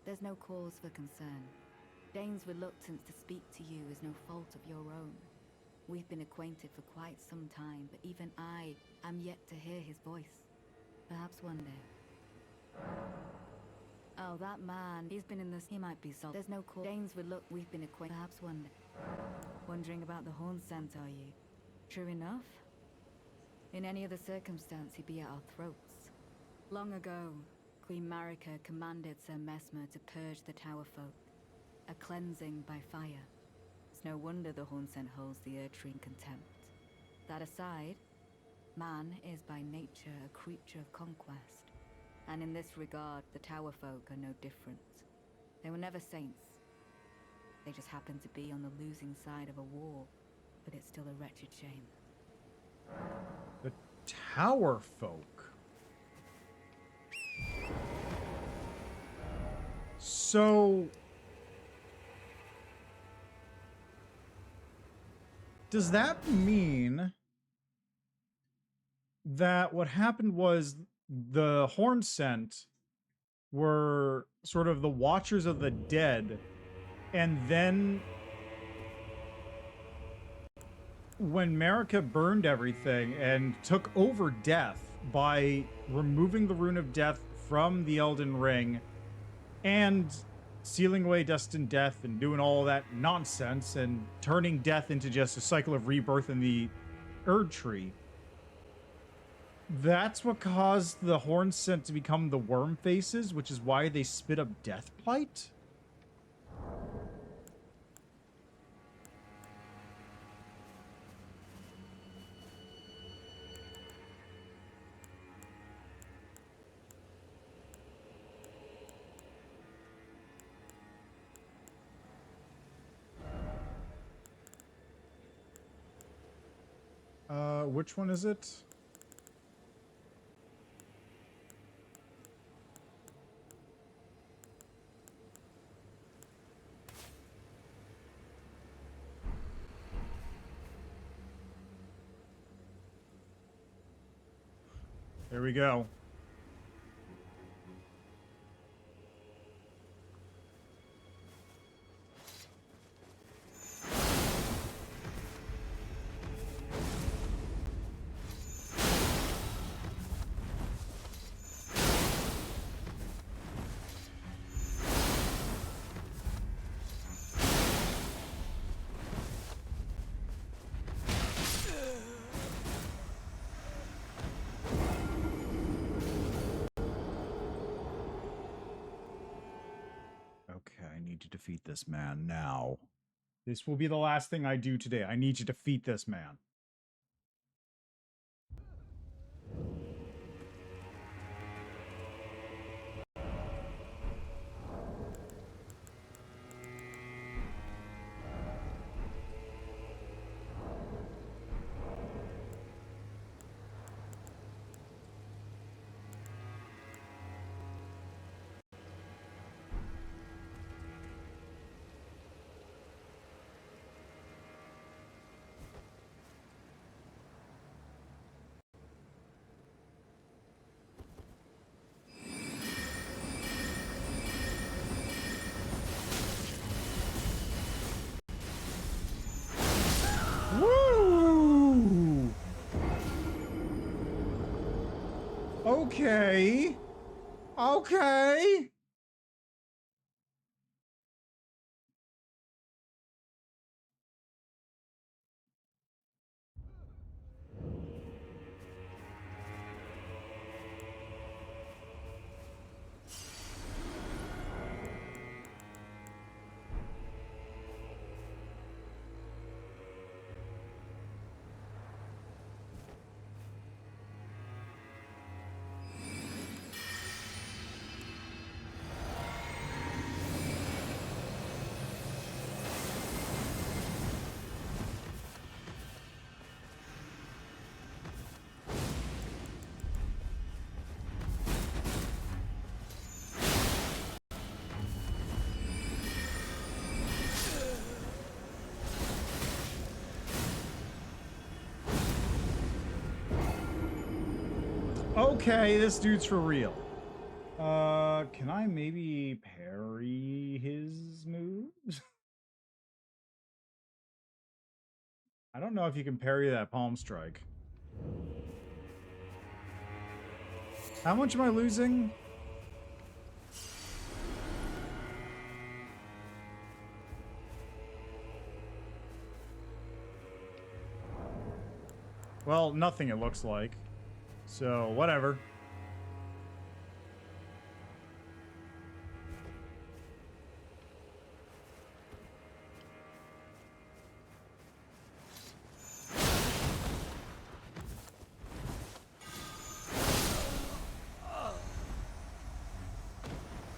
There's no cause for concern. Dane's reluctance to speak to you is no fault of your own. We've been acquainted for quite some time, but even I am yet to hear his voice. Perhaps one day. Oh, that man, he's been in this... He might be solemn. There's no cause. Dane's reluctance. We've been acquainted. Perhaps one day. Wondering about the horn scent, are you? True enough. In any other circumstance, he'd be at our throats. Long ago, Queen Marika commanded Sir Mesmer to purge the Tower folk, a cleansing by fire. It's no wonder the Hornsent holds the Erdtree in contempt. That aside, man is by nature a creature of conquest, and in this regard, the Tower folk are no different. They were never saints. They just happened to be on the losing side of a war, but it's still a wretched shame. The Tower folk. So... does that mean that what happened was the Hornsent were sort of the Watchers of the Dead, and then when Marika burned everything and took over death by removing the Rune of Death from the Elden Ring and sealing away destined death and doing all that nonsense and turning death into just a cycle of rebirth in the Erdtree, that's what caused the Hornsent to become the Worm Faces, which is why they spit up Deathblight? Which one is it? There we go. need to defeat this man now. This will be the last thing I do today. I need to defeat this man. Woo! Okay. Okay. Okay, this dude's for real. Can I maybe parry his moves? I don't know if you can parry that palm strike. How much am I losing? Well, nothing it looks like. So, whatever.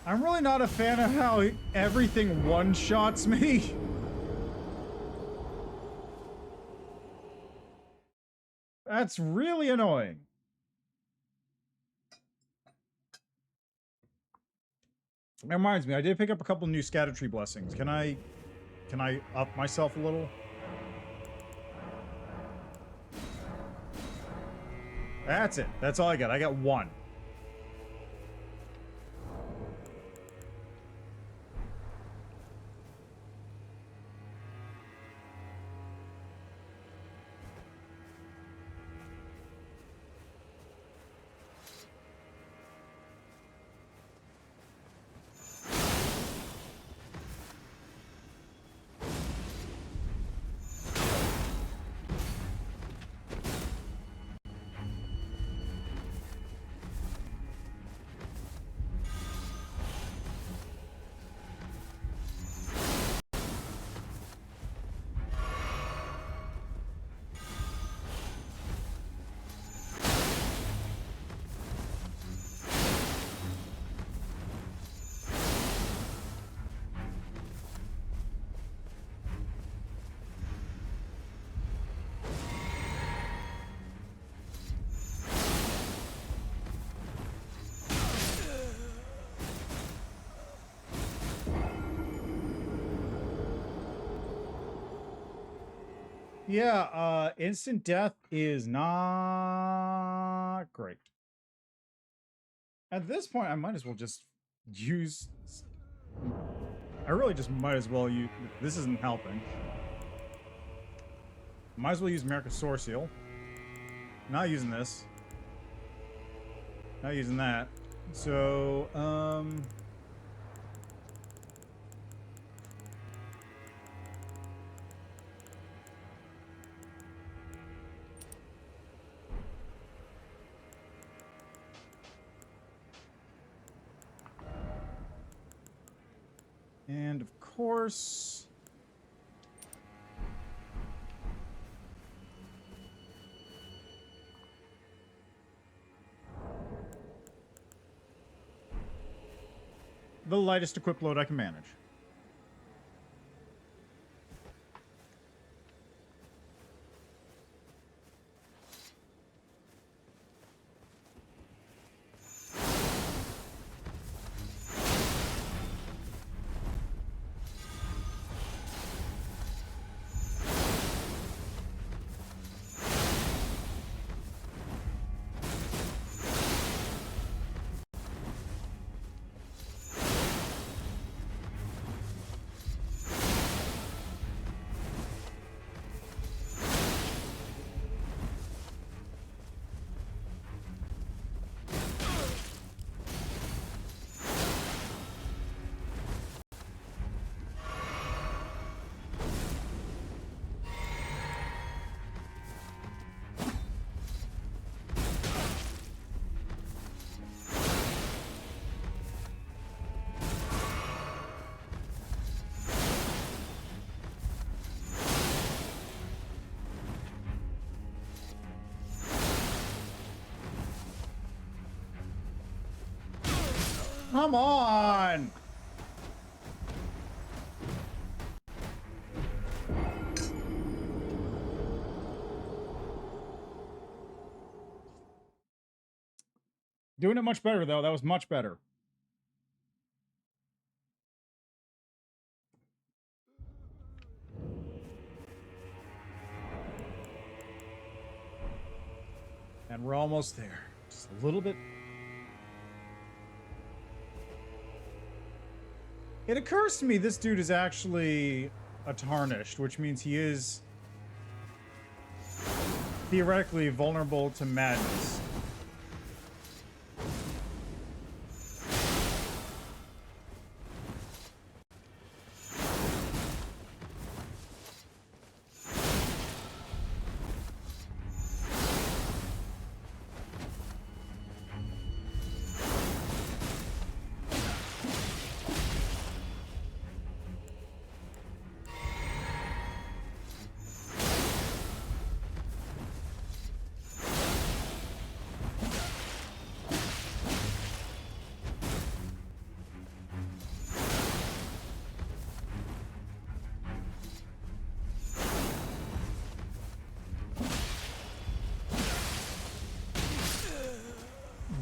I'm really not a fan of how everything one-shots me. That's really annoying. That reminds me, I did pick up a couple new Erdtree blessings. Can I up myself a little? That's it. That's all I got. I got one. Yeah, instant death is not great. At this point, I might as well just use... I really just might as well use... This isn't helping. Might as well use America's Sword Seal. Not using this. Not using that. So, And of course... the lightest equip load I can manage. Come on! Doing it much better, though. That was much better. And we're almost there. Just a little bit. It occurs to me this dude is actually a tarnished, which means he is theoretically vulnerable to madness.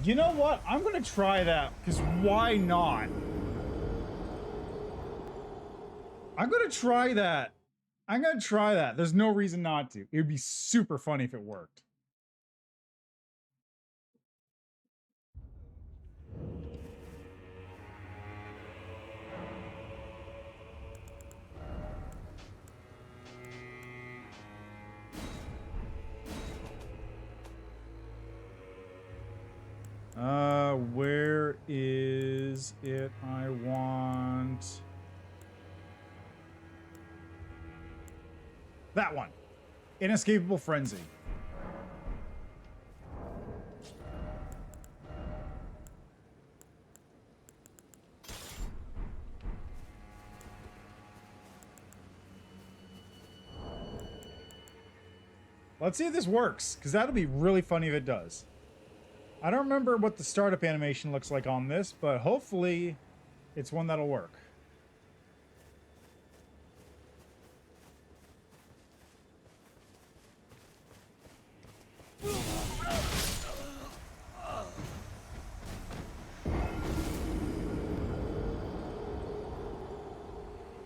You know what? I'm gonna try that, because why not? I'm gonna try that. I'm gonna try that. There's no reason not to. It would be super funny if it worked. Where is it? I want that one. Inescapable Frenzy. Let's see if this works, because that'll be really funny if it does. I don't remember what the startup animation looks like on this, but hopefully it's one that'll work.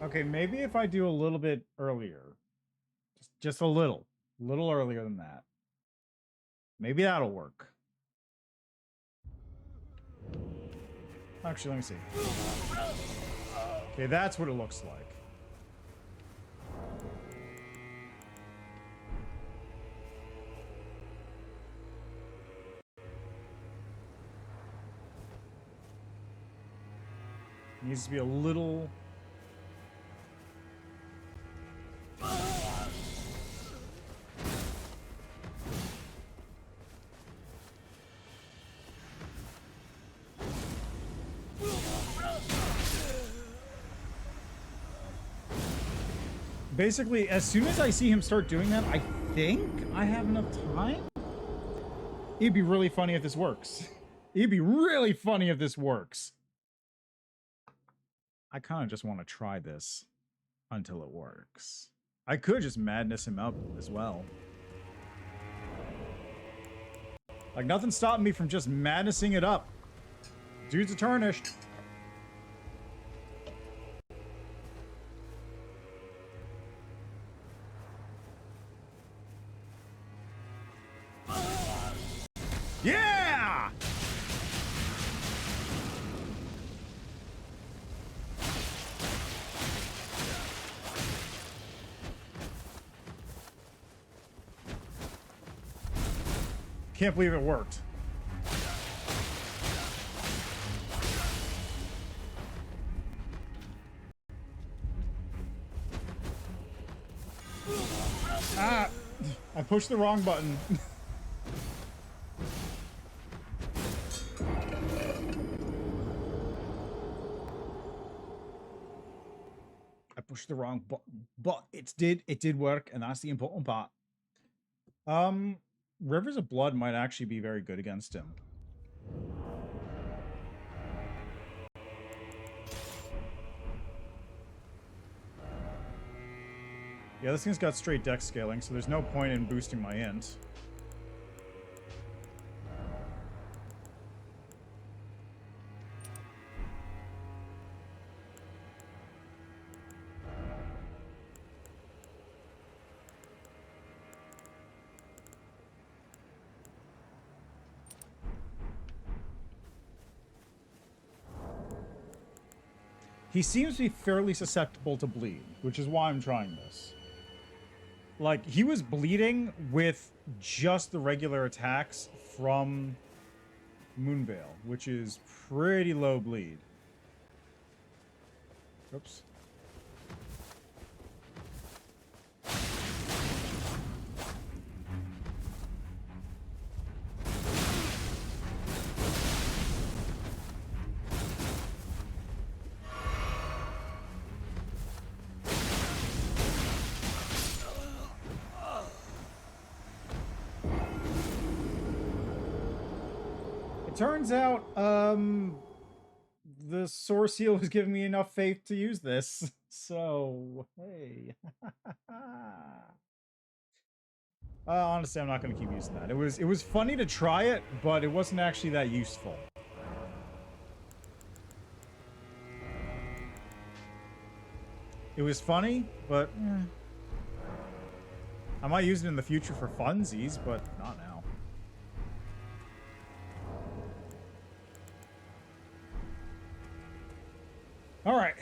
Okay, maybe if I do a little bit earlier. Just a little earlier than that. Maybe that'll work. Actually, let me see. Okay, that's what it looks like. Needs to be a little... basically, as soon as I see him start doing that, I think I have enough time. It'd be really funny if this works. It'd be really funny if this works. I kind of just want to try this until it works. I could just madness him up as well. Like, nothing stopping me from just madnessing it up. Dude's a tarnished. Yeah! Can't believe it worked. Ah! I pushed the wrong button. I pushed the wrong button, but it did work, and that's the important part. Rivers of Blood might actually be very good against him. Yeah, this thing's got straight dex scaling, so there's no point in boosting my int. He seems to be fairly susceptible to bleed, which is why I'm trying this. Like, he was bleeding with just the regular attacks from Moonveil, which is pretty low bleed. Oops. Turns out, the Source Seal was giving me enough faith to use this. So, hey. Honestly, I'm not going to keep using that. It was funny to try it, but it wasn't actually that useful. It was funny, but I might use it in the future for funsies, but not now. All right.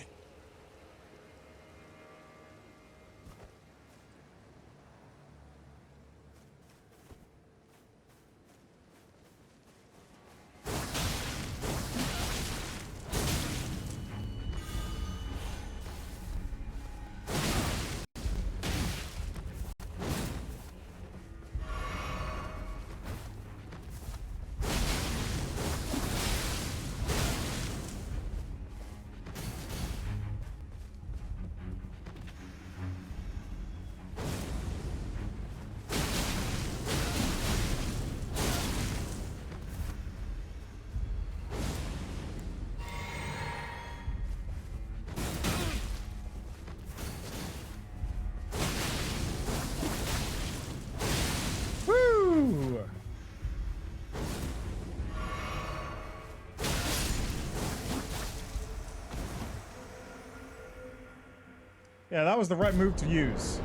Yeah, that was the right move to use.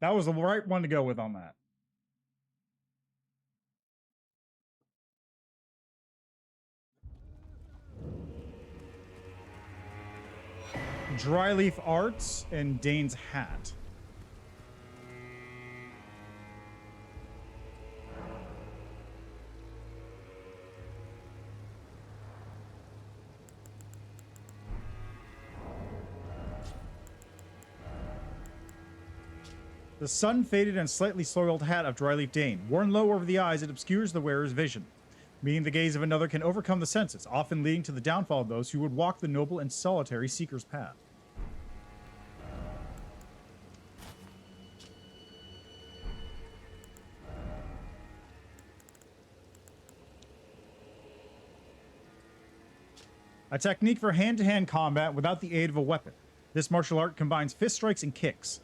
That was the right one to go with on that. Dryleaf Arts and Dane's Hat. The sun-faded and slightly soiled hat of Dryleaf Dane. Worn low over the eyes, it obscures the wearer's vision. Meeting the gaze of another can overcome the senses, often leading to the downfall of those who would walk the noble and solitary seeker's path. A technique for hand-to-hand combat without the aid of a weapon. This martial art combines fist strikes and kicks.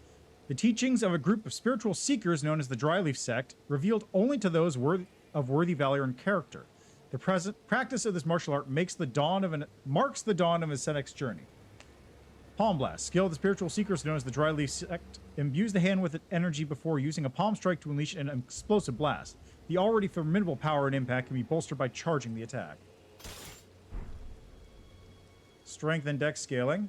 The teachings of a group of spiritual seekers known as the Dryleaf Sect, revealed only to those worthy valor and character. The practice of this martial art marks the dawn of an ascetic's journey. Palm Blast. Skill of the spiritual seekers known as the Dryleaf Sect imbues the hand with energy before using a palm strike to unleash an explosive blast. The already formidable power and impact can be bolstered by charging the attack. Strength and dex scaling.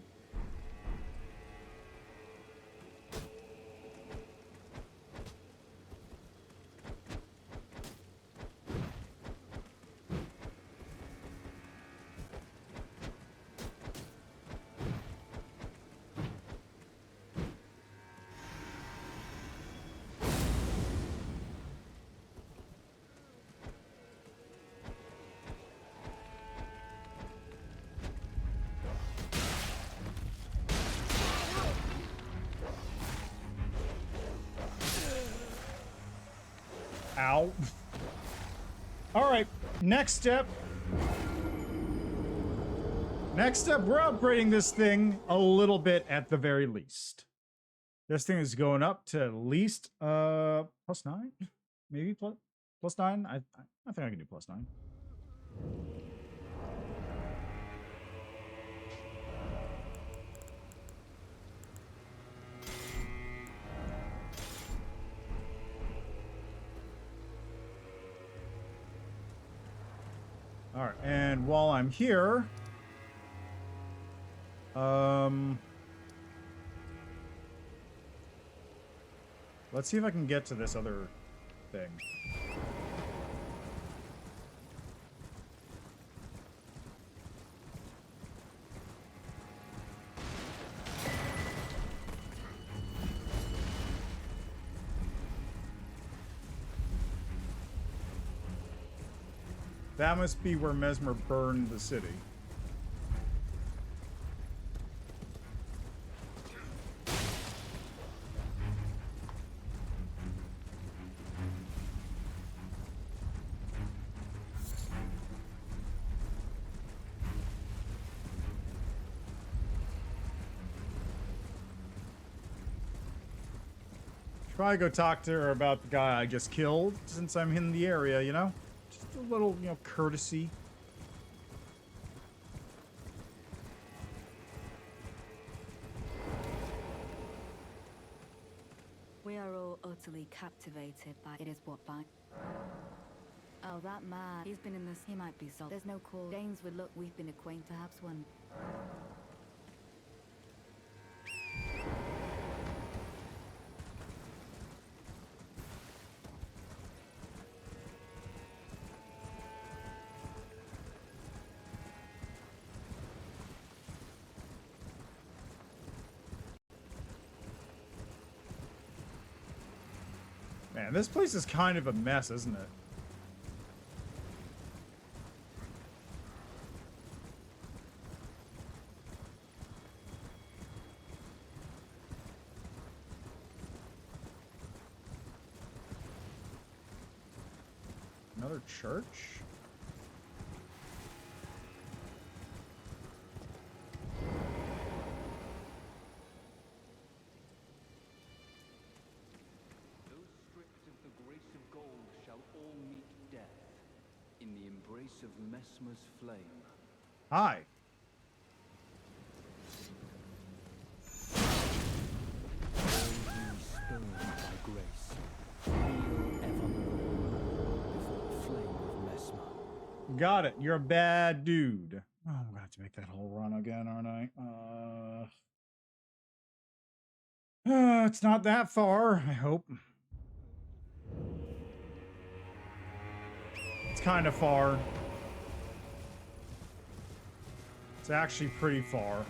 Ow. All right, next step. Next step, we're upgrading this thing a little bit at the very least. This thing is going up to at least +9, maybe +9. I think I can do +9. All right, and while I'm here, let's see if I can get to this other thing. That must be where Mesmer burned the city. Should probably go talk to her about the guy I just killed, since I'm in the area, you know? Just a little, you know, courtesy. We are all utterly captivated by it is what by. Oh, that man. He's been in this. He might be sold. There's no call. Danes would look. We've been acquainted. Perhaps one. Man, this place is kind of a mess, isn't it? Another church? Of Mesmer's flame. Hi. Spurned by grace, kneel evermore before the flame of Mesmer. Got it. You're a bad dude. Oh, I'm gonna have to make that whole run again, aren't I? It's not that far, I hope. It's kind of far. It's actually pretty far.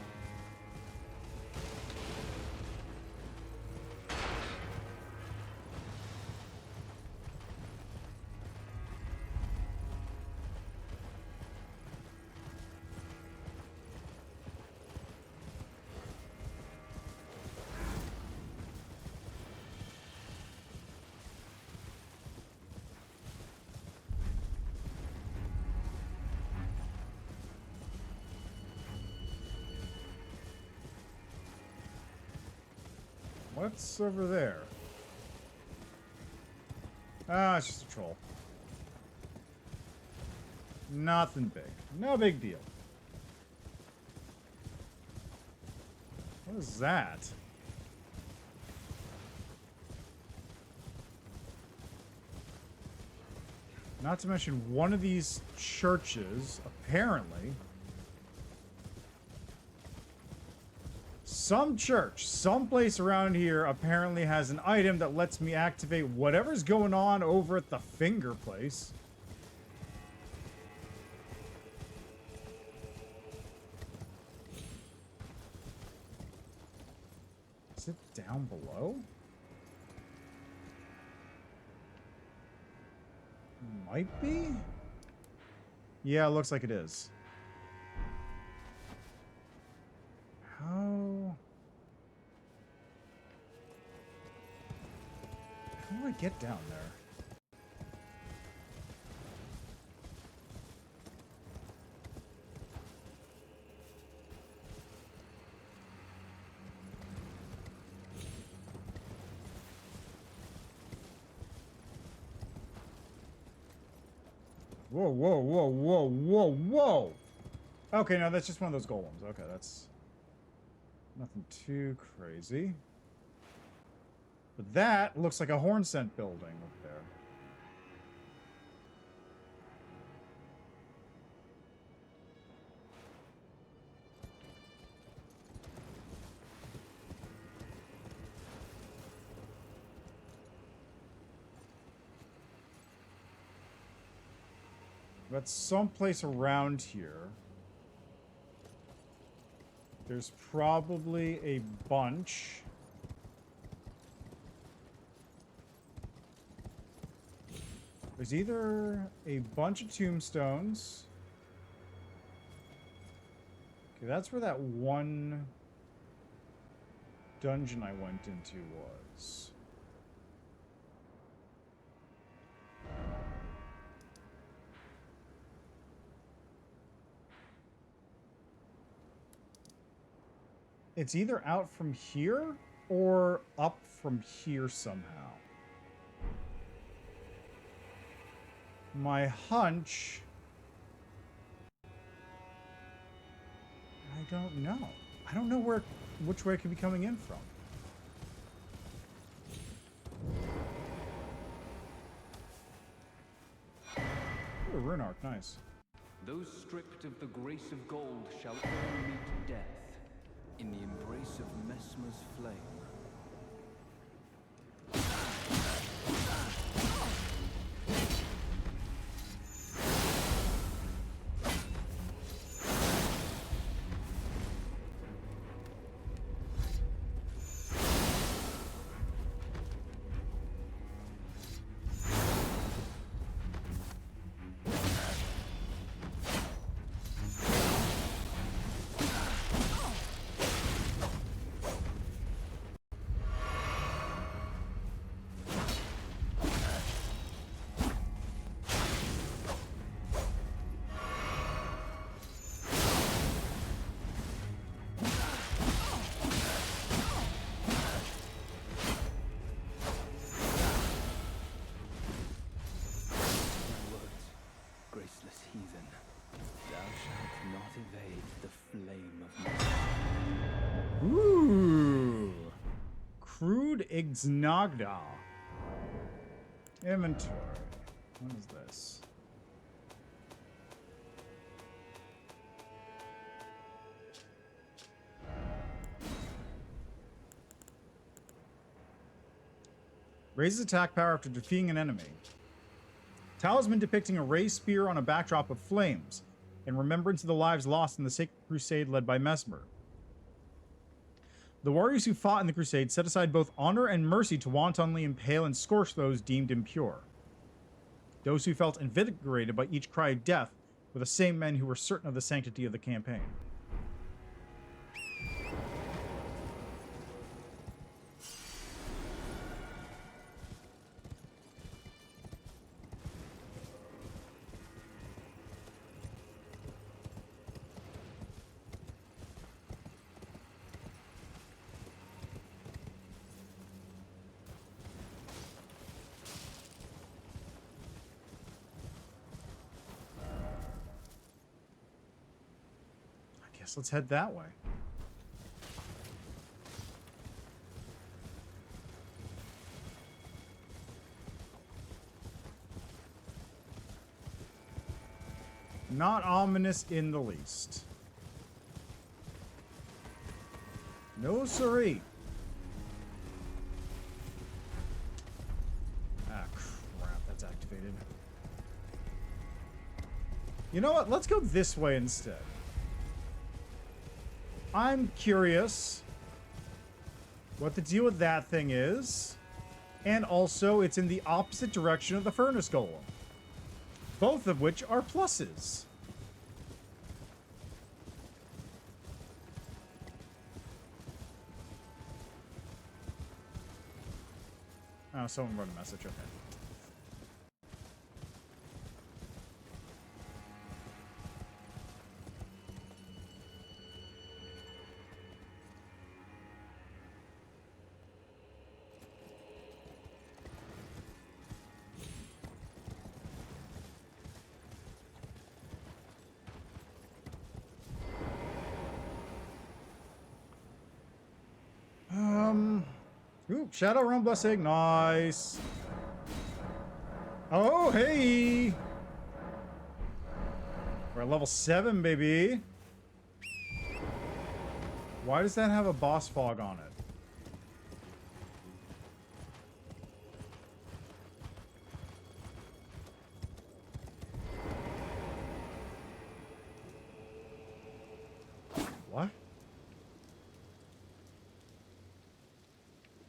What's over there? Ah, it's just a troll. Nothing big. No big deal. What is that? Not to mention one of these churches, apparently. Some church, someplace around here, apparently has an item that lets me activate whatever's going on over at the finger place. Is it down below? Might be? Yeah, it looks like it is. How do I get down there? Whoa, whoa, whoa, whoa, whoa, whoa! Okay, no, that's just one of those golems. Okay, that's nothing too crazy. But that looks like a horn scent building up there. But someplace around here, there's probably a bunch. There's either a bunch of tombstones. Okay, that's where that one dungeon I went into was. It's either out from here or up from here somehow. My hunch... I don't know. I don't know which way it could be coming in from. Ooh, a rune arc, nice. Those stripped of the grace of gold shall all meet death in the embrace of Mesmer's flame. Ooh. Crude Ignagda. Inventory. What is this? Raises attack power after defeating an enemy. Talisman depicting a raised spear on a backdrop of flames, in remembrance of the lives lost in the Sacred Crusade led by Mesmer. The warriors who fought in the crusade set aside both honor and mercy to wantonly impale and scorch those deemed impure. Those who felt invigorated by each cry of death were the same men who were certain of the sanctity of the campaign. guess let's head that way. Not ominous in the least. No siree. Ah, crap, that's activated. You know what? Let's go this way instead. I'm curious what the deal with that thing is. And also, it's in the opposite direction of the furnace golem. Both of which are pluses. Oh, someone wrote a message. Okay. Ooh, Shadow Realm Blessing, nice. Oh, hey! We're at level 7, baby. Why does that have a boss fog on it? What?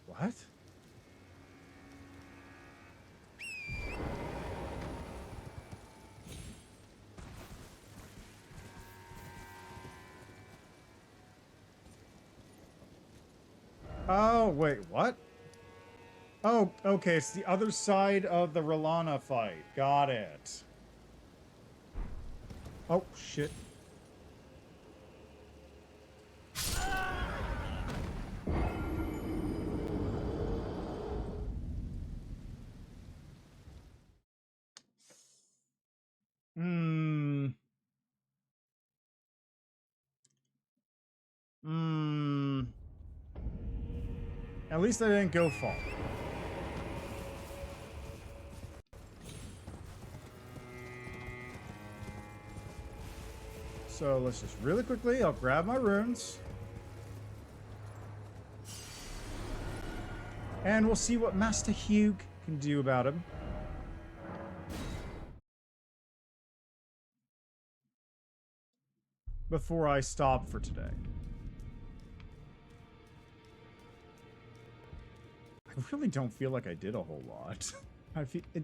What? Oh, wait, what? Oh, okay, it's the other side of the Rolana fight. Got it. Oh, shit. At least I didn't go far. So let's just really quickly, I'll grab my runes. And we'll see what Master Hugh can do about him. Before I stop for today. I really don't feel like I did a whole lot.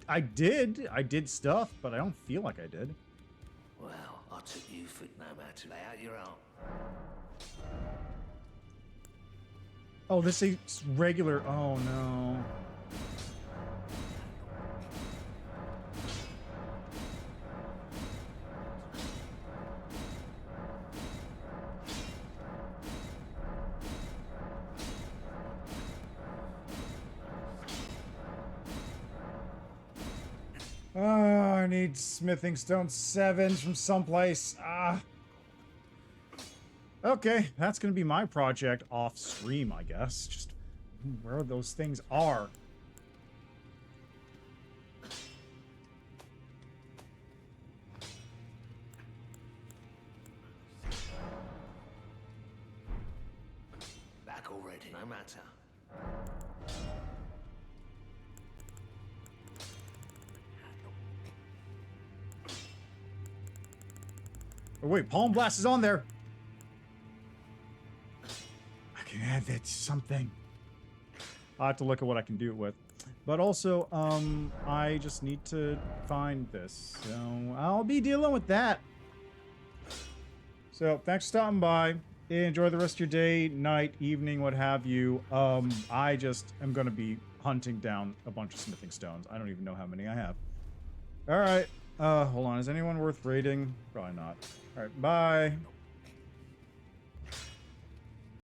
I did stuff, but I don't feel like I did. Well, I took you for no matter. Lay out your arm. Oh, this is regular. Oh no. Oh, I need smithing stone 7s from someplace. Ah. Okay, that's gonna be my project off stream, I guess. Just where those things are. Back already, no matter. Oh wait, Palm Blast is on there. I can add that to something. I'll have to look at what I can do it with. But also, I just need to find this. So I'll be dealing with that. So thanks for stopping by. Enjoy the rest of your day, night, evening, what have you. I just am going to be hunting down a bunch of smithing stones. I don't even know how many I have. All right. Hold on. Is anyone worth raiding? Probably not. All right. Bye.